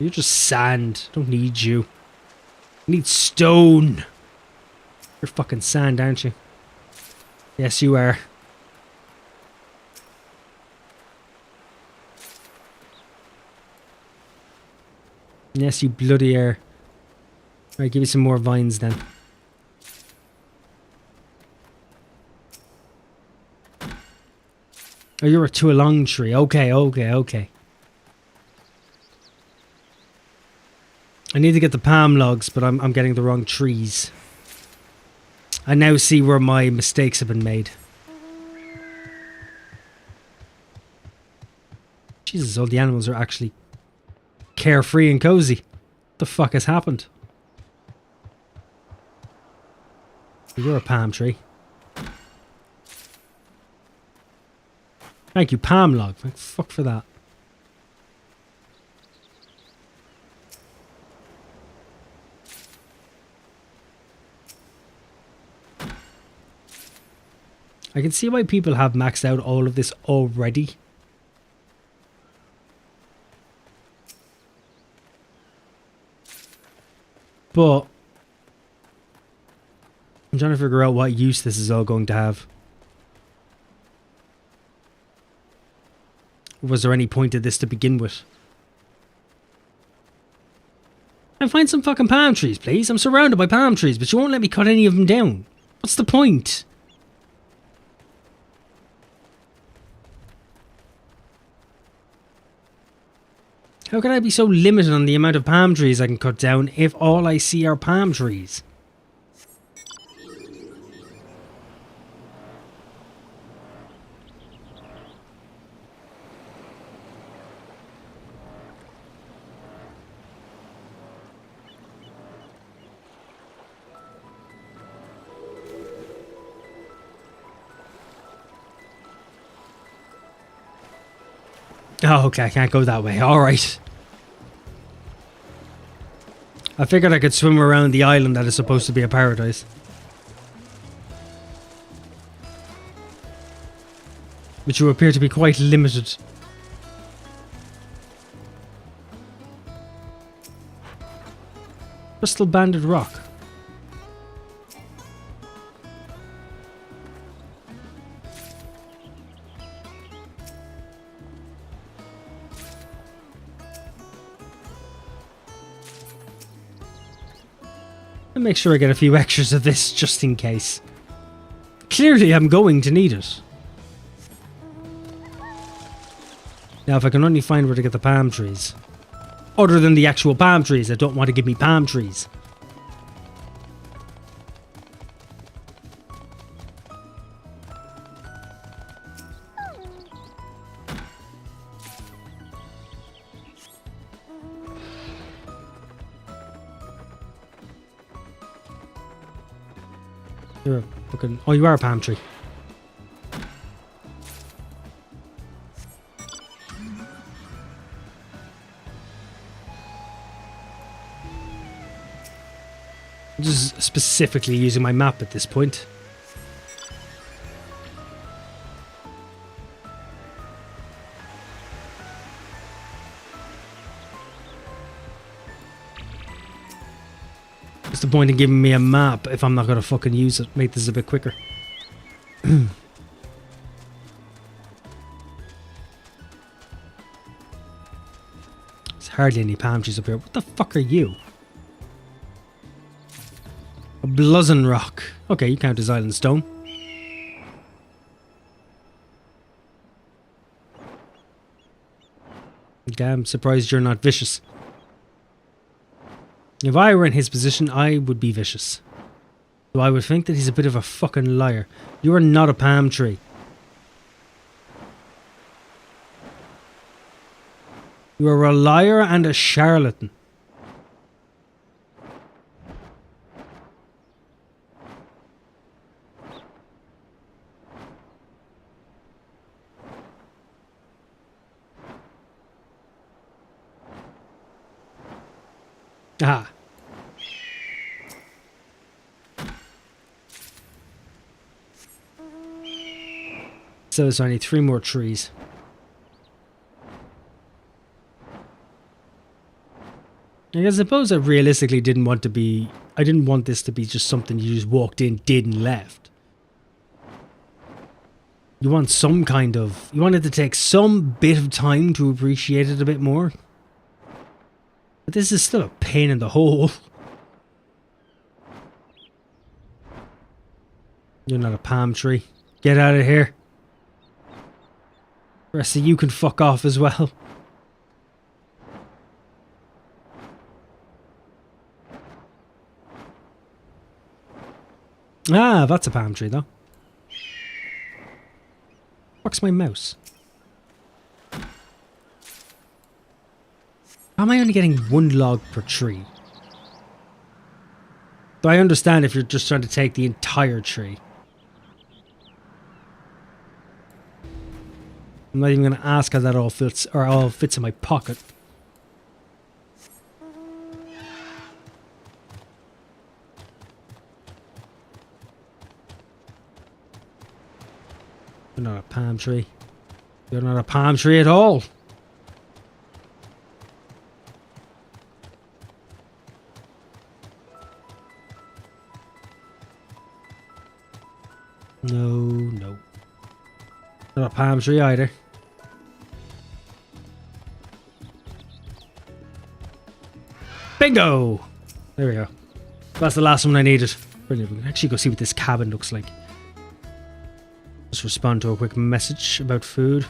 You're just sand. Don't need you. I need stone. You're fucking sand, aren't you? Yes, you are. Yes, you bloody are. Alright, give me some more vines then. Oh, you're a Tuolong tree. Okay, okay, okay. I need to get the palm logs, but I'm getting the wrong trees. I now see where my mistakes have been made. Jesus, all the animals are actually carefree and cozy. What the fuck has happened? You're a palm tree. Thank you, palm log. Thank fuck for that. I can see why people have maxed out all of this already. But I'm trying to figure out what use this is all going to have. Was there any point to this to begin with? And find some fucking palm trees, please. I'm surrounded by palm trees, but you won't let me cut any of them down. What's the point? How can I be so limited on the amount of palm trees I can cut down if all I see are palm trees? Oh, okay, I can't go that way. Alright. I figured I could swim around the island that is supposed to be a paradise. But you appear to be quite limited. Crystal banded rock. I'll make sure I get a few extras of this just in case. Clearly I'm going to need it. Now if I can only find where to get the palm trees. Other than the actual palm trees that don't want to give me palm trees. You're a fucking... Oh, you are a palm tree. I'm just specifically using my map at this point. What's the point in giving me a map if I'm not going to fucking use it? Make this a bit quicker. There's hardly any palm trees up here. What the fuck are you? A bluzzen rock. Okay, you count as island stone. Okay, I'm surprised you're not vicious. If I were in his position, I would be vicious. So I would think that he's a bit of a fucking liar. You are not a palm tree. You are a liar and a charlatan. Ah. So there's only 3 more trees. I suppose I realistically didn't want to be... I didn't want this to be just something you just walked in, did and left. You want some kind of... You wanted to take some bit of time to appreciate it a bit more. But this is still a pain in the hole. You're not a palm tree. Get out of here. The rest of you can fuck off as well. Ah, that's a palm tree though. Fuck's my mouse? How am I only getting 1 log per tree? Though I understand if you're just trying to take the entire tree. I'm not even going to ask how that all fits, or all fits in my pocket. You're not a palm tree. You're not a palm tree at all. No. Not a palm tree either. Bingo! There we go. That's the last one I needed. Brilliant. We can actually go see what this cabin looks like. Just respond to a quick message about food.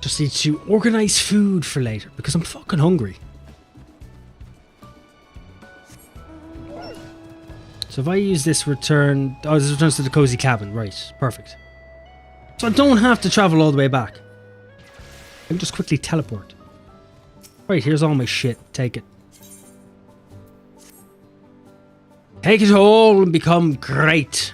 Just need to organize food for later because I'm fucking hungry. So if I use this return... Oh, this returns to the cozy cabin. Right, perfect. So I don't have to travel all the way back. I can just quickly teleport. Right, here's all my shit. Take it. Take it all and become great.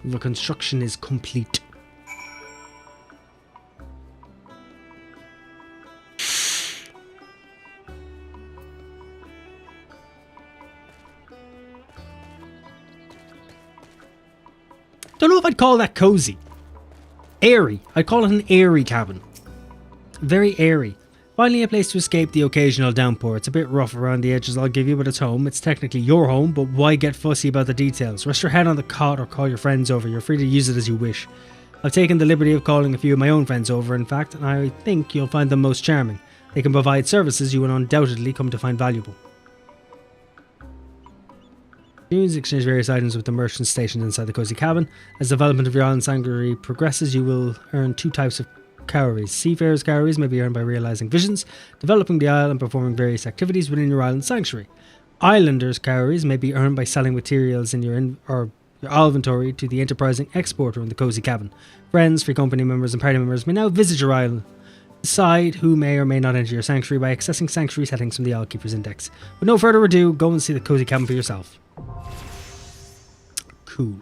The construction is complete. Don't know if I'd call that cozy. Airy. I'd call it an airy cabin. Very airy. Finally a place to escape the occasional downpour. It's a bit rough around the edges, I'll give you, but it's home. It's technically your home, but why get fussy about the details? Rest your head on the cot or call your friends over. You're free to use it as you wish. I've taken the liberty of calling a few of my own friends over, in fact, and I think you'll find them most charming. They can provide services you will undoubtedly come to find valuable. Use exchange various items with the merchants stationed inside the cozy cabin. As development of your island sanctuary progresses, you will earn 2 types of cowries. Seafarers' cowries may be earned by realizing visions, developing the isle, and performing various activities within your island sanctuary. Islanders' cowries may be earned by selling materials in your inventory to the enterprising exporter in the cozy cabin. Friends, free company members, and party members may now visit your island. Decide who may or may not enter your sanctuary by accessing sanctuary settings from the Islekeeper's Index. With no further ado, go and see the cozy cabin for yourself. Cool.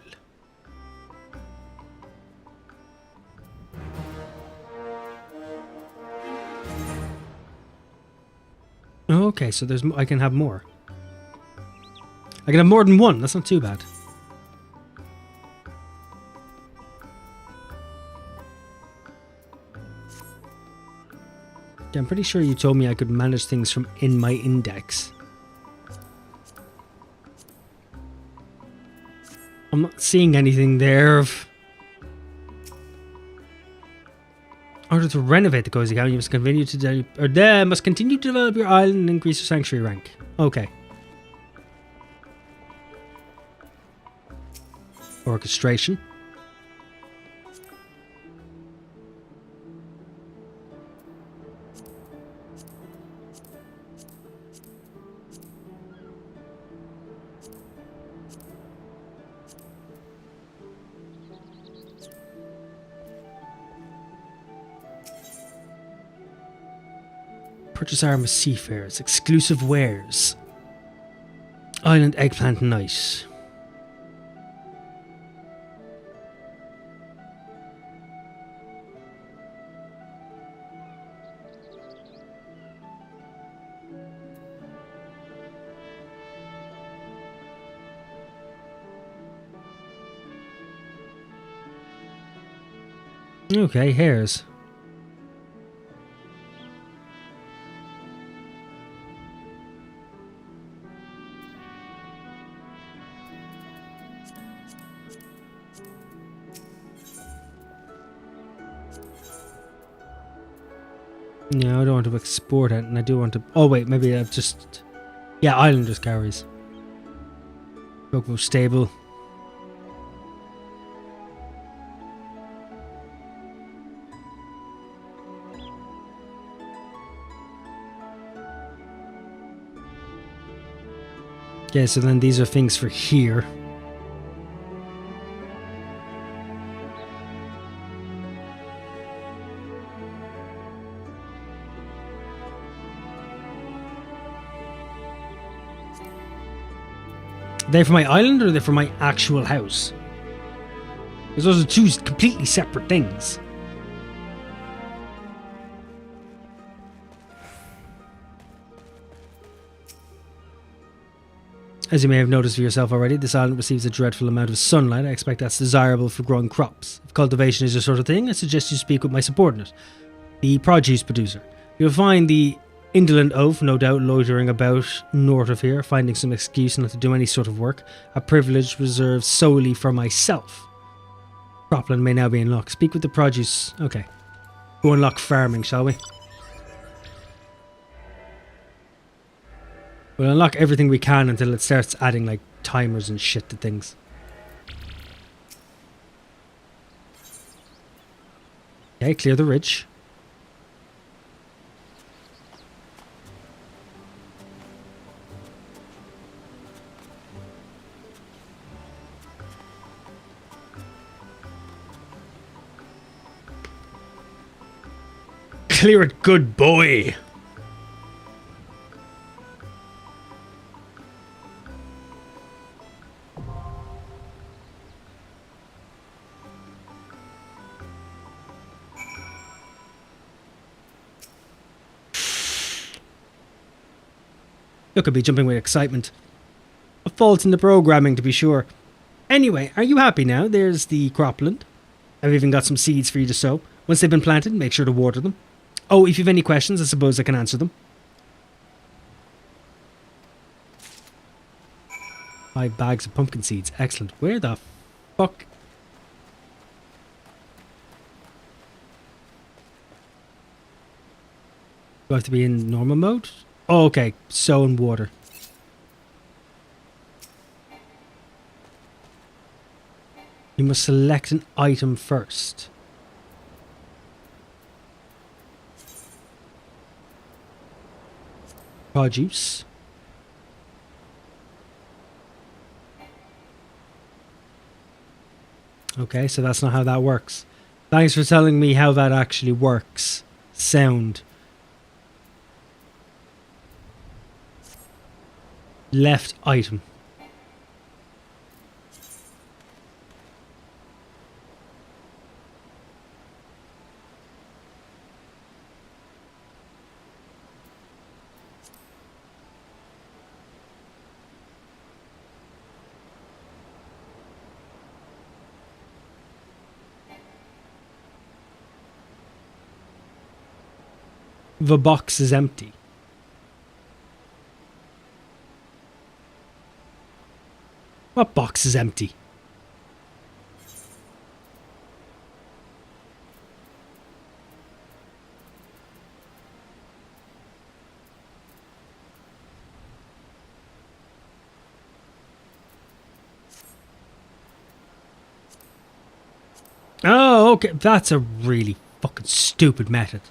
Okay, so there's I can have more. I can have more than one. That's not too bad. Yeah, I'm pretty sure you told me I could manage things from in my index. I'm not seeing anything there of... In order to renovate the cozy cabin, you must continue to develop your island and increase your sanctuary rank. Okay. Orchestration. Purchase arm of seafarers. Exclusive wares. Island eggplant night. Okay, hares. No, I don't want to export it, and I do want to... Oh, wait, maybe I've just... Yeah, Islanders cowries. Chocobo stable. Yeah, so then these are things for here. Are they for my island or are they for my actual house? Because those are two completely separate things. As you may have noticed for yourself already, this island receives a dreadful amount of sunlight. I expect that's desirable for growing crops. If cultivation is your sort of thing, I suggest you speak with my subordinate, the produce producer. You'll find the indolent oaf, no doubt, loitering about north of here, finding some excuse not to do any sort of work, a privilege reserved solely for myself. Cropland may now be unlocked. Speak with the produce... Okay. Go unlock farming, shall we? We'll unlock everything we can until it starts adding, like, timers and shit to things. Okay, clear the ridge. Clear it, good boy! Look at me jumping with excitement. A fault in the programming, to be sure. Anyway, are you happy now? There's the cropland. I've even got some seeds for you to sow. Once they've been planted, make sure to water them. Oh, if you've any questions, I suppose I can answer them. 5 bags of pumpkin seeds. Excellent. Where the fuck? Do I have to be in normal mode? Oh, okay. Sow and water. You must select an item first. Produce. Okay, so that's not how that works. Thanks for telling me how that actually works. Sound. Left item. The box is empty. What box is empty? Oh, okay. That's a really fucking stupid method.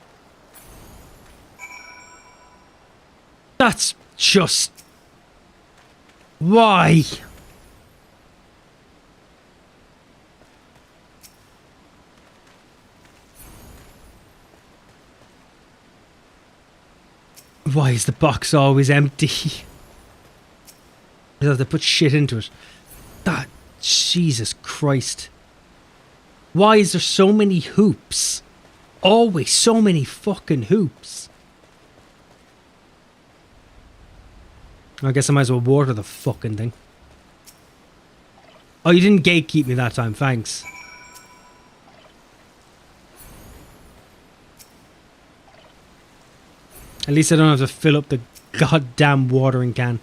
That's just... Why? Why is the box always empty? I have to put shit into it. That... Jesus Christ. Why is there so many hoops? Always so many fucking hoops. I guess I might as well water the fucking thing. Oh, you didn't gatekeep me that time, thanks. At least I don't have to fill up the goddamn watering can.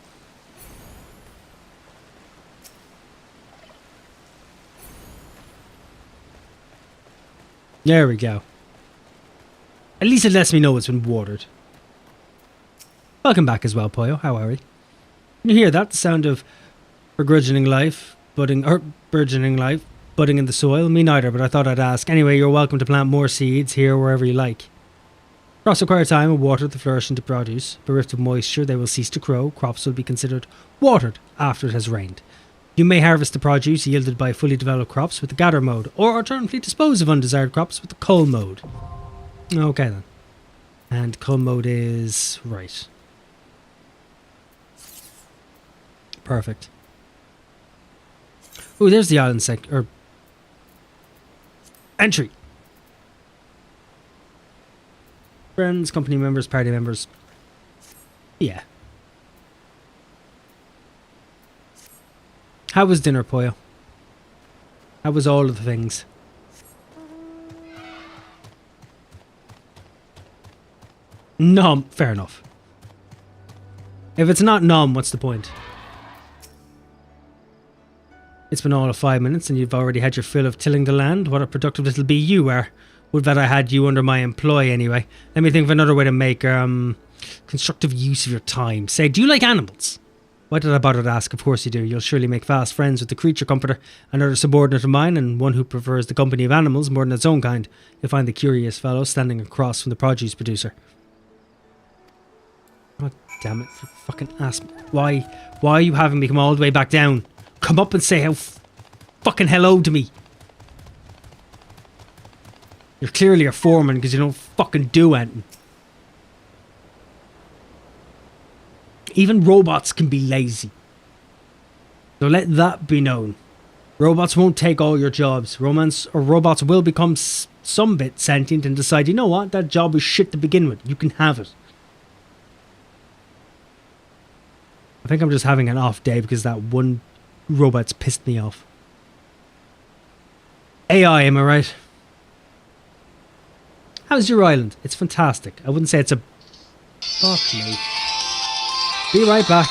There we go. At least it lets me know it's been watered. Welcome back as well, Poyo. How are we? You hear that? The sound of burgeoning life, budding in the soil? Me neither, but I thought I'd ask. Anyway, you're welcome to plant more seeds here wherever you like. Crops require time and water to flourish into produce. Bereft of moisture, they will cease to grow. Crops will be considered watered after it has rained. You may harvest the produce yielded by fully developed crops with the gather mode, or alternatively dispose of undesired crops with the cull mode. Okay then. And cull mode is... right. Perfect. Oh, there's the island entry. Friends, company members, party members. Yeah. How was dinner, Poyo? How was all of the things? Nom. Fair enough. If it's not nom, what's the point? It's been all of 5 minutes and you've already had your fill of tilling the land. What a productive little bee you are. Would that I had you under my employ anyway. Let me think of another way to make constructive use of your time. Say, do you like animals? Why did I bother to ask? Of course you do. You'll surely make fast friends with the creature comforter, another subordinate of mine, and one who prefers the company of animals more than its own kind. You'll find the curious fellow standing across from the produce producer. God damn it, you fucking ass. Why are you having me come all the way back down? Come up and say how fucking hello to me. You're clearly a foreman because you don't fucking do anything. Even robots can be lazy. So let that be known. Robots won't take all your jobs. Robots will become some bit sentient and decide, you know what, that job was shit to begin with. You can have it. I think I'm just having an off day because that one robot's pissed me off. AI, am I right? How's your island? It's fantastic. I wouldn't say it's a... Fuck me. Be right back.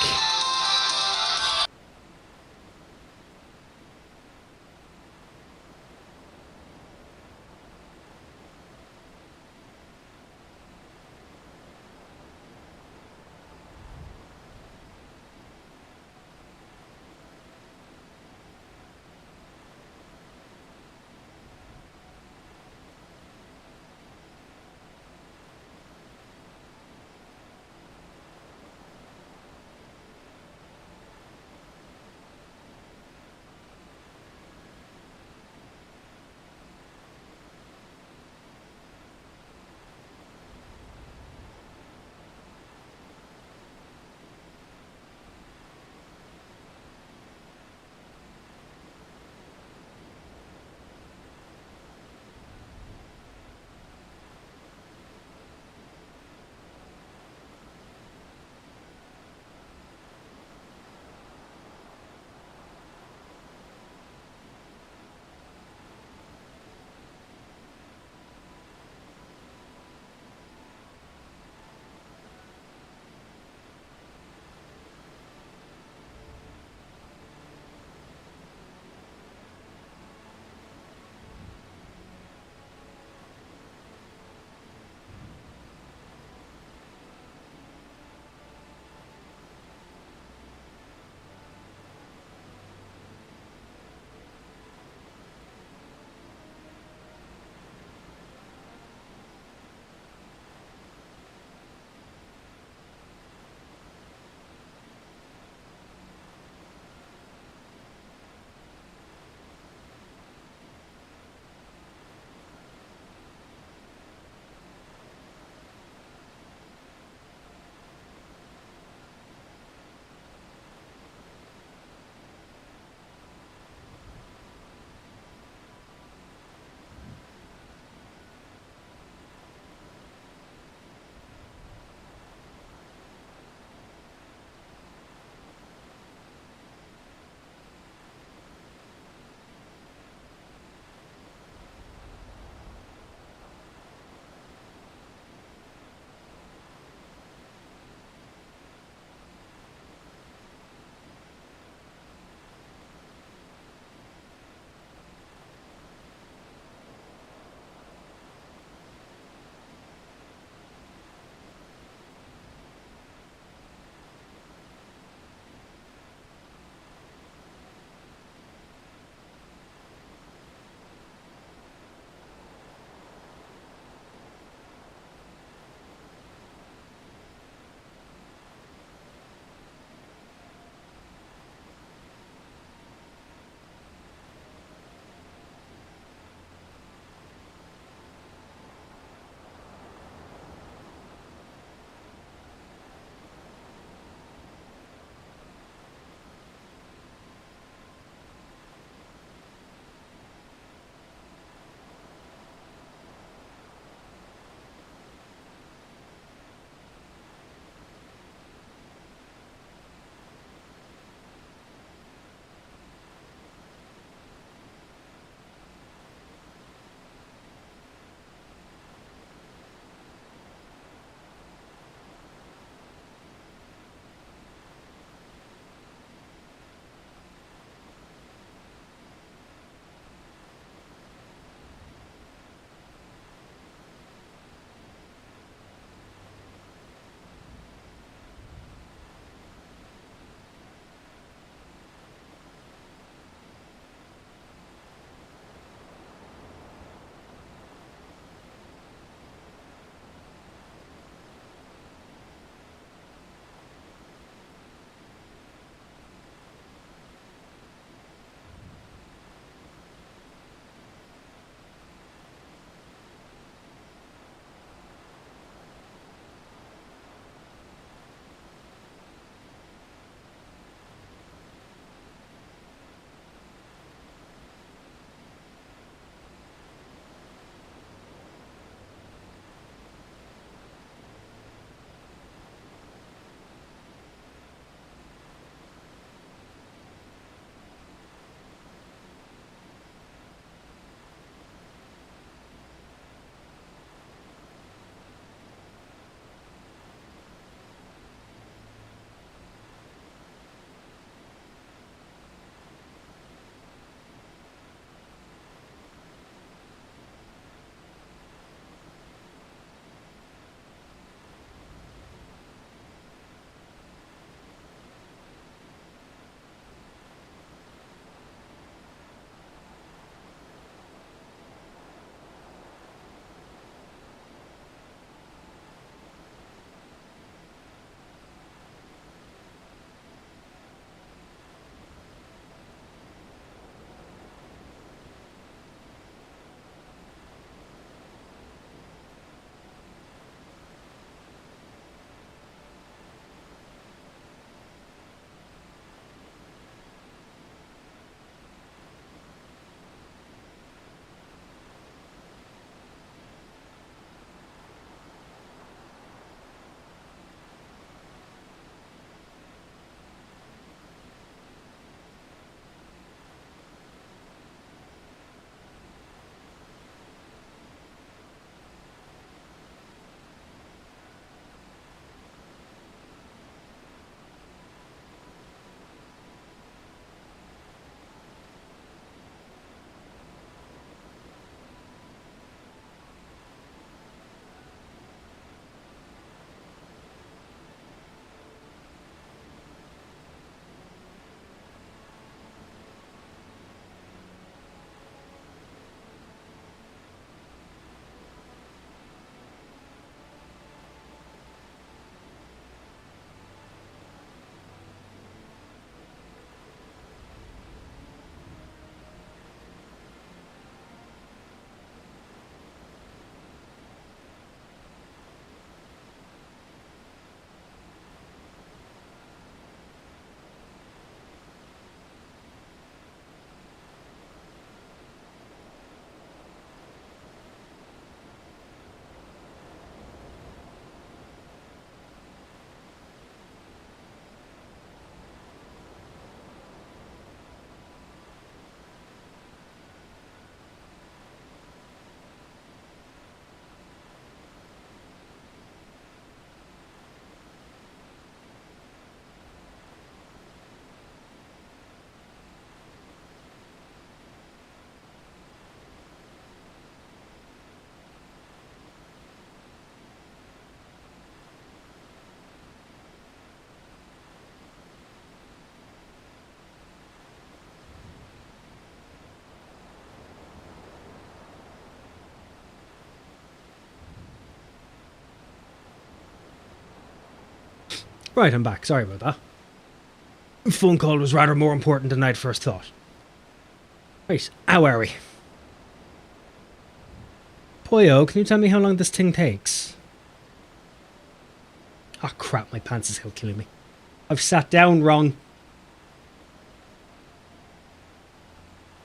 Right, I'm back. Sorry about that. The phone call was rather more important than I'd first thought. Right, how are we? Poyo, can you tell me how long this thing takes? Oh crap, my pants is still killing me. I've sat down wrong.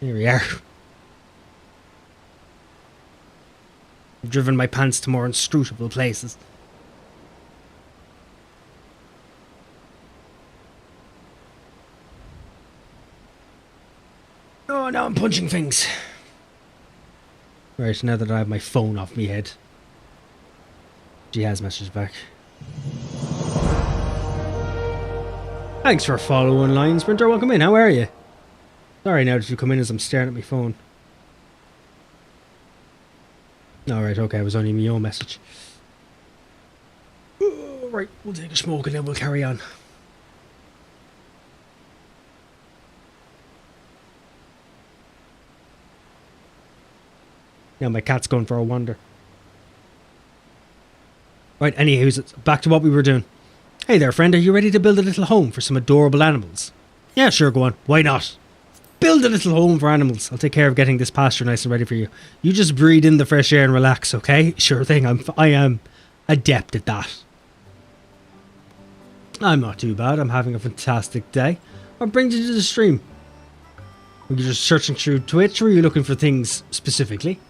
Here we are. I've driven my pants to more inscrutable places. Oh, now I'm punching things. Right, now that I have my phone off me head. She has messaged back. Thanks for following line, Sprinter. Welcome in. How are you? Sorry now that you come in as I'm staring at my phone. Alright, okay, it was only my own message. Right, we'll take a smoke and then we'll carry on. Now my cat's going for a wander. Right, anywho, back to what we were doing. Hey there, friend, are you ready to build a little home for some adorable animals? Yeah, sure, go on. Why not? Build a little home for animals. I'll take care of getting this pasture nice and ready for you. You just breathe in the fresh air and relax, okay? Sure thing, I am adept at that. I'm not too bad. I'm having a fantastic day. What brings you to the stream? Are you just searching through Twitch, or are you looking for things specifically?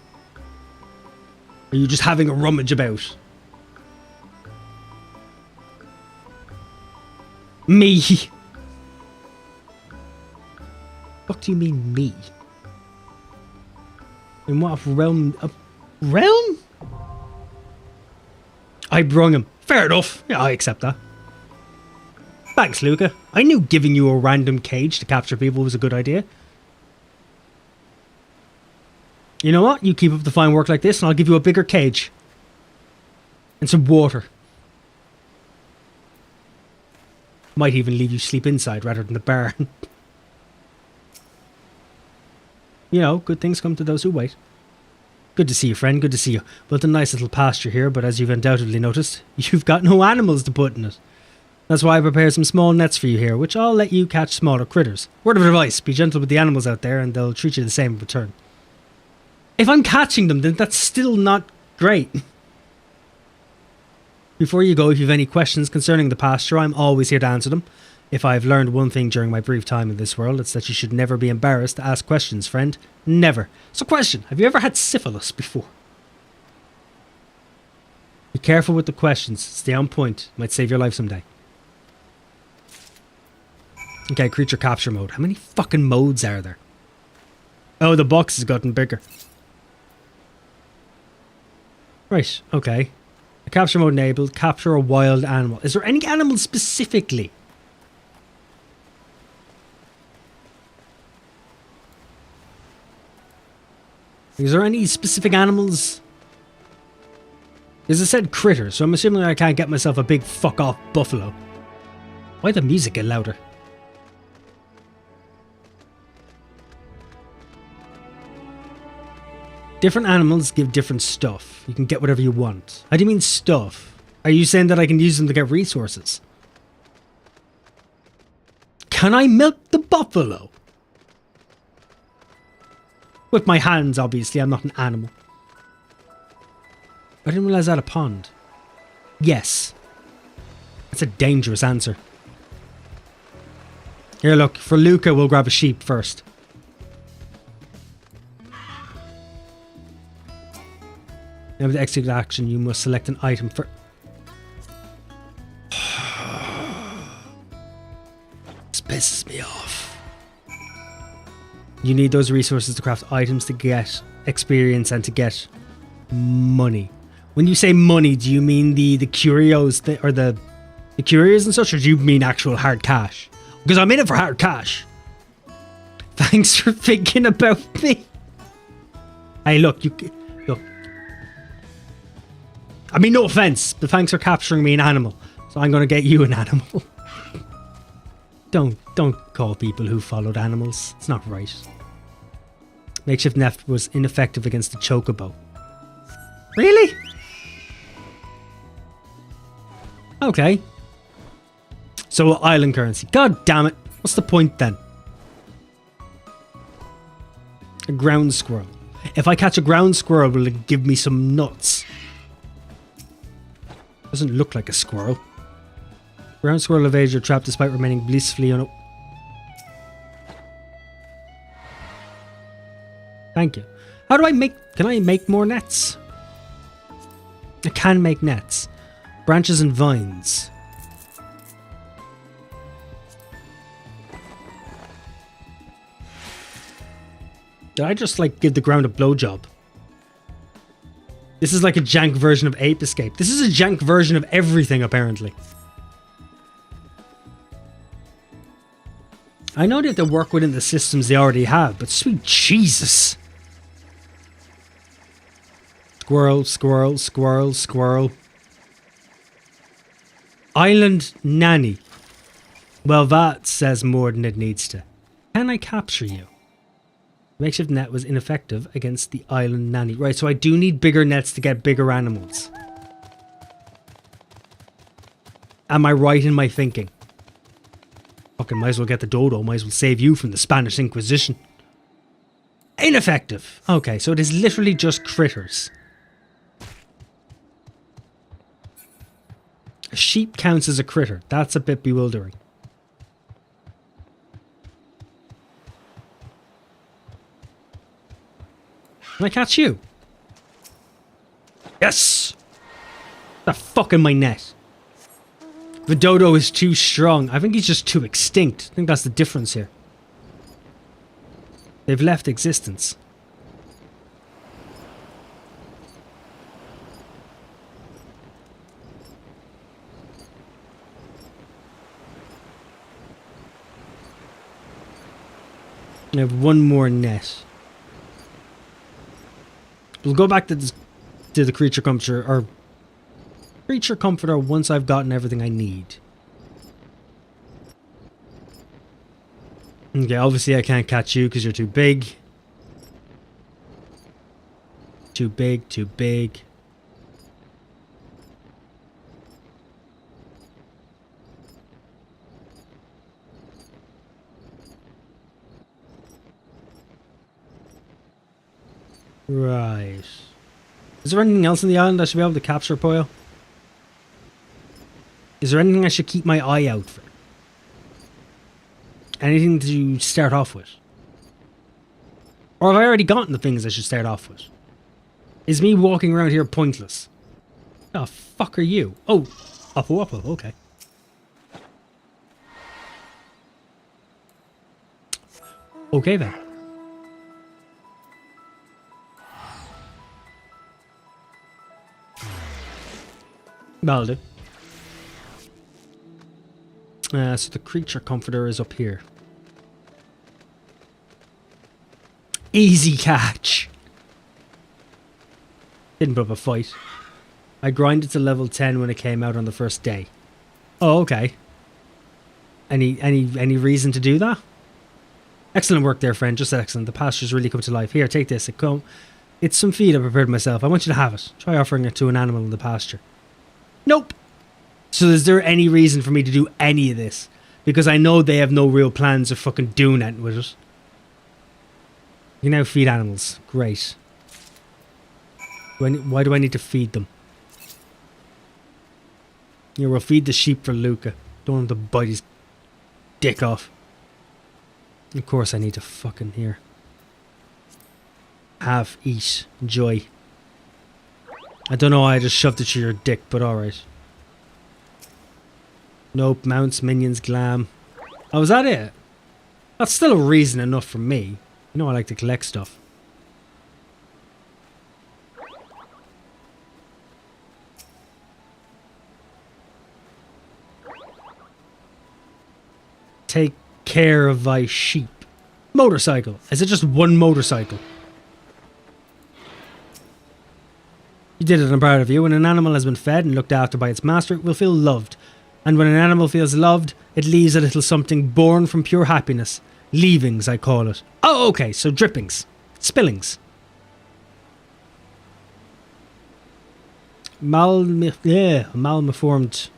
Are you just having a rummage about? Me. What do you mean, me? In what realm? Realm? I brung him. Fair enough. Yeah, I accept that. Thanks, Luca. I knew giving you a random cage to capture people was a good idea. You know what? You keep up the fine work like this and I'll give you a bigger cage. And some water. Might even leave you sleep inside rather than the barn. You know, good things come to those who wait. Good to see you, friend. Good to see you. Built a nice little pasture here, but as you've undoubtedly noticed, you've got no animals to put in it. That's why I prepared some small nets for you here, which I'll let you catch smaller critters. Word of advice, be gentle with the animals out there and they'll treat you the same in return. If I'm catching them, then that's still not great. Before you go, if you have any questions concerning the pasture, I'm always here to answer them. If I've learned one thing during my brief time in this world, it's that you should never be embarrassed to ask questions, friend. Never. So question, have you ever had syphilis before? Be careful with the questions. Stay on point. Might save your life someday. Okay, creature capture mode. How many fucking modes are there? Oh, the box has gotten bigger. Right, okay. Capture mode enabled. Capture a wild animal. Is there any animal specifically? Is there any specific animals? Because it said critter, so I'm assuming I can't get myself a big fuck off buffalo. Why the music get louder? Different animals give different stuff. You can get whatever you want. How do you mean stuff? Are you saying that I can use them to get resources? Can I milk the buffalo? With my hands, obviously. I'm not an animal. I didn't realise I had a pond. Yes. That's a dangerous answer. Here, look. For Luca, we'll grab a sheep first. Now with the execute action, you must select an item for... This pisses me off. You need those resources to craft items to get experience and to get money. When you say money, do you mean the curios or the curios and such, or do you mean actual hard cash? Because I'm in it for hard cash. Thanks for thinking about me. Hey, look, look. I mean, no offense, but thanks for capturing me an animal. So I'm going to get you an animal. Don't call people who followed animals. It's not right. Makeshift net was ineffective against the chocobo. Really? Okay. So island currency. God damn it. What's the point then? A ground squirrel. If I catch a ground squirrel, will it give me some nuts? Doesn't look like a squirrel. Ground squirrel evades your trap despite remaining blissfully on. Thank you. How do I make... Can I make more nets? I can make nets. Branches and vines. Did I just, like, give the ground a blowjob? This is like a jank version of Ape Escape. This is a jank version of everything, apparently. I know that they work within the systems they already have, but sweet Jesus. Squirrel, squirrel, squirrel, squirrel. Island nanny. Well, that says more than it needs to. Can I capture you? The makeshift net was ineffective against the island nanny. Right, so I do need bigger nets to get bigger animals. Am I right in my thinking? Fucking might as well get the dodo. Might as well save you from the Spanish Inquisition. Ineffective. Okay, so it is literally just critters. A sheep counts as a critter. That's a bit bewildering. Can I catch you? Yes! The fuck in my net. The dodo is too strong. I think he's just too extinct. I think that's the difference here. They've left existence. I have one more net. We'll go back to the creature comforter, or creature comforter, once I've gotten everything I need. Okay, obviously I can't catch you because you're too big. Too big, too big. Right. Is there anything else on the island I should be able to capture, Poyo? Is there anything I should keep my eye out for? Anything to start off with? Or have I already gotten the things I should start off with? Is me walking around here pointless? Oh, fuck are you? Oh, Uppo, okay. Okay then. That'll do. So the creature comforter is up here. Easy catch. Didn't put up a fight. I grinded to level 10 when it came out on the first day. Oh, okay. Any reason to do that? Excellent work there, friend. Just excellent. The pasture's really come to life. Here, take this. It's some feed I prepared myself. I want you to have it. Try offering it to an animal in the pasture. Nope. So is there any reason for me to do any of this? Because I know they have no real plans of fucking doing anything with it. You can now feed animals. Great. Why do I need to feed them? Yeah, we'll feed the sheep for Luca. Don't want him to bite his dick off. Of course I need to fucking here. Have, eat, enjoy. I don't know why I just shoved it through your dick, but alright. Nope, mounts, minions, glam. Oh, is that it? That's still a reason enough for me. You know I like to collect stuff. Take care of thy sheep. Motorcycle. Is it just one motorcycle? You did it, I'm proud of you. When an animal has been fed and looked after by its master, it will feel loved. And when an animal feels loved, it leaves a little something born from pure happiness. Leavings, I call it. Oh, okay, so drippings. Spillings. Malformed.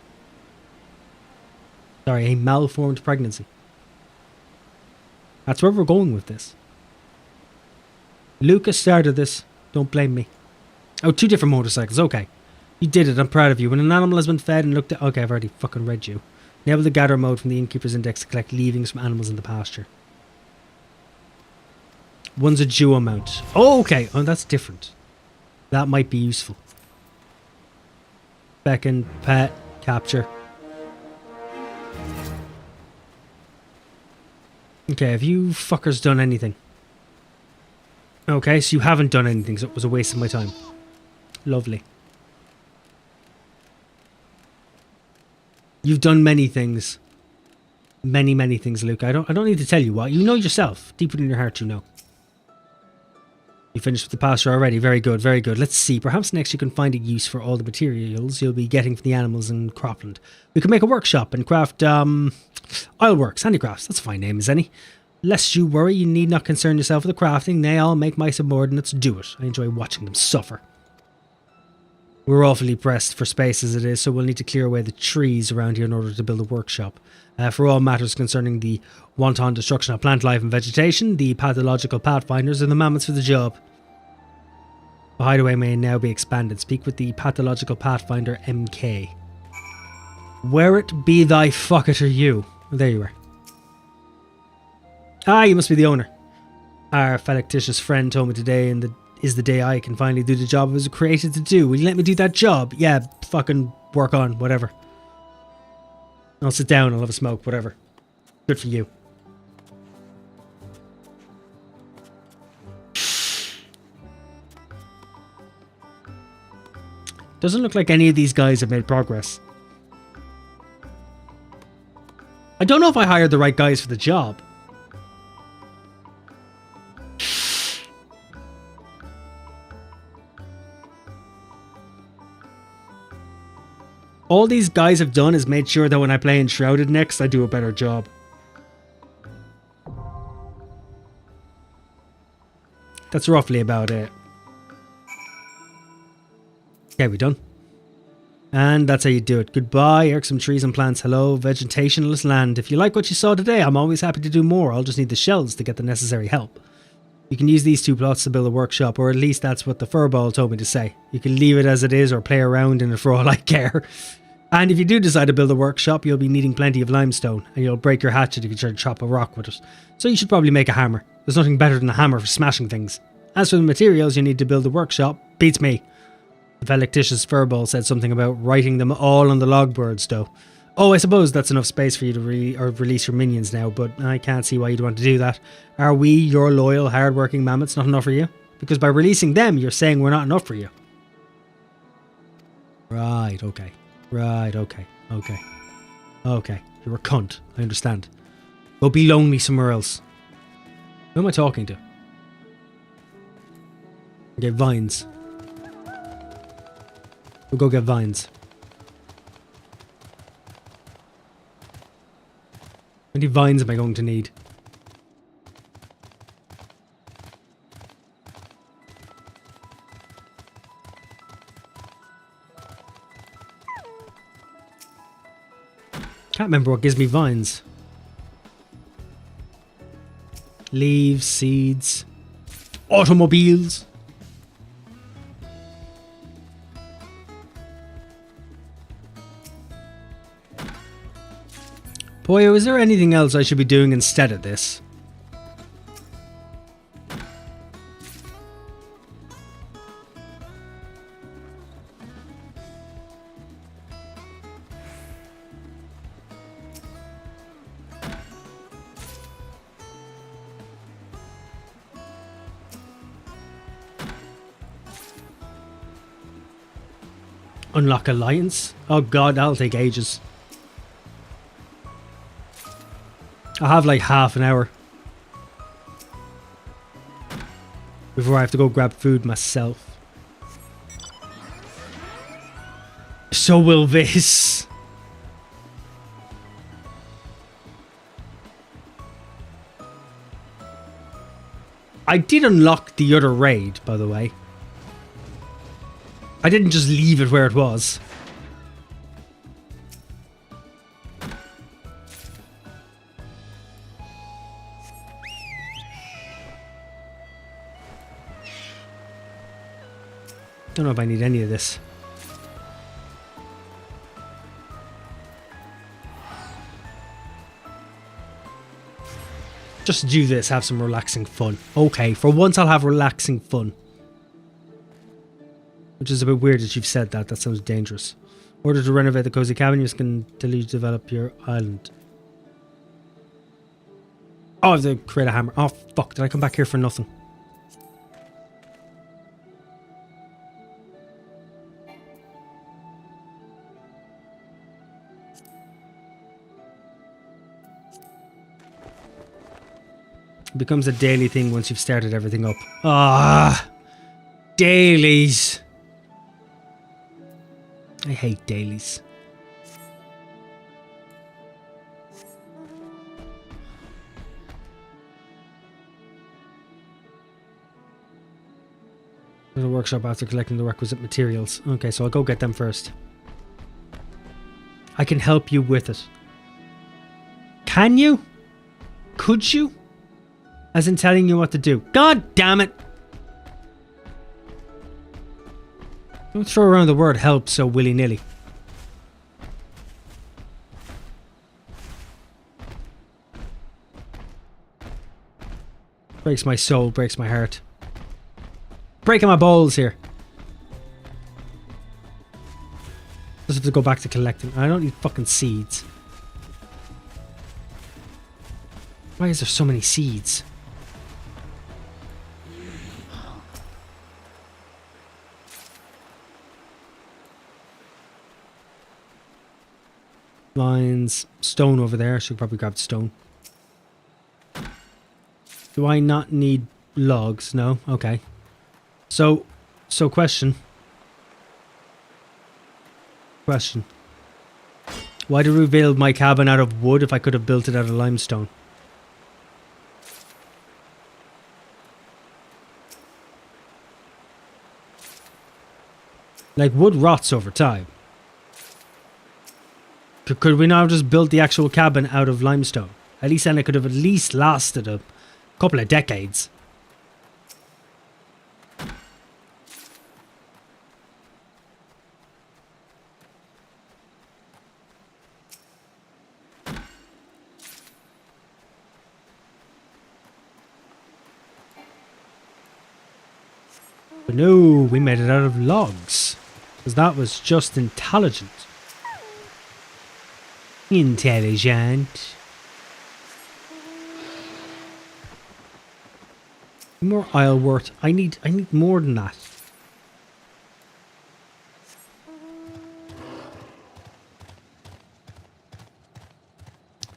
Sorry, a malformed pregnancy. That's where we're going with this. Lucas started this. Don't blame me. Oh, 2 different motorcycles. Okay. You did it. I'm proud of you. When an animal has been fed and looked at... Okay, I've already fucking read you. Enable the gather mode from the innkeeper's index to collect leavings from animals in the pasture. One's a due amount. Oh, okay. Oh, that's different. That might be useful. Beckon, pet, capture. Okay, have you fuckers done anything? Okay, so you haven't done anything, so it was a waste of my time. Lovely. You've done many things. Many, many things, Luke. I don't need to tell you what. You know yourself. Deep within your heart, you know. You finished with the pasture already. Very good, very good. Let's see. Perhaps next you can find a use for all the materials you'll be getting from the animals in Cropland. We could make a workshop and craft, oilworks, handicrafts. That's a fine name, as any. Lest you worry, you need not concern yourself with the crafting. They all make my subordinates do it. I enjoy watching them suffer. We're awfully pressed for space as it is, so we'll need to clear away the trees around here in order to build a workshop. For all matters concerning the wanton destruction of plant life and vegetation, the pathological pathfinders are the mammoths for the job. The hideaway may now be expanded. Speak with the pathological pathfinder MK. Where it be thy fucket or you. Oh, there you are. Ah, you must be the owner. Our factitious friend told me today is the day I can finally do the job I was created to do. Will you let me do that job? Yeah, fucking work on, whatever. I'll sit down, I'll have a smoke, whatever. Good for you. Doesn't look like any of these guys have made progress. I don't know if I hired the right guys for the job. All these guys have done is made sure that when I play Enshrouded next, I do a better job. That's roughly about it. Okay, we done. And that's how you do it. Goodbye, irksome trees and plants. Hello, vegetationless land. If you like what you saw today, I'm always happy to do more. I'll just need the shells to get the necessary help. You can use these 2 plots to build a workshop, or at least that's what the furball told me to say. You can leave it as it is or play around in it for all I care. And if you do decide to build a workshop, you'll be needing plenty of limestone, and you'll break your hatchet if you try to chop a rock with it. So you should probably make a hammer. There's nothing better than a hammer for smashing things. As for the materials you need to build a workshop, beats me. The Velictitious Furball said something about writing them all on the logboards, though. Oh, I suppose that's enough space for you to release your minions now, but I can't see why you'd want to do that. Are we, your loyal, hard-working mammoths, not enough for you? Because by releasing them, you're saying we're not enough for you. Right, okay. Right, okay, okay. Okay, you're a cunt, I understand. Go be lonely somewhere else. Who am I talking to? Okay, vines. We'll go get vines. How many vines am I going to need? Can't remember what gives me vines. Leaves, seeds, automobiles. Poyo, is there anything else I should be doing instead of this? Unlock Alliance? Oh god, that'll take ages. I have like half an hour before I have to go grab food myself. So will this. I did unlock the other raid, by the way. I didn't just leave it where it was. Don't know if I need any of this. Just do this, have some relaxing fun. Okay, for once I'll have relaxing fun. Which is a bit weird that you've said that. That sounds dangerous. Order to renovate the cozy cabin. You can until you develop your island. Oh, I have to create a hammer. Oh, fuck. Did I come back here for nothing? It becomes a daily thing once you've started everything up. Ah, dailies. I hate dailies. To the workshop after collecting the requisite materials. Okay, so I'll go get them first. I can help you with it. Can you? Could you? As in telling you what to do. God damn it! Don't throw around the word help so willy-nilly. Breaks my soul, breaks my heart. Breaking my balls here. Just have to go back to collecting. I don't need fucking seeds. Why is there so many seeds? Lines, stone over there. I should probably grab stone. Do I not need logs? No? Okay. So question. Question. Why did we build my cabin out of wood if I could have built it out of limestone? Like, wood rots over time. Could we now just build the actual cabin out of limestone? At least then it could have at least lasted a couple of decades. But no, we made it out of logs. Because that was just intelligent. Intelligent. More islewort. I need more than that.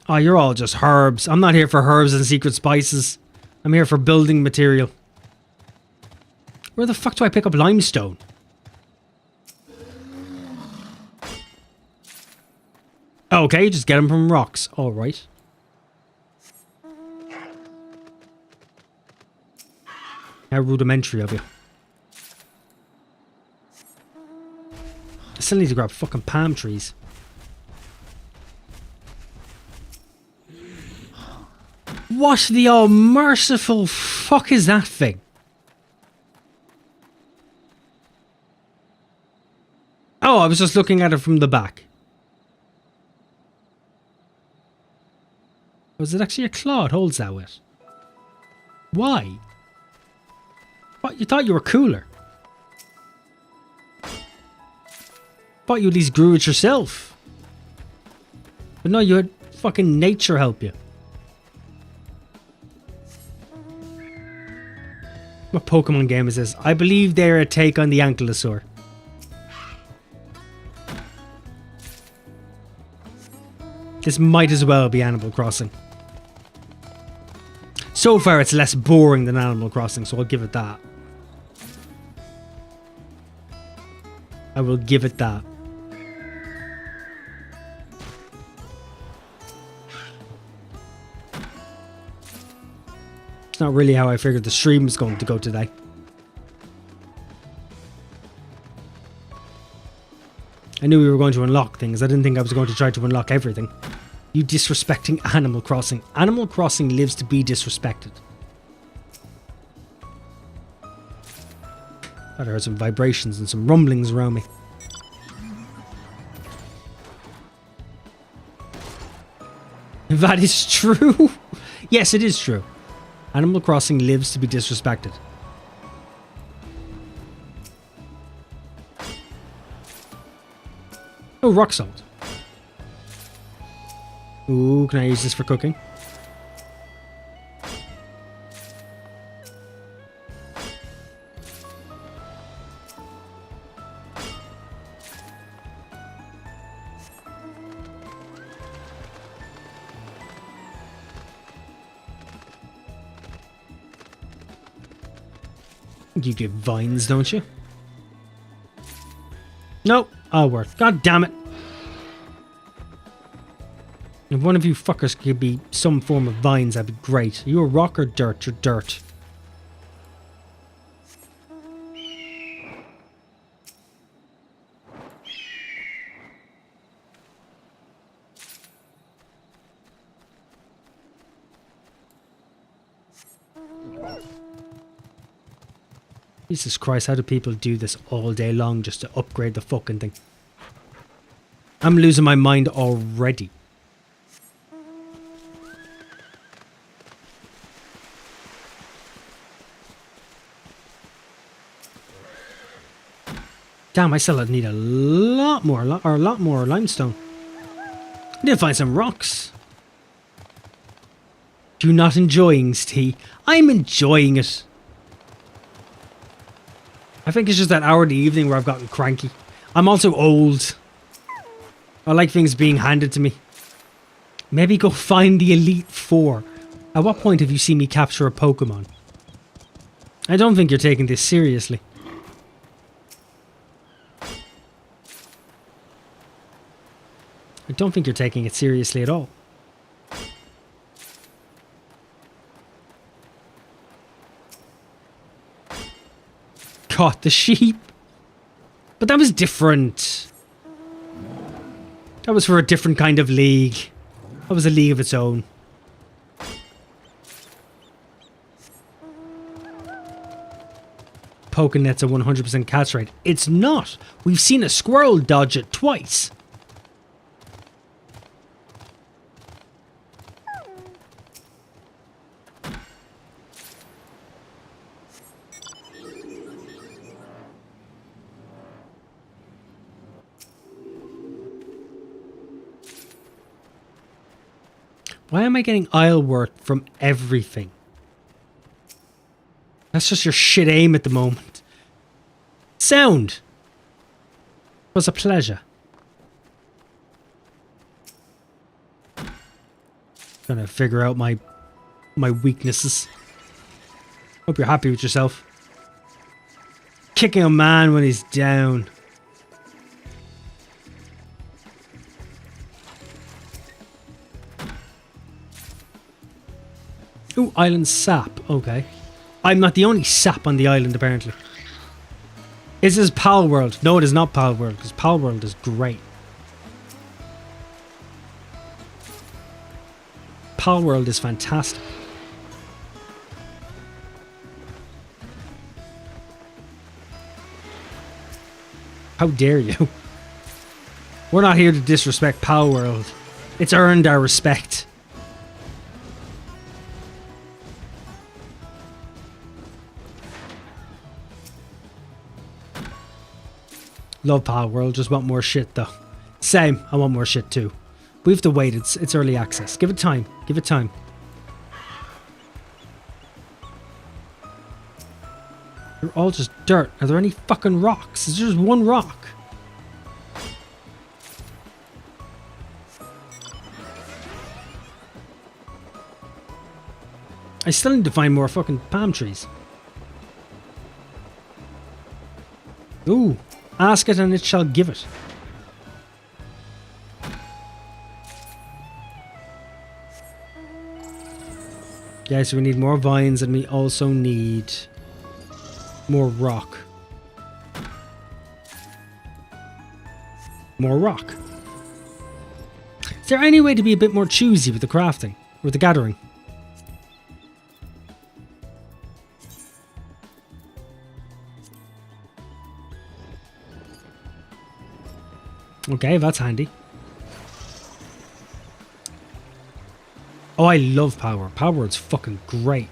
Oh, you're all just herbs. I'm not here for herbs and secret spices. I'm here for building material. Where the fuck do I pick up limestone? Okay, just get them from rocks. Alright. How rudimentary of you. I still need to grab fucking palm trees. What the all-merciful fuck is that thing? Oh, I was just looking at it from the back. Was it actually a claw it holds that with? Why? What, you thought you were cooler? Thought you at least grew it yourself. But no, you had fucking nature help you. What Pokemon game is this? I believe they're a take on the Ankylosaur. This might as well be Animal Crossing. So far it's less boring than Animal Crossing, so I'll give it that. I will give it that. It's not really how I figured the stream was going to go today. I knew we were going to unlock things. I didn't think I was going to try to unlock everything. You disrespecting Animal Crossing. Animal Crossing lives to be disrespected. I heard some vibrations and some rumblings around me. That is true. Yes, it is true. Animal Crossing lives to be disrespected. Oh, rock salt. Ooh, can I use this for cooking? You get vines, don't you? Nope, I'll work. God damn it. If one of you fuckers could be some form of vines, that'd be great. Are you a rock or dirt? You're dirt. Jesus Christ, how do people do this all day long just to upgrade the fucking thing? I'm losing my mind already. Damn, I still need a lot more limestone. I did find some rocks. Do you not enjoying tea? I'm enjoying it. I think it's just that hour of the evening where I've gotten cranky. I'm also old. I like things being handed to me. Maybe go find the Elite Four. At what point have you seen me capture a Pokemon? I don't think you're taking this seriously. I don't think you're taking it seriously at all. Caught the sheep. But that was different. That was for a different kind of league. That was a league of its own. Pokénet's a 100% catch rate. It's not. We've seen a squirrel dodge it twice. Why am I getting Isleworth from everything? That's just your shit aim at the moment. Sound! It was a pleasure. Trying to figure out my weaknesses. Hope you're happy with yourself. Kicking a man when he's down. Ooh, island sap. Okay. I'm not the only sap on the island, apparently. Is this Pal World? No, it is not Pal World, because Pal World is great. Pal World is fantastic. How dare you? We're not here to disrespect Pal World. It's earned our respect. Love Pal World, just want more shit though. Same, I want more shit too. We have to wait, it's early access. Give it time, give it time. You're all just dirt. Are there any fucking rocks? Is there just one rock? I still need to find more fucking palm trees. Ooh. Ask it and it shall give it. Yeah, so we need more vines and we also need more rock. More rock. Is there any way to be a bit more choosy with the crafting? Or the gathering? Okay, that's handy. Oh, I love power. Power is fucking great.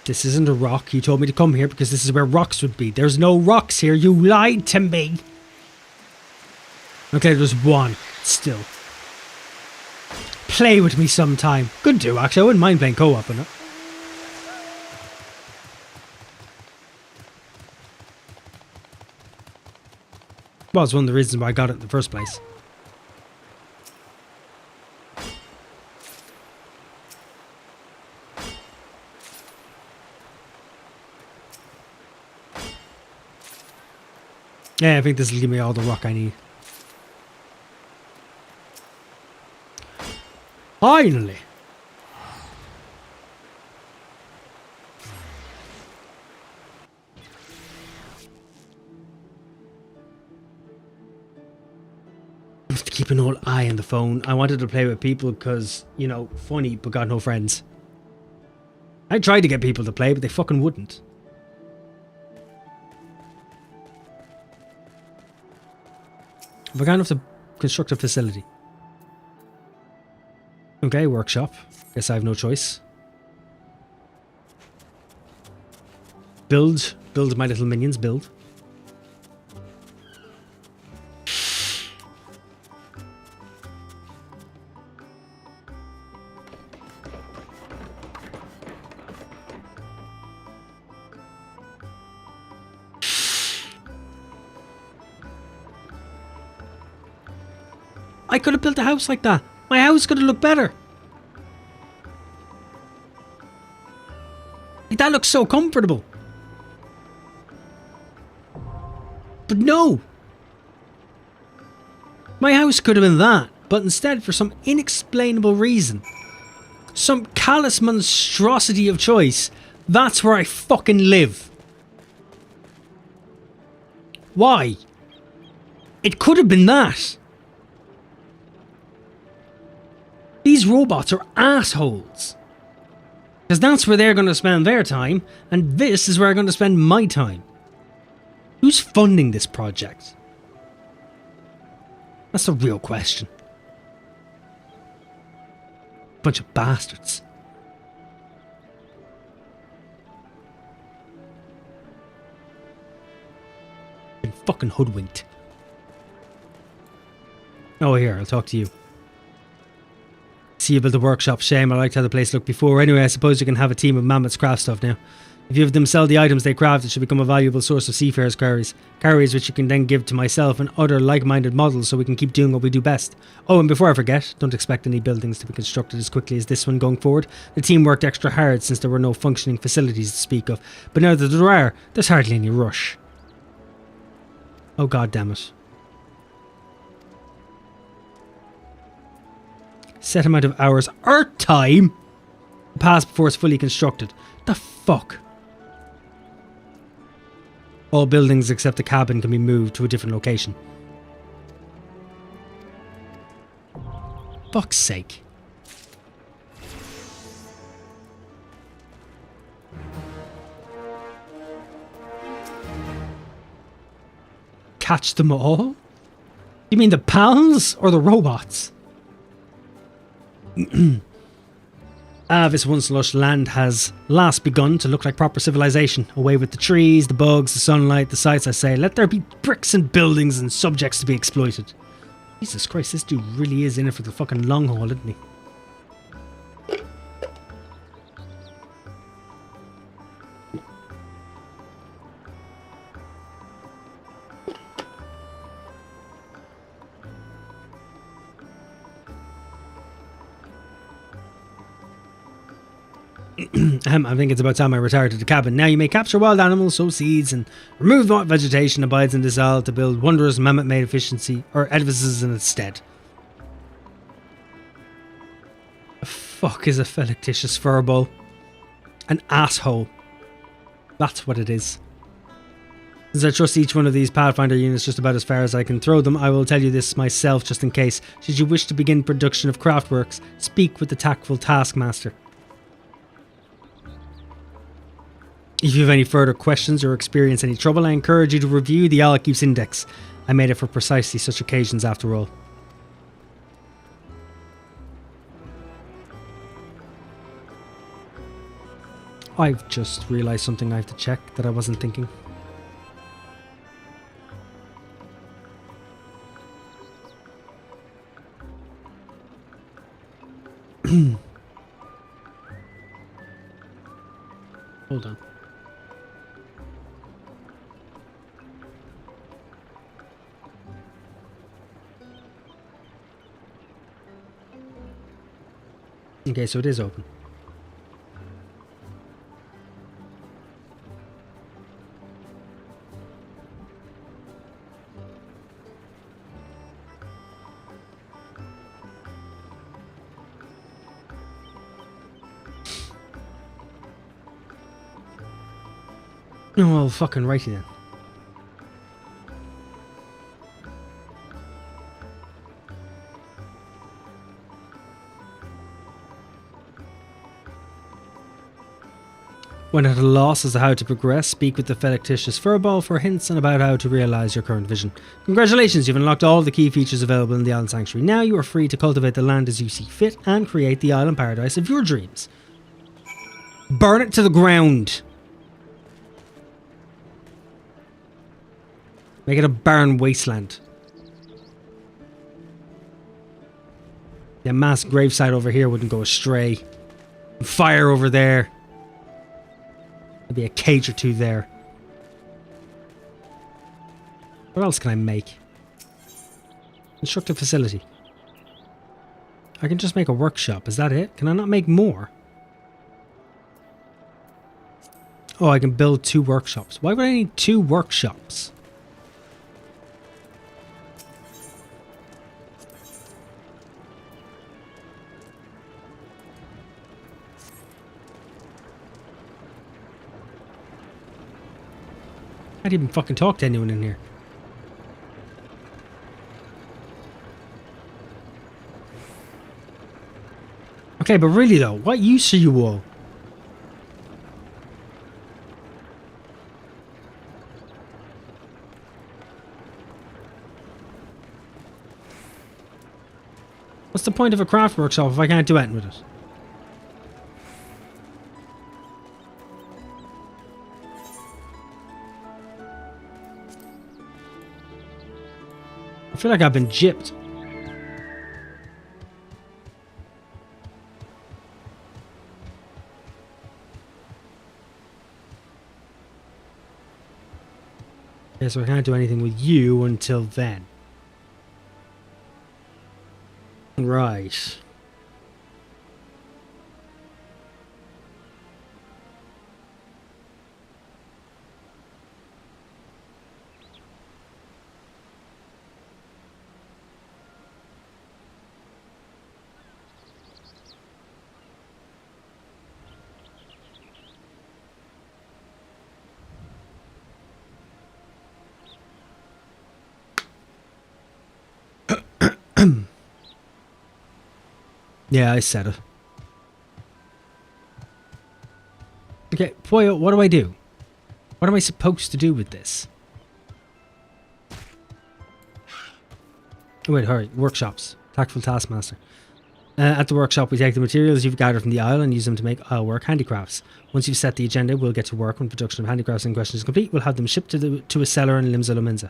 This isn't a rock. You told me to come here because this is where rocks would be. There's no rocks here. You lied to me. Okay, there's one. Still. Play with me sometime. Could do, actually. I wouldn't mind playing co-op on it. Well, it's one of the reasons why I got it in the first place. Yeah, I think this will give me all the rock I need. Finally! I have to keep an old eye on the phone. I wanted to play with people because, you know, funny, but got no friends. I tried to get people to play, but they fucking wouldn't. Have I got enough to construct a facility? Okay, workshop. Guess I have no choice. Build. Build my little minions. Build. I could have built a house like that. My house could have looked better. Like, that looks so comfortable. But no. My house could have been that. But instead, for some inexplainable reason, some callous monstrosity of choice, that's where I fucking live. Why? It could have been that. These robots are assholes. Because that's where they're going to spend their time, and this is where I'm going to spend my time. Who's funding this project? That's the real question. Bunch of bastards. Been fucking hoodwinked. Oh, here, I'll talk to you. See you build the workshop. Shame, I liked how the place looked before. Anyway, I suppose you can have a team of mammoths craft stuff now. If you have them sell the items they craft, it should become a valuable source of seafarers' carries. Carries which you can then give to myself and other like-minded models so we can keep doing what we do best. Oh, and before I forget, don't expect any buildings to be constructed as quickly as this one going forward. The team worked extra hard since there were no functioning facilities to speak of. But now that there are, there's hardly any rush. Oh, god damn it. Set amount of hours. Earth time? Pass before it's fully constructed. The fuck? All buildings except the cabin can be moved to a different location. Fuck's sake. Catch them all? You mean the pals or the robots? This once lush land has last begun to look like proper civilization. Away with the trees, the bugs, the sunlight, the sights, I say. Let there be bricks and buildings and subjects to be exploited. Jesus Christ, this dude really is in it for the fucking long haul, isn't he? I think it's about time I retired to the cabin. Now you may capture wild animals, sow seeds, and remove what vegetation abides in this isle to build wondrous mammoth-made efficiency or edifices in its stead. The fuck is a felicitous furball? An asshole. That's what it is. Since I trust each one of these Pathfinder units just about as far as I can throw them, I will tell you this myself just in case. Should you wish to begin production of craftworks, speak with the tactful taskmaster. If you have any further questions or experience any trouble, I encourage you to review the Alek's Index. I made it for precisely such occasions after all. I've just realised something I have to check that I wasn't thinking. Hold on. Okay, so it is open. Oh, well, fucking righty then. When at a loss as to how to progress, speak with the fictitious furball for hints and about how to realise your current vision. Congratulations, you've unlocked all the key features available in the Island Sanctuary. Now you are free to cultivate the land as you see fit and create the island paradise of your dreams. Burn it to the ground! Make it a barren wasteland. The mass gravesite over here wouldn't go astray. Fire over there. There'd be a cage or two there. What else can I make? Construct a facility. I can just make a workshop. Is that it? Can I not make more? Oh, I can build 2 workshops. Why would I need 2 workshops? I didn't even fucking talk to anyone in here. Okay, but really though, what use are you all? What's the point of a craft workshop if I can't do anything with it? I feel like I've been gypped. Okay, so I can't do anything with you until then. Right. Yeah, I said it. Okay, Poyo, what do I do? What am I supposed to do with this? Oh, wait, hurry. Workshops. Tactful Taskmaster. At the workshop, we take the materials you've gathered from the isle and use them to make ironwork handicrafts. Once you've set the agenda, we'll get to work. When production of handicrafts in question is complete, we'll have them shipped to a seller in Limsa Lominsa.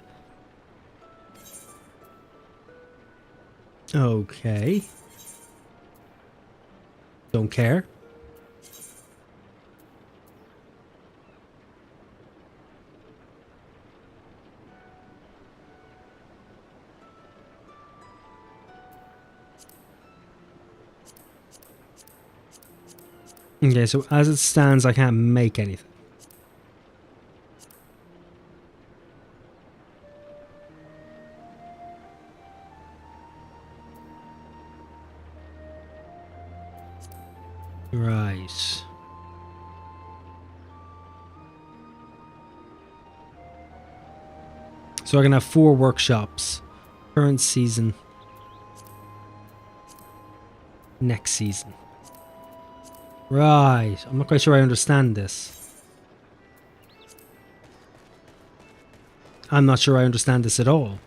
Okay. Don't care. Okay, so as it stands, I can't make anything. Right. So we're going to have 4 workshops. Current season. Next season. Right. I'm not quite sure I understand this. I'm not sure I understand this at all.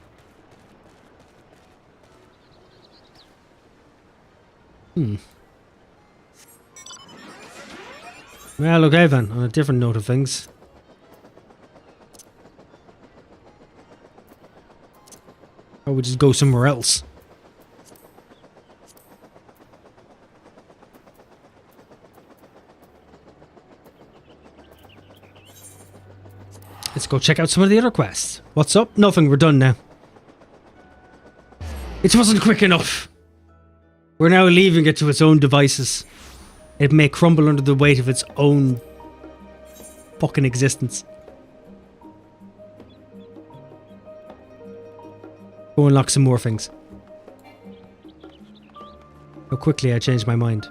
Well, okay then. On a different note of things. Or we just go somewhere else. Let's go check out some of the other quests. What's up? Nothing, we're done now. It wasn't quick enough. We're now leaving it to its own devices. It may crumble under the weight of its own fucking existence. Go unlock some more things. How quickly I changed my mind.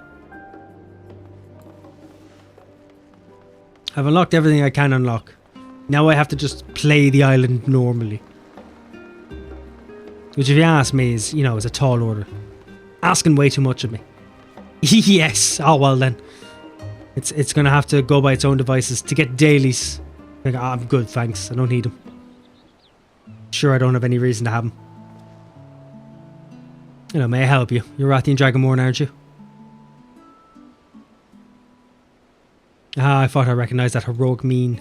I've unlocked everything I can unlock. Now I have to just play the island normally. Which, if you ask me, is, you know, is a tall order. Asking way too much of me. Yes. Oh, well then. It's going to have to go by its own devices. To get dailies, like, I'm good, thanks. I don't need them. Sure, I don't have any reason to have them. You know, may I help you? You're Rathian Dragonborn, aren't you? Ah, I thought I recognised that heroic mien.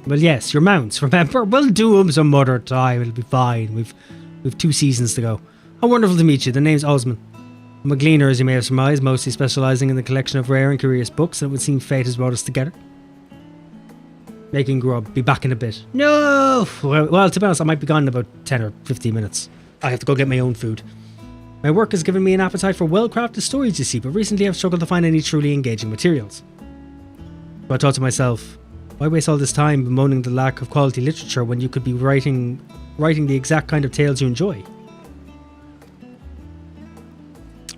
Well, yes, your mounts, remember? We'll do them some other time. It'll be fine. We've 2 seasons to go. How wonderful to meet you. The name's Osman. I'm a gleaner, as you may have surmised, mostly specialising in the collection of rare and curious books, and it would seem fate has brought us together. Making grub. Be back in a bit. No! Well, to be honest, I might be gone in about 10 or 15 minutes. I have to go get my own food. My work has given me an appetite for well-crafted stories, you see, but recently I've struggled to find any truly engaging materials. So I thought to myself, why waste all this time bemoaning the lack of quality literature when you could be writing the exact kind of tales you enjoy?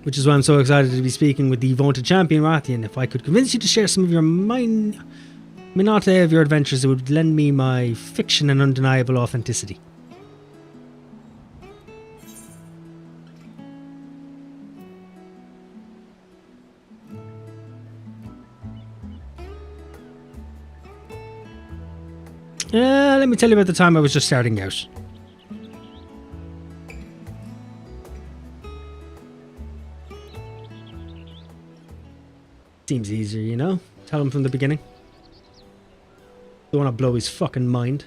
Which is why I'm so excited to be speaking with the vaunted champion Rathian. If I could convince you to share some of your minutiae of your adventures, it would lend me my fiction and undeniable authenticity. Let me tell you about the time I was just starting out. Seems easier, you know? Tell him from the beginning. Don't want to blow his fucking mind.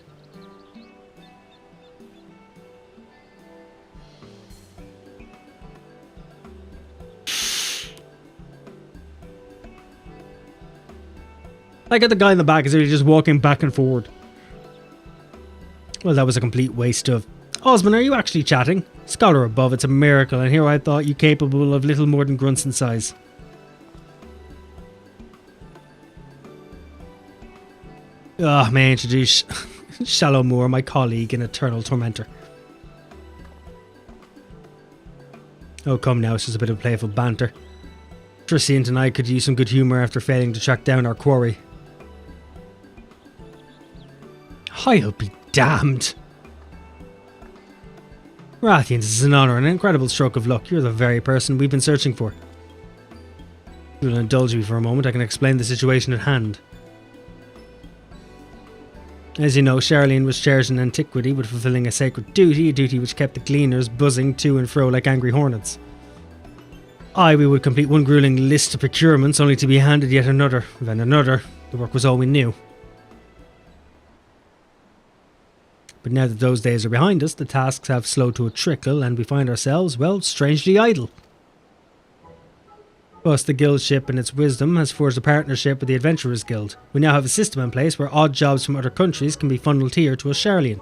I got the guy in the back, is he just walking back and forward? Well, that was a complete waste of... Osman, are you actually chatting? Scholar above, it's a miracle, and here I thought you capable of little more than grunts in size. May I introduce Shallow Moore, my colleague and eternal tormentor. Oh, come now, it's just a bit of playful banter. Triciant and I could use some good humour after failing to track down our quarry. I'll be damned. Rathian, this is an honour and an incredible stroke of luck. You're the very person we've been searching for. If you'll indulge me for a moment, I can explain the situation at hand. As you know, Charlene was charged in antiquity with fulfilling a sacred duty, a duty which kept the gleaners buzzing to and fro like angry hornets. We would complete one gruelling list of procurements only to be handed yet another, then another. The work was all we knew. But now that those days are behind us, the tasks have slowed to a trickle and we find ourselves, well, strangely idle. Plus, the guild ship and its wisdom has forged a partnership with the Adventurers Guild. We now have a system in place where odd jobs from other countries can be funneled here to us Charlian.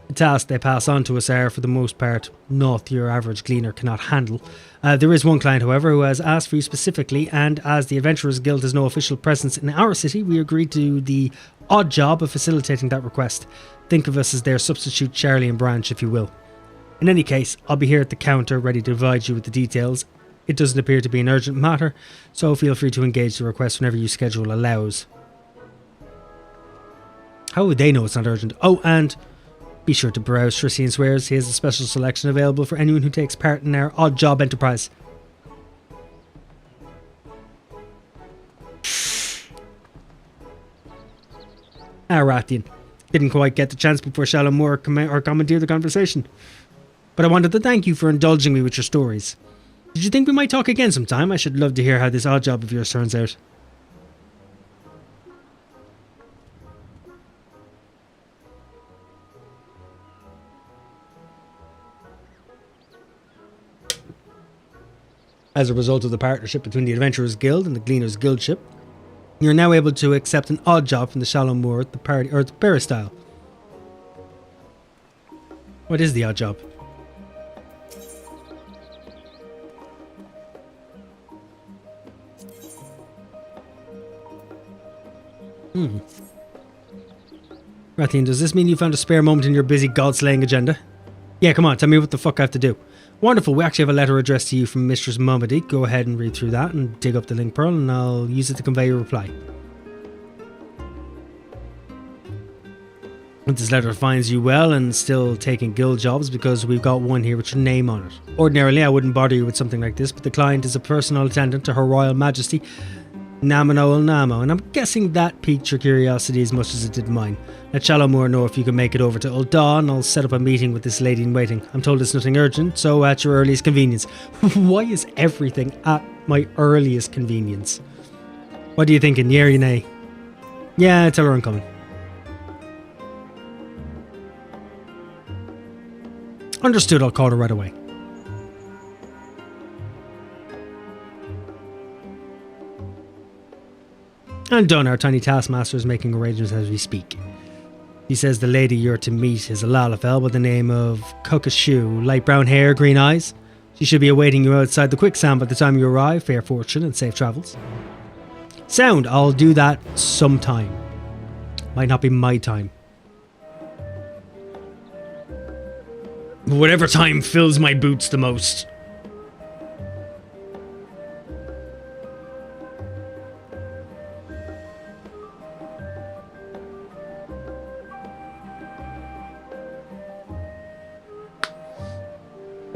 The tasks they pass on to us are, for the most part, naught your average gleaner cannot handle. There is one client, however, who has asked for you specifically, and as the Adventurers Guild has no official presence in our city, we agreed to do the odd job of facilitating that request. Think of us as their substitute Charlian branch, if you will. In any case, I'll be here at the counter ready to provide you with the details. It doesn't appear to be an urgent matter, so feel free to engage the request whenever your schedule allows. How would they know it's not urgent? Oh, and be sure to browse Trician's wares. He has a special selection available for anyone who takes part in our odd job enterprise. Rathian. Didn't quite get the chance before Shallow Moor commandeered the conversation. But I wanted to thank you for indulging me with your stories. Did you think we might talk again sometime? I should love to hear how this odd job of yours turns out. As a result of the partnership between the Adventurers Guild and the Gleaners Guildship, you're now able to accept an odd job from the Shallow Moor at the party or the peristyle. What is the odd job? Rathian, does this mean you found a spare moment in your busy god-slaying agenda? Yeah, come on, tell me what the fuck I have to do. Wonderful, we actually have a letter addressed to you from Mistress Momedy. Go ahead and read through that and dig up the link pearl and I'll use it to convey your reply. This letter finds you well and still taking guild jobs because we've got one here with your name on it. Ordinarily I wouldn't bother you with something like this, but the client is a personal attendant to Her Royal Majesty Namano Namo, and I'm guessing that piqued your curiosity as much as it did mine. Let Shallow Moor know if you can make it over to Ul'dah and I'll set up a meeting with this lady in waiting. I'm told it's nothing urgent, so at your earliest convenience. Why is everything at my earliest convenience? What are you thinking, yeah or nay? Yeah, tell her I'm coming. Understood, I'll call her right away. And done, our tiny taskmaster is making arrangements as we speak. He says the lady you're to meet is a Lalafell by the name of Kokashu, light brown hair, green eyes. She should be awaiting you outside the quicksand by the time you arrive. Fair fortune and safe travels. Sound, I'll do that sometime. Might not be my time. Whatever time fills my boots the most.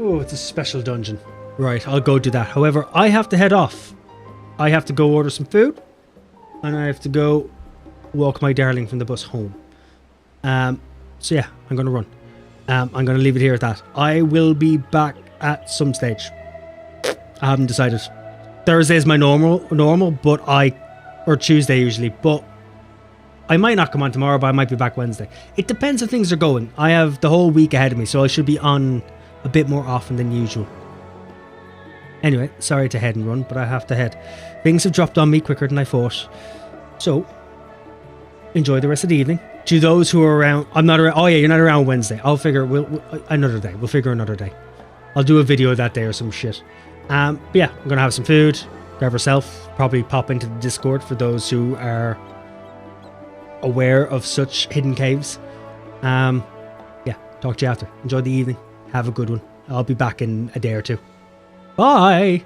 Oh, it's a special dungeon. Right, I'll go do that. However, I have to head off. I have to go order some food. And I have to go walk my darling from the bus home. So yeah, I'm going to run. I'm going to leave it here at that. I will be back at some stage. I haven't decided. Thursday is my normal, but or Tuesday usually, but I might not come on tomorrow, but I might be back Wednesday. It depends how things are going. I have the whole week ahead of me, so I should be on a bit more often than usual. Anyway, sorry to head and run, but I have to head. Things have dropped on me quicker than I thought. So, enjoy the rest of the evening. To those who are around, I'm not around. Oh yeah, you're not around Wednesday. I'll figure another day. We'll figure another day. I'll do a video that day or some shit. But yeah, I'm gonna have some food. Grab herself. Probably pop into the Discord for those who are aware of such hidden caves. Yeah, talk to you after. Enjoy the evening. Have a good one. I'll be back in a day or two. Bye.